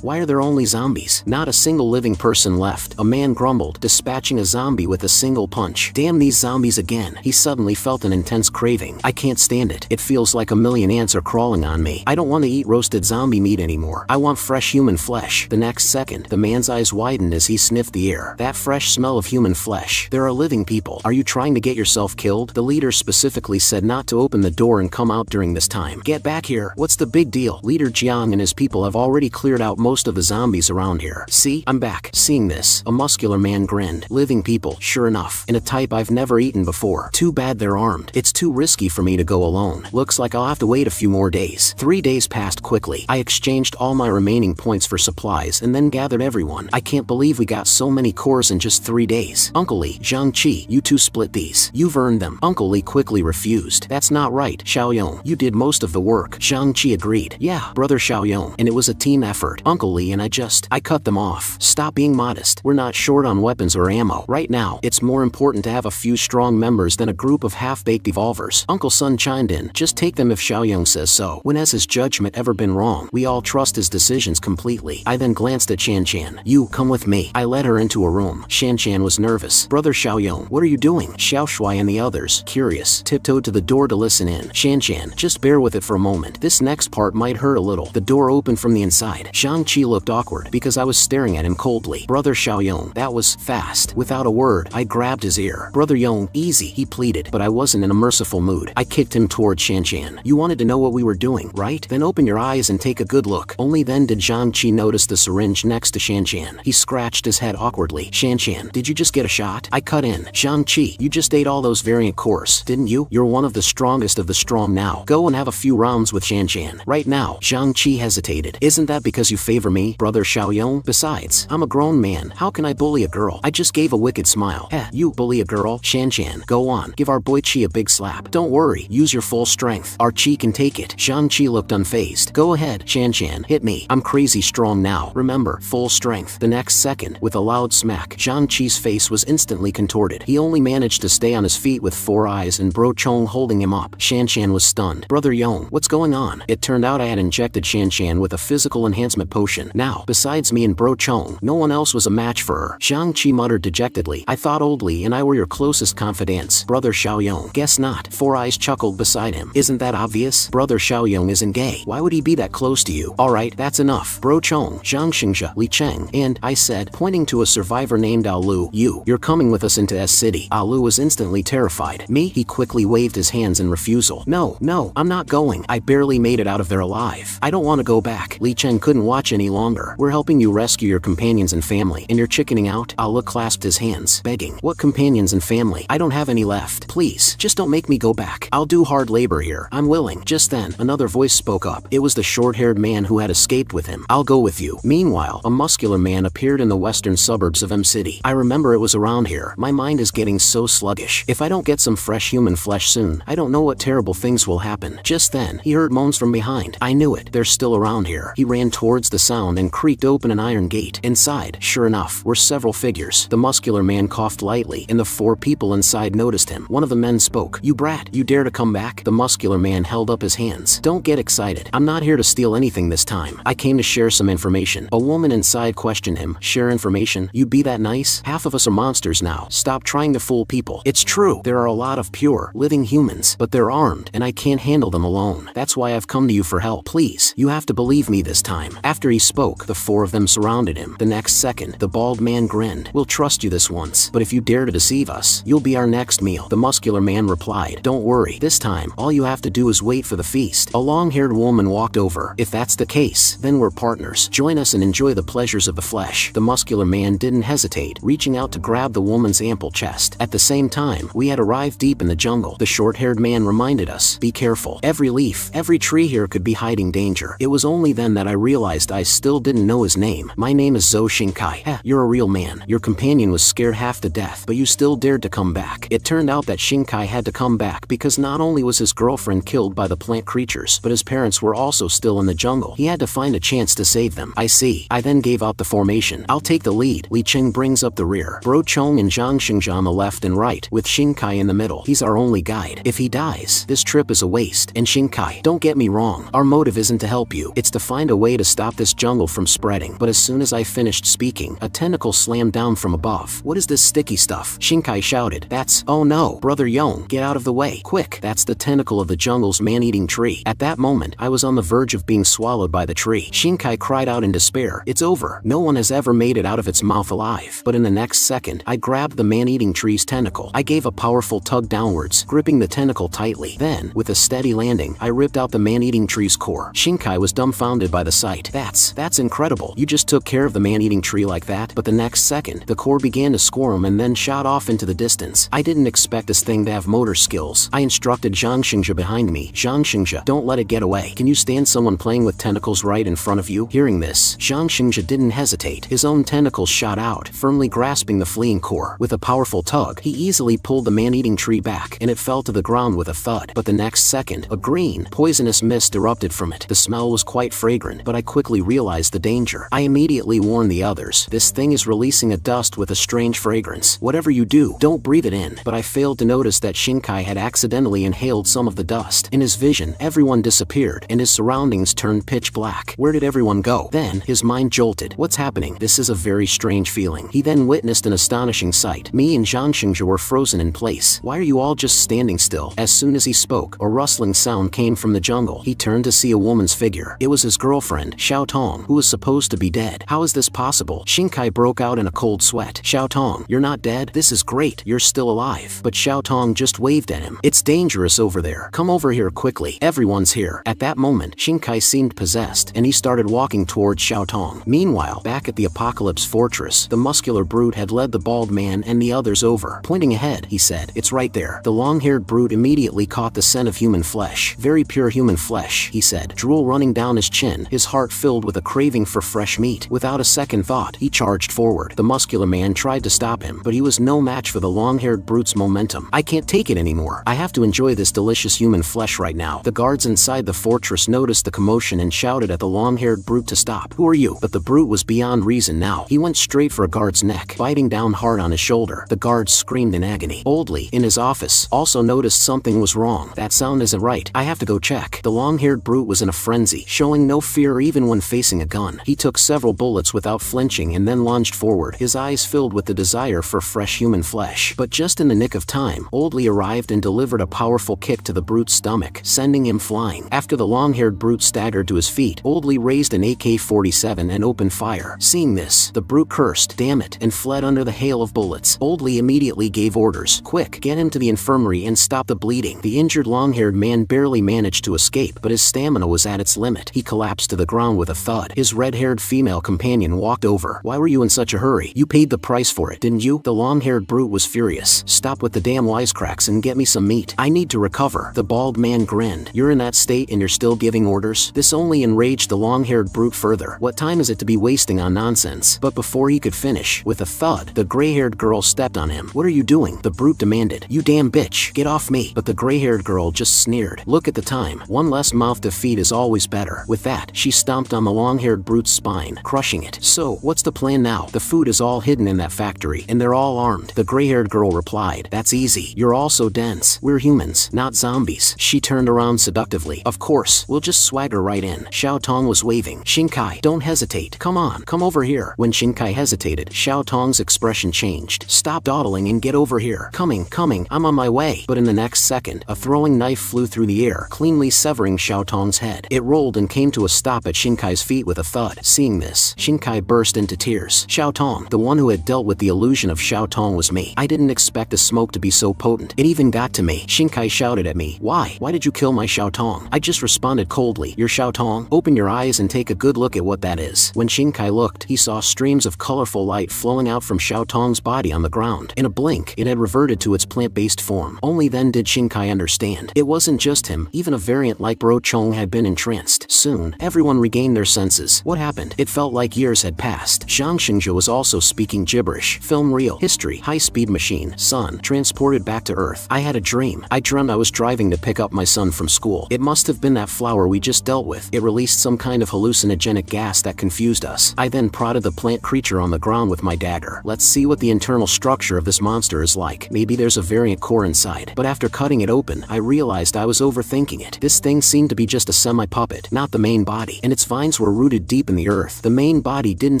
Why are there only zombies? Not a single living person left. A man grumbled, dispatching a zombie with a single punch. Damn these zombies again. He suddenly felt an intense craving. I can't stand it. It feels like a million ants are crawling on me. I don't want to eat roasted zombie meat anymore. I want fresh human flesh. The next second, the man's eyes widened as he sniffed the air. That fresh smell of human flesh. There are living people. Are you trying to get yourself killed? The leader specifically said not to open the door and come out during this time. Get back here. What's the big deal? Leader Jiang and his people have already cleared out most of the zombies around here. See? I'm back. Seeing this, a muscular man grinned. Living people, sure enough, in a type I've never eaten before. Too bad they're armed. It's too risky for me to go alone. Looks like I'll have to wait a few more days. 3 days passed quickly. I exchanged all my remaining points for supplies and then gathered everyone. I can't believe we got so many cores in just 3 days. Uncle Lee, Zhangqi, you two split these. You've earned them. Uncle Lee quickly refused. That's not right, Xiaoyong. You did most of the work. Zhangqi agreed. Yeah, brother Xiaoyong. And it was a team effort. Uncle Lee and I cut them off. Stop being modest. We're not short on weapons or ammo. Right now, it's more important to have a few strong members than a group of half-baked evolvers. Uncle Sun chimed in. Just take them if Xiaoyong says so. When has his judgment ever been wrong? We all trust his decisions completely. I then glanced at Shanshan. You, come with me. I led her into a room. Shanshan was nervous. Brother Xiaoyong, what are you doing? Xiao Shuai and the others, curious, tiptoed to the door to listen in. Shanshan, just bear with it for a moment. This next part might hurt a little. The door opened from the inside. Zhangqi looked awkward because I was staring at him coldly. Brother Xiaoyong, that was fast. Without a word, I grabbed his ear. Brother Yong, easy, he pleaded, but I wasn't in a merciful mood. I kicked him toward Shanshan. You wanted to know what we were doing, right? Then open your eyes and take a good look. Only then did Zhangqi notice the syringe next to Shanshan. He scratched his head awkwardly. Shanshan, did you just get a shot? I cut in. Zhangqi, you just ate all those variant cores, didn't you? You're one of the strongest of the strong now. Go and have a few rounds with Shanshan. Right now. Zhangqi hesitated. Isn't that because you favor me, brother Xiaoyong? Besides, I'm a grown man. How can I bully a girl? I just gave a wicked smile. Heh, you bully a girl? Shanshan, go on. Give our boy Chi a big slap. Don't worry. Use your full strength. Our Chi can take it. Zhangqi looked unfazed. Go ahead, Shanshan. Hit me. I'm crazy strong now. Remember, full strength. The next second, with a loud smack, Zhangqi's face was instantly contorted. He only managed to stay on his feet with 4 eyes and Bro Chong holding him up. Shanshan was stunned. Brother Yong, what's going on? It turned out I had injected Shanshan with a physical enhancement potion. Now, besides me and Bro Chong, no one else was a match for her. Zhangqi muttered dejectedly. I thought Old Lee and I were your closest confidants. Brother Xiaoyong. Guess not. 4 eyes chuckled beside him. Isn't that obvious? Brother Xiaoyong isn't gay. Why would he be that close to you? Alright, that's enough. Bro Chong, Zhang Xingzhe, Li Cheng, and, I said, pointing to a survivor named Alu, you're coming with us into S City. Alu was instantly terrified. Me? He quickly waved his hands in refusal. No, I'm not going. I barely made it out of there alive. I don't want to go back. Li Cheng couldn't watch any longer. We're helping you rescue your companions and family, and you're chickening out? Alu clasped his hands, begging. What companions and family? I don't have any left. Please, just don't make me go back. I'll do hard labor here. I'm willing. Just then, another voice spoke up. It was the short-haired man who had escaped with him. I'll go with you. Meanwhile, a muscular man appeared in the western suburbs of M City. I remember it was was around here. My mind is getting so sluggish. If I don't get some fresh human flesh soon, I don't know what terrible things will happen. Just then, he heard moans from behind. I knew it. They're still around here. He ran towards the sound and creaked open an iron gate. Inside, sure enough, were several figures. The muscular man coughed lightly, and the 4 people inside noticed him. One of the men spoke. You brat, you dare to come back? The muscular man held up his hands. Don't get excited. I'm not here to steal anything this time. I came to share some information. A woman inside questioned him. Share information? You'd be that nice? Half of us are monsters now. Stop trying to fool people. It's true. There are a lot of pure, living humans, but they're armed, and I can't handle them alone. That's why I've come to you for help. Please, you have to believe me this time. After he spoke, the 4 of them surrounded him. The next second, the bald man grinned. We'll trust you this once, but if you dare to deceive us, you'll be our next meal. The muscular man replied. Don't worry. This time, all you have to do is wait for the feast. A long-haired woman walked over. If that's the case, then we're partners. Join us and enjoy the pleasures of the flesh. The muscular man didn't hesitate, reaching out to grab the woman's ample chest. At the same time, we had arrived deep in the jungle. The short-haired man reminded us, be careful. Every leaf, every tree here could be hiding danger. It was only then that I realized I still didn't know his name. My name is Zhou Xingkai. You're a real man. Your companion was scared half to death, but you still dared to come back. It turned out that Xingkai had to come back because not only was his girlfriend killed by the plant creatures, but his parents were also still in the jungle. He had to find a chance to save them. I see. I then gave out the formation. I'll take the lead. Li Qing brings up the rear. Bro Chong and Zhang Xingzha on the left and right, with Xingkai in the middle. He's our only guide. If he dies, this trip is a waste. And Xingkai, don't get me wrong. Our motive isn't to help you. It's to find a way to stop this jungle from spreading. But as soon as I finished speaking, a tentacle slammed down from above. What is this sticky stuff? Xingkai shouted. That's, oh no, Brother Yong, get out of the way. Quick, that's the tentacle of the jungle's man-eating tree. At that moment, I was on the verge of being swallowed by the tree. Xingkai cried out in despair. It's over. No one has ever made it out of its mouth alive. But in the next second, I grabbed the man-eating tree's tentacle. I gave a powerful tug downwards, gripping the tentacle tightly. Then, with a steady landing, I ripped out the man-eating tree's core. Xingkai was dumbfounded by the sight. That's incredible. You just took care of the man-eating tree like that? But the next second, the core began to squirm and then shot off into the distance. I didn't expect this thing to have motor skills. I instructed Zhang Xingzha behind me. Zhang Xingzha, don't let it get away. Can you stand someone playing with tentacles right in front of you? Hearing this, Zhang Xingzha didn't hesitate. His own tentacles shot out, firmly grasping the fleeing core. With a powerful tug, he easily pulled the man-eating tree back, and it fell to the ground with a thud. But the next second, a green, poisonous mist erupted from it. The smell was quite fragrant, but I quickly realized the danger. I immediately warned the others. This thing is releasing a dust with a strange fragrance. Whatever you do, don't breathe it in. But I failed to notice that Xingkai had accidentally inhaled some of the dust. In his vision, everyone disappeared, and his surroundings turned pitch black. Where did everyone go? Then, his mind jolted. What's happening? This is a very strange feeling. He then witnessed an astonishing sight. Me and Zhang Xingzha were frozen in place. Why are you all just standing still? As soon as he spoke, a rustling sound came from the jungle. He turned to see a woman's figure. It was his girlfriend, Xiao Tong, who was supposed to be dead. How is this possible? Xingkai broke out in a cold sweat. Xiao Tong, you're not dead? This is great. You're still alive. But Xiao Tong just waved at him. It's dangerous over there. Come over here quickly. Everyone's here. At that moment, Xingkai seemed possessed, and he started walking towards Xiao Tong. Meanwhile, back at the Apocalypse Fortress, the muscular brute had led the bald man and the others over. Pointing ahead, he said, it's right there. The long-haired brute immediately caught the scent of human flesh. Very pure human flesh, he said, drool running down his chin, his heart filled with a craving for fresh meat. Without a second thought, he charged forward. The muscular man tried to stop him, but he was no match for the long-haired brute's momentum. I can't take it anymore. I have to enjoy this delicious human flesh right now. The guards inside the fortress noticed the commotion and shouted at the long-haired brute to stop. Who are you? But the brute was beyond reason now. He went straight for a guard's neck, biting down hard on his shoulder. The guard screamed in agony. Oldly, in his office, also noticed something was wrong. That sound isn't right. I have to go check. The long-haired brute was in a frenzy, showing no fear even when facing a gun. He took several bullets without flinching and then lunged forward, his eyes filled with the desire for fresh human flesh. But just in the nick of time, Oldly arrived and delivered a powerful kick to the brute's stomach, sending him flying. After the long-haired brute staggered to his feet, Oldly raised an AK-47 and opened fire. Seeing this, the brute cursed, damn it, and fled under the hail of bullets. Oldly immediately gave orders. Quick, get him to the infirmary and stop the bleeding. The injured long-haired man barely managed to escape, but his stamina was at its limit. He collapsed to the ground with a thud. His red-haired female companion walked over. Why were you in such a hurry? You paid the price for it, didn't you? The long-haired brute was furious. Stop with the damn wisecracks and get me some meat. I need to recover. The bald man grinned. You're in that state and you're still giving orders? This only enraged the long-haired brute further. What time is it to be wasting on nonsense? But before he could finish, with a thud, loud. The gray-haired girl stepped on him. "What are you doing?" the brute demanded. "You damn bitch, get off me." But the gray-haired girl just sneered. "Look at the time. One less mouth to feed is always better." With that, she stomped on the long-haired brute's spine, crushing it. "So, what's the plan now? The food is all hidden in that factory, and they're all armed." The gray-haired girl replied. "That's easy. You're all so dense. We're humans, not zombies." She turned around seductively. "Of course, we'll just swagger right in." Xiao Tong was waving. "Shinkai, don't hesitate. Come on, come over here." When Shinkai hesitated, Xiao Tong's expression changed. "Stop dawdling and get over here." Coming, I'm on my way." But in the next second, a throwing knife flew through the air, cleanly severing Xiao Tong's head. It rolled and came to a stop at Shinkai's feet with a thud. Seeing this, Shinkai burst into tears. "Xiao Tong, the one who had dealt with the illusion of Xiao Tong was me. I didn't expect the smoke to be so potent. It even got to me." Shinkai shouted at me. Why did you kill my Xiao Tong?" I just responded coldly. "Your Xiao Tong? Open your eyes and take a good look at what that is." When Shinkai looked, he saw streams of colorful light flowing out from Xiao Tong's body on the ground. In a blink, it had reverted to its plant-based form. Only then did Shinkai understand. It wasn't just him. Even a variant like Bro Chong had been entranced. Soon, everyone regained their senses. What happened? It felt like years had passed. Zhang Xingzhe was also speaking gibberish. "Film reel. History. High-speed machine. Son. Transported back to Earth. I had a dream. I dreamt I was driving to pick up my son from school. It must have been that flower we just dealt with. It released some kind of hallucinogenic gas that confused us. I then prodded the plant creature on the ground with my dagger. Let's see what the internal structure of this monster is like. Maybe there's a variant core inside." But after cutting it open, I realized I was overthinking it. This thing seemed to be just a semi-puppet, not the main body, and its vines were rooted deep in the earth. The main body didn't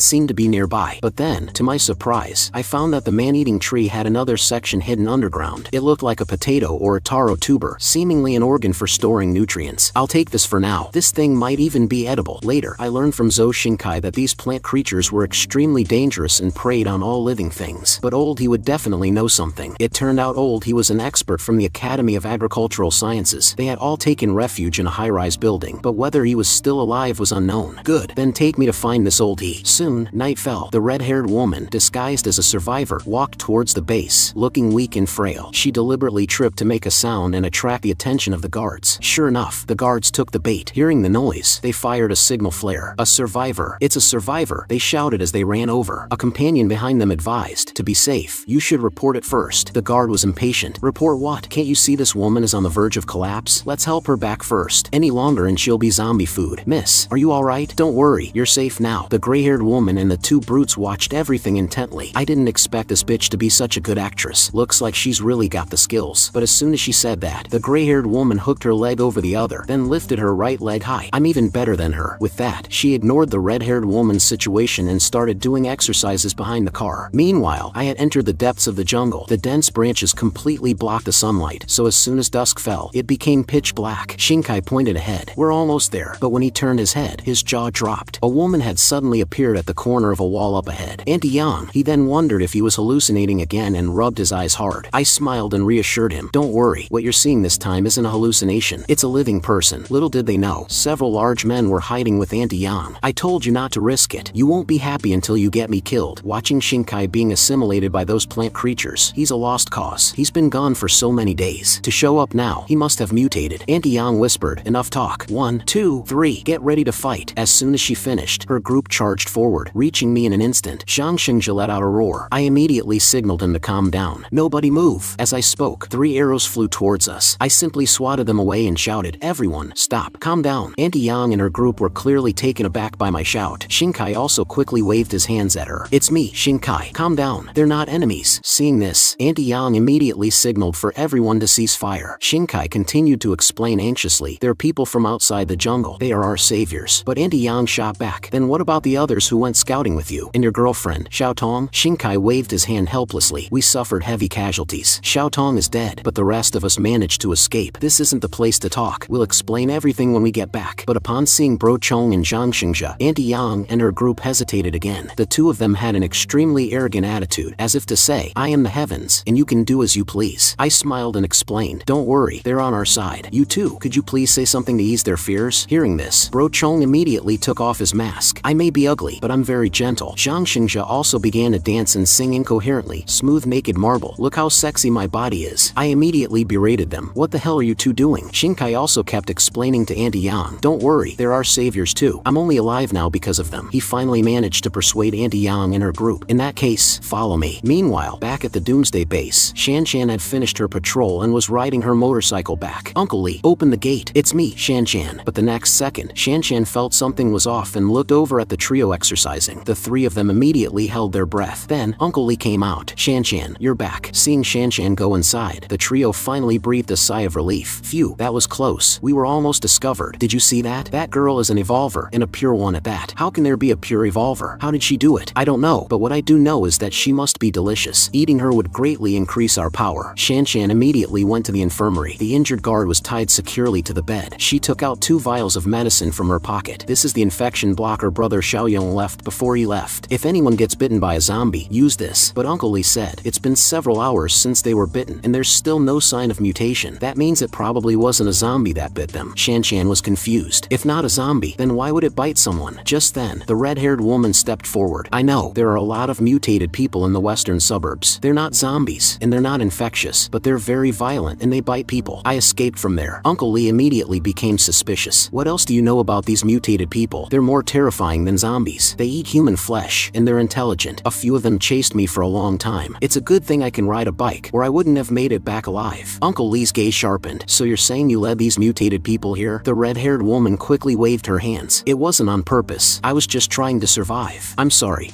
seem to be nearby. But then, to my surprise, I found that the man-eating tree had another section hidden underground. It looked like a potato or a taro tuber, seemingly an organ for storing nutrients. "I'll take this for now. This thing might even be edible." Later, I learned from Zhou Shinkai that these plant creatures were extremely dangerous and preyed on all living things. But Old he would definitely know something. It turned out Old he was an expert from the Academy of Agricultural Sciences. They had all taken refuge in a high-rise building, but whether he was still alive was unknown. "Good, then take me to find this Old he." Soon, night fell. The red-haired woman, disguised as a survivor, walked towards the base, looking weak and frail. She deliberately tripped to make a sound and attract the attention of the guards. Sure enough, the guards took the bait. Hearing the noise, they fired a signal flare. "A survivor! It's a survivor!" they shouted as they ran over. A companion behind them advised, "To be safe, you should report it first." The guard was impatient. "Report what? Can't you see this woman is on the verge of collapse? Let's help her back first. Any longer and she'll be zombie food." "Miss, are you alright?" "Don't worry, you're safe now." The gray-haired woman and the two brutes watched everything intently. I didn't expect this bitch to be such a good actress. Looks like she's really got the skills. But as soon as she said that, the gray-haired woman hooked her leg over the other, then lifted her right leg high. I'm even better than her. With that, she ignored the red-haired woman's situation and started doing exercises behind the car. Meanwhile, I had entered the depths of the jungle. The dense branches completely blocked the sunlight, so as soon as dusk fell, it became pitch black. Shinkai pointed ahead. "We're almost there." But when he turned his head, his jaw dropped. A woman had suddenly appeared at the corner of a wall up ahead. Auntie Yang. He then wondered if he was hallucinating again and rubbed his eyes hard. I smiled and reassured him. "Don't worry, what you're seeing this time isn't a hallucination. It's a living person." Little did they know, several large men were hiding with Auntie Yang. "I told you not to risk it. You won't be happy until you get me killed." Watching Shinkai being assimilated by those plant creatures, he's a lost cause. He's been gone for so many days. To show up now, he must have mutated. Auntie Yang whispered, "Enough talk. 1, 2, 3, get ready to fight." As soon as she finished, her group charged forward, reaching me in an instant. Zhang Xingzhe let out a roar. I immediately signaled him to calm down. "Nobody move." As I spoke, 3 arrows flew towards us. I simply swatted them away and shouted, "Everyone, stop. Calm down." Auntie Yang and her group were clearly taken aback by my shout. Shinkai also quickly waved his hands at her. "It's me, Shinkai. Calm down. They're not enemies." Seeing this, Auntie Yang immediately signaled for everyone to cease fire. Shinkai continued to explain anxiously, "They're people from outside the jungle. They are our saviors." But Auntie Yang shot back, "Then what about the others who went scouting with you? And your girlfriend, Xiao Tong?" Shinkai waved his hand helplessly. "We suffered heavy casualties. Xiao Tong is dead, but the rest of us managed to escape. This isn't the place to talk. We'll explain everything when we get back." But upon seeing Bro Chong and Zhang Xingzhe, Auntie Yang and her group hesitated again. The two of them had an extremely arrogant attitude, as if to say, "I am the heavens, and you can do as you please." I smiled and explained, "Don't worry, they're on our side. You too, could you please say something to ease their fears?" Hearing this, Bro Chong immediately took off his mask. "I may be ugly, but I'm very gentle." Zhang Xingzhe also began to dance and sing incoherently, "Smooth naked marble, look how sexy my body is." I immediately berated them. "What the hell are you two doing?" Shinkai also kept explaining to Auntie Yang, "Don't worry, they're our saviors too. I'm only alive now because of them." He finally managed to persuade Auntie Yang and her group. "In that case, follow me. Meanwhile, back at the Doomsday base, Shan-Chan had finished her patrol and was riding her motorcycle back. Uncle Lee, open the gate. It's me, Shan-Chan. But the next second, Shan-Chan felt something was off and looked over at the trio exercising. The three of them immediately held their breath. Then, Uncle Lee came out. Shan-Chan, you're back. Seeing Shan-Chan go inside, the trio finally breathed a sigh of relief. Phew, that was close. We were almost discovered. Did you see that? That girl is an evolver, and a pure one at that. How can there be a pure evolver? How did she do it? I don't know, but what I do know is that she must be delicious. Eating her would greatly increase our power. Shan-Chan immediately went to the infirmary. The injured guard was tied securely to the bed. She took out 2 vials of medicine from her pocket. This is the infection blocker brother Xiaoyong left before he left. If anyone gets bitten by a zombie, use this. But Uncle Lee said, it's been several hours since they were bitten, and there's still no sign of mutation. That means it probably wasn't a zombie that bit them. Shan-Chan was confused. If not a zombie, then why would it bite someone? Just then, the red-haired woman stepped forward. I know, there are a lot of mutated people in the western suburbs. They're not zombies, and they're not infectious, but they're very violent and they bite people. I escaped from there. Uncle Lee immediately became suspicious. What else do you know about these mutated people? They're more terrifying than zombies. They eat human flesh, and they're intelligent. A few of them chased me for a long time. It's a good thing I can ride a bike, or I wouldn't have made it back alive. Uncle Lee's gaze sharpened. So you're saying you led these mutated people here? The red-haired woman quickly waved her hands. It wasn't on purpose. I was just trying to survive. I'm sorry.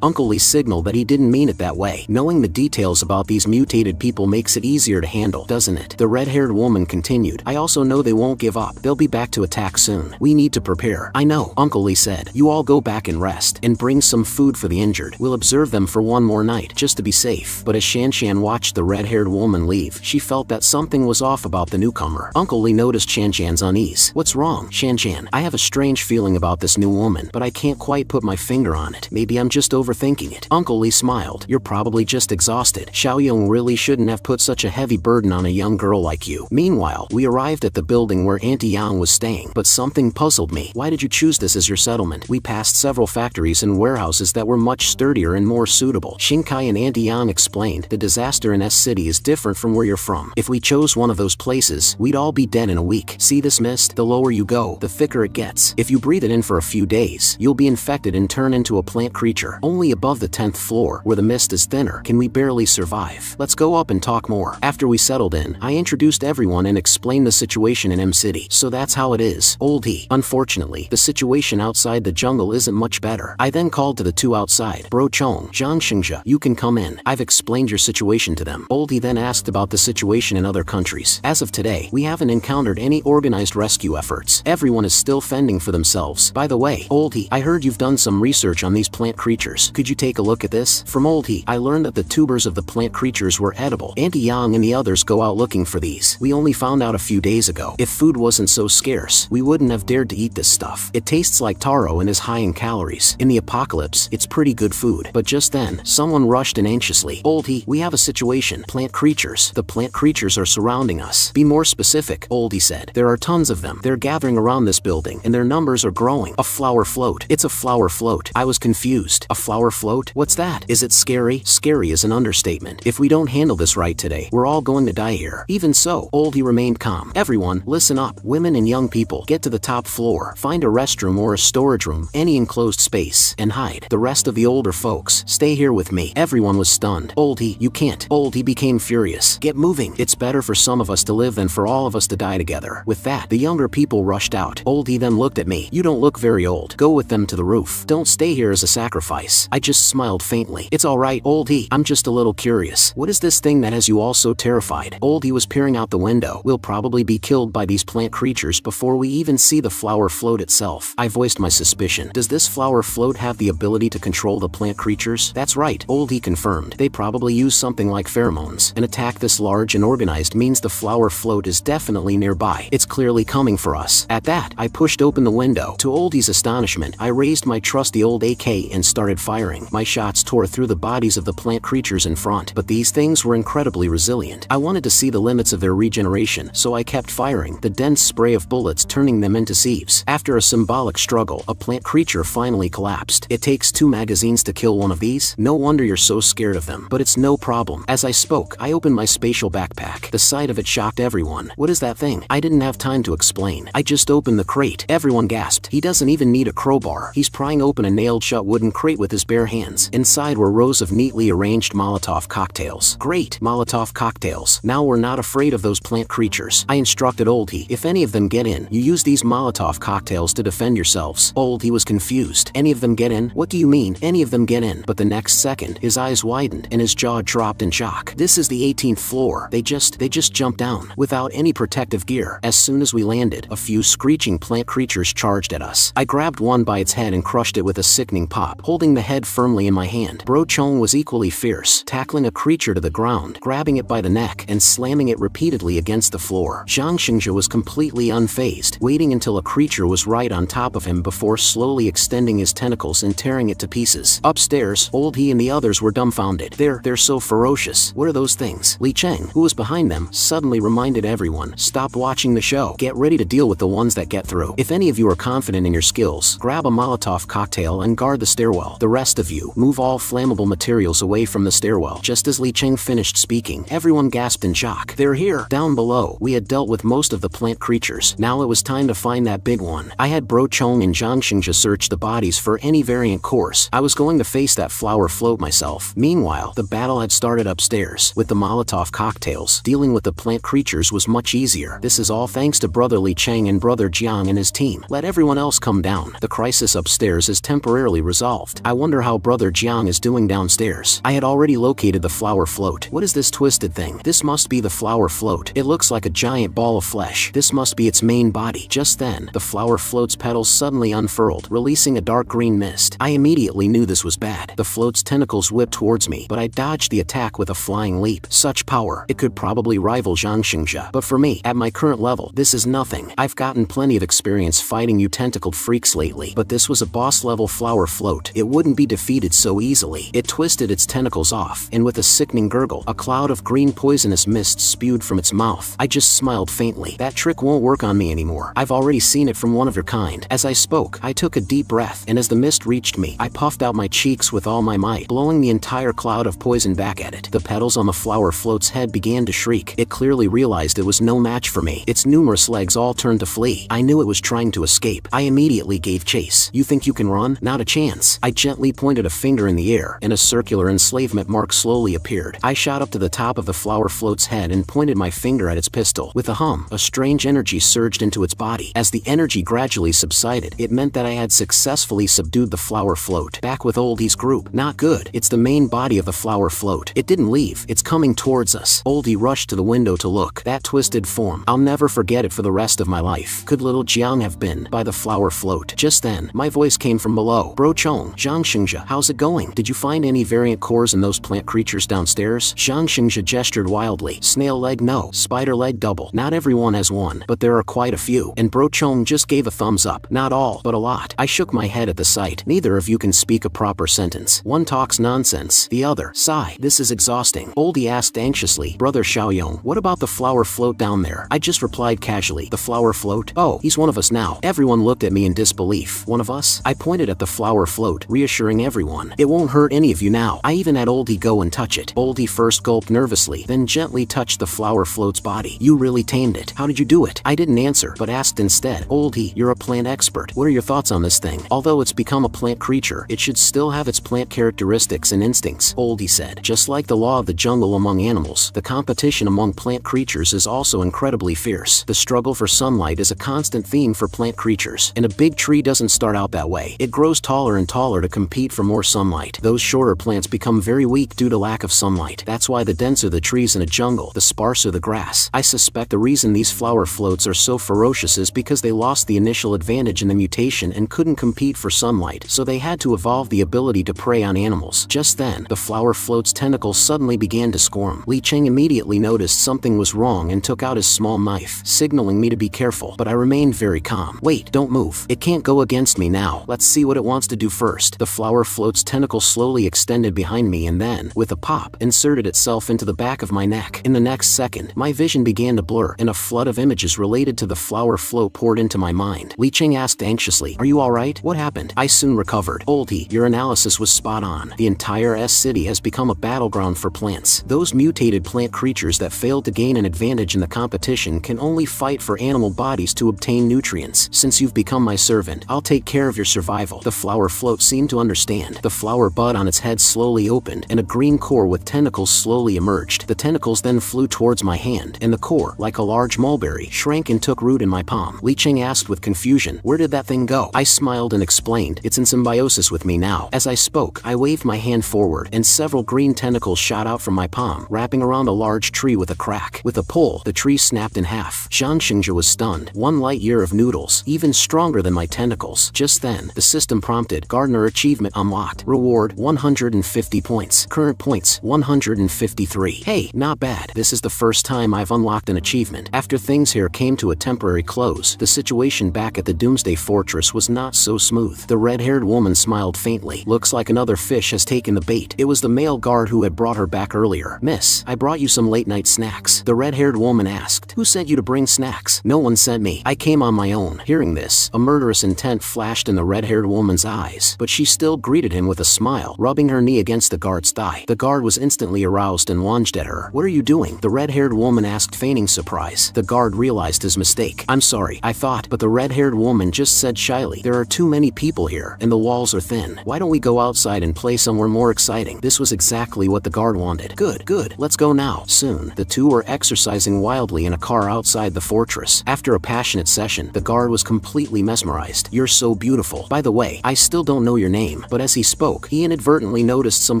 Uncle Lee signaled that he didn't mean it that way. Knowing the details about these mutated people makes it easier to handle, doesn't it? The red-haired woman continued. I also know they won't give up. They'll be back to attack soon. We need to prepare. I know, Uncle Lee said. You all go back and rest, and bring some food for the injured. We'll observe them for one more night, just to be safe. But as Shan-Chan watched the red-haired woman leave, she felt that something was off about the newcomer. Uncle Lee noticed Shan-Chan's unease. What's wrong, Shan-Chan? I have a strange feeling about this new woman, but I can't quite put my finger on it. Maybe I'm just overthinking it. Uncle Lee smiled. You're probably just exhausted. Xiaoyong really shouldn't have put such a heavy burden on a young girl like you. Meanwhile, we arrived at the building where Auntie Yang was staying, but something puzzled me. Why did you choose this as your settlement? We passed several factories and warehouses that were much sturdier and more suitable. Shinkai and Auntie Yang explained, the disaster in S-City is different from where you're from. If we chose one of those places, we'd all be dead in a week. See this mist? The lower you go, the thicker it gets. If you breathe it in for a few days, you'll be infected and turn into a plant creature. Only above the 10th floor, where the mist is thinner, can we barely survive. Let's go up and talk more. After we settled in, I introduced everyone and explained the situation in M-City. So that's how it is, Old He. Unfortunately, the situation outside the jungle isn't much better. I then called to the 2 outside. Bro Chong, Zhang Xingzhe, you can come in. I've explained your situation to them. Old He then asked about the situation in other countries. As of today, we haven't encountered any organized rescue efforts. Everyone is still fending for themselves. By the way, Old He, I heard you've done some research on these plant creatures. Could you take a look at this? From Old He, I learned that the tubers of the plant creatures were edible. Auntie Yang and the others go out looking for these. We only found out a few days ago. If food wasn't so scarce, we wouldn't have dared to eat this stuff. It tastes like taro and is high in calories. In the apocalypse, it's pretty good food. But just then, someone rushed in anxiously. Old He, we have a situation. Plant creatures. The plant creatures are surrounding us. Be more specific, Old He said. There are tons of them. They're gathering around this building, and their numbers are growing. A flower float. It's a flower float. I was confused. A flower float? What's that? Is it scary? Scary is an understatement. If we don't handle this right today, we're all going to die here. Even so, Old He remained calm. Everyone, listen up. Women and young people, get to the top floor. Find a restroom or a storage room, any enclosed space, and hide. The rest of the older folks, stay here with me. Everyone was stunned. Old He, you can't. Old He became furious. Get moving. It's better for some of us to live than for all of us to die together. With that, the younger people rushed out. Old He then looked at me. You don't look very old. Go with them to the roof. Don't stay here as a sacrifice. I just smiled faintly. It's alright, Old He. I'm just a little curious. What is this thing that has you all so terrified? Old He was peering out the window. We'll probably be killed by these plant creatures before we even see the flower float itself. I voiced my suspicion. Does this flower float have the ability to control the plant creatures? That's right, Old He confirmed. They probably use something like pheromones. An attack this large and organized means the flower float is definitely nearby. It's clearly coming for us. At that, I pushed open the window. To Old He's astonishment, I raised my trusty old AK and started firing. My shots tore through the bodies of the plant creatures in front, but these things were incredibly resilient. I wanted to see the limits of their regeneration, so I kept firing, the dense spray of bullets turning them into sieves. After a symbolic struggle, a plant creature finally collapsed. It takes 2 magazines to kill one of these? No wonder you're so scared of them. But it's no problem. As I spoke, I opened my spatial backpack. The sight of it shocked everyone. What is that thing? I didn't have time to explain. I just opened the crate. Everyone gasped. He doesn't even need a crowbar. He's prying open a nailed shut wooden crate with his bare hands. hands. Inside were rows of neatly arranged Molotov cocktails. Great! Molotov cocktails. Now we're not afraid of those plant creatures. I instructed Oldie. If any of them get in, you use these Molotov cocktails to defend yourselves. Oldie was confused. Any of them get in? What do you mean, any of them get in? But the next second, his eyes widened and his jaw dropped in shock. This is the 18th floor. They just jumped down, without any protective gear. As soon as we landed, a few screeching plant creatures charged at us. I grabbed one by its head and crushed it with a sickening pop, holding the head firmly in my hand. Bro Chong was equally fierce, tackling a creature to the ground, grabbing it by the neck, and slamming it repeatedly against the floor. Zhang Xingzhe was completely unfazed, waiting until a creature was right on top of him before slowly extending his tentacles and tearing it to pieces. Upstairs, Old He and the others were dumbfounded. They're so ferocious. What are those things? Li Cheng, who was behind them, suddenly reminded everyone, stop watching the show. Get ready to deal with the ones that get through. If any of you are confident in your skills, grab a Molotov cocktail and guard the stairwell. The rest of you, move all flammable materials away from the stairwell. Just as Li Cheng finished speaking, everyone gasped in shock. They're here. Down below, we had dealt with most of the plant creatures. Now it was time to find that big one. I had Bro Chong and Zhang Xingzhe search the bodies for any variant course. I was going to face that flower float myself. Meanwhile, the battle had started upstairs. With the Molotov cocktails, dealing with the plant creatures was much easier. This is all thanks to Brother Li Cheng and Brother Jiang and his team. Let everyone else come down. The crisis upstairs is temporarily resolved. I wonder how Brother Jiang is doing downstairs. I had already located the flower float. What is this twisted thing? This must be the flower float. It looks like a giant ball of flesh. This must be its main body. Just then, the flower float's petals suddenly unfurled, releasing a dark green mist. I immediately knew this was bad. The float's tentacles whipped towards me, but I dodged the attack with a flying leap. Such power. It could probably rival Zhang Xingzhe. But for me, at my current level, this is nothing. I've gotten plenty of experience fighting you tentacled freaks lately, but this was a boss-level flower float. It wouldn't be defeated so easily. It twisted its tentacles off, and with a sickening gurgle, a cloud of green poisonous mist spewed from its mouth. I just smiled faintly. That trick won't work on me anymore. I've already seen it from one of your kind. As I spoke, I took a deep breath, and as the mist reached me, I puffed out my cheeks with all my might, blowing the entire cloud of poison back at it. The petals on the flower float's head began to shriek. It clearly realized it was no match for me. Its numerous legs all turned to flee. I knew it was trying to escape. I immediately gave chase. You think you can run? Not a chance. I gently pointed a finger in the air, and a circular enslavement mark slowly appeared. I shot up to the top of the flower float's head and pointed my finger at its pistol. With a hum, a strange energy surged into its body. As the energy gradually subsided, it meant that I had successfully subdued the flower float. Back with Oldie's group. Not good. It's the main body of the flower float. It didn't leave. It's coming towards us. Oldie rushed to the window to look. That twisted form. I'll never forget it for the rest of my life. Could little Jiang have been by the flower float? Just then, my voice came from below. Bro Chong, Zhang Xingzhe, how's it going? Did you find any variant cores in those plant creatures downstairs? Zhang Xingzhe gestured wildly. Snail leg no. Spider leg double. Not everyone has one, but there are quite a few. And Bro Chong just gave a thumbs up. Not all, but a lot. I shook my head at the sight. Neither of you can speak a proper sentence. One talks nonsense. The other, sigh. This is exhausting. Oldie asked anxiously. Brother Xiaoyong, what about the flower float down there? I just replied casually. The flower float? Oh, he's one of us now. Everyone looked at me in disbelief. One of us? I pointed at the flower float, reassuring everyone. It won't hurt any of you now. I even had Oldie go and touch it. Oldie first gulped nervously, then gently touched the flower float's body. You really tamed it. How did you do it? I didn't answer, but asked instead. Oldie, you're a plant expert. What are your thoughts on this thing? Although it's become a plant creature, it should still have its plant characteristics and instincts, Oldie said. Just like the law of the jungle among animals, the competition among plant creatures is also incredibly fierce. The struggle for sunlight is a constant theme for plant creatures, and a big tree doesn't start out that way. It grows taller and taller to compete for more sunlight. Those shorter plants become very weak due to lack of sunlight. That's why the denser the trees in a jungle, the sparser the grass. I suspect the reason these flower floats are so ferocious is because they lost the initial advantage in the mutation and couldn't compete for sunlight, so they had to evolve the ability to prey on animals. Just then, the flower float's tentacles suddenly began to squirm. Li Cheng immediately noticed something was wrong and took out his small knife, signaling me to be careful, but I remained very calm. Wait, don't move. It can't go against me now. Let's see what it wants to do first. The flower float's tentacle slowly extended behind me and then, with a pop, inserted itself into the back of my neck. In the next second, my vision began to blur, and a flood of images related to the flower float poured into my mind. Li Cheng asked anxiously, are you alright? What happened? I soon recovered. Oldie, your analysis was spot on. The entire S-City has become a battleground for plants. Those mutated plant creatures that failed to gain an advantage in the competition can only fight for animal bodies to obtain nutrients. Since you've become my servant, I'll take care of your survival. The flower float seemed to understand. The The flower bud on its head slowly opened, and a green core with tentacles slowly emerged. The tentacles then flew towards my hand, and the core, like a large mulberry, shrank and took root in my palm. Li Cheng asked with confusion, "Where did that thing go?" I smiled and explained, "It's in symbiosis with me now." As I spoke, I waved my hand forward, and several green tentacles shot out from my palm, wrapping around a large tree with a crack. With a pull, the tree snapped in half. Zhang Xingzhe was stunned. 1 light year of noodles, even stronger than my tentacles. Just then, the system prompted, "Gardener achievement unlocked. Reward 150 points. Current points 153. Hey, not bad. This is the first time I've unlocked an achievement." After things here came to a temporary close, the situation back at the Doomsday Fortress was not so smooth. The red-haired woman smiled faintly. "Looks like another fish has taken the bait." It was the male guard who had brought her back earlier. "Miss, I brought you some late-night snacks." The red-haired woman asked, "Who sent you to bring snacks?" "No one sent me. I came on my own." Hearing this, a murderous intent flashed in the red-haired woman's eyes, but she still greeted him with a smile, rubbing her knee against the guard's thigh. The guard was instantly aroused and lunged at her. "What are you doing?" the red-haired woman asked, feigning surprise. The guard realized his mistake. "I'm sorry, I thought," but the red-haired woman just said shyly, "There are too many people here, and the walls are thin. Why don't we go outside and play somewhere more exciting?" This was exactly what the guard wanted. Good, let's go now." Soon, the two were exercising wildly in a car outside the fortress. After a passionate session, the guard was completely mesmerized. "You're so beautiful. By the way, I still don't know your name." But as he spoke, he inadvertently noticed some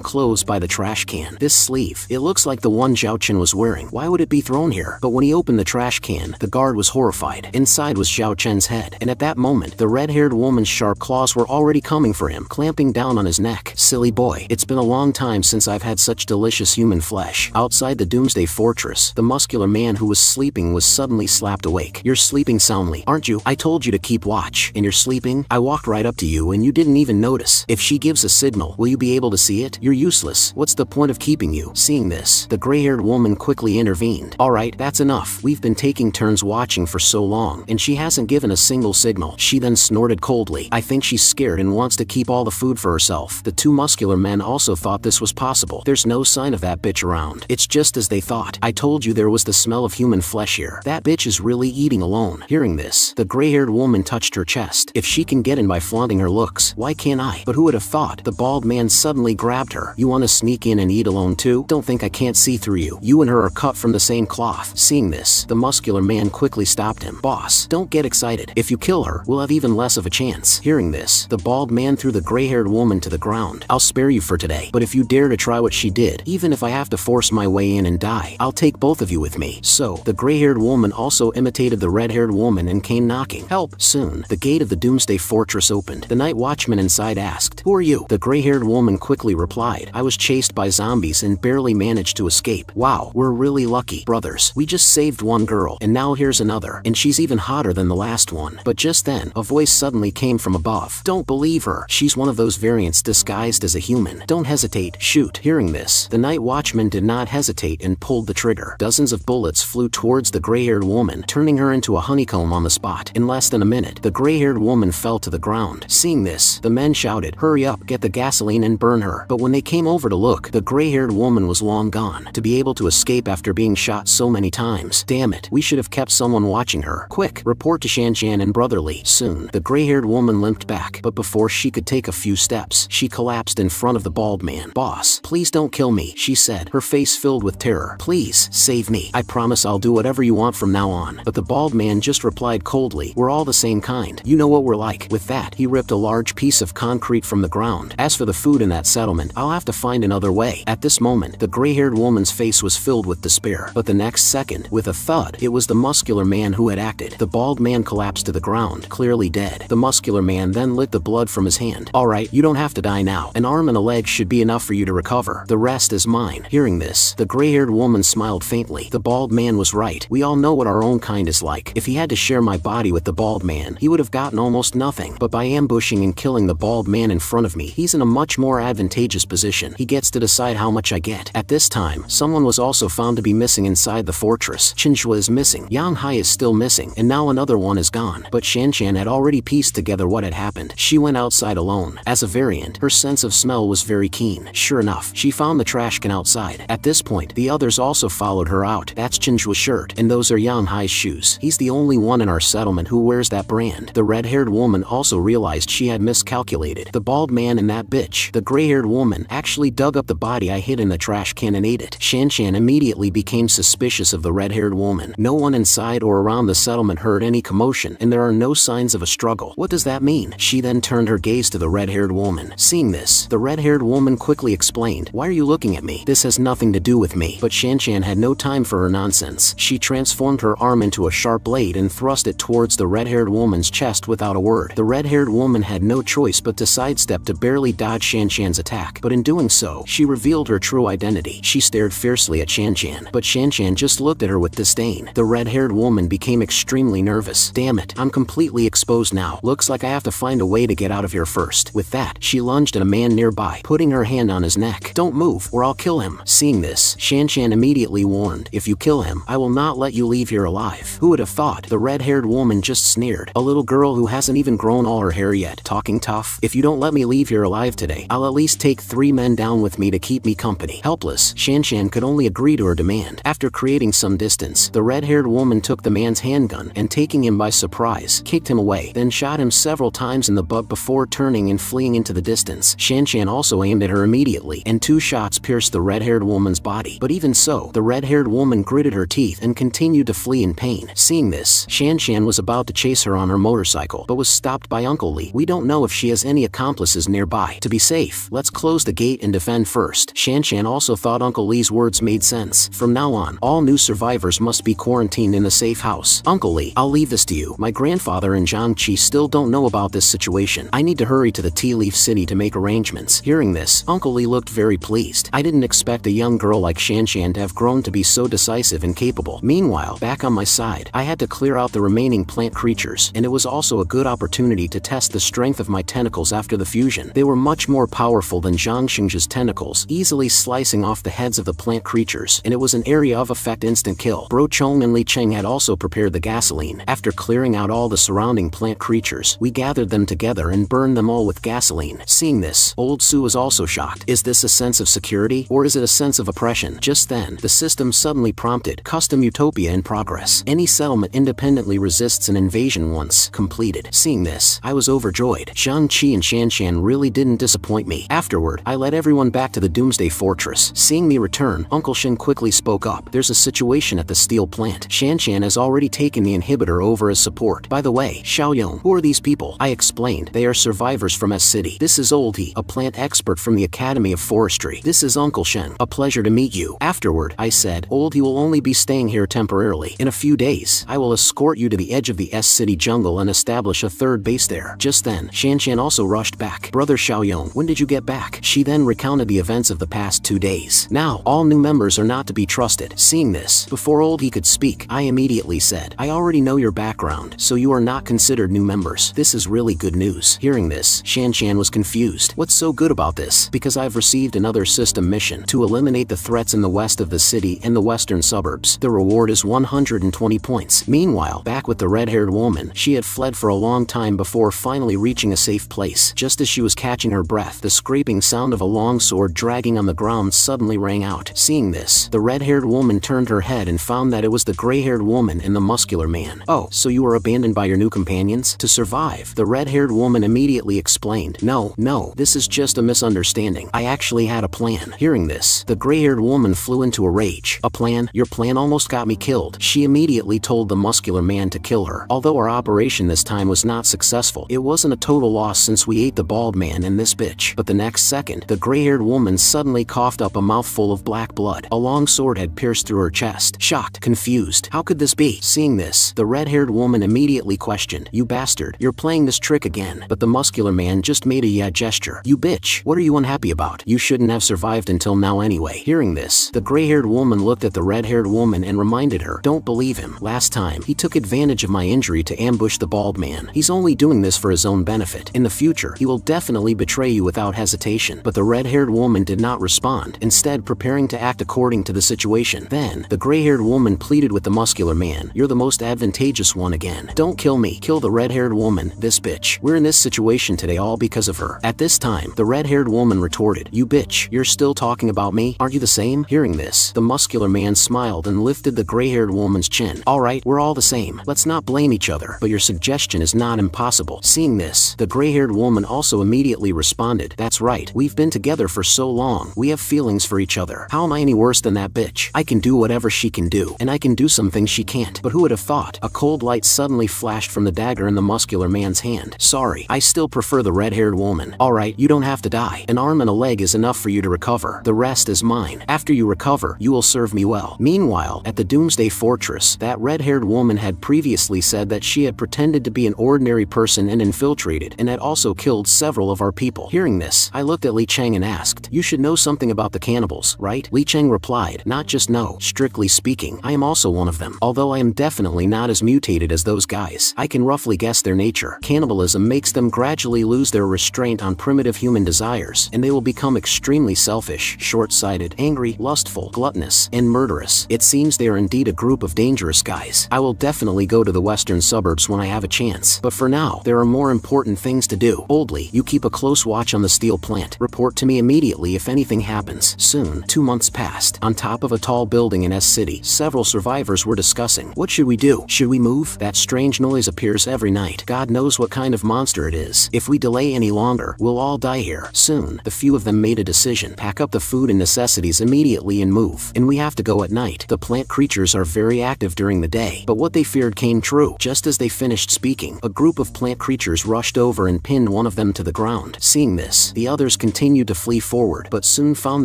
clothes by the trash can. "This sleeve, it looks like the one Zhao Chen was wearing. Why would it be thrown here?" But when he opened the trash can, the guard was horrified. Inside was Zhao Chen's head, and at that moment, the red-haired woman's sharp claws were already coming for him, clamping down on his neck. "Silly boy, it's been a long time since I've had such delicious human flesh." Outside the Doomsday Fortress, the muscular man who was sleeping was suddenly slapped awake. "You're sleeping soundly, aren't you? I told you to keep watch, and you're sleeping? I walked right up to you and you didn't even notice. If she gives a signal, will you be able to see it? You're useless. What's the point of keeping you?" Seeing this, the gray-haired woman quickly intervened. "Alright, that's enough. We've been taking turns watching for so long, and she hasn't given a single signal." She then snorted coldly. "I think she's scared and wants to keep all the food for herself." The two muscular men also thought this was possible. "There's no sign of that bitch around." "It's just as they thought. I told you there was the smell of human flesh here. That bitch is really eating alone." Hearing this, the gray-haired woman touched her chest. "If she can get in by flaunting her looks, why can't I?" But who would have thought? The bald man suddenly grabbed her. "You want to sneak in and eat alone too? Don't think I can't see through you. You and her are cut from the same cloth." Seeing this, the muscular man quickly stopped him. "Boss, don't get excited. If you kill her, we'll have even less of a chance." Hearing this, the bald man threw the gray-haired woman to the ground. "I'll spare you for today, but if you dare to try what she did, even if I have to force my way in and die, I'll take both of you with me." So, the gray-haired woman also imitated the red-haired woman and came knocking. "Help!" Soon, the gate of the Doomsday Fortress opened. The night watchman inside asked, "Who are you?" The gray-haired woman quickly replied, "I was chased by zombies and barely managed to escape." "Wow, we're really lucky, brothers. We just saved one girl, and now here's another, and she's even hotter than the last one." But just then, a voice suddenly came from above. "Don't believe her. She's one of those variants disguised as a human. Don't hesitate, shoot." Hearing this, the night watchman did not hesitate and pulled the trigger. Dozens of bullets flew towards the gray-haired woman, turning her into a honeycomb on the spot. In less than a minute, the gray-haired woman fell to the ground. Seeing this, the men shouted, "Hurry up, get the gasoline and burn her." But when they came over to look, the gray-haired woman was long gone. To be able to escape after being shot so many times. Damn it, we should have kept someone watching her. Quick, report to Shanshan and Brotherly. Soon, the gray-haired woman limped back, but before she could take a few steps, she collapsed in front of the bald man. "Boss, please don't kill me," she said, her face filled with terror. "Please, save me. I promise I'll do whatever you want from now on." But the bald man just replied coldly, "We're all the same kind. You know what we're like." With that, he ripped a large piece of concrete from the ground. "As for the food in that settlement, I'll have to find another way." At this moment, the gray-haired woman's face was filled with despair. But the next second, with a thud, it was the muscular man who had acted. The bald man collapsed to the ground, clearly dead. The muscular man then licked the blood from his hand. "Alright, you don't have to die now. An arm and a leg should be enough for you to recover. The rest is mine." Hearing this, the gray-haired woman smiled faintly. The bald man was right. We all know what our own kind is like. If he had to share my body with the bald man, he would have gotten almost nothing. But by ambushing and killing the bald man in front of me, he's in a much more advantageous position. He gets to decide how much I get. At this time, someone was also found to be missing inside the fortress. Qinzhua is missing. Yang Hai is still missing. And now another one is gone. But Shanshan had already pieced together what had happened. She went outside alone. As a variant, her sense of smell was very keen. Sure enough, she found the trash can outside. At this point, the others also followed her out. That's Qinzhua's shirt, and those are Yang Hai's shoes. He's the only one in our settlement who wears that brand. The red-haired woman also realized she had miscalculated. The bald man in that bitch. The gray-haired woman actually dug up the body I hid in the trash can and ate it. Shan immediately became suspicious of the red-haired woman. No one inside or around the settlement heard any commotion, and there are no signs of a struggle. What does that mean? She then turned her gaze to the red-haired woman. Seeing this, the red-haired woman quickly explained, "Why are you looking at me? This has nothing to do with me." But Shan had no time for her nonsense. She transformed her arm into a sharp blade and thrust it towards the red-haired woman's chest without a word. The red-haired woman had no choice but to sidestep to barely dodge Shan attack, but in doing so, she revealed her true identity. She stared fiercely at Shan, but Shan just looked at her with disdain. The red-haired woman became extremely nervous. "Damn it, I'm completely exposed now. Looks like I have to find a way to get out of here first." With that, she lunged at a man nearby, putting her hand on his neck. "Don't move, or I'll kill him." Seeing this, Shan immediately warned, "If you kill him, I will not let you leave here alive." Who would have thought? The red-haired woman just sneered. A little girl who hasn't even grown all her hair yet. Talking tough? "If you don't let me leave here alive today, I'll at least take 3 men down with me to keep me company." Helpless, Shan could only agree to her demand. After creating some distance, the red-haired woman took the man's handgun and, taking him by surprise, kicked him away, then shot him several times in the butt before turning and fleeing into the distance. Shan also aimed at her immediately, and 2 shots pierced the red-haired woman's body. But even so, the red-haired woman gritted her teeth and continued to flee in pain. Seeing this, Shan was about to chase her on her motorcycle, but was stopped by Uncle Lee. "We don't know if she has any accomplices nearby. To be safe, let's close the gate and defend first." Shan also thought Uncle Lee's words made sense. From now on, all new survivors must be quarantined in a safe house. "Uncle Lee, I'll leave this to you. My grandfather and Jiangqi still don't know about this situation. I need to hurry to the Tea Leaf City to make arrangements." Hearing this, Uncle Lee looked very pleased. "I didn't expect a young girl like Shan to have grown to be so decisive and capable." Meanwhile, back on my side, I had to clear out the remaining plant creatures, and it was also a good opportunity to test the strength of my tentacles after the fusion. They were much more powerful than Zhang Xing's tentacles, easily slicing off the heads of the plant creatures, and it was an area of effect instant kill. Bro Chong and Li Cheng had also prepared the gasoline. After clearing out all the surrounding plant creatures, we gathered them together and burned them all with gasoline. Seeing this, Old Su was also shocked. Is this a sense of security, or is it a sense of oppression? Just then, the system suddenly prompted, "Custom Utopia in progress. Any settlement independently resists an invasion once completed." Seeing this, I was overjoyed. Jiangqi and Shan really didn't disappoint me. Afterward, I led everyone back to the Doomsday Fortress. Seeing me return, Uncle Shen quickly spoke up. "There's a situation at the steel plant. Shan has already taken the inhibitor over as support. By the way, Xiaoyong, who are these people?" I explained. "They are survivors from S City. This is Old He, a plant expert from the Academy of Forestry. This is Uncle Shen. A pleasure to meet you." Afterward, I said, "Old He will only be staying here temporarily. In a few days, I will escort you to the edge of the S City jungle and establish a third base there." Just then, Shan also rushed back. "Brother Xiaoyong, when did you get back?" She then recounted the events of the past 2 days. "Now, all new members are not to be trusted." Seeing this, before Old He could speak, I immediately said, "I already know your background, so you are not considered new members. This is really good news." Hearing this, Shan was confused. "What's so good about this?" "Because I've received another system mission to eliminate the threats in the west of the city and the western suburbs. The reward is 120 points. Meanwhile, back with the red-haired woman, she had fled for a long time before finally reaching a safe place. Just as she was catching her breath, the scraping sound of a long sword dragging on the ground suddenly rang out. Seeing this, the red-haired woman turned her head and found that it was the gray-haired woman and the muscular man. "Oh, so you were abandoned by your new companions? To survive?" The red-haired woman immediately explained, No, this is just a misunderstanding. I actually had a plan." Hearing this, the gray-haired woman flew into a rage. "A plan? Your plan almost got me killed." She immediately told the muscular man to kill her. Although our operation this time was not successful, it wasn't a total loss since we ate the bald man and this bitch. But the next second, the gray-haired woman suddenly coughed up a mouthful of black blood. A long sword had pierced through her chest. Shocked, confused, how could this be? Seeing this, the red-haired woman immediately questioned, "You bastard, you're playing this trick again." But the muscular man just made a yeah gesture. "You bitch, what are you unhappy about? You shouldn't have survived until now anyway." Hearing this, the gray-haired woman looked at the red-haired woman and reminded her, "Don't believe him. Last time, he took advantage of my injury to ambush the bald man. He's only doing this for his own benefit. In the future, he will definitely betray you without hesitation." But the red-haired woman did not respond, instead preparing to act according to the situation. Then, the gray-haired woman pleaded with the muscular man, "You're the most advantageous one again. Don't kill me. Kill the red-haired woman, this bitch. We're in this situation today all because of her." At this time, the red-haired woman retorted, "You bitch, you're still talking about me? Aren't you the same?" Hearing this, the muscular man smiled and lifted the gray-haired woman's chin. "Alright, we're all the same. Let's not blame each other, but your suggestion is not impossible." Seeing this, the gray-haired woman also immediately immediately responded, "That's right, we've been together for so long, we have feelings for each other. How am I any worse than that bitch? I can do whatever she can do, and I can do some things she can't." But who would have thought? A cold light suddenly flashed from the dagger in the muscular man's hand. "Sorry, I still prefer the red-haired woman. Alright, you don't have to die. An arm and a leg is enough for you to recover. The rest is mine. After you recover, you will serve me well." Meanwhile, at the Doomsday Fortress, that red-haired woman had previously said that she had pretended to be an ordinary person and infiltrated, and had also killed several of our people. Hearing this, I looked at Li Cheng and asked, "You should know something about the cannibals, right?" Li Cheng replied, "Not just know. Strictly speaking, I am also one of them. Although I am definitely not as mutated as those guys, I can roughly guess their nature. Cannibalism makes them gradually lose their restraint on primitive human desires, and they will become extremely selfish, short-sighted, angry, lustful, gluttonous, and murderous. It seems they are indeed a group of dangerous guys. I will definitely go to the western suburbs when I have a chance. But for now, there are more important things to do. Oldly, you keep a close watch on the steel plant. Report to me immediately if anything happens." Soon, 2 months passed. On top of a tall building in S City, several survivors were discussing, "What should we do? Should we move? That strange noise appears every night. God knows what kind of monster it is. If we delay any longer, we'll all die here." Soon, the few of them made a decision. "Pack up the food and necessities immediately and move. And we have to go at night. The plant creatures are very active during the day." But what they feared came true. Just as they finished speaking, a group of plant creatures rushed over and pinned one of them to the ground. Seeing this, the others continued to flee forward, but soon found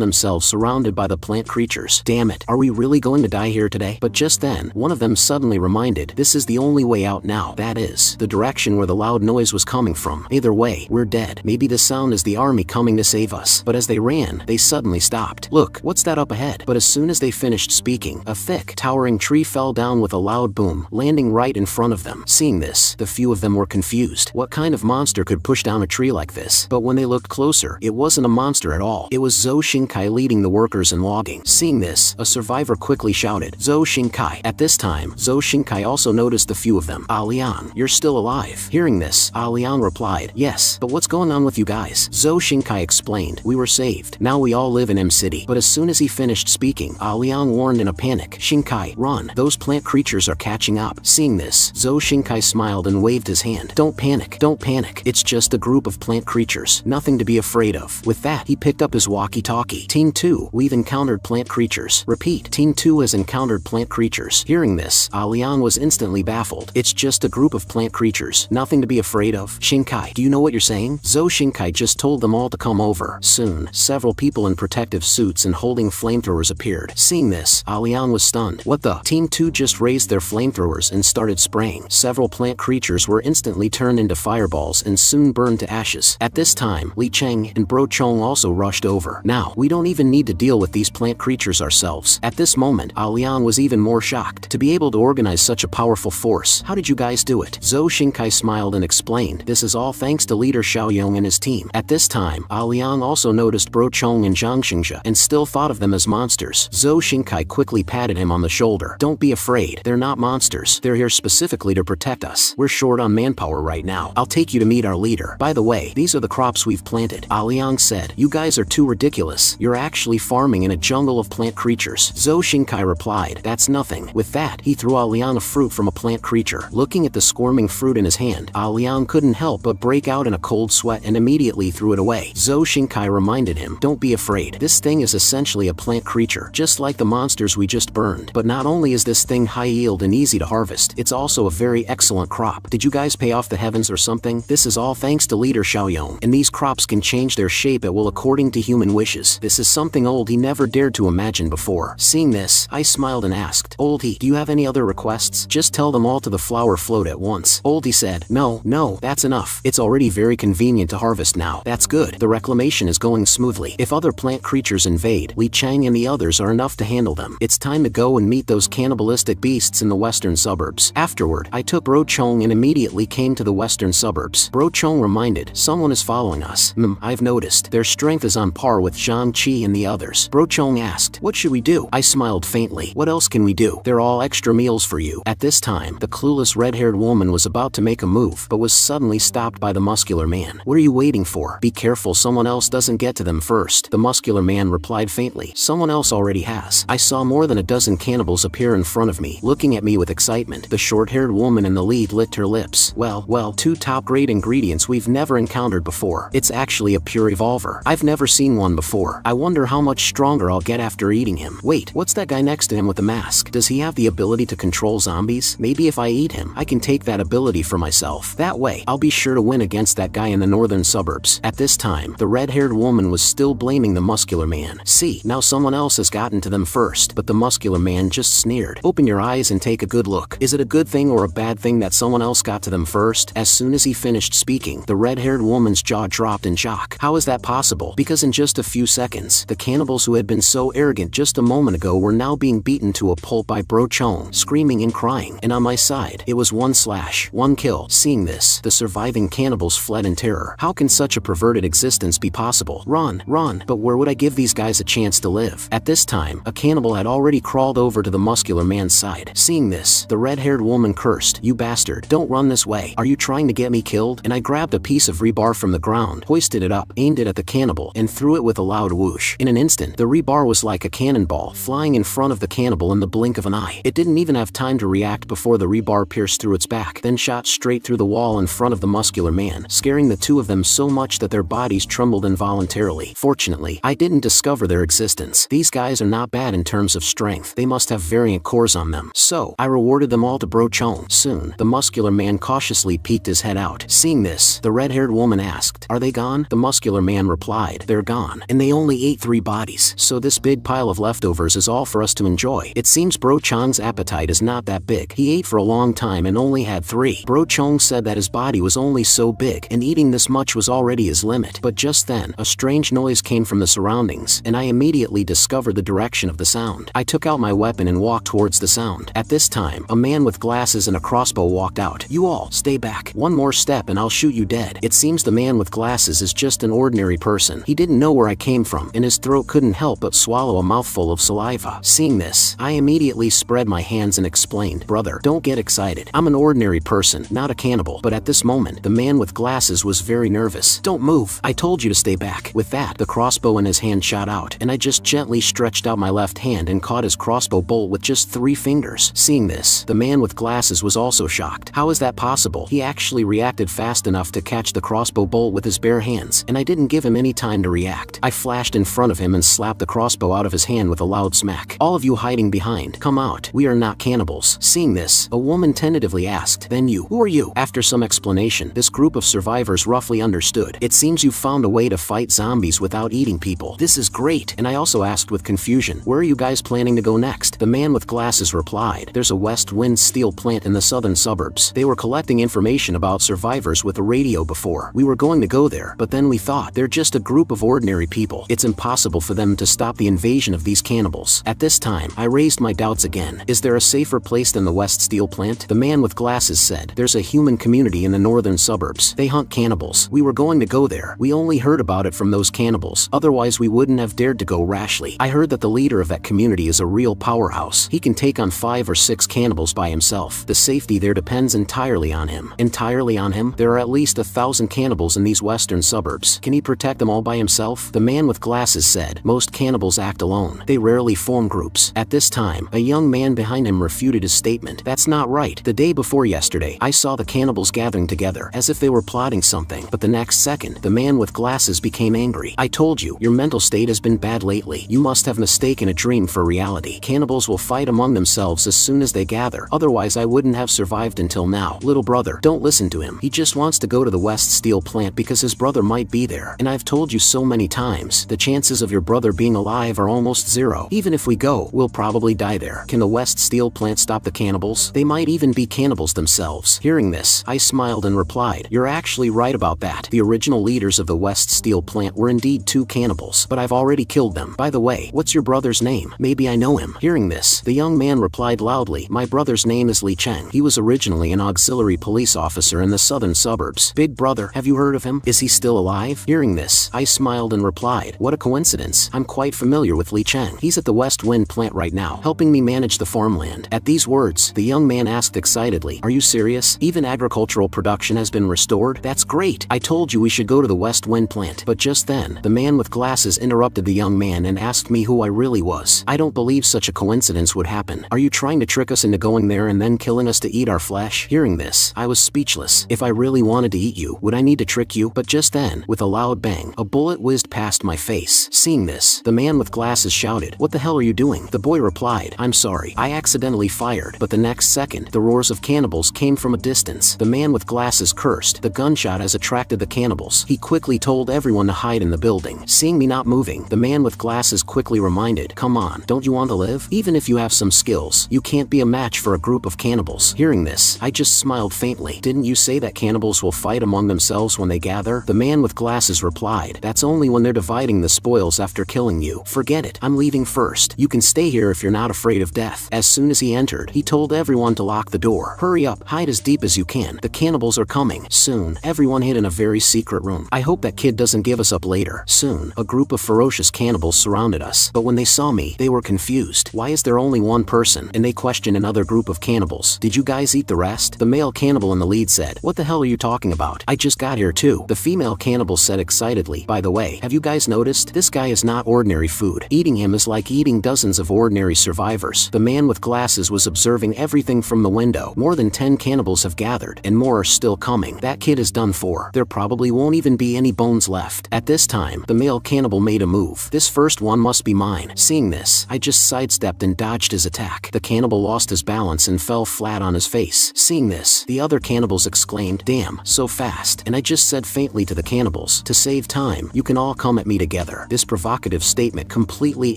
themselves surrounded by the plant creatures. "Damn it, are we really going to die here today?" But just then, one of them suddenly reminded, "This is the only way out now. That is, the direction where the loud noise was coming from. Either way, we're dead. Maybe the sound is the army coming to save us." But as they ran, they suddenly stopped. "Look, what's that up ahead?" But as soon as they finished speaking, a thick, towering tree fell down with a loud boom, landing right in front of them. Seeing this, the few of them were confused. What kind of monster could push down a tree like this? But when they looked closer, it wasn't a monster at all. It was Zhou Xingkai leading the workers in logging. Seeing this, a survivor quickly shouted, "Zhou Xingkai." At this time, Zhou Xingkai also noticed the few of them. "Ah Liang, you're still alive." Hearing this, Ah Liang replied, "Yes, but what's going on with you guys?" Zhou Xingkai explained, "We were saved. Now we all live in M City." But as soon as he finished speaking, Ah Liang warned in a panic, "Xingkai, run. Those plant creatures are catching up." Seeing this, Zhou Xingkai smiled and waved his hand. "Don't panic, don't panic. It's just a group of plant creatures. Nothing to be afraid of." With that, he picked up his walkie-talkie. "Team 2, we've encountered plant creatures. Repeat, Team 2 has encountered plant creatures." Hearing this, Ah Liang was instantly baffled. "It's just a group of plant creatures. Nothing to be afraid of." "Xingkai, do you know what you're saying?" Zhou Xingkai just told them all to come over. Soon, several people in protective suits and holding flamethrowers appeared. Seeing this, Ah Liang was stunned. "What the?" Team 2 just raised their flamethrowers and started spraying. Several plant creatures were instantly turned into fireballs and soon burned to ashes. At this time, Li Cheng and Bro Chong also rushed over. "Now, we don't even need to deal with these plant creatures ourselves." At this moment, Ah Liang was even more shocked. To be able to organize such a powerful force, how did you guys do it? Zhou Xingkai smiled and explained, "This is all thanks to leader Xiaoyong and his team." At this time, Ah Liang also noticed Bro Chong and Zhang Xingzhe and still thought of them as monsters. Zhou Xingkai quickly patted him on the shoulder. "Don't be afraid. They're not monsters. They're here specifically to protect us. We're short on manpower right now. I'll take you to meet our leader. By the way, these are the crops we've planted." Ah Liang said, "You guys are too ridiculous. You're actually farming in a jungle of plant creatures." Zhou Xingkai replied, "That's nothing." With that, he threw Ah Liang a fruit from a plant creature. Looking at the squirming fruit in his hand, Ah Liang couldn't help but break out in a cold sweat and immediately threw it away. Zhou Xingkai reminded him, "Don't be afraid. This thing is essentially a plant creature, just like the monsters we just burned. But not only is this thing high yield and easy to harvest, it's also a very excellent crop. Did you guys pay off the heavens or something? This is all thanks to leader Xiaoyong, and these crops can change their shape at will according to human wishes. This is something old he never dared to imagine before." Seeing this, I smiled and asked, "Oldie, do you have any other requests? Just tell them all to the flower float at once." Oldie said, No, that's enough. It's already very convenient to harvest now." "That's good. The reclamation is going smoothly. If other plant creatures invade, Li Cheng and the others are enough to handle them. It's time to go and meet those cannibalistic beasts in the western suburbs." Afterward, I took Bro Chong and immediately came to the western suburbs. Bro Chong reminded, "Someone is following us." I've noticed. Their strength is on par with Zhang Qi and the others." Bro Chong asked, "What should we do?" I smiled faintly. "What else can we do? They're all extra meals for you." At this time, the clueless red-haired woman was about to make a move, but was suddenly stopped by the muscular man. "What are you waiting for? Be careful someone else doesn't get to them first." The muscular man replied faintly, "Someone else already has." I saw more than a dozen cannibals appear in front of me, looking at me with excitement. The short-haired woman in the lead licked her lips. Well, 2 top-grade ingredients we've never encountered encountered before. It's actually a pure evolver. I've never seen one before. I wonder how much stronger I'll get after eating him. Wait, what's that guy next to him with the mask? Does he have the ability to control zombies? Maybe if I eat him, I can take that ability for myself. That way, I'll be sure to win against that guy in the northern suburbs. At this time, the red-haired woman was still blaming the muscular man. See, now someone else has gotten to them first, but the muscular man just sneered. Open your eyes and take a good look. Is it a good thing or a bad thing that someone else got to them first? As soon as he finished speaking, the red-haired woman's jaw dropped in shock. How is that possible? Because in just a few seconds, the cannibals who had been so arrogant just a moment ago were now being beaten to a pulp by Bro Chong, screaming and crying. And on my side, it was 1/1 kill. Seeing this, the surviving cannibals fled in terror. How can such a perverted existence be possible? Run, run, but where would I give these guys a chance to live? At this time, a cannibal had already crawled over to the muscular man's side. Seeing this, the red-haired woman cursed, "You bastard, don't run this way. Are you trying to get me killed?" And I grabbed a piece of rebar from the ground, hoisted it up, aimed it at the cannibal, and threw it with a loud whoosh. In an instant, the rebar was like a cannonball, flying in front of the cannibal in the blink of an eye. It didn't even have time to react before the rebar pierced through its back, then shot straight through the wall in front of the muscular man, scaring the two of them so much that their bodies trembled involuntarily. Fortunately, I didn't discover their existence. These guys are not bad in terms of strength. They must have variant cores on them. So, I rewarded them all to Bro Chong. Soon, the muscular man cautiously peeked his head out. Seeing this, the red-haired woman asked, "Are they gone?" The muscular man replied, "They're gone. And they only ate 3 bodies. So this big pile of leftovers is all for us to enjoy." It seems Bro Chong's appetite is not that big. He ate for a long time and only had 3. Bro Chong said that his body was only so big, and eating this much was already his limit. But just then, a strange noise came from the surroundings, and I immediately discovered the direction of the sound. I took out my weapon and walked towards the sound. At this time, a man with glasses and a crossbow walked out. "You all, stay back. One more step and I'll shoot you dead." It seems the man with glasses is just an ordinary person. He didn't know where I came from, and his throat couldn't help but swallow a mouthful of saliva. Seeing this, I immediately spread my hands and explained, "Brother, don't get excited. I'm an ordinary person, not a cannibal." But at this moment, the man with glasses was very nervous. "Don't move. I told you to stay back." With that, the crossbow in his hand shot out, and I just gently stretched out my left hand and caught his crossbow bolt with just 3 fingers. Seeing this, the man with glasses was also shocked. How is that possible? He actually reacted fast enough to catch the crossbow bolt with his bare hands, and I didn't give him any time to react. I flashed in front of him and slapped the crossbow out of his hand with a loud smack. "All of you hiding behind, come out. We are not cannibals." Seeing this, a woman tentatively asked, "Then you, who are you?" After some explanation, this group of survivors roughly understood. "It seems you found a way to fight zombies without eating people. This is great." And I also asked with confusion, "Where are you guys planning to go next?" The man with glasses replied, "There's a West Wind steel plant in the southern suburbs. They were collecting information about survivors with a radio before. We were going to go there, but then we thought, they're just a group of ordinary people. It's impossible for them to stop the invasion of these cannibals." At this time, I raised my doubts again. "Is there a safer place than the West steel plant?" The man with glasses said, "There's a human community in the northern suburbs. They hunt cannibals. We were going to go there. We only heard about it from those cannibals. Otherwise we wouldn't have dared to go rashly. I heard that the leader of that community is a real powerhouse. He can take on 5 or 6 cannibals by himself. The safety there depends entirely on him." "Entirely on him? There are at least 1,000 cannibals in these western suburbs. Can he protect them all by himself?" The man with glasses said, "Most cannibals act alone. They rarely form groups." At this time, a young man behind him refuted his statement. "That's not right. The day before yesterday, I saw the cannibals gathering together, as if they were plotting something." But the next second, the man with glasses became angry. "I told you, your mental state has been bad lately. You must have mistaken a dream for reality. Cannibals will fight among themselves as soon as they gather. Otherwise I wouldn't have survived until now. Little brother, don't listen to him. He just wants to go to the West steel plant because his brother might be there. And I've told you so many times, the chances of your brother being alive are almost 0. Even if we go, we'll probably die there. Can the West steel plant stop the cannibals? They might even be cannibals themselves." Hearing this, I smiled and replied, "You're actually right about that. The original leaders of the West steel plant were indeed 2 cannibals, but I've already killed them. By the way, what's your brother's name? Maybe I know him." Hearing this, the young man replied loudly, "My brother's name is Li Cheng. He was originally an auxiliary police officer in the southern suburbs." "Big brother, have you heard of him? Is he still alive?" Hearing this, I smiled and replied, "What a coincidence. I'm quite familiar with Li Cheng. He's at the West Wind plant right now, helping me manage the farmland." At these words, the young man asked excitedly, "Are you serious? Even agricultural production has been restored? That's great. I told you we should go to the West Wind plant." But just then, the man with glasses interrupted the young man and asked me who I really was. "I don't believe such a coincidence would happen. Are you trying to trick us into going there and then killing us to eat our flesh?" Hearing this, I was speechless. If I really wanted to eat you, would I need need to trick you? But just then, with a loud bang, a bullet whizzed past my face. Seeing this, the man with glasses shouted, "What the hell are you doing?" The boy replied, "I'm sorry, I accidentally fired." But the next second, the roars of cannibals came from a distance. The man with glasses cursed. The gunshot has attracted the cannibals. He quickly told everyone to hide in the building. Seeing me not moving, the man with glasses quickly reminded, "Come on, don't you want to live? Even if you have some skills, you can't be a match for a group of cannibals." Hearing this, I just smiled faintly. "Didn't you say that cannibals will fight among themselves when they gather?" The man with glasses replied, "That's only when they're dividing the spoils after killing you. Forget it, I'm leaving first. You can stay here if you're not afraid of death." As soon as he entered, he told everyone to lock the door. "Hurry up, hide as deep as you can. The cannibals are coming." Soon, everyone hid in a very secret room. I hope that kid doesn't give us up later. Soon, a group of ferocious cannibals surrounded us. But when they saw me, they were confused. Why is there only one person? And they questioned another group of cannibals. "Did you guys eat the rest?" The male cannibal in the lead said, "What the hell are you talking about? I just got here too." The female cannibal said excitedly, "By the way, have you guys noticed? This guy is not ordinary food. Eating him is like eating dozens of ordinary survivors." The man with glasses was observing everything from the window. More than 10 cannibals have gathered, and more are still coming. That kid is done for. There probably won't even be any bones left. At this time, the male cannibal made a move. "This first one must be mine." Seeing this, I just sidestepped and dodged his attack. The cannibal lost his balance and fell flat on his face. Seeing this, the other cannibals exclaimed, "Damn, so fast." And I just said faintly to the cannibals, "To save time, you can all come at me together." This provocative statement completely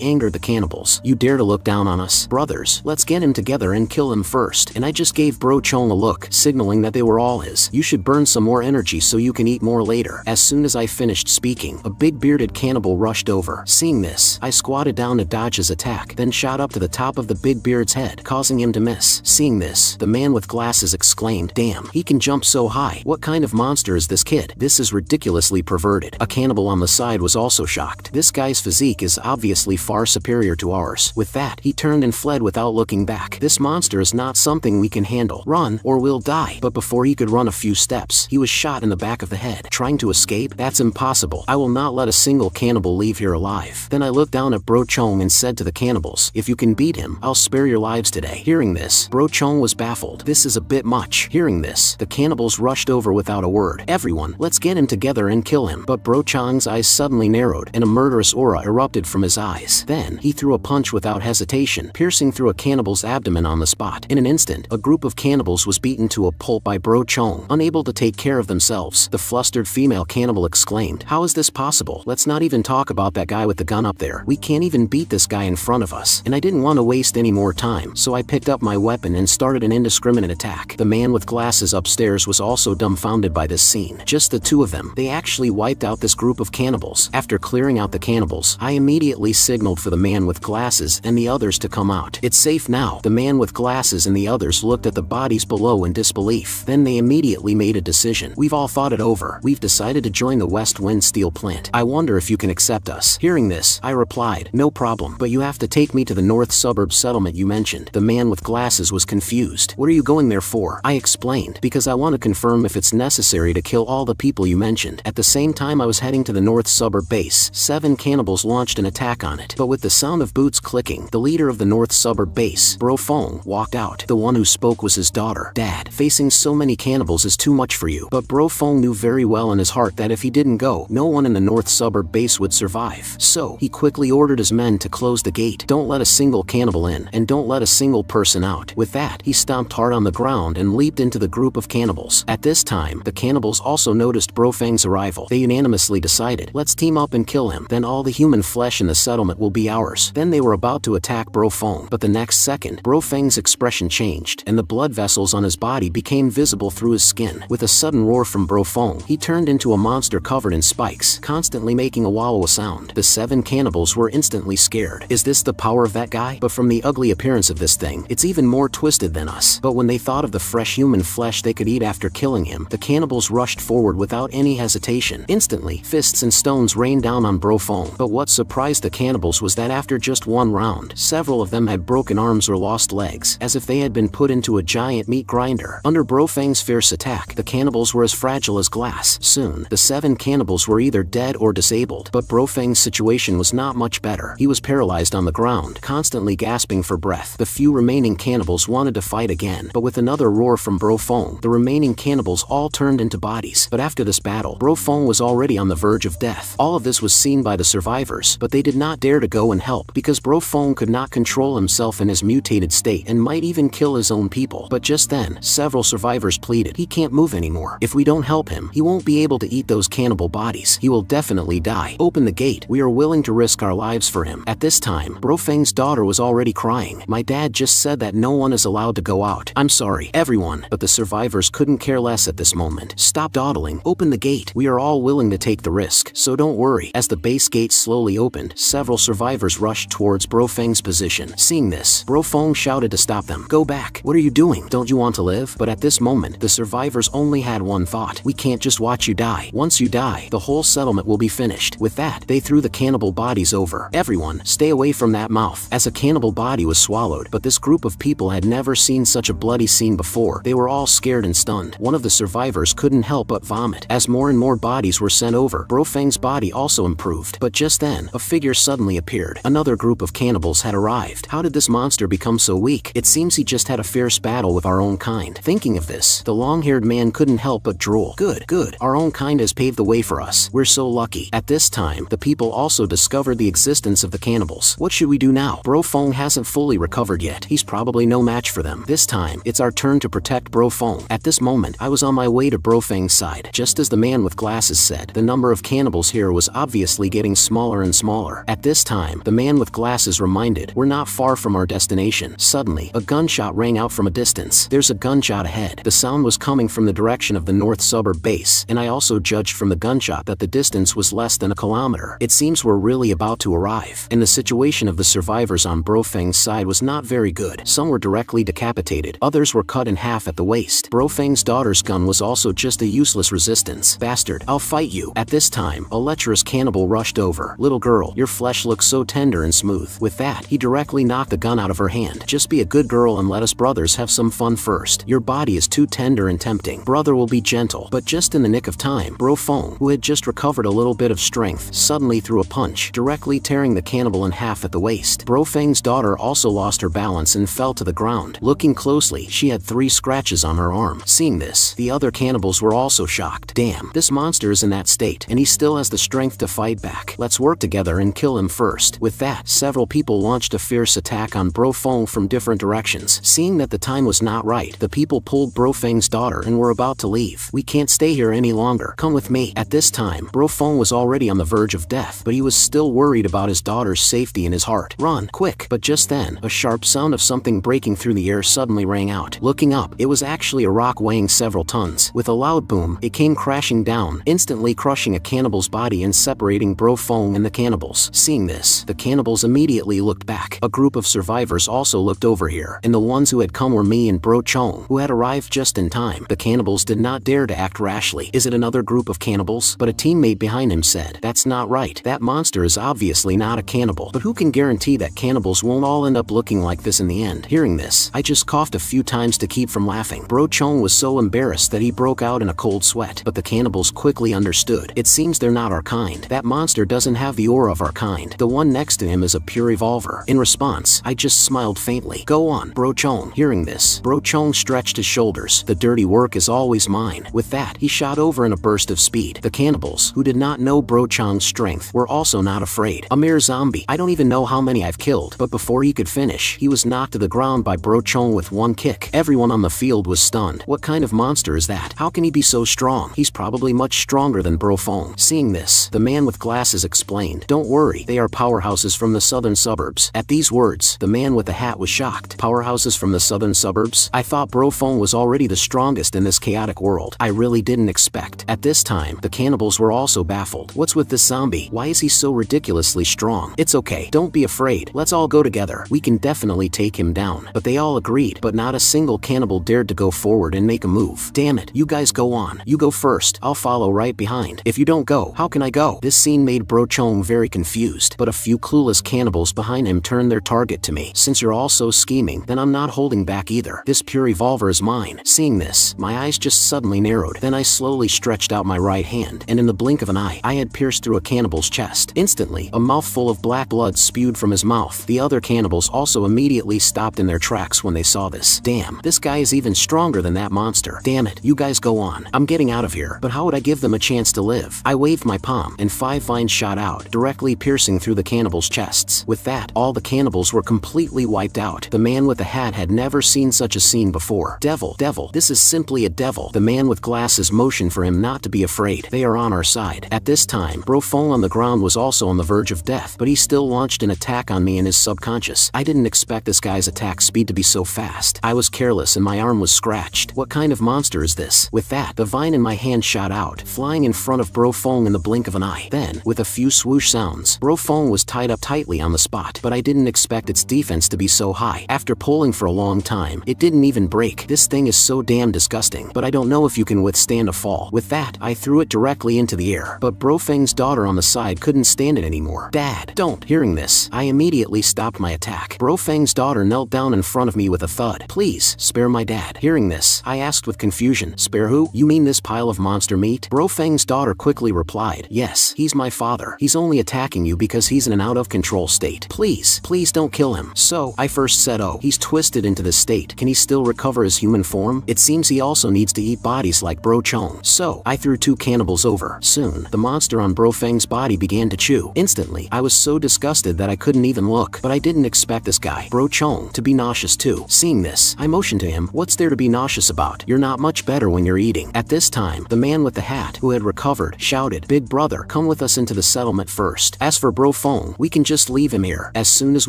angered the cannibals. "You dare to look down on us? Brothers, let's get him together and kill him first." And I just gave Bro Chong a look, signaling that they were all his. "You should burn some more energy so you can eat more later." As soon as I finished speaking, a big bearded cannibal rushed over. Seeing this, I squatted down to dodge his attack, then shot up to the top of the big beard's head, causing him to miss. Seeing this, the man with glasses exclaimed, "Damn, he can jump so high. What kind of monster is this kid? This is ridiculously perverted." A cannibal on the side was also shocked. "This guy's physique is obviously far superior to ours." With that, he turned and fled without looking back. "This monster is not something we can handle. Run, or we'll die." But before he could run a few steps, he was shot in the back of the head. Trying to escape? That's impossible. I will not let a single cannibal leave here alive. Then I looked down at Bro Chong and said to the cannibals, "If you can beat him, I'll spare your lives today." Hearing this, Bro Chong was baffled. "This is a bit much." Hearing this, the cannibals rushed over without a word. "Everyone, let's get him together and kill him." But Bro Chong's eyes suddenly narrowed, and a murderous aura erupted from his eyes. Then, he threw a punch without hesitation, piercing through a cannibal's abdomen on the spot. In an instant, a group of cannibals was beaten to a pulp by Bro Chong. Unable to take care of themselves, the flustered female cannibal exclaimed, "How is this possible? Let's not even talk about that guy with the gun up there. We can't even beat this guy in front of us." And I didn't want to waste any more time, so I picked up my weapon and started an indiscriminate attack. The man with glasses upstairs was also dumbfounded by this scene. Just the two of them. They actually wiped out this group of cannibals. After clearing out the cannibals, I immediately signaled for the man with glasses and the others to come out. "It's safe now." The man with glasses and the others looked at the bodies below in disbelief. Then they immediately made a decision. "We've all thought it over. We've decided to join the West Wind Steel Plant. I wonder if you can accept us." Hearing this, I replied, "No problem, but you have to take me to the North Suburb settlement you mentioned." The man with glasses was confused. "What are you going there for?" I explained, "Because I want to confirm if it's necessary to kill all the people you mentioned." At the same time I was heading to the North Suburb base, 7 cannibals launched an attack on it. But with the sound of boots clicking, the leader of the North Suburb base, Bro Fong, walked out. The one who spoke was his daughter. "Dad, facing so many cannibals is too much for you." But Bro Fong knew very well in his heart that if he didn't go, no one in the North Suburb base would survive. So, he quickly ordered his men to close the gate. "Don't let a single cannibal in, and don't let a single person out." With that, he stomped hard on the ground and leaped into the group of cannibals. At this time, the cannibals also noticed Bro Fang's arrival. They unanimously decided, "Let's team up and kill him. Then all the human flesh in the settlement will be ours." Then they were about to attack Bro Fang, but the next second, Bro Fang's expression changed, and the blood vessels on his body became visible through his skin. With a sudden roar from Bro Fang, he turned into a monster covered in spikes, constantly making a wah-wah sound. The 7 cannibals were instantly scared. Is this the power of that guy? But from the ugly appearance of this thing, it's even more twisted than us. But when they thought of the fresh human flesh they could eat after killing him, the cannibals rushed forward without any hesitation. Instantly, fists and stones rained down on Bro Fang. But what surprised the cannibals was that after just one round, several of them had broken arms or lost legs, as if they had been put into a giant meat grinder. Under Bro Fang's fierce attack, the cannibals were as fragile as glass. Soon, the 7 cannibals were either dead or disabled. But Bro Fang's situation was not much better. He was paralyzed on the ground, constantly gasping for breath. The few remaining cannibals wanted to fight again, but with another roar from Bro Fang, the remaining cannibals all turned into bodies. bodies. But after this battle, Bro Fong was already on the verge of death. All of this was seen by the survivors, but they did not dare to go and help because Bro Fong could not control himself in his mutated state and might even kill his own people. But just then, several survivors pleaded, "He can't move anymore. If we don't help him, he won't be able to eat those cannibal bodies. He will definitely die. Open the gate. We are willing to risk our lives for him." At this time, Bro Feng's daughter was already crying. "My dad just said that no one is allowed to go out. I'm sorry, everyone." But the survivors couldn't care less at this moment. "Stop dawdling. Open the gate. We are all willing to take the risk, so don't worry." As the base gate slowly opened, several survivors rushed towards Bro Feng's position. Seeing this, Bro Feng shouted to stop them. "Go back. What are you doing? Don't you want to live?" But at this moment, the survivors only had one thought. "We can't just watch you die. Once you die, the whole settlement will be finished." With that, they threw the cannibal bodies over. "Everyone, stay away from that mouth." As a cannibal body was swallowed, but this group of people had never seen such a bloody scene before. They were all scared and stunned. One of the survivors couldn't help but vomit. As more and more bodies were sent over, Bro Feng's body also improved. But just then, a figure suddenly appeared. Another group of cannibals had arrived. How did this monster become so weak? It seems he just had a fierce battle with our own kind. Thinking of this, the long-haired man couldn't help but drool. Good. Our own kind has paved the way for us. We're so lucky." At this time, the people also discovered the existence of the cannibals. "What should we do now? Bro Feng hasn't fully recovered yet. He's probably no match for them. This time, it's our turn to protect Bro Feng." At this moment, I was on my way to Bro Feng's side. Just as the man with glasses said, the number of cannibals here was obviously getting smaller and smaller. At this time, the man with glasses reminded, "We're not far from our destination." Suddenly, a gunshot rang out from a distance. "There's a gunshot ahead." The sound was coming from the direction of the north suburb base, and I also judged from the gunshot that the distance was less than a kilometer. It seems we're really about to arrive. And the situation of the survivors on Bro Feng's side was not very good. Some were directly decapitated, others were cut in half at the waist. Bro Feng's daughter's gun was also just a useless resistance. "Bastard, I'll fight you." At this time, a lecherous cannibal rushed over. "Little girl, your flesh looks so tender and smooth." With that, he directly knocked the gun out of her hand. "Just be a good girl and let us brothers have some fun first. Your body is too tender and tempting. Brother will be gentle." But just in the nick of time, Bro Feng, who had just recovered a little bit of strength, suddenly threw a punch, directly tearing the cannibal in half at the waist. Bro Feng's daughter also lost her balance and fell to the ground. Looking closely, she had 3 scratches on her arm. Seeing this, the other cannibals were also shocked. "Damn, this monster is in that state, and he still has the strength to fight back. Let's work together and kill him first." With that, several people launched a fierce attack on Bro Feng from different directions. Seeing that the time was not right, the people pulled Bro Feng's daughter and were about to leave. "We can't stay here any longer. Come with me." At this time, Bro Feng was already on the verge of death, but he was still worried about his daughter's safety in his heart. "Run, quick!" But just then, a sharp sound of something breaking through the air suddenly rang out. Looking up, it was actually a rock weighing several tons. With a loud boom, it came crashing down, instantly crushing a cannibal's body and separating Bro Feng and the cannibals. Seeing this, the cannibals immediately looked back. A group of survivors also looked over here, and the ones who had come were me and Bro Chong, who had arrived just in time. The cannibals did not dare to act rashly. "Is it another group of cannibals?" But a teammate behind him said, "That's not right. That monster is obviously not a cannibal. But who can guarantee that cannibals won't all end up looking like this in the end?" Hearing this, I just coughed a few times to keep from laughing. Bro Chong was so embarrassed that he broke out in a cold sweat. But the cannibals quickly understood. "It seems they're not our kind. That monster doesn't have the aura of our kind. The one next to him is a pure evolver." In response, I just smiled faintly. "Go on, Bro Chong." Hearing this, Bro Chong stretched his shoulders. "The dirty work is always mine." With that, he shot over in a burst of speed. The cannibals, who did not know Bro Chong's strength, were also not afraid. "A mere zombie. I don't even know how many I've killed." But before he could finish, he was knocked to the ground by Bro Chong with one kick. Everyone on the field was stunned. What kind of monster is that? How can he be so strong? He's probably much stronger than Bro Feng. Seeing this, the man with glasses explained, "Don't worry, they are powerhouses from the southern suburbs." At these words, the man with the hat was shocked. "Powerhouses from the southern suburbs? I thought Bro Feng was already the strongest in this chaotic world. I really didn't expect." At this time, the cannibals were also baffled. "What's with this zombie? Why is he so ridiculously strong?" "It's okay. Don't be afraid. Let's all go together. We can definitely take him down." But they all agreed, but not a single cannibal dared to go forward and make a move. "Damn it, you guys go on. You go first. I'll follow right behind. If you don't go, how can I go?" This scene made Bro Chong very confused, but a few clueless cannibals behind him turned their target to me. "Since you're all so scheming, then I'm not holding back either. This pure evolver is mine." Seeing this, my eyes just suddenly narrowed. Then I slowly stretched out my right hand, and in the blink of an eye, I had pierced through a cannibal's chest. Instantly, a mouthful of black blood spewed from his mouth. The other cannibals also immediately stopped in their tracks when they saw this. "Damn, this guy is even stronger than that monster. Damn it, you guys go on. I'm getting out of here. But how would I give them a chance to live? I waved my palm, and 5 vines shot out, directly piercing through the cannibals' chests. With that, all the cannibals were completely wiped out. The man with the hat had never seen such a scene before. Devil, this is simply a devil. The man with glasses motioned for him not to be afraid. They are on our side. At this time, Brofong on the ground was also on the verge of death, but he still launched an attack on me in his subconscious. I didn't expect this guy's attack speed to be so fast. I was careless and my arm was scratched. What kind of monster is this? With that, the vine in my hand shot out, flying in front of Brofong in the blink of an eye. Then, with a few swoosh sounds, Brofong was tied up tightly on the spot, but I didn't expect its defense to be so high. After pulling for a long time, it didn't even break. This thing is so damn disgusting, but I don't know if you can withstand a fall. With that, I threw it directly into the air, but Brofeng's daughter on the side couldn't stand it anymore. Dad, don't. Hearing this, I immediately stopped my attack. Brofeng's daughter knelt down in front of me with a thud. Please, spare my dad. Hearing this, I asked with confusion, spare who? You mean this pile of monster meat? Brofeng's daughter quickly replied, yes, he's my father. He's only attacking you because he's in an out-of-control state. Please don't kill him. So, I first said, oh, he's twisted into this state. Can he still recover his human form? It seems he also needs to eat bodies like Bro Chong. So, I threw 2 cannibals over. Soon, the monster on Brofeng's body began to chew. Instantly, I was so disgusted that I couldn't even look, but I didn't expect this guy, Bro Chong, to be nauseous too. Seeing this, I motioned to him, what's there to be nauseous about? You're not much better when you're eating. At this time, the man with the hat, who had recovered, shouted, big brother, come with us into the settlement first. As for Brofong, we can just leave him here. As soon as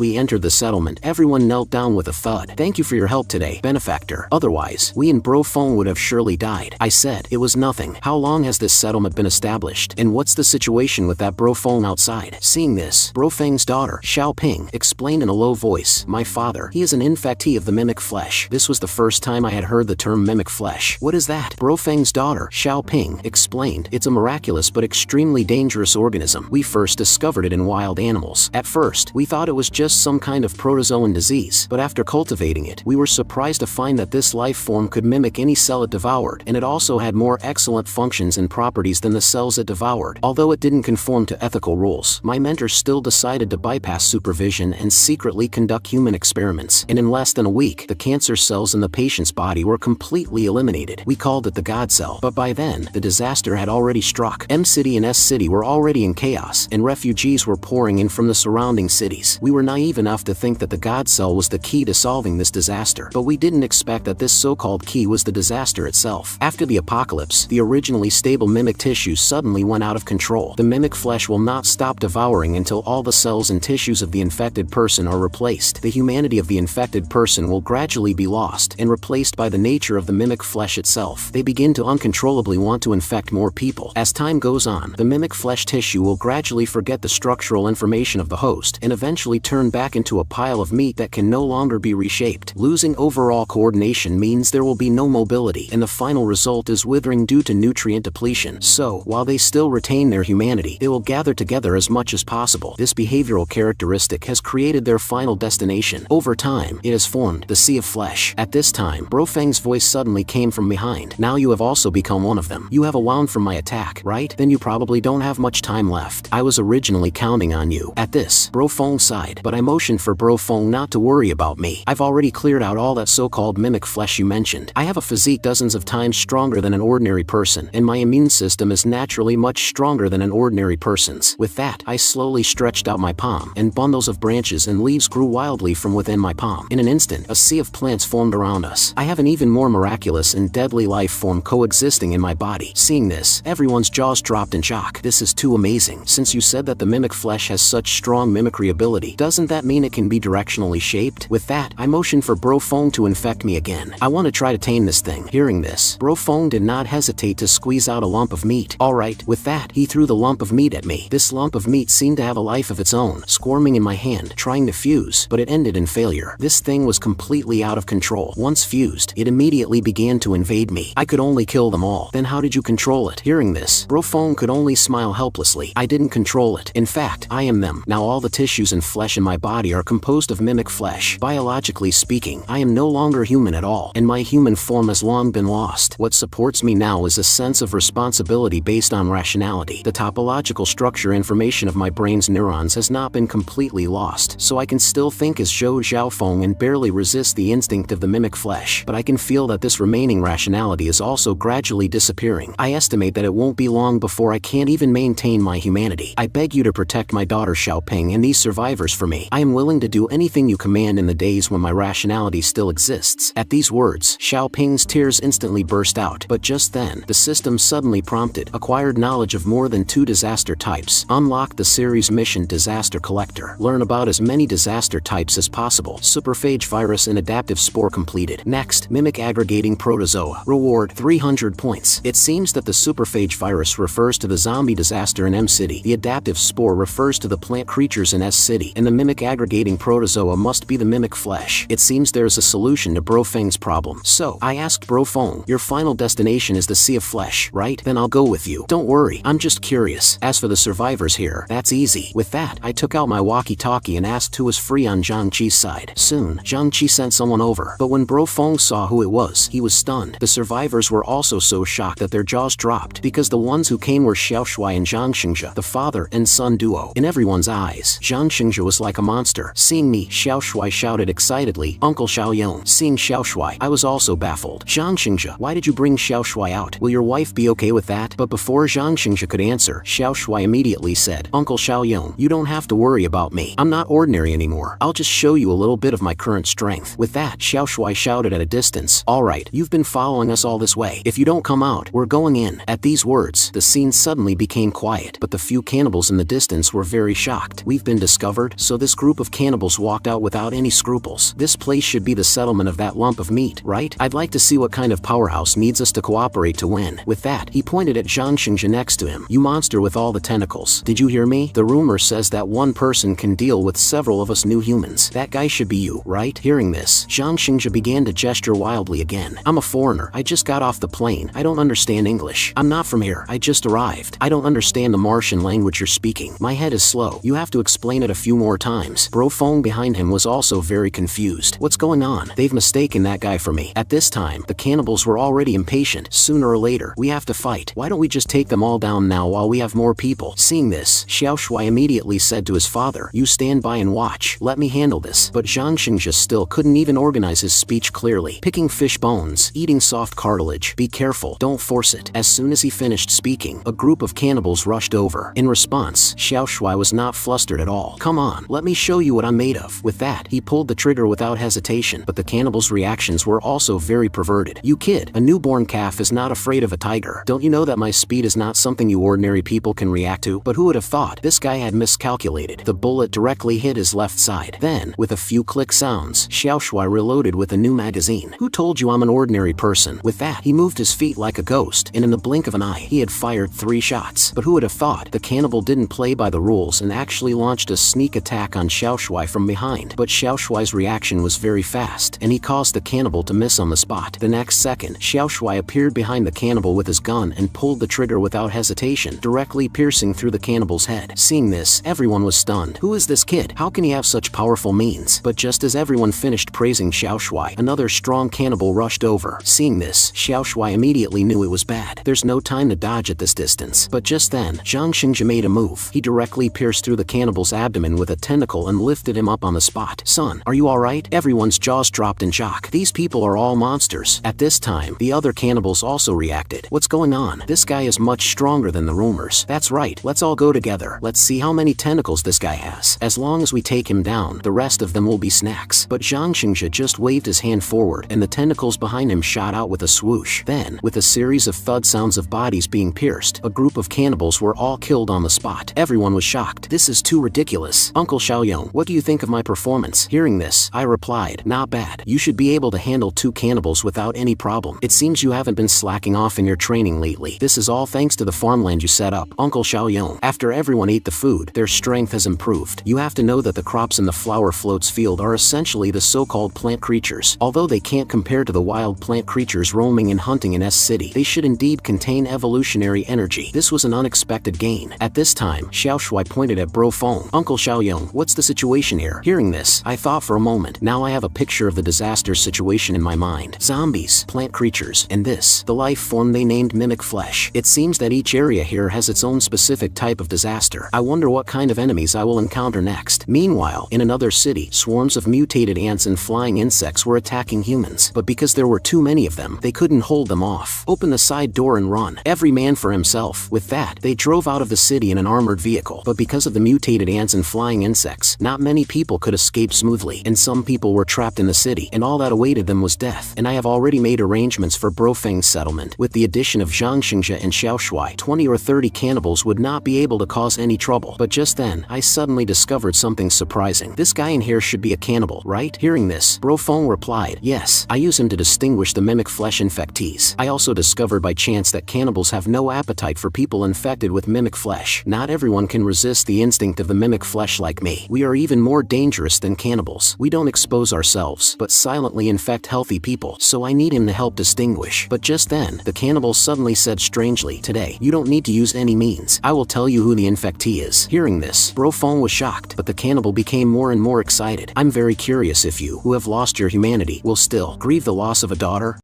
we entered the settlement, everyone knelt down with a thud. Thank you for your help today, benefactor. Otherwise, we and Brofong would have surely died. I said, it was nothing. How long has this settlement been established? And what's the situation with that Brofong outside? Seeing this, Brofeng's daughter, Xiaoping, explained in a low voice, my father, he is an infectee of the mimic flesh. This was the first time I had heard the term mimic flesh. What is that? Brofeng's daughter, Xiaoping, explained, it's a miraculous but extremely dangerous organism. We first discovered it in wild animals. At first, we thought it was just some kind of protozoan disease, but after cultivating it, we were surprised to find that this life form could mimic any cell it devoured, and it also had more excellent functions and properties than the cells it devoured. Although it didn't conform to ethical rules, my mentor still decided to bypass supervision and secretly conduct human experiments, and in less than a week, the cancer cells in the patient's body were completely eliminated. We called it the God Cell, but by then, the disaster had already struck. M City and S City were already in chaos, and refugees were pouring in from the surrounding cities. We were naive enough to think that the God Cell was the key to solving this disaster, but we didn't expect that this so-called key was the disaster itself. After the apocalypse, the originally stable mimic tissues suddenly went out of control. The mimic flesh will not stop devouring until all the cells and tissues of the infected person are replaced. The humanity of the infected person will gradually be lost and replaced by the nature of the mimic flesh itself. They begin to uncontrollably want to infect more people. As time goes on, the mimic flesh tissue will gradually forget the structural information of the host and eventually turn back into a pile of meat that can no longer be reshaped. Losing overall coordination means there will be no mobility, and the final result is withering due to nutrient depletion. So, while they still retain their humanity, they will gather together as much as possible. This behavioral characteristic has created their final destination. Over time, it has formed the Sea of Flesh. At this time, Brofeng's voice suddenly came from behind. Now you have also become one of them. You have a wound from my attack, right? Then you probably don't have much time left. I was originally counting on you. At this, Brofong sighed, but I motioned for Brofong not to worry about me. I've already cleared out all that so-called mimic flesh you mentioned. I have a physique dozens of times stronger than an ordinary person, and my immune system is naturally much stronger than an ordinary person's. With that, I slowly stretched out my palm, and bundles of branches and leaves grew wildly from within my palm. In an instant, a sea of plants formed around us. I have an even more miraculous and deadly life form coexisting in my body. Seeing this, everyone's jaws dropped in shock. This is too amazing. Since you said that the mimic flesh has such strong mimicry ability, doesn't that mean it can be directionally shaped? With that, I motioned for Brofong to infect me again. I want to try to tame this thing. Hearing this, Brofong did not hesitate to squeeze out a lump of meat. Alright, with that, he threw the lump of meat at me. This lump of meat seemed to have a life of its own, squirming in my hand, trying to fuse, but it ended in failure. This thing was completely out of control. Once fused, it immediately began to invade me. I could only kill them all. Then how did you control it? Hearing this, Brofong could only smile helplessly. I didn't control it. In fact, I am them. Now all the tissues and flesh in my body are composed of mimic flesh. Biologically speaking, I am no longer human at all, and my human form has long been lost. What supports me now is a sense of responsibility based on rationality. The topological structure information of my brain's neurons has not been completely lost, so I can still think as Zhou Xiaofeng and barely resist the instinct of the mimic flesh, but I can feel that this remaining rationality is also also gradually disappearing. I estimate that it won't be long before I can't even maintain my humanity. I beg you to protect my daughter Xiaoping and these survivors for me. I am willing to do anything you command in the days when my rationality still exists." At these words, Xiaoping's tears instantly burst out. But just then, the system suddenly prompted, "Acquired knowledge of more than 2 disaster types. Unlock the series mission Disaster Collector. Learn about as many disaster types as possible. Superphage virus and adaptive spore completed. Next, mimic aggregating protozoa. Reward 300 points." It seems that the superphage virus refers to the zombie disaster in M City, the adaptive spore refers to the plant creatures in S City, and the mimic aggregating protozoa must be the mimic flesh. It seems there's a solution to Brofeng's problem. So, I asked Brofeng, "Your final destination is the Sea of Flesh, right? Then I'll go with you. Don't worry, I'm just curious. As for the survivors here, that's easy." With that, I took out my walkie-talkie and asked who was free on Zhang Qi's side. Soon, Zhang Qi sent someone over, but when Brofeng saw who it was, he was stunned. The survivors were also so shocked that their jaws dropped, because the ones who came were Xiao Shuai and Zhang Xingzhe, the father and son duo. In everyone's eyes, Zhang Xingzhe was like a monster. Seeing me, Xiao Shuai shouted excitedly, "Uncle Xiaoyong." Seeing Xiao Shuai, I was also baffled. "Zhang Xingzhe, why did you bring Xiao Shuai out? Will your wife be okay with that?" But before Zhang Xingzhe could answer, Xiao Shuai immediately said, "Uncle Xiaoyong, you don't have to worry about me. I'm not ordinary anymore. I'll just show you a little bit of my current strength." With that, Xiao Shuai shouted at a distance, "Alright, you've been following us all this way. If you don't come out, we're going in." At these words, the scene suddenly became quiet, but the few cannibals in the distance were very shocked. "We've been discovered?" So this group of cannibals walked out without any scruples. "This place should be the settlement of that lump of meat, right? I'd like to see what kind of powerhouse needs us to cooperate to win." With that, he pointed at Zhang Xingzhe next to him. "You monster with all the tentacles. Did you hear me? The rumor says that one person can deal with several of us new humans. That guy should be you, right?" Hearing this, Zhang Xingzhe began to gesture wildly again. "I'm a foreigner. I just got off the plane. I don't understand English. I'm not from here. I just arrived. I don't understand the Martian language you're speaking. My head is slow. You have to explain it a few more times." Brofeng behind him was also very confused. "What's going on? They've mistaken that guy for me." At this time, the cannibals were already impatient. "Sooner or later, we have to fight. Why don't we just take them all down now while we have more people?" Seeing this, Xiao Shuai immediately said to his father, "You stand by and watch. Let me handle this." But Zhang Xingzhe still couldn't even organize his speech clearly. "Picking fish bones, eating soft cartilage. Be careful. Don't force it." As soon as he finished speaking, a group of cannibals rushed over. In response, Xiao Shuai was not flustered at all. "Come on, let me show you what I'm made of." With that, he pulled the trigger without hesitation, but the cannibals' reactions were also very perverted. "You kid, a newborn calf is not afraid of a tiger. Don't you know that my speed is not something you ordinary people can react to?" But who would have thought? This guy had miscalculated. The bullet directly hit his left side. Then, with a few click sounds, Xiao Shuai reloaded with a new magazine. "Who told you I'm an ordinary person?" With that, he moved his feet like a ghost, and in the blink of an eye, he had fired 3 shots. But who would have thought? The cannibal didn't play by the rules and actually launched a sneak attack on Xiao Shuai from behind. But Xiao Shuai's reaction was very fast, and he caused the cannibal to miss on the spot. The next second, Xiao Shuai appeared behind the cannibal with his gun and pulled the trigger without hesitation, directly piercing through the cannibal's head. Seeing this, everyone was stunned. Who is this kid? How can he have such powerful means? But just as everyone finished praising Xiao Shuai, another strong cannibal rushed over. Seeing this, Xiao Shuai immediately knew it was bad. There's no time to dodge at this distance. But just then, Zhang Xingzhe made a move. He directly pierced through the cannibal's abdomen with a tentacle and lifted him up on the spot. "Son, are you alright?" Everyone's jaws dropped in shock. These people are all monsters. At this time, the other cannibals also reacted. "What's going on? This guy is much stronger than the rumors." "That's right. Let's all go together. Let's see how many tentacles this guy has. As long as we take him down, the rest of them will be snacks." But Zhang Xingzhe just waved his hand forward, and the tentacles behind him shot out with a swoosh. Then, with a series of thud sounds of bodies being pierced, a group of cannibals were all killed on the spot. Everyone was shocked. "This is too ridiculous. Uncle Xiaoyong, what do you think of my performance?" Hearing this, I replied, "Not bad. You should be able to handle 2 cannibals without any problem. It seems you haven't been slacking off in your training lately. This is all thanks to the farmland you set up, Uncle Xiaoyong." After everyone ate the food, their strength has improved. You have to know that the crops in the flower floats field are essentially the so-called plant creatures. Although they can't compare to the wild plant creatures roaming and hunting in S City, they should indeed contain evolutionary energy. This was an unexpected gain. At this time, Xiao Shuai pointed at Brofeng. "Uncle Xiaoyong, what's the situation here?" Hearing this, I thought for a moment. Now I have a picture of the disaster situation in my mind. Zombies, plant creatures, and this, the life form they named mimic flesh. It seems that each area here has its own specific type of disaster. I wonder what kind of enemies I will encounter next. Meanwhile, in another city, swarms of mutated ants and flying insects were attacking humans. But because there were too many of them, they couldn't hold told them off. Open the side door and run. Every man for himself. With that, they drove out of the city in an armored vehicle. But because of the mutated ants and flying insects, not many people could escape smoothly, and some people were trapped in the city, and all that awaited them was death. And I have already made arrangements for Brofeng's settlement. With the addition of Zhang Xingzhe and Xiaoshui, 20 or 30 cannibals would not be able to cause any trouble. But just then, I suddenly discovered something surprising. This guy in here should be a cannibal, right? Hearing this, Brofeng replied, yes, I use him to distinguish the mimic flesh infectees. I also discovered by chance that cannibals have no appetite for people infected with mimic flesh. Not everyone can resist the instinct of the mimic flesh like me. We are even more dangerous than cannibals. We don't expose ourselves, but silently infect healthy people, so I need him to help distinguish. But just then, the cannibal suddenly said strangely, today, you don't need to use any means. I will tell you who the infectee is. Hearing this, Brofeng was shocked, but the cannibal became more and more excited. I'm very curious if you, who have lost your humanity, will still grieve the loss of a daughter.